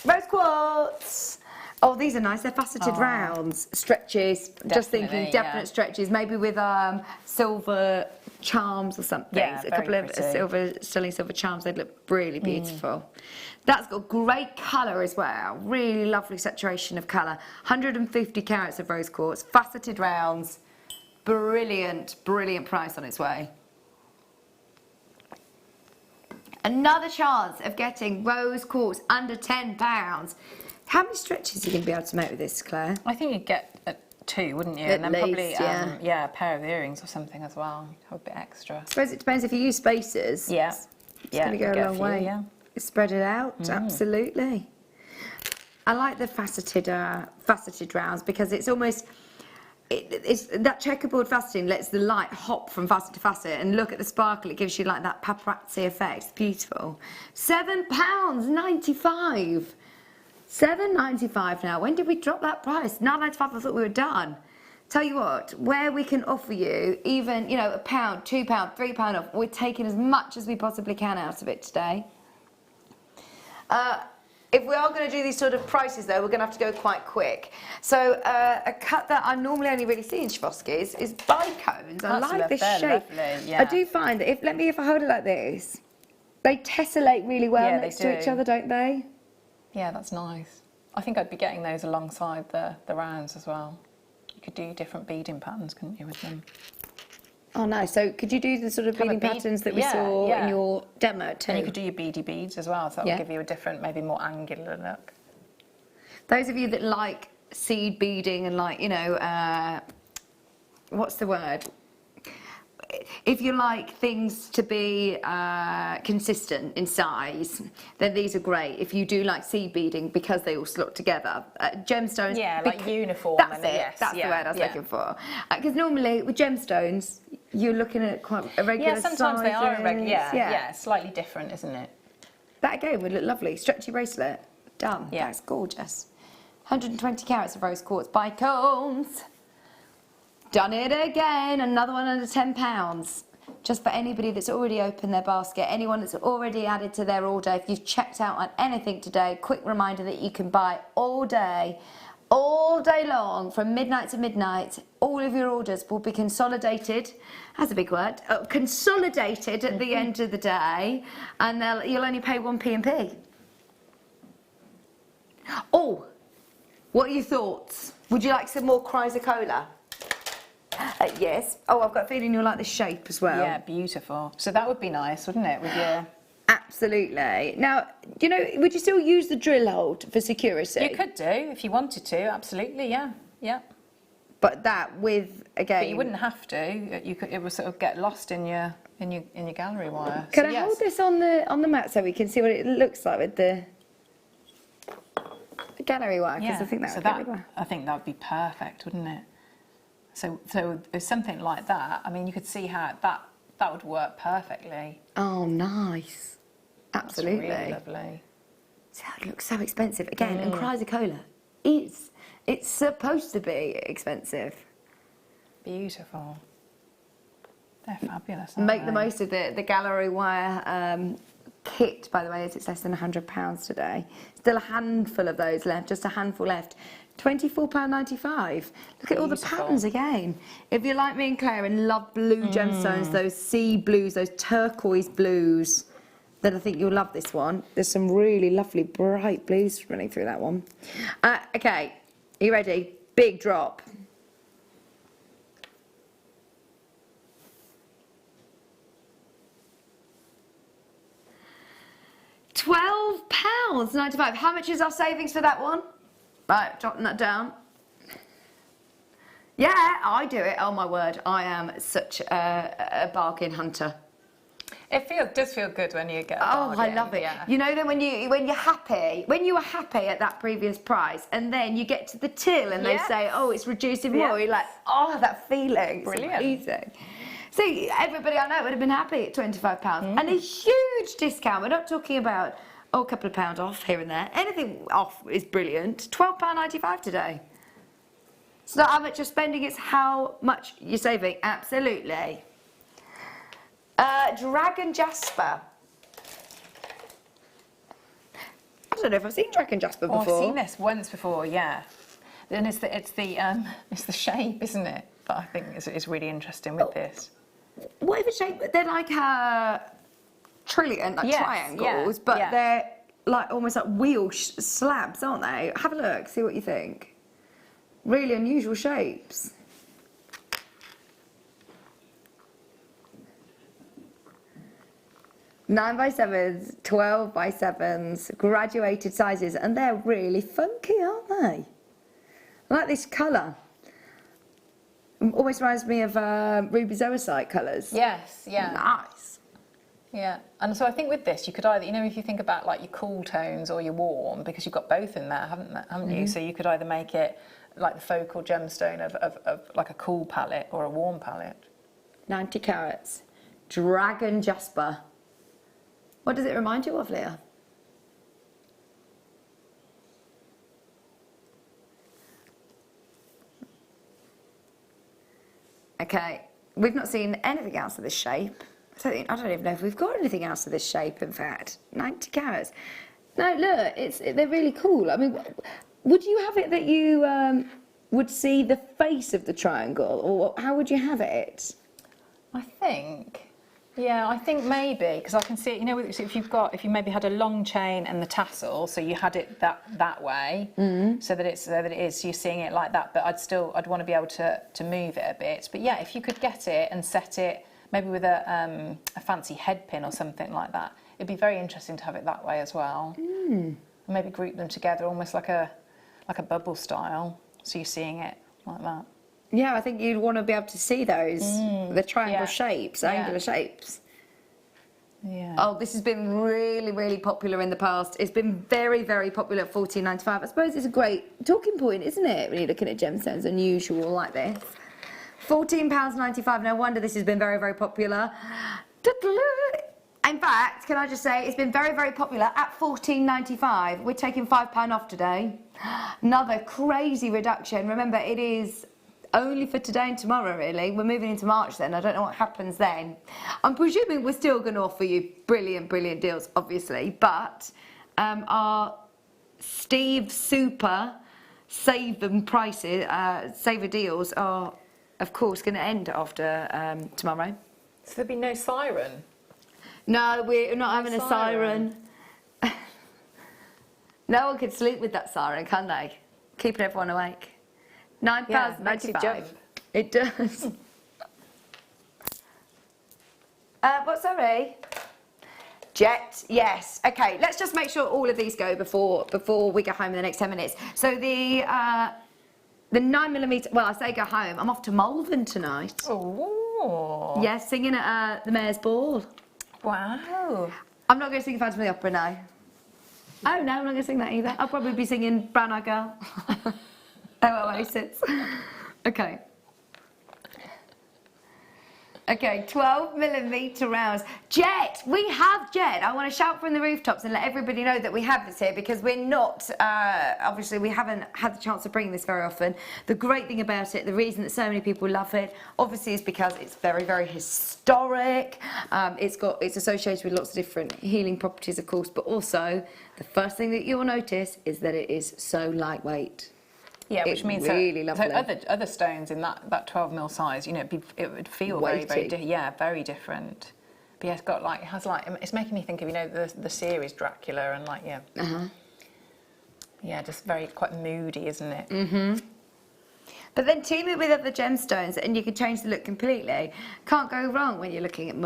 Rose quartz. Oh, these are nice. They're faceted rounds. Stretches. Just thinking, Definitely, definite yeah. stretches. Maybe with silver charms or something. Yeah, a very couple of pretty. sterling silver charms. They'd look really beautiful. That's got great colour as well. Really lovely saturation of colour. 150 carats of rose quartz, faceted rounds. Brilliant, brilliant price on its way. Another chance of getting rose quartz under £10. How many stretches are you going to be able to make with this, Claire? I think you'd get 2, wouldn't you? At and then probably, least, yeah. yeah, a pair of earrings or something as well. Have a bit extra. I suppose it depends if you use spacers. Yeah. It's going to go a long way. Yeah. Spread it out, absolutely. I like the faceted rounds because it's almost, it's that checkerboard faceting lets the light hop from facet to facet, and look at the sparkle, it gives you like that paparazzi effect. It's beautiful. £7.95. £7.95 now. When did we drop that price? £9.95, I thought we were done. Tell you what, where we can offer you even, you know, £1, £2, £3 off, we're taking as much as we possibly can out of it today. If we are going to do these sort of prices, though, we're going to have to go quite quick. So a cut that I normally only really see in Swarovskis is bicones. I like this shape. Lovely, yeah. I do find that if I hold it like this, they tessellate really well Yeah, next they to each do. other, don't they? Yeah, that's nice. I think I'd be getting those alongside the rounds as well. You could do different beading patterns, couldn't you, with them? Oh, nice. So could you do the sort of Have a beading bead- patterns that we yeah, saw yeah. in your demo too? And you could do your beady beads as well, so that Yeah. will give you a different, maybe more angular look. Those of you that like seed beading and like, you know, what's the word? If you like things to be consistent in size, then these are great. If you do like seed beading because they all slot together, gemstones. Yeah, like uniform. That's and it. yes, That's yeah, the word I was yeah. looking for. Because normally with gemstones, you're looking at quite irregular Yeah, sometimes they are irregular. sizes. Yeah, slightly different, isn't it? That again would look lovely. Stretchy bracelet. Done. Yeah. That's gorgeous. 120 carats of rose quartz bicones. Done it again. Another one under £10. Just for anybody that's already opened their basket, anyone that's already added to their order. If you've checked out on anything today, quick reminder that you can buy all day long from midnight to midnight. All of your orders will be consolidated, that's a big word, consolidated at the end of the day, and you'll only pay 1p&p. Oh, what are your thoughts? Would you like some more Chrysocolla? Yes. Oh, I've got a feeling you'll like the shape as well. Yeah, beautiful. So that would be nice, wouldn't it, with your... Absolutely. Now, you know, would you still use the drill hold for security? You could do, if you wanted to, absolutely, yeah, yeah. But that with, again... But you wouldn't have to. You could, it would sort of get lost in your gallery wire. Can So, I yes. hold this on the mat so we can see what it looks like with the gallery wire? Because I think that so would that, be well. I think that would be perfect, wouldn't it? So with something like that, I mean, you could see how that would work perfectly. Oh, nice. Absolutely. That's really lovely. See how it looks so expensive. Again, and Chrysocolla, it's supposed to be expensive. Beautiful. They're fabulous, aren't Make they? the most of the gallery wire kit, by the way, as it's less than £100 today. Still a handful of those left, just a handful left. £24.95. Look at all the Beautiful. patterns again. If you're like me and Claire and love blue gemstones, those sea blues, those turquoise blues, then I think you'll love this one. There's some really lovely bright blues running through that one. Okay, are you ready? Big drop. £12.95. How much is our savings for that one? Right, jotting that down. Yeah, I do it. Oh my word, I am such a bargain hunter. It does feel good when you get a Oh, I bargain, love it. yeah. You know, then when you were happy at that previous price, and then you get to the till and they Yes. say, oh, it's reduced even more. Yes. You're like, oh, that feeling. It's Brilliant. amazing. See, everybody I know would have been happy at £25 and a huge discount. We're not talking about a couple of pounds off here and there. Anything off is brilliant. £12.95 today. It's not how much you're spending, it's how much you're saving. Absolutely. Dragon Jasper. I don't know if I've seen Dragon Jasper Oh, before. I've seen this once before, yeah. And it's the shape, isn't it? That I think is really interesting with this. whatever shape, they're like trillion, like Yes, triangles, yeah, but yeah. they're like almost like wheel slabs, aren't they? Have a look, see what you think. Really unusual shapes. Nine by 7s, 12 by 7s, graduated sizes, and they're really funky, aren't they? I like this colour. Almost reminds me of ruby zoisite colours. Yes, yeah. Nice. Yeah, and so I think with this, you could either, you know, if you think about like your cool tones or your warm, because you've got both in there, haven't you? So you could either make it like the focal gemstone of like a cool palette or a warm palette. 90 carats. Dragon Jasper. What does it remind you of, Leah? Okay, we've not seen anything else of this shape. I don't even know if we've got anything else of this shape, in fact. 90 carats. No, look, they're really cool. I mean, would you have it that you would see the face of the triangle, or how would you have it? I think maybe, because I can see it, you know, if you maybe had a long chain and the tassel, so you had it that way, so that it is, so you're seeing it like that, but I'd want to be able to move it a bit. But yeah, if you could get it and set it maybe with a fancy head pin or something like that, it'd be very interesting to have it that way as well. And maybe group them together almost like a bubble style, so you're seeing it like that. Yeah, I think you'd want to be able to see those, the triangle shapes, angular shapes. Yeah. Oh, this has been really, really popular in the past. It's been very, very popular at $14.95. I suppose it's a great talking point, isn't it, when you're looking at gemstones unusual like this. £14.95. No wonder this has been very, very popular. In fact, can I just say, it's been very, very popular at $14.95. We're taking £5 off today. Another crazy reduction. Remember, it is only for today and tomorrow, really. We're moving into March then. I don't know what happens then. I'm presuming we're still going to offer you brilliant, brilliant deals, obviously. But our Steve Super Saver prices, Saver deals are, of course, going to end after tomorrow. So there'd be no siren? No, we're not having a siren. No one could sleep with that siren, can they? Keeping everyone awake. £9.95. It does. What, sorry? Jet, yes. Okay, let's just make sure all of these go before we go home in the next 10 minutes. So the 9mm, well, I say go home. I'm off to Malvern tonight. Oh. Yes, singing at the Mayor's Ball. Wow. I'm not going to sing Phantom of the Opera now. Oh, no, I'm not going to sing that either. I'll probably be singing Brown Eyed Girl. Oasis. Okay. Okay, 12mm rounds. Jet! We have jet! I want to shout from the rooftops and let everybody know that we have this here, because we're not, obviously we haven't had the chance to bring this very often. The great thing about it, the reason that so many people love it, obviously is because it's very, very historic. It's associated with lots of different healing properties, of course, but also the first thing that you'll notice is that it is so lightweight. Yeah, which means really so other stones in that 12mm size, you know, it would feel very, very very different. But yeah, it's making me think of, you know, the series Dracula and like yeah, just quite moody, isn't it? But then team it with other gemstones and you can change the look completely. Can't go wrong when you're looking at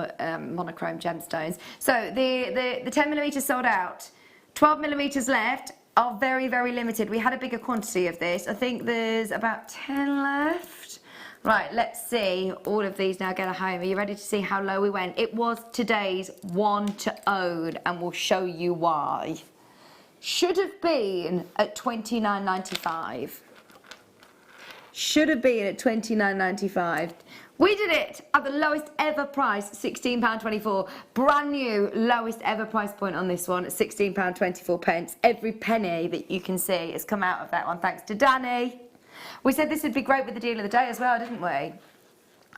monochrome gemstones. So the 10mm sold out, 12mm left. Are very, very limited. We had a bigger quantity of this. I think there's about 10 left. Right, let's see all of these now get a home. Are you ready to see how low we went? It was today's one to own, and we'll show you why. Should have been at $29.95. Should have been at $29.95. We did it at the lowest ever price, £16.24. Brand new, lowest ever price point on this one at £16.24. Every penny that you can see has come out of that one, thanks to Danny. We said this would be great with the deal of the day as well, didn't we?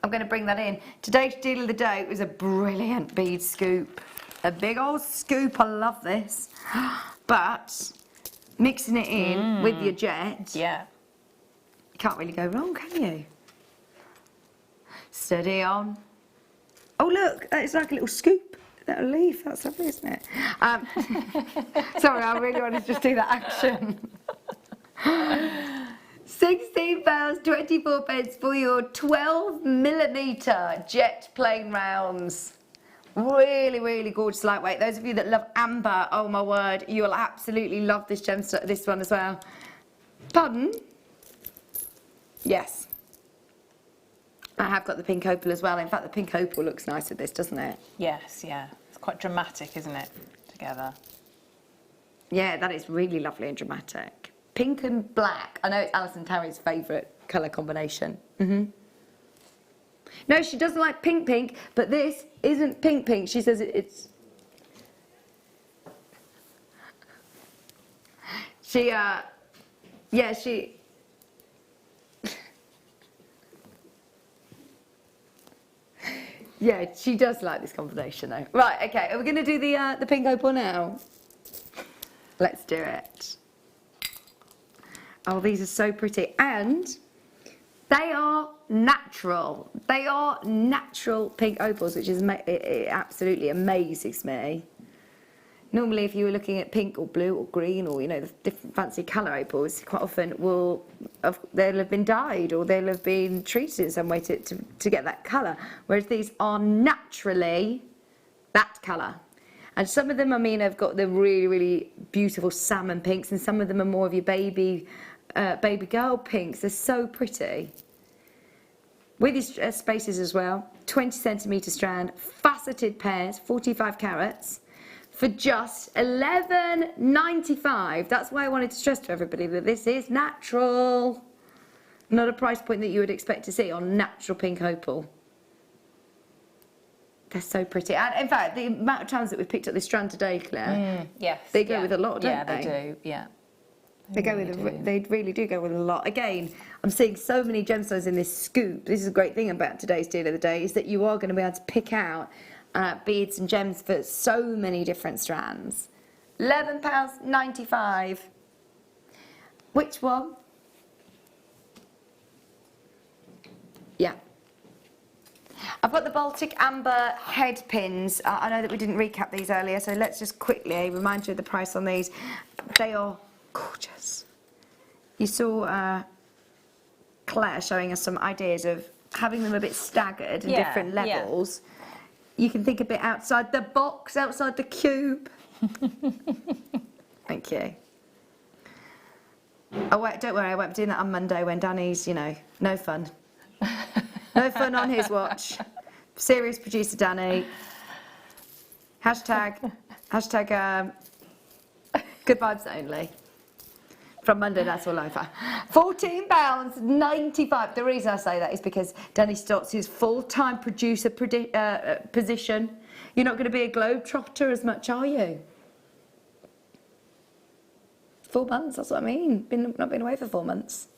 I'm going to bring that in. Today's deal of the day was a brilliant bead scoop. A big old scoop, I love this. But mixing it in with your jet, you can't really go wrong, can you? Steady on, Oh look, it's like a little scoop, a little leaf. That's lovely, isn't it? Sorry, I really want to just do that action. £16, 24 pence for your 12mm jet plain rounds. Really, really gorgeous lightweight. Those of you that love amber, oh my word, you'll absolutely love this gemstone, this one as well. Pardon? Yes. I have got the pink opal as well. In fact, the pink opal looks nice with this, doesn't it? Yes, yeah. It's quite dramatic, isn't it, together? Yeah, that is really lovely and dramatic. Pink and black. I know it's Alison Tarry's favourite colour combination. No, she doesn't like pink, but this isn't pink. She says it's... Yeah, she... Yeah, she does like this combination though. Right, okay, are we going to do the pink opal now? Let's do it. Oh, these are so pretty. And they are natural. They are natural pink opals, which is it absolutely amazes me. Normally, if you were looking at pink or blue or green or, you know, the different fancy colour opals, quite often they'll have been dyed or they'll have been treated in some way to get that colour. Whereas these are naturally that colour. And some of them, I mean, have got the really, really beautiful salmon pinks, and some of them are more of your baby girl pinks. They're so pretty. With these spaces as well, 20cm strand, faceted pairs, 45 carats, for just $11.95. That's why I wanted to stress to everybody that this is natural. Not a price point that you would expect to see on natural pink opal. They're so pretty. And in fact, the amount of times that we've picked up this strand today, Claire, yes, they go with a lot, don't they? Yeah, they do, yeah. They really do go with a lot. Again, I'm seeing so many gemstones in this scoop. This is a great thing about today's deal of the day, is that you are going to be able to pick out beads and gems for so many different strands. £11.95. Which one? Yeah. I've got the Baltic Amber head pins. I know that we didn't recap these earlier, so let's just quickly remind you of the price on these. They are gorgeous. You saw Claire showing us some ideas of having them a bit staggered in different levels. You can think a bit outside the box, outside the cube. Thank you. Oh, wait, don't worry, I won't be doing that on Monday when Danny's, you know, no fun. No fun on his watch. Serious producer Danny. Hashtag good vibes only. From Monday, that's all over. £14.95. The reason I say that is because Danny starts his full-time producer position. You're not going to be a globetrotter as much, are you? 4 months, that's what I mean. Not been away for 4 months.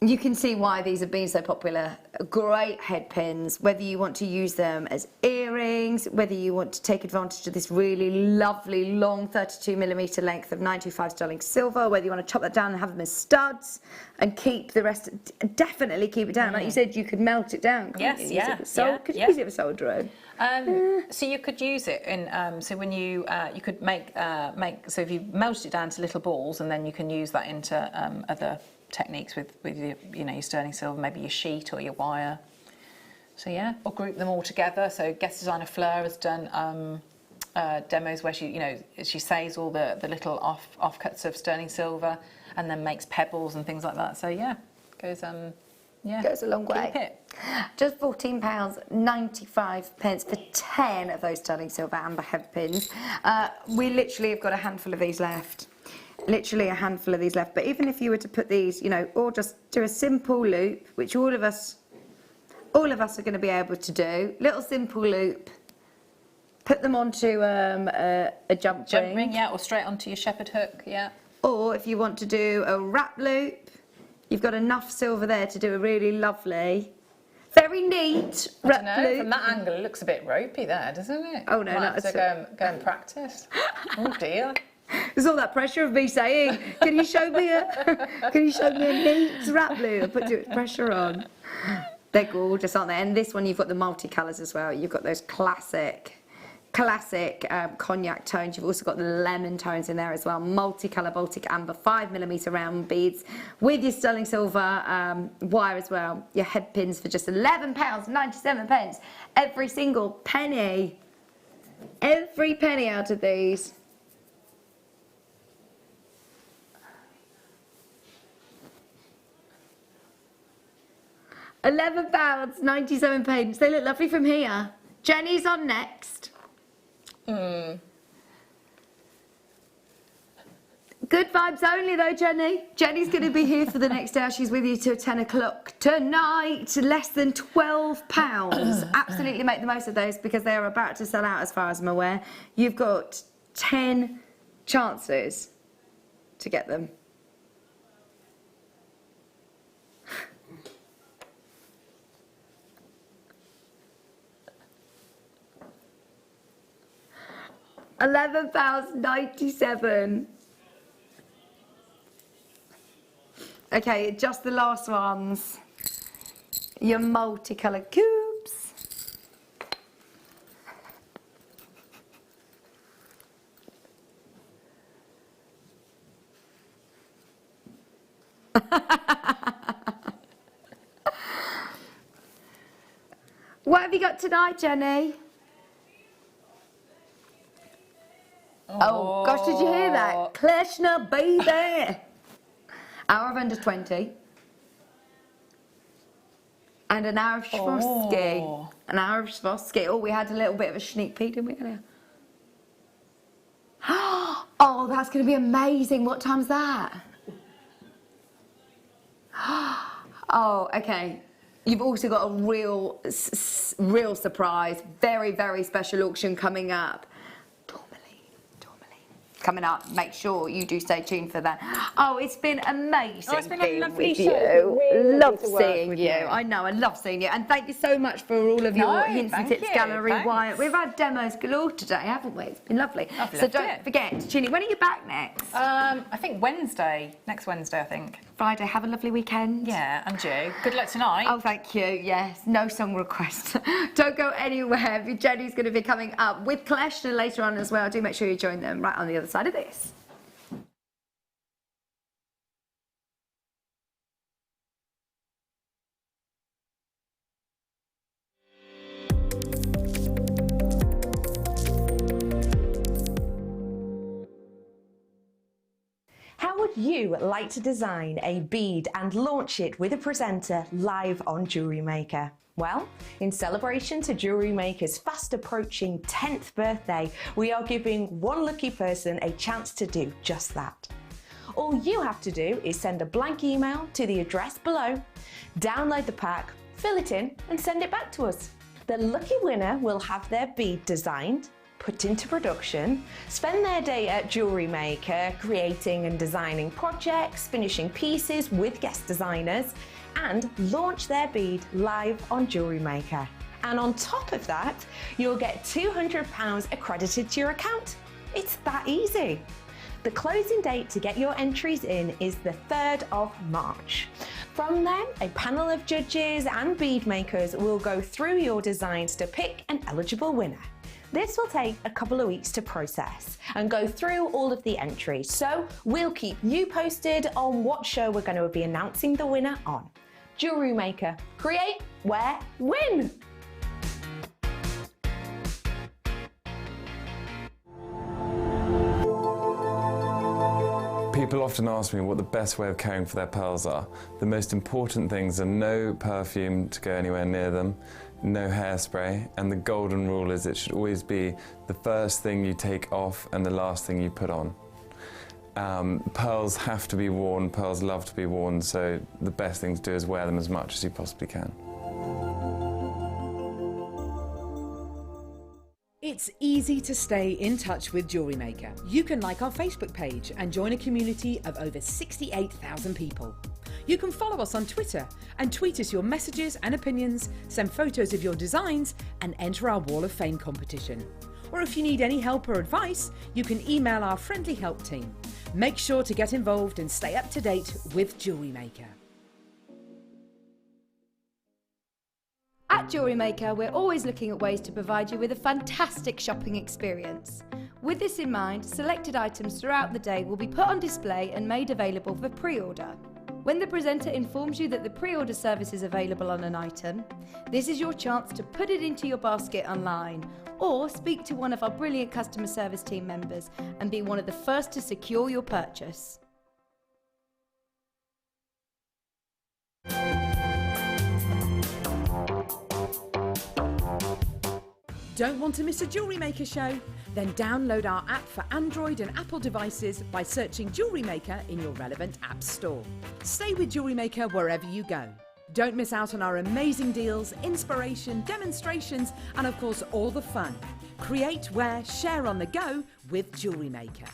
You can see why these have been so popular. Great head pins, whether you want to use them as earrings, whether you want to take advantage of this really lovely long 32mm length of 925 sterling silver, whether you want to chop that down and have them as studs and keep the rest, definitely keep it down. Like you said, you could melt it down. Yes, you? yeah. Could you use it for soldering? So you could use it in, so when you could make, so if you melted it down to little balls, and then you can use that into other techniques with your, you know, your sterling silver, maybe your sheet or your wire. So yeah, or group them all together. So guest designer Fleur has done demos where she, you know, she saves all the little offcuts of sterling silver and then makes pebbles and things like that. So yeah, goes a long way. Keep it. Just £14.95 for 10 of those sterling silver amber head pins. We literally have got a handful of these left. Literally a handful of these left. But even if you were to put these, you know, or just do a simple loop, which all of us are going to be able to do. Little simple loop. Put them onto a jump ring. Yeah, or straight onto your shepherd hook. Yeah. Or if you want to do a wrap loop, you've got enough silver there to do a really lovely, very neat wrap loop. From that angle, it looks a bit ropey there, doesn't it? Oh no, not to go and practice. Oh dear. There's all that pressure of me saying, can you show me a neat wrap loop? I put too much pressure on. They're gorgeous, aren't they? And this one, you've got the multicolours as well. You've got those classic cognac tones. You've also got the lemon tones in there as well. Multicolour Baltic amber, 5mm round beads with your sterling silver wire as well. Your head pins for just £11.97. Every single penny. Every penny out of these. £11.97. They look lovely from here. Jenny's on next. Good vibes only though, Jenny. Jenny's going to be here for the next hour. She's with you till 10 o'clock tonight. Less than £12. Absolutely make the most of those because they are about to sell out as far as I'm aware. You've got 10 chances to get them. £11.97. Okay, just the last ones. Your multicoloured cubes. What have you got tonight, Jenny? Oh gosh, did you hear that? Kleshna, baby! Hour of under 20. And an hour of Swarovski. An hour of Swarovski. Oh, we had a little bit of a sneak peek, didn't we? Oh, that's going to be amazing. What time's that? Oh, okay. You've also got a real surprise. Very, very special auction coming up. Coming up, make sure you do stay tuned for that. Oh, it's been amazing. Oh, it's been a lovely with show. you. Really Love good to work seeing with you. you. I know, I love seeing you. And thank you so much for all of your hints and tips, gallery wire. We've had demos galore today, haven't we? It's been lovely. So don't forget, Ginny, when are you back next? I think Wednesday. Next Wednesday, I think. Friday. Have a lovely weekend. Yeah, and you. Good luck tonight. Oh, thank you. Yes, no song request. Don't go anywhere. Jenny's going to be coming up with Kleshna later on as well. Do make sure you join them right on the other side of this. How would you like to design a bead and launch it with a presenter live on Jewellery Maker? Well, in celebration to Jewellery Maker's fast approaching 10th birthday, we are giving one lucky person a chance to do just that. All you have to do is send a blank email to the address below, download the pack, fill it in and send it back to us. The lucky winner will have their bead designed, put into production, spend their day at Jewellery Maker creating and designing projects, finishing pieces with guest designers, and launch their bead live on Jewellery Maker. And on top of that, you'll get £200 accredited to your account. It's that easy. The closing date to get your entries in is the 3rd of March. From then, a panel of judges and bead makers will go through your designs to pick an eligible winner. This will take a couple of weeks to process and go through all of the entries, so we'll keep you posted on what show we're going to be announcing the winner on. Jewellery Maker. Create, wear, win! People often ask me what the best way of caring for their pearls are. The most important things are no perfume to go anywhere near them, no hairspray, and the golden rule is it should always be the first thing you take off and the last thing you put on. Pearls have to be worn, pearls love to be worn, so the best thing to do is wear them as much as you possibly can. It's easy to stay in touch with Jewellery Maker. You can like our Facebook page and join a community of over 68,000 people. You can follow us on Twitter and tweet us your messages and opinions, send photos of your designs and enter our Wall of Fame competition. Or if you need any help or advice, you can email our friendly help team. Make sure to get involved and stay up to date with Jewellery Maker. At Jewellery Maker, we're always looking at ways to provide you with a fantastic shopping experience. With this in mind, selected items throughout the day will be put on display and made available for pre-order. When the presenter informs you that the pre-order service is available on an item, this is your chance to put it into your basket online or speak to one of our brilliant customer service team members and be one of the first to secure your purchase. Don't want to miss a Jewellery Maker show? Then download our app for Android and Apple devices by searching Jewellery Maker in your relevant app store. Stay with Jewellery Maker wherever you go. Don't miss out on our amazing deals, inspiration, demonstrations, and of course all the fun. Create, wear, share on the go with Jewellery Maker.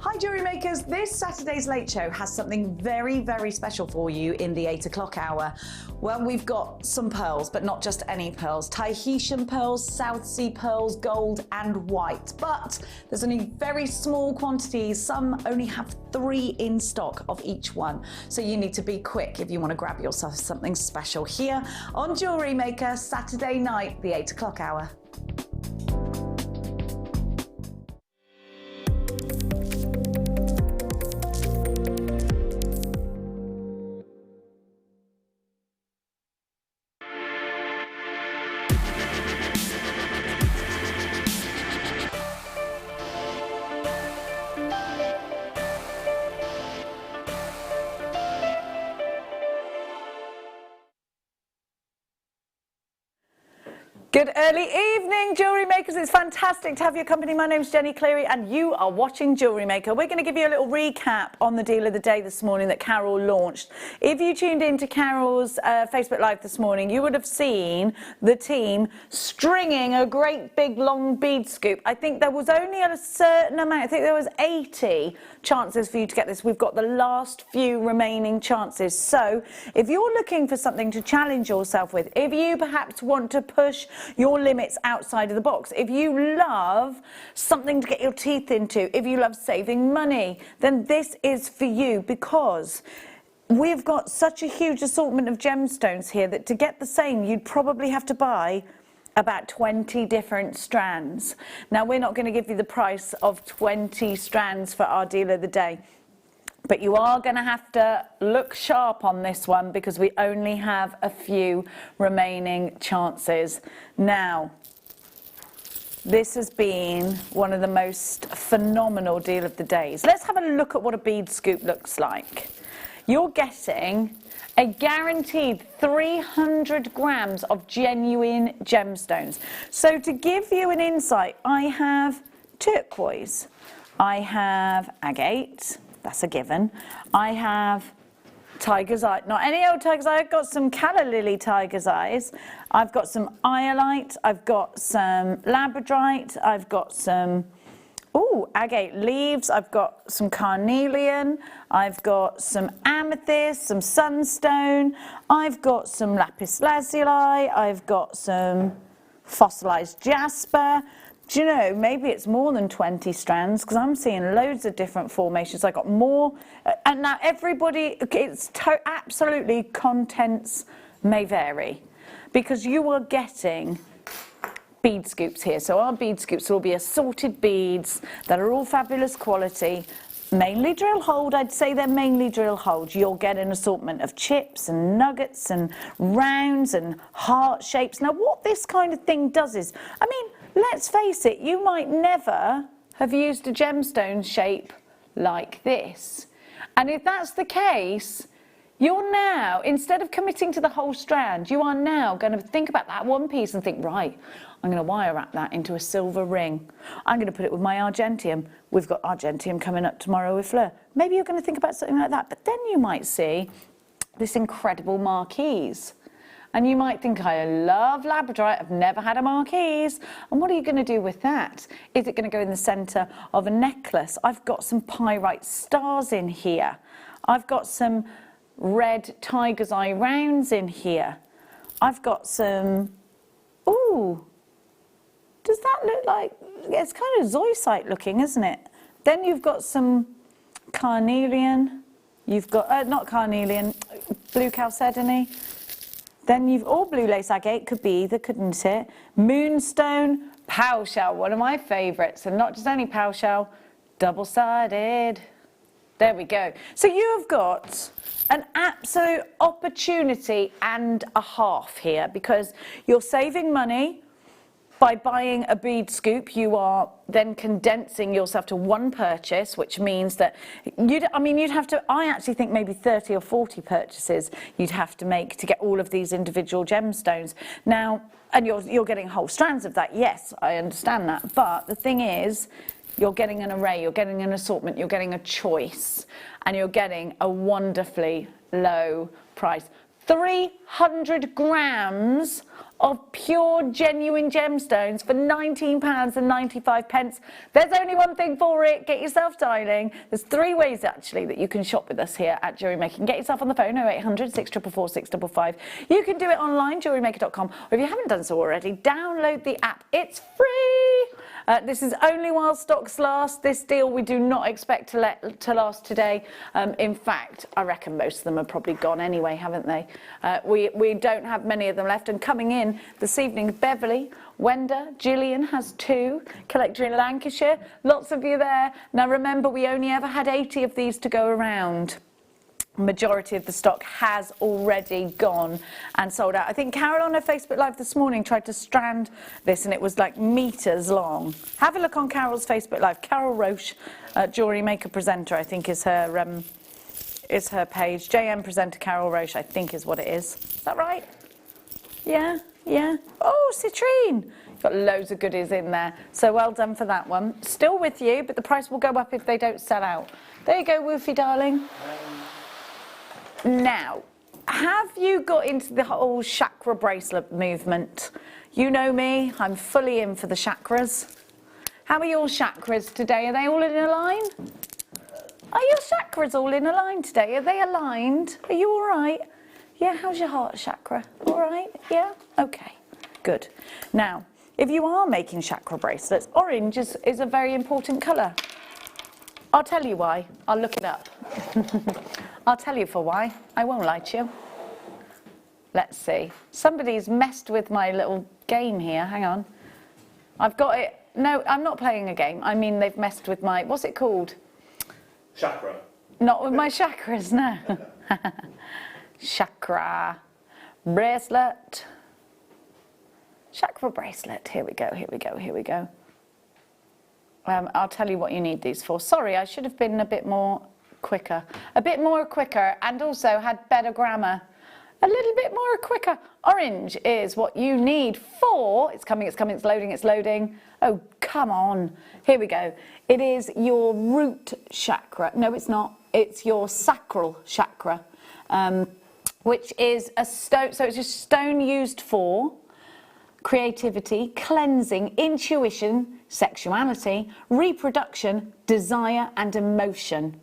Hi Jewellery Makers, this Saturday's Late Show has something very, very special for you in the 8 o'clock hour. Well, we've got some pearls, but not just any pearls. Tahitian pearls, South Sea pearls, gold and white. But there's only very small quantities. Some only have 3 in stock of each one. So you need to be quick if you want to grab yourself something special here on Jewellery Maker, Saturday night, the 8 o'clock hour. Good early evening, Jewellery Makers. It's fantastic to have your company. My name's Jenny Cleary and you are watching Jewellery Maker. We're going to give you a little recap on the deal of the day this morning that Carol launched. If you tuned into Carol's Facebook Live this morning, you would have seen the team stringing a great big long bead scoop. I think there was only a certain amount, I think there was 80 chances for you to get this. We've got the last few remaining chances. So if you're looking for something to challenge yourself with, if you perhaps want to push your limits outside of the box, if you love something to get your teeth into, if you love saving money, then this is for you, because we've got such a huge assortment of gemstones here that to get the same you'd probably have to buy about 20 different strands. Now we're not going to give you the price of 20 strands for our deal of the day, but you are going to have to look sharp on this one because we only have a few remaining chances. Now, this has been one of the most phenomenal deal of the days. Let's have a look at what a bead scoop looks like. You're getting a guaranteed 300 grams of genuine gemstones. So to give you an insight, I have turquoise, I have agate, that's a given. I have tiger's eye, not any old tiger's eye, I've got some calla lily tiger's eyes. I've got some iolite, I've got some labradorite, I've got some agate leaves, I've got some carnelian, I've got some amethyst, some sunstone, I've got some lapis lazuli, I've got some fossilized jasper. Do you know, maybe it's more than 20 strands because I'm seeing loads of different formations. I got more, and now everybody, it's absolutely contents may vary because you are getting bead scoops here. So our bead scoops will be assorted beads that are all fabulous quality, mainly drill hold. I'd say they're mainly drill hold. You'll get an assortment of chips and nuggets and rounds and heart shapes. Now what this kind of thing does is, I mean, let's face it, you might never have used a gemstone shape like this. And if that's the case, you're now, instead of committing to the whole strand, you are now going to think about that one piece and think, right, I'm going to wire wrap that into a silver ring. I'm going to put it with my argentium. We've got argentium coming up tomorrow with Fleur. Maybe you're going to think about something like that. But then you might see this incredible marquise. And you might think, I love Labradorite, I've never had a marquise. And what are you going to do with that? Is it going to go in the centre of a necklace? I've got some pyrite stars in here. I've got some red tiger's eye rounds in here. I've got some, Does that look like, it's kind of zoisite looking, isn't it? Then you've got some carnelian, you've got, not carnelian, blue chalcedony. Then you've, or blue lace agate, could be either, couldn't it? Moonstone, pow shell, one of my favourites, and not just any pow shell, double-sided. There we go. So you have got an absolute opportunity and a half here, because you're saving money. By buying a bead scoop, you are then condensing yourself to one purchase, which means that you'd have to, I actually think maybe 30 or 40 purchases you'd have to make to get all of these individual gemstones. Now, and you're getting whole strands of that, yes, I understand that, but the thing is, you're getting an array, you're getting an assortment, you're getting a choice, and you're getting a wonderfully low price. 300 grams of pure, genuine gemstones for £19.95. There's only one thing for it. Get yourself dialing. There's 3 ways, actually, that you can shop with us here at Jewellery Maker. Get yourself on the phone, 0800 644 655. You can do it online, jewellerymaker.com. Or if you haven't done so already, download the app. It's free. This is only while stocks last. This deal we do not expect to last today. In fact, I reckon most of them are probably gone anyway, haven't they? We don't have many of them left. And coming in this evening, Beverly, Wenda, Gillian has 2, collector in Lancashire. Lots of you there. Now remember, we only ever had 80 of these to go around. Majority of the stock has already gone and sold out. I think Carol on her Facebook Live this morning tried to strand this and it was like meters long. Have a look on Carol's Facebook Live. Carol Roche, Jewellery Maker presenter, I think is her page. JM presenter Carol Roche, I think is what it is. Is that right? Yeah, yeah. Oh, Citrine. Got loads of goodies in there. So well done for that one. Still with you, but the price will go up if they don't sell out. There you go, Woofy darling. Now, have you got into the whole chakra bracelet movement? You know me, I'm fully in for the chakras. How are your chakras today? Are they all in a line? Are your chakras all in a line today? Are they aligned? Are you all right? Yeah, how's your heart chakra? All right? Yeah? Okay, good. Now, if you are making chakra bracelets, orange is a very important colour. I'll tell you why. I'll look it up. I'll tell you for why. I won't lie to you. Let's see. Somebody's messed with my little game here. Hang on. I've got it. No, I'm not playing a game. I mean, they've messed with my... What's it called? Chakra. Not with my chakras, no. Chakra bracelet. Chakra bracelet. Here we go, here we go, here we go. I'll tell you what you need these for. Sorry, I should have been a bit more quicker. A bit more quicker and also had better grammar. A little bit more quicker. Orange is what you need for... It's coming, it's coming, it's loading, it's loading. Oh, come on. Here we go. It is your root chakra. No, it's not. It's your sacral chakra, which is a stone. So it's a stone used for creativity, cleansing, intuition, sexuality, reproduction, desire, and emotion.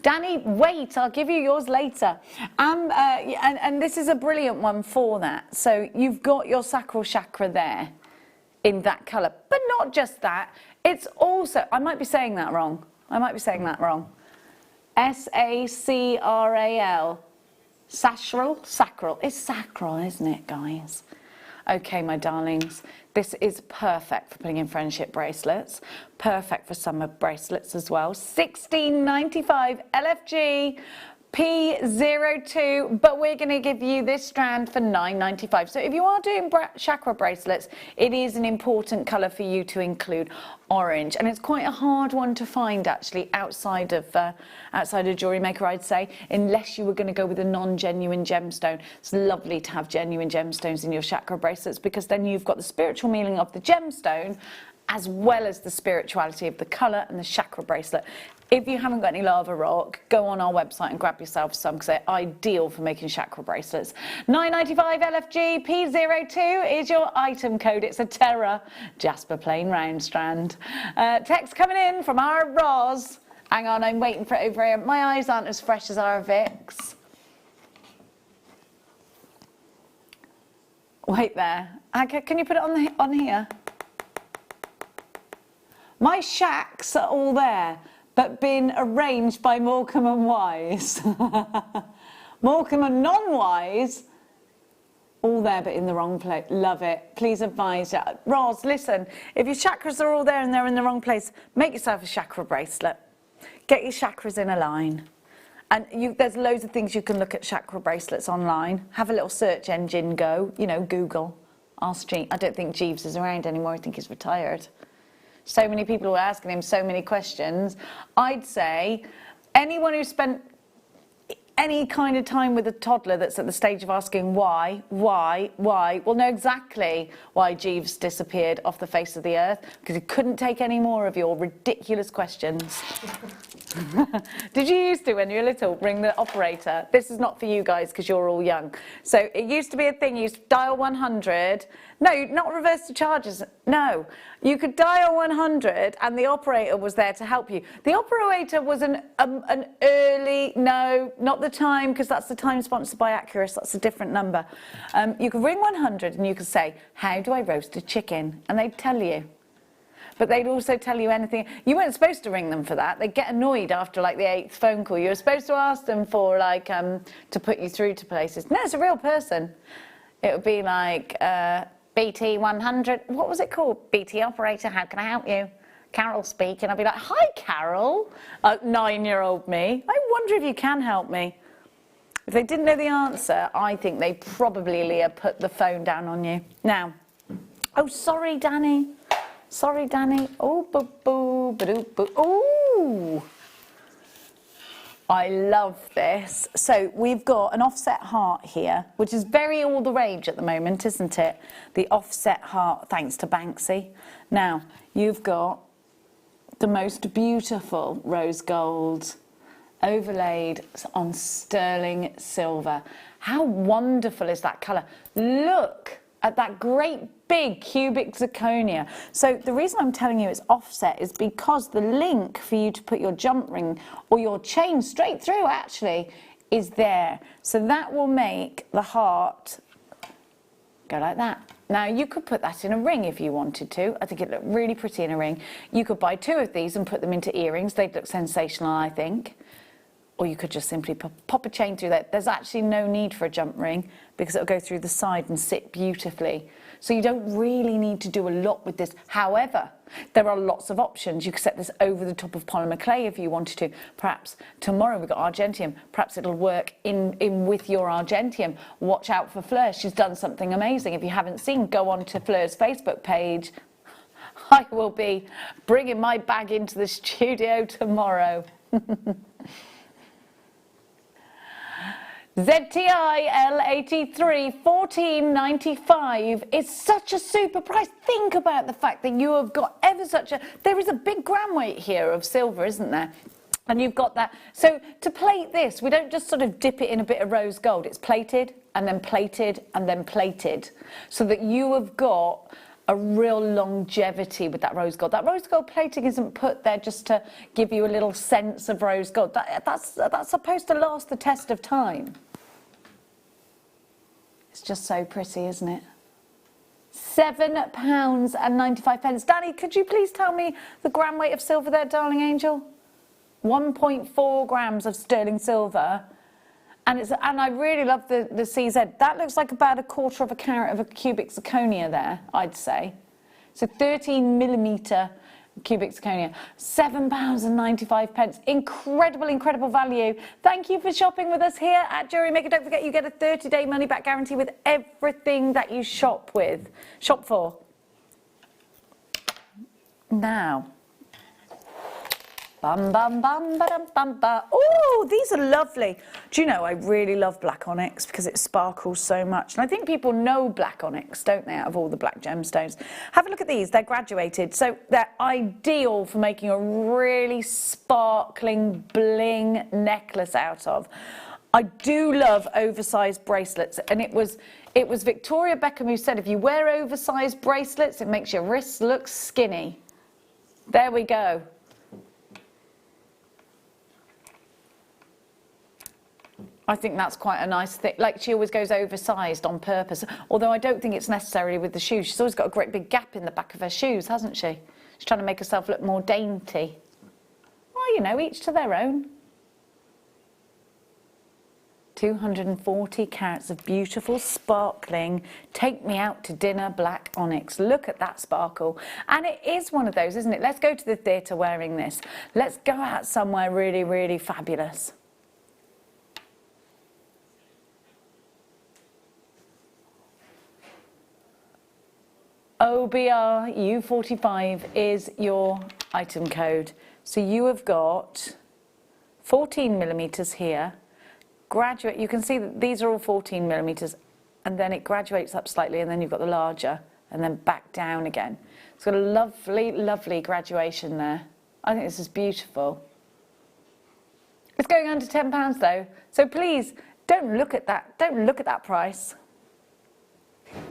Danny, wait, I'll give you yours later. And this is a brilliant one for that. So you've got your sacral chakra there in that colour. But not just that, it's also, I might be saying that wrong. I might be saying that wrong. S-A-C-R-A-L. Sacral? Sacral. It's sacral, isn't it, guys? Okay, my darlings, this is perfect for putting in friendship bracelets, perfect for summer bracelets as well. $16.95 LFG P02, but we're going to give you this strand for $9.95. So if you are doing chakra bracelets, it is an important colour for you to include orange, and it's quite a hard one to find actually outside of Jewellery Maker, I'd say, unless you were going to go with a non-genuine gemstone. It's lovely to have genuine gemstones in your chakra bracelets because then you've got the spiritual meaning of the gemstone as well as the spirituality of the colour and the chakra bracelet. If you haven't got any lava rock, go on our website and grab yourself some because they're ideal for making chakra bracelets. $9.95 LFG P02 is your item code. It's a Terra Jasper plain round strand. Text coming in from our Roz. Hang on, I'm waiting for it over here. My eyes aren't as fresh as our Vic's. Wait there. Can you put it on here? My shacks are all there, but been arranged by Morecambe and Wise. Morecambe and non-Wise, all there but in the wrong place. Love it. Please advise. Roz, listen, if your chakras are all there and they're in the wrong place, make yourself a chakra bracelet. Get your chakras in a line. And there's loads of things you can look at chakra bracelets online. Have a little search engine go, you know, Google. Ask Jeeves. I don't think Jeeves is around anymore. I think he's retired. So many people were asking him so many questions. I'd say anyone who spent any kind of time with a toddler that's at the stage of asking why, will know exactly why Jeeves disappeared off the face of the earth, because he couldn't take any more of your ridiculous questions. Did you used to, when you were little, ring the operator? This is not for you guys because you're all young. So it used to be a thing, you used to dial 100. No, not reverse the charges. No, you could dial 100 and the operator was there to help you. The operator was an early, no, not the time, because that's the time sponsored by Accurus, that's a different number. You could ring 100 and you could say, how do I roast a chicken? And they'd tell you. But they'd also tell you anything. You weren't supposed to ring them for that. They'd get annoyed after like the 8th phone call. You were supposed to ask them for like, to put you through to places. No, it's a real person. It would be like, BT 100, what was it called? BT operator, how can I help you? Carol speaking. I'd be like, hi Carol, 9-year-old me. I wonder if you can help me. If they didn't know the answer, I think they probably, Leah, put the phone down on you. Now, oh, sorry, Danny. Sorry, Danny. Oh, boo, boo, ba-doo, boo. Ooh. I love this. So we've got an offset heart here, which is very all the rage at the moment, isn't it? The offset heart, thanks to Banksy. Now, you've got the most beautiful rose gold overlaid on sterling silver. How wonderful is that colour? Look at that great big cubic zirconia. So the reason I'm telling you it's offset is because the link for you to put your jump ring or your chain straight through actually is there. So that will make the heart go like that. Now you could put that in a ring if you wanted to. I think it'd look really pretty in a ring. You could buy 2 of these and put them into earrings. They'd look sensational, I think. Or you could just simply pop a chain through that. There's actually no need for a jump ring because it'll go through the side and sit beautifully. So you don't really need to do a lot with this. However, there are lots of options. You could set this over the top of polymer clay if you wanted to. Perhaps tomorrow we've got argentium. Perhaps it'll work in with your argentium. Watch out for Fleur. She's done something amazing. If you haven't seen, go on to Fleur's Facebook page. I will be bringing my bag into the studio tomorrow. ZTI L83 14.95 is such a super price. Think about the fact that you have got there is a big gram weight here of silver, isn't there? And you've got that. So to plate this, we don't just sort of dip it in a bit of rose gold. It's plated and then plated and then plated so that you have got a real longevity with that rose gold. That rose gold plating isn't put there just to give you a little sense of rose gold. That's supposed to last the test of time. It's just so pretty, isn't it? £7.95. Danny, could you please tell me the gram weight of silver there, darling angel? 1.4 grams of sterling silver. And I really love the CZ. That looks like about 1/4 carat of a cubic zirconia there, I'd say. So 13mm cubic zirconia. £7.95. Incredible, incredible value. Thank you for shopping with us here at Jewellery Maker. Don't forget you get a 30-day money-back guarantee with everything that you shop for. Now. Bum, bum, bum, ba-dum, bum, ba. Oh, these are lovely. Do you know, I really love black onyx because it sparkles so much. And I think people know black onyx, don't they, out of all the black gemstones. Have a look at these. They're graduated. So they're ideal for making a really sparkling bling necklace out of. I do love oversized bracelets. And it was Victoria Beckham who said, if you wear oversized bracelets, it makes your wrists look skinny. There we go. I think that's quite a nice thing. Like, she always goes oversized on purpose. Although I don't think it's necessarily with the shoes. She's always got a great big gap in the back of her shoes, hasn't she? She's trying to make herself look more dainty. Well, you know, each to their own. 240 carats of beautiful, sparkling, take me out to dinner black onyx. Look at that sparkle. And it is one of those, isn't it? Let's go to the theatre wearing this. Let's go out somewhere really, really fabulous. OBR U45 is your item code. So you have got 14 millimeters here. Graduate, you can see that these are all 14 millimeters, and then it graduates up slightly, and then you've got the larger, and then back down again. It's got a lovely, lovely graduation there. I think this is beautiful. It's going under £10 though, so please don't look at that. Don't look at that price.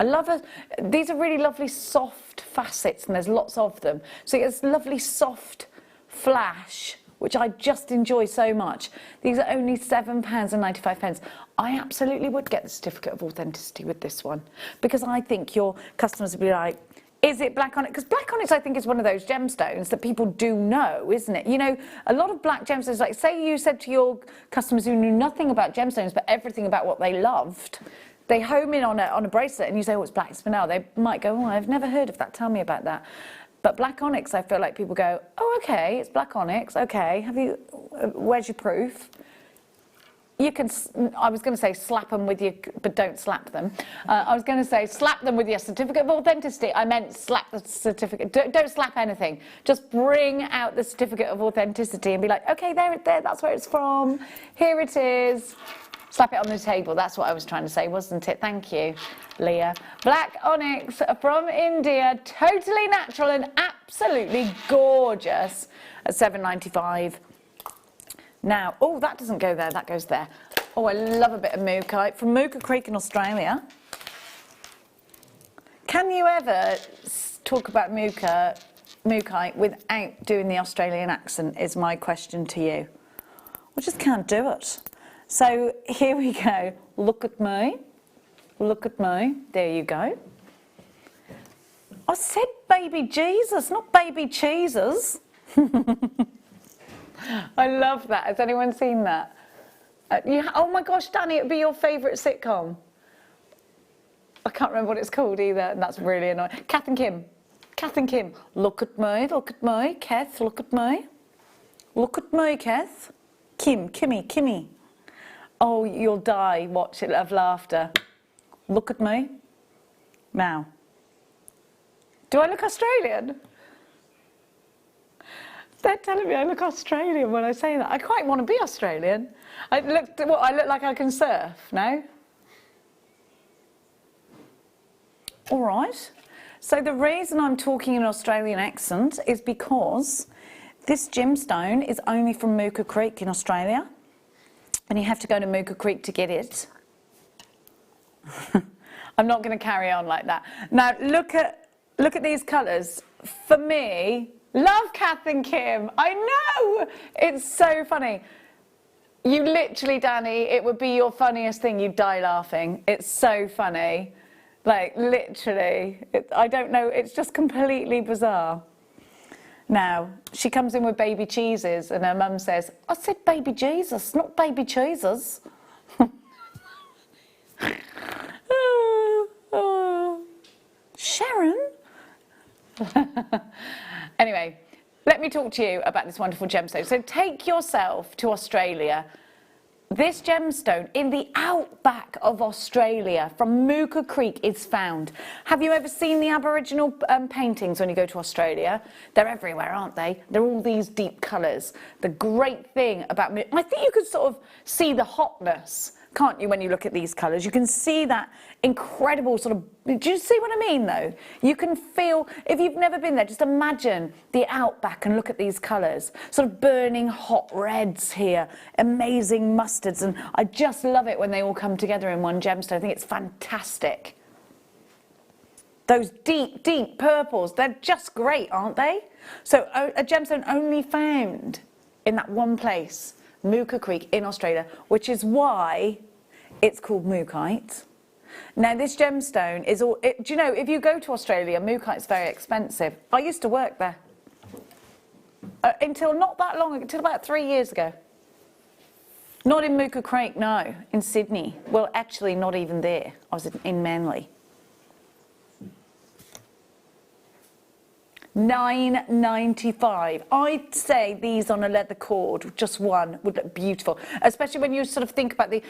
I love it. These are really lovely soft facets, and there's lots of them. So it's lovely soft flash, which I just enjoy so much. These are only £7.95. I absolutely would get the certificate of authenticity with this one, because I think your customers would be like, is it black onyx? Because black onyx, I think, is one of those gemstones that people do know, isn't it? You know, a lot of black gemstones, like say you said to your customers who knew nothing about gemstones but everything about what they loved, they home in on a bracelet and you say, oh, it's black spinel. They might go, oh, I've never heard of that. Tell me about that. But black onyx, I feel like people go, oh, okay, it's black onyx. Okay, where's your proof? You can, I was going to say slap them with your, but don't slap them. I was going to say slap them with your certificate of authenticity. I meant slap the certificate. Don't slap anything. Just bring out the certificate of authenticity and be like, okay, there, that's where it's from. Here it is. Slap it on the table. That's what I was trying to say, wasn't it? Thank you, Leah. Black onyx from India, totally natural and absolutely gorgeous at £7.95. Now, oh, that doesn't go there, that goes there. Oh, I love a bit of mookaite from Mooka Creek in Australia. Can you ever talk about mookaite without doing the Australian accent is my question to you. I just can't do it. So here we go. Look at me. Look at me. There you go. I said baby Jesus, not baby cheeses. I love that. Has anyone seen that? Oh my gosh, Danny, it would be your favourite sitcom. I can't remember what it's called either, and that's really annoying. Kath and Kim. Kath and Kim. Look at me, look at me. Kath, look at me. Look at me, Kath. Kimmy. Oh, you'll die. Watch it of laughter. Look at me. Now. Do I look Australian? They're telling me I look Australian when I say that. I quite want to be Australian. I look like I can surf, no? All right. So the reason I'm talking in an Australian accent is because this gemstone is only from Mooka Creek in Australia. And you have to go to Mooka Creek to get it. I'm not going to carry on like that. Now, look at these colours. For me, love Kath and Kim. I know! It's so funny. You literally, Danny, it would be your funniest thing. You'd die laughing. It's so funny. Like, literally. I don't know. It's just completely bizarre. Now, she comes in with baby cheeses and her mum says, I said baby Jesus, not baby cheeses. Sharon? Anyway, let me talk to you about this wonderful gemstone. So take yourself to Australia. This gemstone in the outback of Australia from Mooka Creek is found. Have you ever seen the Aboriginal paintings when you go to Australia? They're everywhere, aren't they? They're all these deep colours. The great thing about I think you could sort of see the hotness, can't you, when you look at these colours? You can see that incredible sort of, do you see what I mean though? You can feel, if you've never been there, just imagine the outback and look at these colours. Sort of burning hot reds here, amazing mustards, and I just love it when they all come together in one gemstone. I think it's fantastic. Those deep, deep purples, they're just great, aren't they? So a gemstone only found in that one place, Mooka Creek in Australia, which is why it's called mookaite. Now this gemstone is all, do you know, if you go to Australia, mookaite's very expensive. I used to work there. until not that long, until about 3 years ago. Not in Mooka Creek, no, in Sydney. Well, actually, not even there. I was in Manly. $9.95. I'd say these on a leather cord, just one, would look beautiful. Especially when you sort of think about the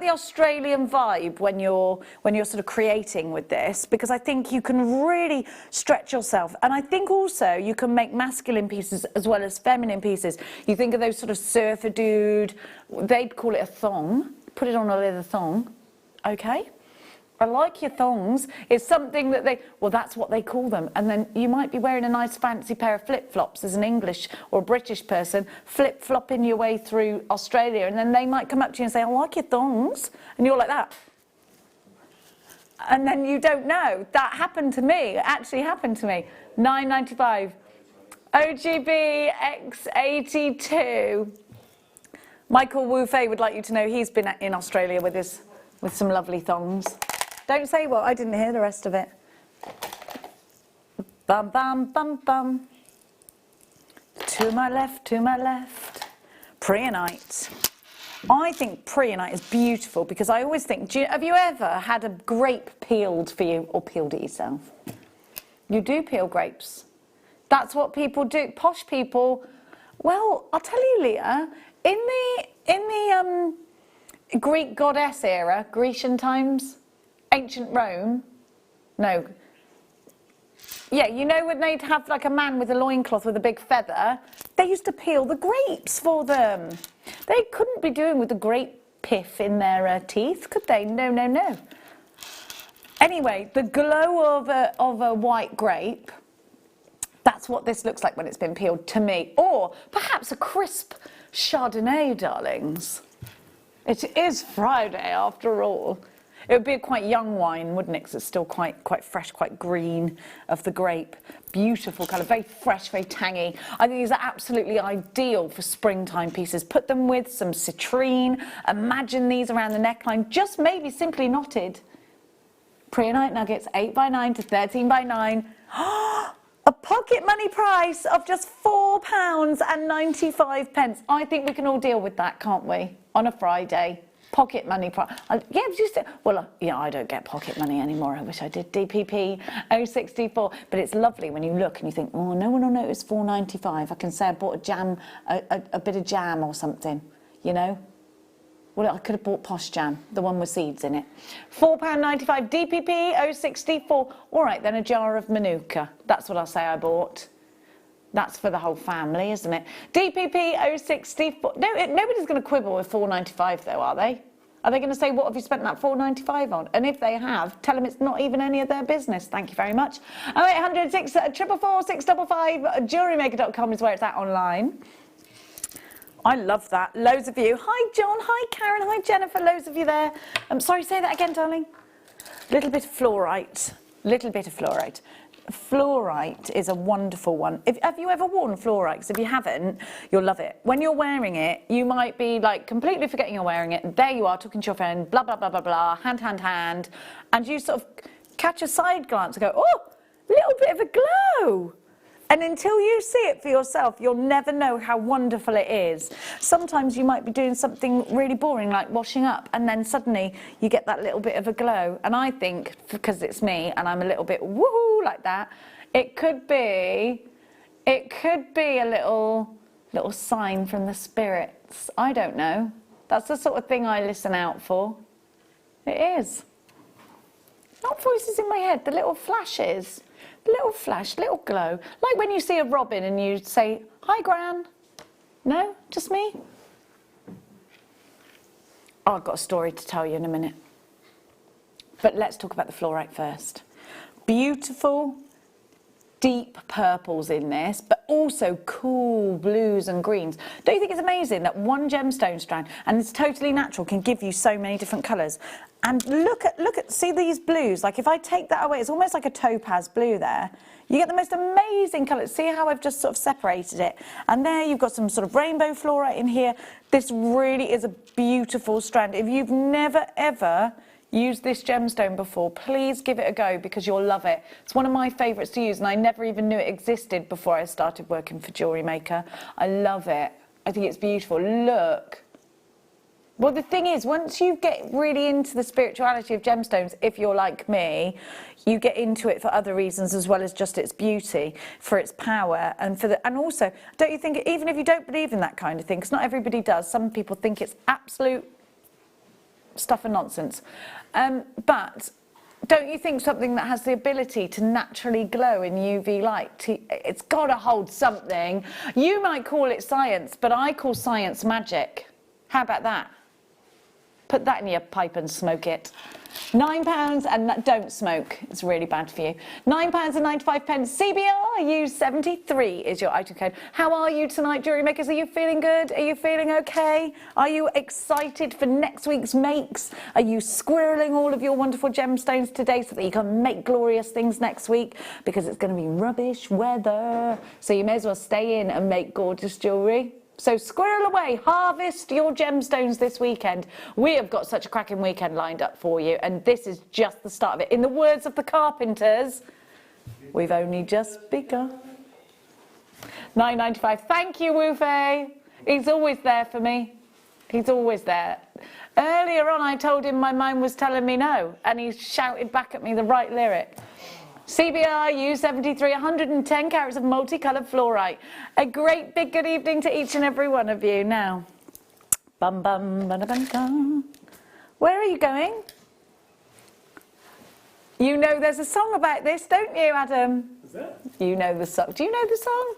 Australian vibe when you're sort of creating with this, because I think you can really stretch yourself. And I think also you can make masculine pieces as well as feminine pieces. You think of those sort of surfer dude, they'd call it a thong. Put it on a leather thong, okay? I like your thongs. It's something that that's what they call them. And then you might be wearing a nice fancy pair of flip-flops as an English or a British person, flip-flopping your way through Australia, and then they might come up to you and say, I like your thongs. And you're like that. And then you don't know. That happened to me. It actually happened to me. $9.95. OGB X82. Michael Wu Fei would like you to know he's been in Australia with some lovely thongs. Don't say what, I didn't hear the rest of it. Bum, bum, bum, bum. To my left, Preonite. I think Preonite is beautiful because I always think, have you ever had a grape peeled for you or peeled it yourself? You do peel grapes. That's what people do. Posh people, well, I'll tell you, Leah, in the Greek goddess era, Grecian times, ancient Rome, no. Yeah, you know when they'd have like a man with a loincloth with a big feather, they used to peel the grapes for them. They couldn't be doing with the grape pith in their teeth, could they? No, no, no. Anyway, the glow of a white grape, that's what this looks like when it's been peeled to me. Or perhaps a crisp Chardonnay, darlings. It is Friday after all. It would be a quite young wine, wouldn't it? Because it's still quite fresh, quite green of the grape. Beautiful colour, very fresh, very tangy. I think these are absolutely ideal for springtime pieces. Put them with some citrine. Imagine these around the neckline, just maybe simply knotted. Preonite nuggets, 8x9 to 13x9. A pocket money price of just £4.95. I think we can all deal with that, can't we? On a Friday. Pocket money price. Yeah, I don't get pocket money anymore. I wish I did. DPP 064. But it's lovely when you look and you think, oh, no one will notice £4.95. I can say I bought a jam, a bit of jam or something, you know? Well, I could have bought Posh Jam, the one with seeds in it. £4.95, DPP 064. All right, then a jar of Manuka. That's what I'll say I bought. That's for the whole family, isn't it? DPP 064. No, nobody's going to quibble with £4.95 though, are they? Are they going to say, what have you spent that £4.95 on? And if they have, tell them it's not even any of their business. Thank you very much. 0800 644 655 JewelleryMaker.com is where it's at online. I love that. Loads of you. Hi, John. Hi, Karen. Hi, Jennifer. Loads of you there. I'm sorry, say that again, darling. Little bit of fluorite. Little bit of fluorite. Fluorite is a wonderful one. Have you ever worn fluorite? Because if you haven't, you'll love it. When you're wearing it, you might be like completely forgetting you're wearing it. And there you are talking to your friend, blah, blah, blah, blah, blah, hand, hand, hand. And you sort of catch a side glance and go, oh, little bit of a glow. And until you see it for yourself, you'll never know how wonderful it is. Sometimes you might be doing something really boring, like washing up, and then suddenly you get that little bit of a glow. And I think, because it's me, and I'm a little bit woohoo like that, it could be a little sign from the spirits. I don't know. That's the sort of thing I listen out for. It is. Not voices in my head, the little flashes. Little flash, little glow. Like when you see a robin and you say, hi, Gran. No? Just me? Oh, I've got a story to tell you in a minute. But let's talk about the fluorite first. Beautiful, deep purples in this, but also cool blues and greens. Don't you think it's amazing that one gemstone strand, and it's totally natural, can give you so many different colours? And look at, see these blues, like if I take that away, it's almost like a topaz blue there. You get the most amazing colours. See how I've just sort of separated it? And there you've got some sort of rainbow fluorite in here. This really is a beautiful strand. If you've never ever used this gemstone before, please give it a go because you'll love it. It's one of my favourites to use and I never even knew it existed before I started working for Jewellery Maker. I love it. I think it's beautiful. Look. Well, the thing is, once you get really into the spirituality of gemstones, if you're like me, you get into it for other reasons as well as just its beauty, for its power, and and also, don't you think, even if you don't believe in that kind of thing, because not everybody does, some people think it's absolute stuff and nonsense, but don't you think something that has the ability to naturally glow in UV light, it's got to hold something? You might call it science, but I call science magic. How about that? Put that in your pipe and smoke it. £9 and don't smoke, it's really bad for you. £9.95. CBR 73 is your item code. How are you tonight, Jewellery Makers? Are you feeling good? Are you feeling okay? Are you excited for next week's makes? Are you squirreling all of your wonderful gemstones today so that you can make glorious things next week? Because it's going to be rubbish weather. So you may as well stay in and make gorgeous jewellery. So squirrel away, harvest your gemstones this weekend. We have got such a cracking weekend lined up for you, and this is just the start of it. In the words of the Carpenters, we've only just begun. £9.95. Thank you, Woofei. He's always there for me. He's always there. Earlier on, I told him my mind was telling me no, and he shouted back at me the right lyric. CBR U73, 110 carats of multicoloured fluorite. A great big good evening to each and every one of you. Now, bum bum bum bum bum. Where are you going? You know there's a song about this, don't you, Adam? Is there? You know the song. Do you know the song?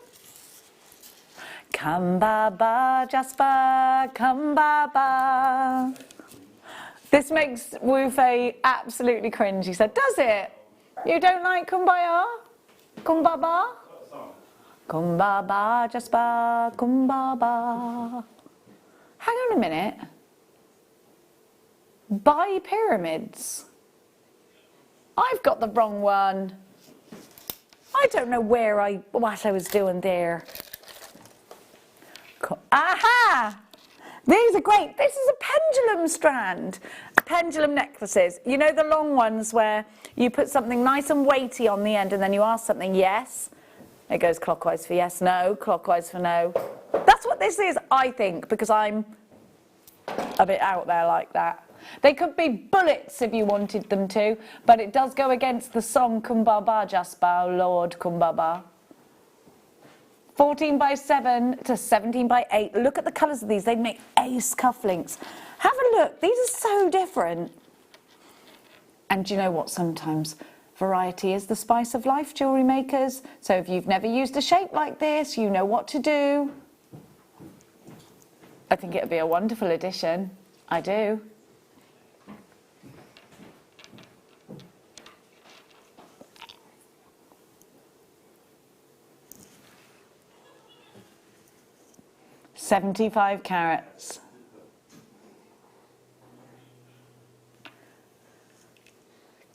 Come baba Jasper, come baba. This makes Woofei absolutely cringe. He said, does it? You don't like Kumbaya? Kumbaba? Kumbaba, Jasper, Kumbaba. Hang on a minute. Buy pyramids. I've got the wrong one. I don't know what I was doing there. Aha! These are great. This is a pendulum strand. Pendulum necklaces. You know the long ones where you put something nice and weighty on the end and then you ask something yes. It goes clockwise for yes, no, clockwise for no. That's what this is, I think, because I'm a bit out there like that. They could be bullets if you wanted them to, but it does go against the song Kumbaba Jasper, Lord Kumbaba. 14 by 7 to 17 by 8. Look at the colours of these. They make ace cufflinks. Have a look. These are so different. And do you know what? Sometimes variety is the spice of life, Jewellery Makers. So if you've never used a shape like this, you know what to do. I think it would be a wonderful addition. I do. $75 carats.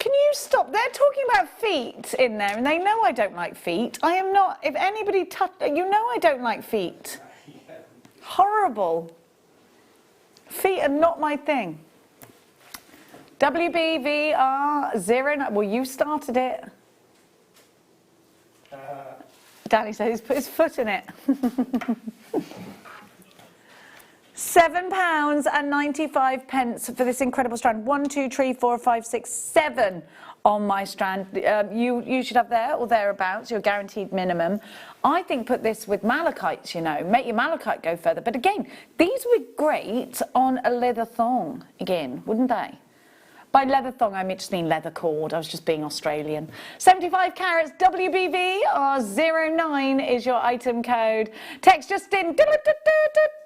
Can you stop? They're talking about feet in there, and they know I don't like feet. I am not, if anybody you know I don't like feet. Horrible. Feet are not my thing. WBVR09, well, you started it. Danny said he's put his foot in it. £7.95 for this incredible strand. 1, 2, 3, 4, 5, 6, 7 on my strand. You should have there or thereabouts, your guaranteed minimum. I think put this with malachites, you know, make your malachite go further. But again, these would be great on a leather thong again, wouldn't they? By leather thong, I just mean leather cord. I was just being Australian. 75 carats, WBV09 is your item code. Text just in.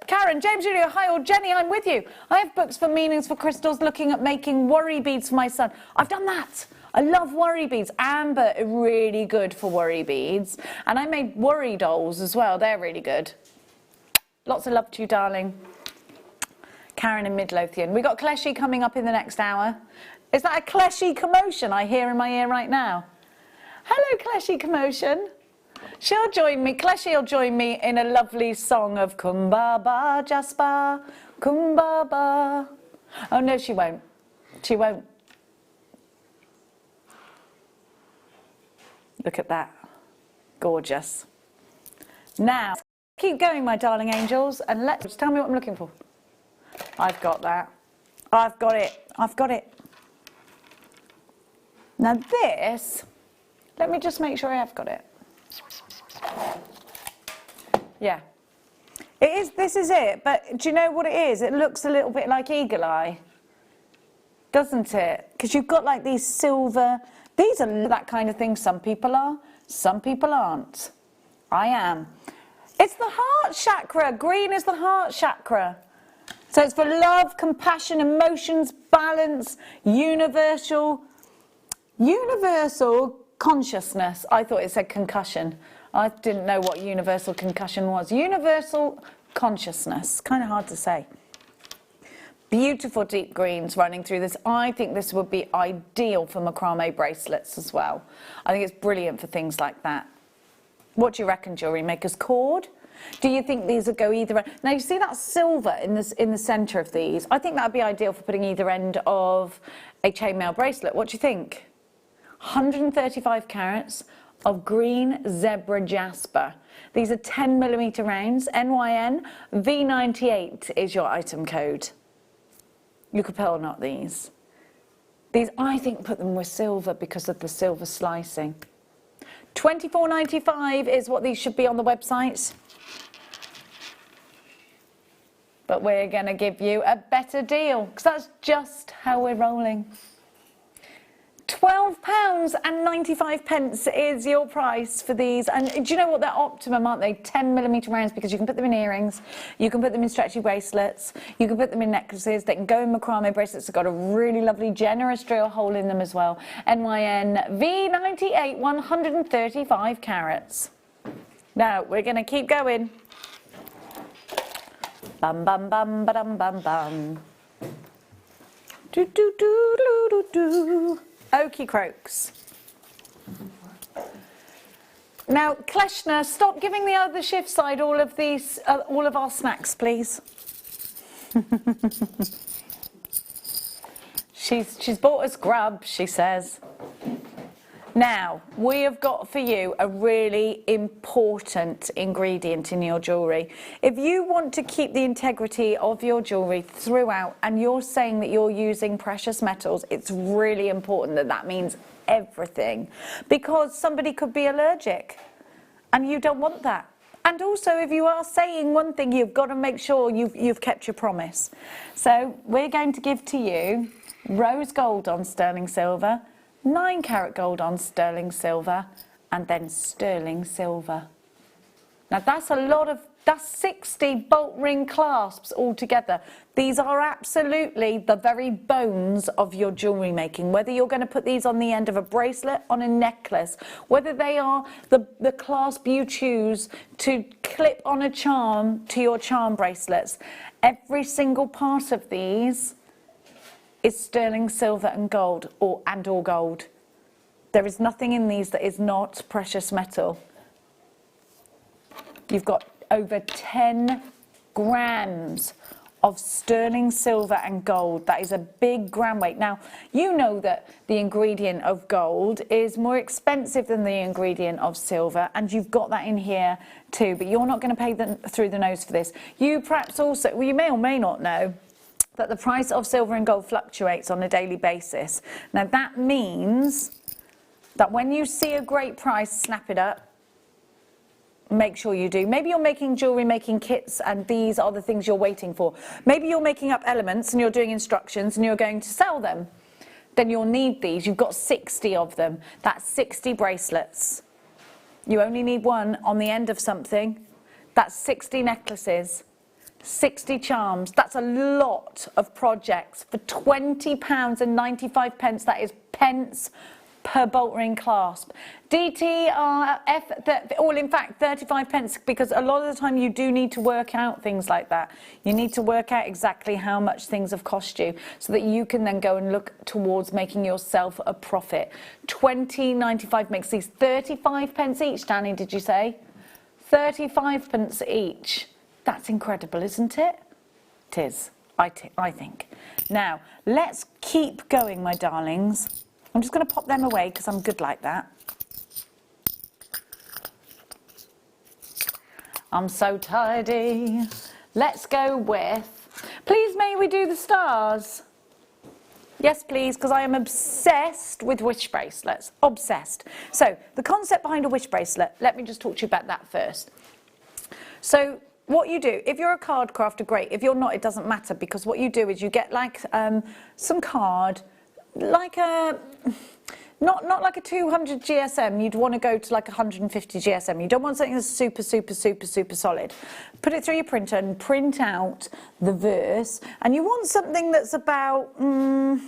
Karen, James, Julio, hi, or Jenny, I'm with you. I have books for meanings for crystals, looking at making worry beads for my son. I've done that. I love worry beads. Amber are really good for worry beads. And I made worry dolls as well. They're really good. Lots of love to you, darling. Karen in Midlothian. We got Kleshna coming up in the next hour. Is that a Kleshna commotion I hear in my ear right now? Hello, Kleshna commotion. She'll join me. Kleshna will join me in a lovely song of Kumbaba Jasper, Kumbaba. Oh no, she won't. She won't. Look at that. Gorgeous. Now, keep going, my darling angels, and let's tell me what I'm looking for. I've got that. I've got it. I've got it. Now this, let me just make sure I have got it. Yeah. It is, this is it, but do you know what it is? It looks a little bit like Eagle Eye, doesn't it? Because you've got like these silver, these are that kind of thing. Some people are, some people aren't. I am. It's the heart chakra. Green is the heart chakra. So it's for love, compassion, emotions, balance, universal consciousness. I thought it said concussion. I didn't know what universal concussion was. Universal consciousness. Kind of hard to say. Beautiful deep greens running through this. I think this would be ideal for macrame bracelets as well. I think it's brilliant for things like that. What do you reckon, Jewellery Makers? Cord? Do you think these would go either end? Now you see that silver in the centre of these? I think that would be ideal for putting either end of a chainmail bracelet. What do you think? 135 carats of green zebra jasper. These are 10mm rounds. NYN V98 is your item code. You could pearl knot these. These, I think, put them with silver because of the silver slicing. $24.95 is what these should be on the website. But we're going to give you a better deal because that's just how we're rolling. £12.95 is your price for these. And do you know what? They're optimum, aren't they? 10mm rounds, because you can put them in earrings, you can put them in stretchy bracelets, you can put them in necklaces. They can go in macrame bracelets. They've got a really lovely generous drill hole in them as well. NYN V98, 135 carats. Now we're going to keep going. Bum bum bum ba dum bum bum. Do do do do do do. Oaky Croaks. Now, Kleshna, stop giving the other shift side all of these, all of our snacks, please. she's bought us grub, she says. Now, we have got for you a really important ingredient in your jewellery. If you want to keep the integrity of your jewellery throughout, and you're saying that you're using precious metals, it's really important that that means everything. Because somebody could be allergic, and you don't want that. And also, if you are saying one thing, you've got to make sure you've kept your promise. So, we're going to give to you rose gold on sterling silver, 9 carat gold on sterling silver, and then sterling silver. Now that's a lot of, that's 60 bolt ring clasps altogether. These are absolutely the very bones of your jewellery making. Whether you're going to put these on the end of a bracelet, on a necklace, whether they are the clasp you choose to clip on a charm to your charm bracelets, every single part of these is sterling silver and gold, or gold. There is nothing in these that is not precious metal. You've got over 10 grams of sterling silver and gold. That is a big gram weight. Now, you know that the ingredient of gold is more expensive than the ingredient of silver, and you've got that in here too, but you're not going to pay through the nose for this. You perhaps also, well, you may or may not know that the price of silver and gold fluctuates on a daily basis. Now that means that when you see a great price, snap it up. Make sure you do. Maybe you're making jewellery making kits and these are the things you're waiting for. Maybe you're making up elements and you're doing instructions and you're going to sell them. Then you'll need these. You've got 60 of them. That's 60 bracelets. You only need one on the end of something. That's 60 necklaces. 60 charms. That's a lot of projects for £20.95. That is pence per bolt ring clasp. DTRF, or in fact 35 pence, because a lot of the time you do need to work out things like that. You need to work out exactly how much things have cost you so that you can then go and look towards making yourself a profit. £20.95 makes these 35 pence each, Danny, did you say? 35 pence each. That's incredible, isn't it? It is, I think. Now, let's keep going, my darlings. I'm just going to pop them away because I'm good like that. I'm so tidy. Let's go with, please may we do the stars? Yes, please, because I am obsessed with wish bracelets. Obsessed. So the concept behind a wish bracelet, let me just talk to you about that first. So what you do, if you're a card crafter, great. If you're not, it doesn't matter, because what you do is you get like some card, like a, not like a 200 GSM, you'd want to go to like 150 GSM. You don't want something that's super, super, super, super solid. Put it through your printer and print out the verse. And you want something that's about, sort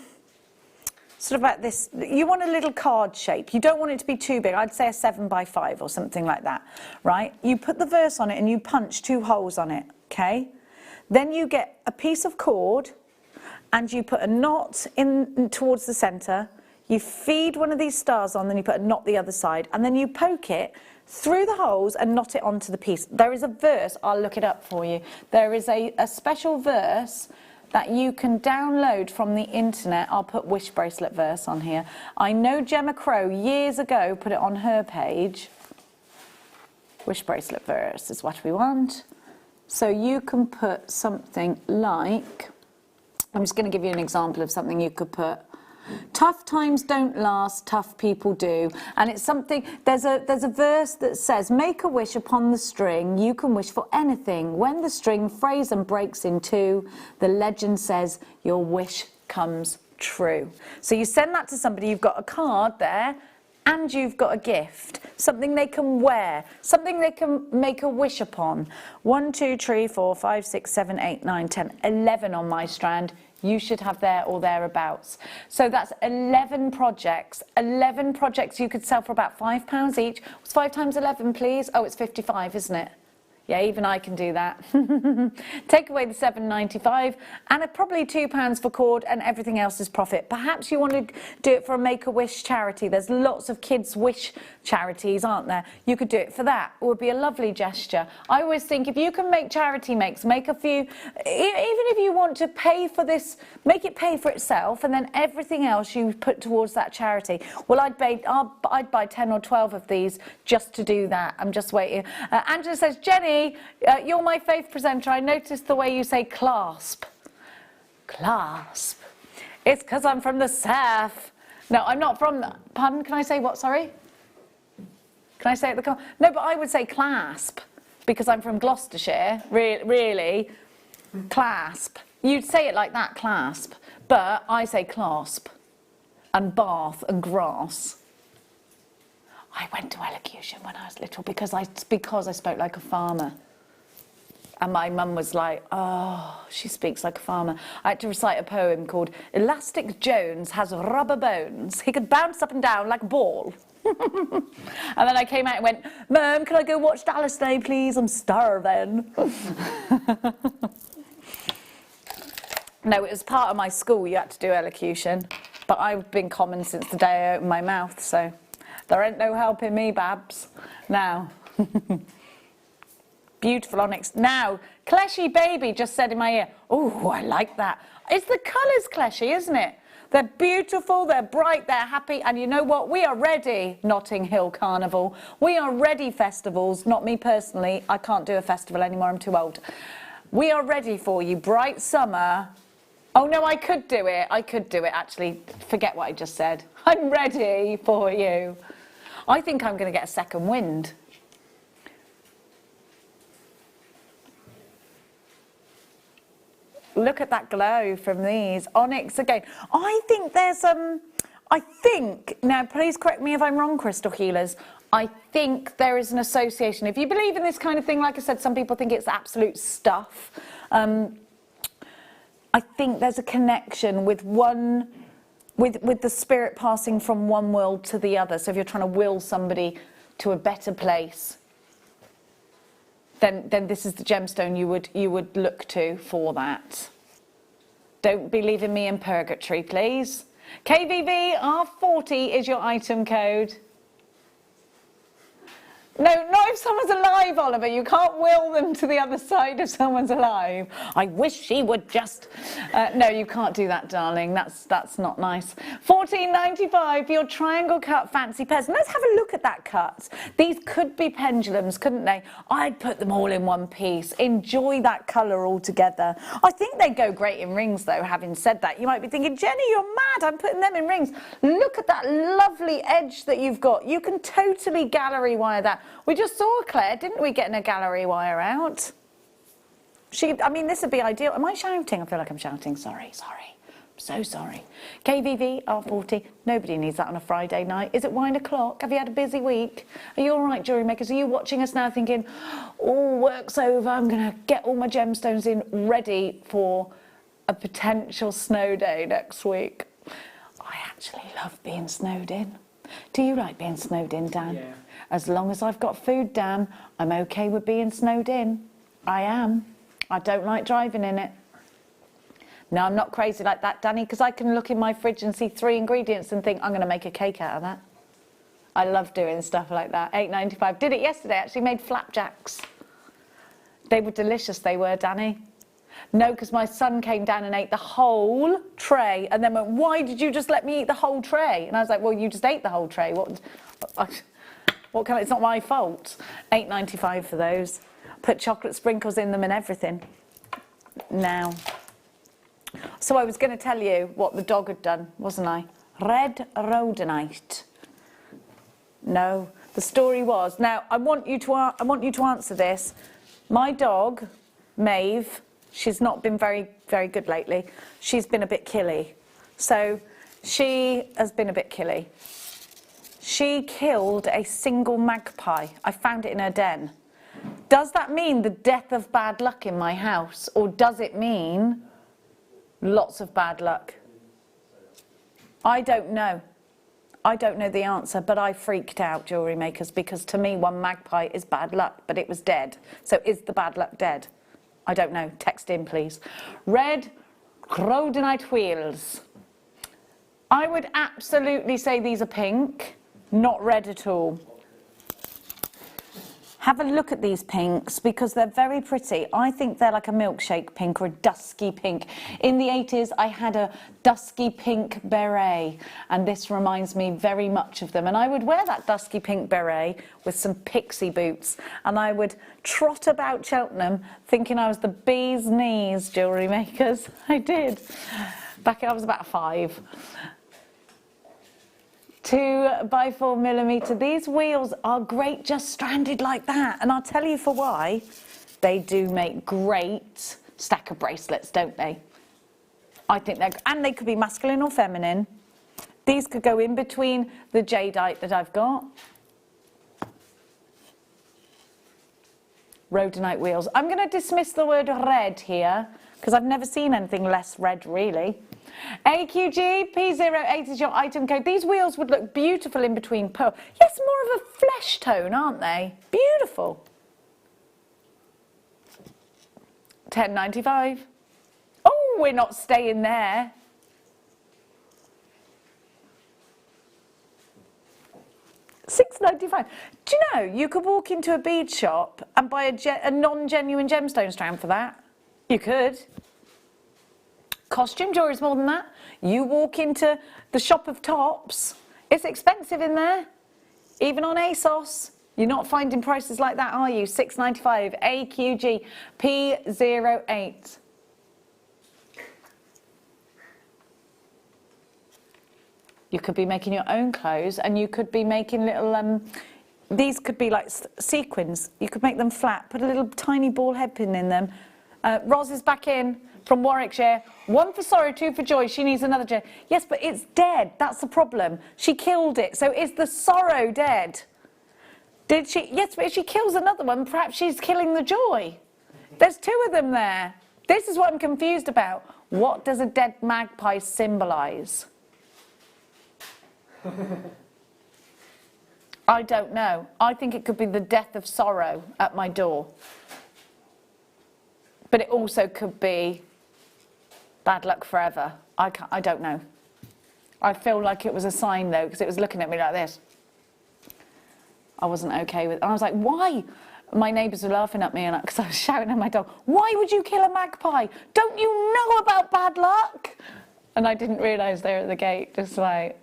of about this. You want a little card shape. You don't want it to be too big. I'd say a 7x5 or something like that, right? You put the verse on it and you punch 2 holes on it, okay? Then you get a piece of cord and you put a knot in towards the center. You feed one of these stars on, then you put a knot the other side, and then you poke it through the holes and knot it onto the piece. There is a verse, I'll look it up for you. There is a special verse that you can download from the internet. I'll put wish bracelet verse on here. I know Gemma Crow years ago put it on her page. Wish bracelet verse is what we want. So you can put something like, I'm just going to give you an example of something you could put. Tough times don't last, tough people do. And it's something, there's a verse that says, make a wish upon the string, you can wish for anything. When the string frays and breaks in two, the legend says your wish comes true. So you send that to somebody, you've got a card there, and you've got a gift, something they can wear, something they can make a wish upon. 1, 2, 3, 4, 5, 6, 7, 8, 9, 10, 11 on my strand. You should have there or thereabouts. So that's 11 projects. 11 projects you could sell for about £5 each. What's 5 times 11, please? Oh, it's 55, isn't it? Yeah, even I can do that. Take away the £7.95 and probably £2 for cord, and everything else is profit. Perhaps you want to do it for a Make-A-Wish charity. There's lots of kids' wish charities, aren't there? You could do it for that. It would be a lovely gesture. I always think if you can make charity makes, make a few, even if you want to pay for this, make it pay for itself, and then everything else you put towards that charity. Well, I'd buy 10 or 12 of these just to do that. I'm just waiting. Angela says, Jenny, you're my favourite presenter. I noticed the way you say clasp. Clasp. It's because I'm from the south. No, I'm not from the... Pardon, can I say what, sorry? Can I say it? No, but I would say clasp because I'm from Gloucestershire, really. Clasp. You'd say it like that, clasp. But I say clasp and bath and grass. I went to elocution when I was little because I spoke like a farmer. And my mum was like, oh, she speaks like a farmer. I had to recite a poem called Elastic Jones Has Rubber Bones. He could bounce up and down like a ball. And then I came out and went, Mum, can I go watch Dallas Day, please? I'm starving. No, it was part of my school. You had to do elocution. But I've been common since the day I opened my mouth, so... There ain't no helping me, Babs. Now. Beautiful onyx. Now, Kleshy Baby just said in my ear, oh, I like that. It's the colours, Kleshy, isn't it? They're beautiful, they're bright, they're happy, and you know what? We are ready, Notting Hill Carnival. We are ready, festivals. Not me personally. I can't do a festival anymore, I'm too old. We are ready for you. Bright summer. Oh, no, I could do it. I could do it, actually. Forget what I just said. I'm ready for you. I think I'm going to get a second wind. Look at that glow from these. Onyx again. I think there's, now please correct me if I'm wrong, crystal healers. I think there is an association. If you believe in this kind of thing, like I said, some people think it's absolute stuff. I think there's a connection with with the spirit passing from one world to the other. So if you're trying to will somebody to a better place, then this is the gemstone you would look to for that. Don't be leaving me in purgatory, please. KVV R40 is your item code. No, not if someone's alive, Oliver. You can't will them to the other side if someone's alive. I wish she would just... no, you can't do that, darling. That's not nice. $14.95 for your triangle cut fancy pairs. Let's have a look at that cut. These could be pendulums, couldn't they? I'd put them all in one piece. Enjoy that colour all together. I think they go great in rings, though, having said that. You might be thinking, Jenny, you're mad. I'm putting them in rings. Look at that lovely edge that you've got. You can totally gallery wire that. We just saw Claire, didn't we, getting a gallery wire out? I mean, this would be ideal. Am I shouting? I feel like I'm shouting. Sorry. I'm so sorry. KVV, R40. Nobody needs that on a Friday night. Is it 1 o'clock? Have you had a busy week? Are you all right, jewellery makers? Are you watching us now thinking, oh, work's over. I'm going to get all my gemstones in ready for a potential snow day next week. I actually love being snowed in. Do you like being snowed in, Dan? Yeah. As long as I've got food, Dan, I'm okay with being snowed in. I am. I don't like driving in it. No, I'm not crazy like that, Danny, because I can look in my fridge and see 3 ingredients and think I'm going to make a cake out of that. I love doing stuff like that. $8.95. Did it yesterday, actually made flapjacks. They were delicious, they were, Danny. No, because my son came down and ate the whole tray and then went, why did you just let me eat the whole tray? And I was like, well, you just ate the whole tray. What can I, it's not my fault. $8.95 for those. Put chocolate sprinkles in them and everything. Now, so I was going to tell you what the dog had done, wasn't I? Red rhodonite. No, the story was. Now, I want you to answer this. My dog, Maeve, she's not been very, very good lately. She's been a bit killy. So she has been a bit killy. She killed a single magpie. I found it in her den. Does that mean the death of bad luck in my house? Or does it mean lots of bad luck? I don't know. I don't know the answer, but I freaked out, jewellery makers, because to me, one magpie is bad luck, but it was dead. So is the bad luck dead? I don't know. Text in, please. Red rhodonite wheels. I would absolutely say these are pink, not red at all. Have a look at these pinks because they're very pretty. I think they're like a milkshake pink or a dusky pink. In the 80s, I had a dusky pink beret, and this reminds me very much of them. And I would wear that dusky pink beret with some pixie boots, and I would trot about Cheltenham thinking I was the bee's knees, jewellery makers. I did. Back when I was about 5. 2 by 4 millimeter. These wheels are great just stranded like that, and I'll tell you for why. They do make great stacker bracelets, don't they? I think they're, and they could be masculine or feminine. These could go in between the jadeite that I've got. Rhodonite wheels. I'm going to dismiss the word red here because I've never seen anything less red, really. AQG P08 is your item code. These wheels would look beautiful in between pearl. Yes, more of a flesh tone, aren't they? Beautiful. $10.95. Oh, we're not staying there. $6.95. Do you know, you could walk into a bead shop and buy a non-genuine gemstone strand for that. You could. Costume jewellery is more than that. You walk into the shop of tops, it's expensive in there. Even on ASOS, you're not finding prices like that, are you? $6.95, AQG P08. You could be making your own clothes, and you could be making little, these could be like sequins. You could make them flat, put a little tiny ball head pin in them. Roz is back in from Warwickshire. 1 for sorrow, 2 for joy. She needs another gem. Yes, but it's dead. That's the problem. She killed it. So is the sorrow dead? Did she? Yes, but if she kills another one, perhaps she's killing the joy. There's 2 of them there. This is what I'm confused about. What does a dead magpie symbolise? I don't know. I think it could be the death of sorrow at my door. But it also could be bad luck forever. I don't know. I feel like it was a sign, though, because it was looking at me like this. I wasn't okay with. And I was like, why? My neighbours were laughing at me because I was shouting at my dog, why would you kill a magpie? Don't you know about bad luck? And I didn't realise they were at the gate, just like,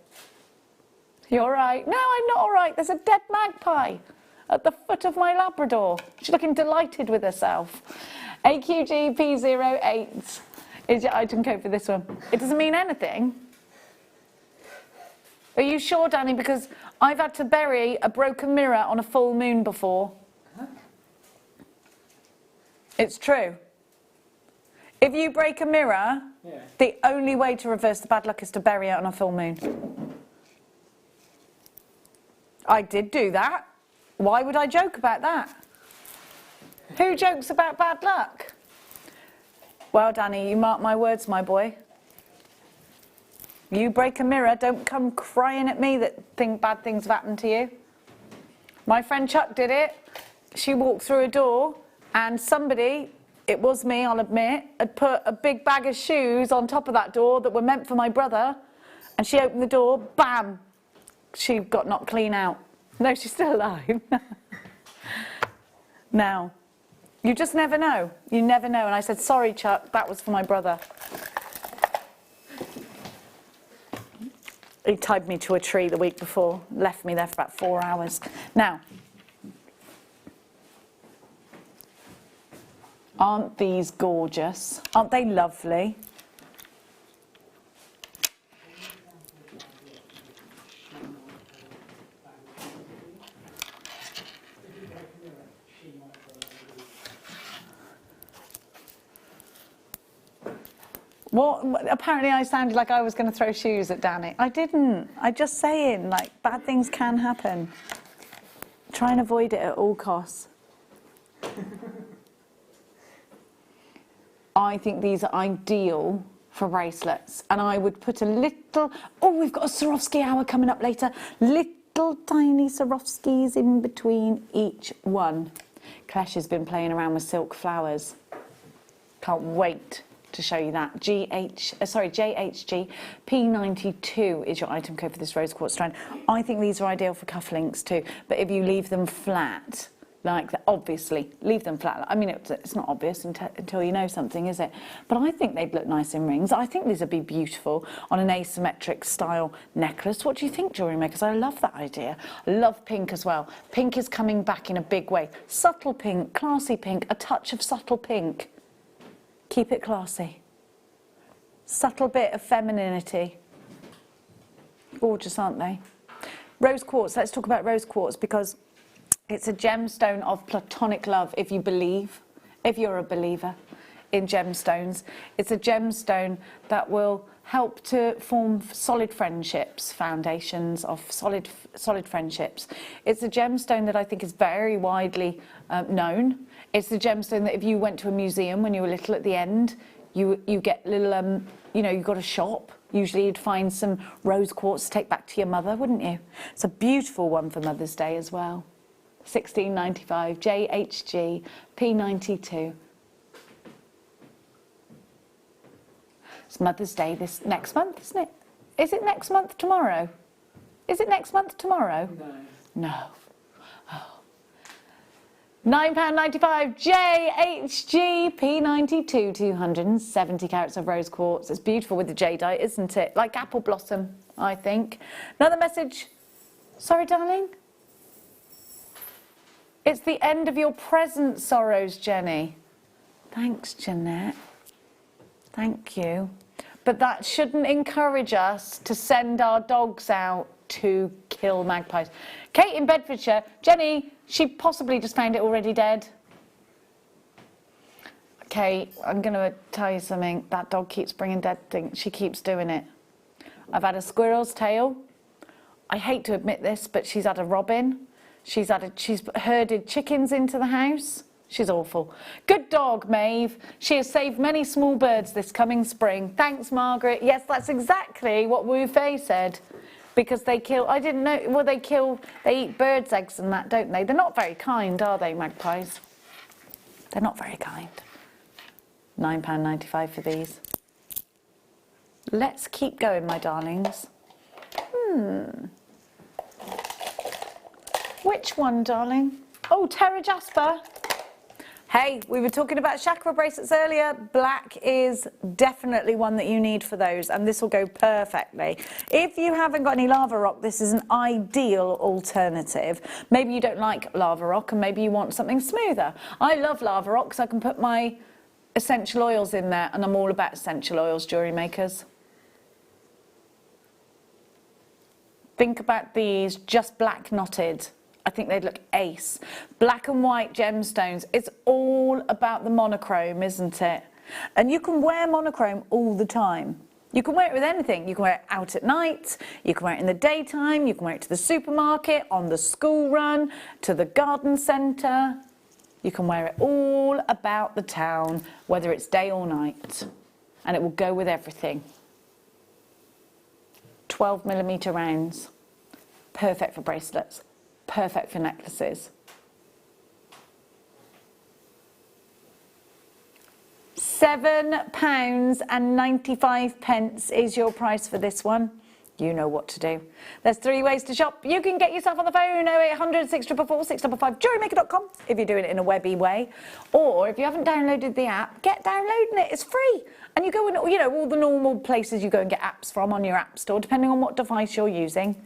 you all right? No, I'm not all right. There's a dead magpie at the foot of my Labrador. She's looking delighted with herself. AQG P08 is your item code for this one. It doesn't mean anything. Are you sure, Danny? Because I've had to bury a broken mirror on a full moon before. It's true. If you break a mirror, the only way to reverse the bad luck is to bury it on a full moon. I did do that. Why would I joke about that? Who jokes about bad luck? Well, Danny, you mark my words, my boy. You break a mirror, don't come crying at me that bad things have happened to you. My friend Chuck did it. She walked through a door and somebody, it was me, I'll admit, had put a big bag of shoes on top of that door that were meant for my brother, and she opened the door, bam, she got knocked clean out. No, she's still alive. Now, you just never know. You never know. And I said, sorry, Chuck, that was for my brother. He tied me to a tree the week before, left me there for about 4 hours. Now, aren't these gorgeous? Aren't they lovely? What? Apparently I sounded like I was going to throw shoes at Danny. I didn't. I'm just saying, like, bad things can happen. Try and avoid it at all costs. I think these are ideal for bracelets. And I would put a little... Oh, we've got a Swarovski hour coming up later. Little tiny Swarovskis in between each one. Klesh has been playing around with silk flowers. Can't wait to show you that. JHG P92 is your item code for this rose quartz strand. I think these are ideal for cufflinks too, but if you leave them flat like that, obviously leave them flat. I mean, it's not obvious until you know something, is it? But I think they'd look nice in rings. I think these would be beautiful on an asymmetric style necklace. What do you think, jewellery makers? I love that idea. I love pink as well. Pink is coming back in a big way. Subtle pink, classy pink, a touch of subtle pink. Keep it classy. Subtle bit of femininity. Gorgeous, aren't they? Rose quartz. Let's talk about rose quartz because it's a gemstone of platonic love, if you believe, if you're a believer in gemstones. It's a gemstone that will help to form solid friendships, foundations of solid friendships. It's a gemstone that I think is very widely known. It's the gemstone that if you went to a museum when you were little at the end, you get little, you know, you got a shop. Usually you'd find some rose quartz to take back to your mother, wouldn't you? It's a beautiful one for Mother's Day as well. $16.95, JHG P92. It's Mother's Day this next month, isn't it? Is it next month tomorrow? Is it next month tomorrow? No. Oh. £9.95, JHG P92, 270 carats of rose quartz. It's beautiful with the jadeite, isn't it? Like apple blossom, I think. Another message. Sorry, darling? It's the end of your present sorrows, Jenny. Thanks, Jeanette. Thank you. But that shouldn't encourage us to send our dogs out to kill magpies. Kate in Bedfordshire, Jenny, she possibly just found it already dead. Kate, I'm going to tell you something. That dog keeps bringing dead things. She keeps doing it. I've had a squirrel's tail. I hate to admit this, but she's had a robin. She's herded chickens into the house. She's awful. Good dog, Maeve. She has saved many small birds this coming spring. Thanks, Margaret. Yes, that's exactly what Wu Fei said. Because they kill, I didn't know, well, they eat birds' eggs and that, don't they? They're not very kind, are they, magpies? They're not very kind. £9.95 for these. Let's keep going, my darlings. Which one, darling? Oh, Terra Jasper. Hey, we were talking about chakra bracelets earlier. Black is definitely one that you need for those, and this will go perfectly. If you haven't got any lava rock, this is an ideal alternative. Maybe you don't like lava rock, and maybe you want something smoother. I love lava rock because I can put my essential oils in there, and I'm all about essential oils, jewellery makers. Think about these, just black knotted. I think they'd look ace. Black and white gemstones. It's all about the monochrome, isn't it? And you can wear monochrome all the time. You can wear it with anything. You can wear it out at night, you can wear it in the daytime, you can wear it to the supermarket, on the school run, to the garden centre. You can wear it all about the town, whether it's day or night. And it will go with everything. 12mm rounds. Perfect for bracelets. Perfect for necklaces. £7.95 is your price for this one. You know what to do. There's 3 ways to shop. You can get yourself on the phone, 0800 644 655, JewelleryMaker.com if you're doing it in a webby way. Or if you haven't downloaded the app, get downloading it. It's free. And you go in, you know, all the normal places you go and get apps from on your app store, depending on what device you're using.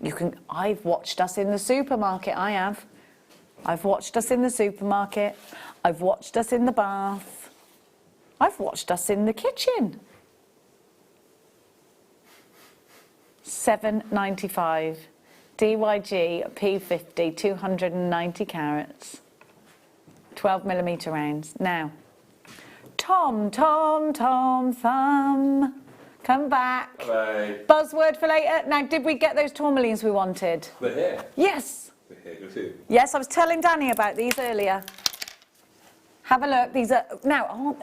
You can, I've watched us in the supermarket, I have. I've watched us in the supermarket. I've watched us in the bath. I've watched us in the kitchen. £7.95. DYG P50, 290 carats. 12mm rounds. Now, Tom Thumb. Come back. Hello. Buzzword for later. Now, did we get those tourmalines we wanted? They're here. Yes. They're here, you'll see. Yes, I was telling Danny about these earlier. Have a look. These are... Now,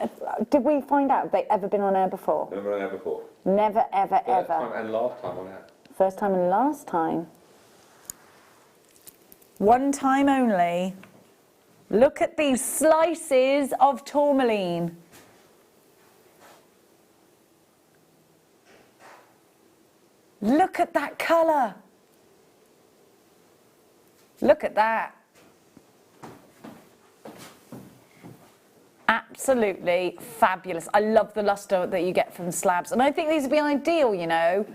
did we find out if they've ever been on air before? Never been on air before. Never, ever, First ever. time and last time on air. First time and last time. One time only. Look at these slices of tourmaline. Look at that colour. Look at that. Absolutely fabulous. I love the lustre that you get from slabs. And I think these would be ideal, you know.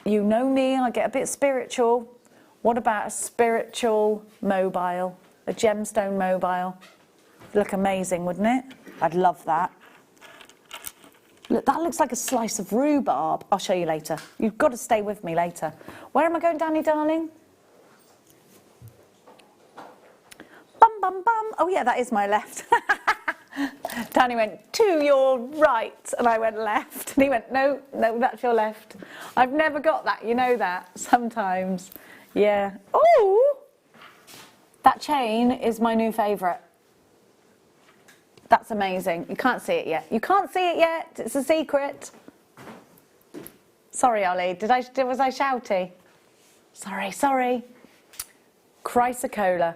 You know me, I get a bit spiritual. What about a spiritual mobile? A gemstone mobile? Look amazing, wouldn't it? I'd love that. Look, that looks like a slice of rhubarb. I'll show you later. You've got to stay with me later. Where am I going, Danny, darling? Bum, bum, bum. Oh, yeah, that is my left. Danny went, to your right, and I went left. And he went, no, that's your left. I've never got that, you know that, sometimes. Yeah. Oh, that chain is my new favourite. That's amazing. You can't see it yet. You can't see it yet. It's a secret. Sorry, Ollie. Was I shouty? Sorry. Chrysocolla.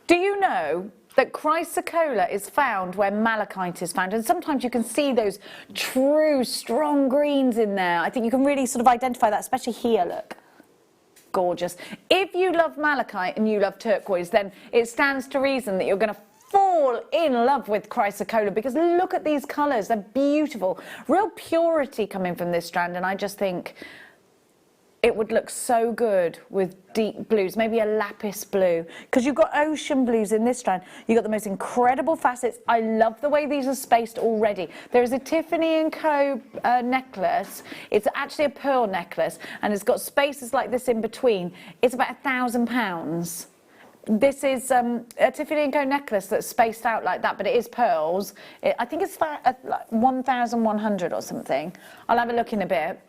Do you know that chrysocolla is found where malachite is found? And sometimes you can see those true, strong greens in there. I think you can really sort of identify that, especially here, look. Gorgeous. If you love malachite and you love turquoise, then it stands to reason that you're going to fall in love with chrysocolla, because look at these colours. They're beautiful. Real purity coming from this strand, and I just think it would look so good with deep blues, maybe a lapis blue, because you've got ocean blues in this strand. You've got the most incredible facets. I love the way these are spaced already. There is a Tiffany & Co. Necklace. It's actually a pearl necklace, and it's got spaces like this in between. It's about £1,000. This is a Tiffany & Co. necklace that's spaced out like that, but it is pearls. I think it's like 1,100 or something. I'll have a look in a bit.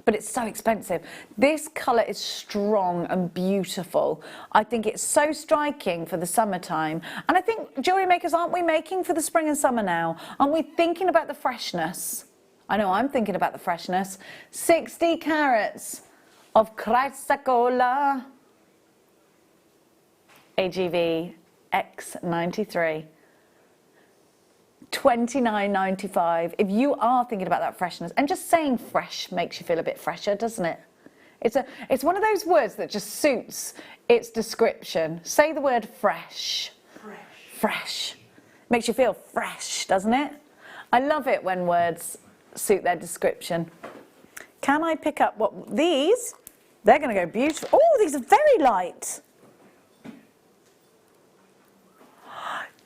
But it's so expensive. This colour is strong and beautiful. I think it's so striking for the summertime. And I think jewellery makers, aren't we making for the spring and summer now? Aren't we thinking about the freshness? I know I'm thinking about the freshness. 60 carats of chrysocolla. AGV X93. £29.95 if you are thinking about that freshness. And just saying fresh makes you feel a bit fresher, doesn't it? It's one of those words that just suits its description. Say the word fresh. Fresh. Makes you feel fresh, doesn't it? I love it when words suit their description. Can I pick up what these? They're going to go beautiful. Oh, these are very light.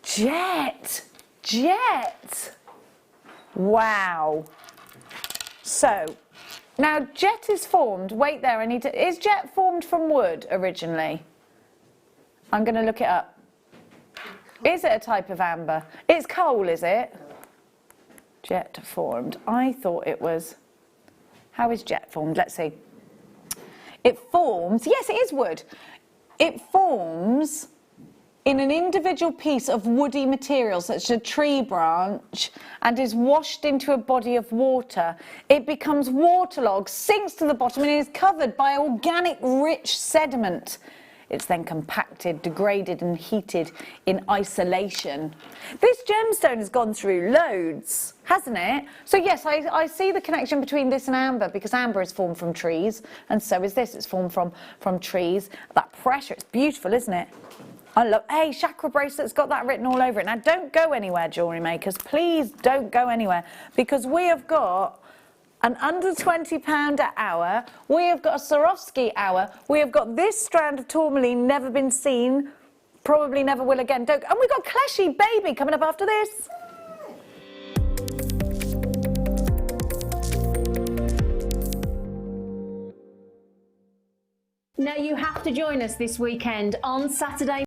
Jet. Wow. So, now jet is formed, wait there, is jet formed from wood originally? I'm going to look it up. Is it a type of amber? It's coal, is it? Jet formed. I thought it was, how is jet formed? Let's see. It forms, yes it is wood. It forms in an individual piece of woody material, such as a tree branch, and is washed into a body of water. It becomes waterlogged, sinks to the bottom, and is covered by organic rich sediment. It's then compacted, degraded and heated in isolation. This gemstone has gone through loads, hasn't it? So yes, I see the connection between this and amber, because amber is formed from trees, and so is this, it's formed from trees. That pressure, it's beautiful, isn't it? I love, hey, chakra bracelet's got that written all over it. Now don't go anywhere, jewellery makers, please don't go anywhere, because we have got an under £20 an hour, we have got a Swarovski hour, we have got this strand of tourmaline, never been seen, probably never will again. And we've got Kleshna baby coming up after this. Now you have to join us this weekend on Saturday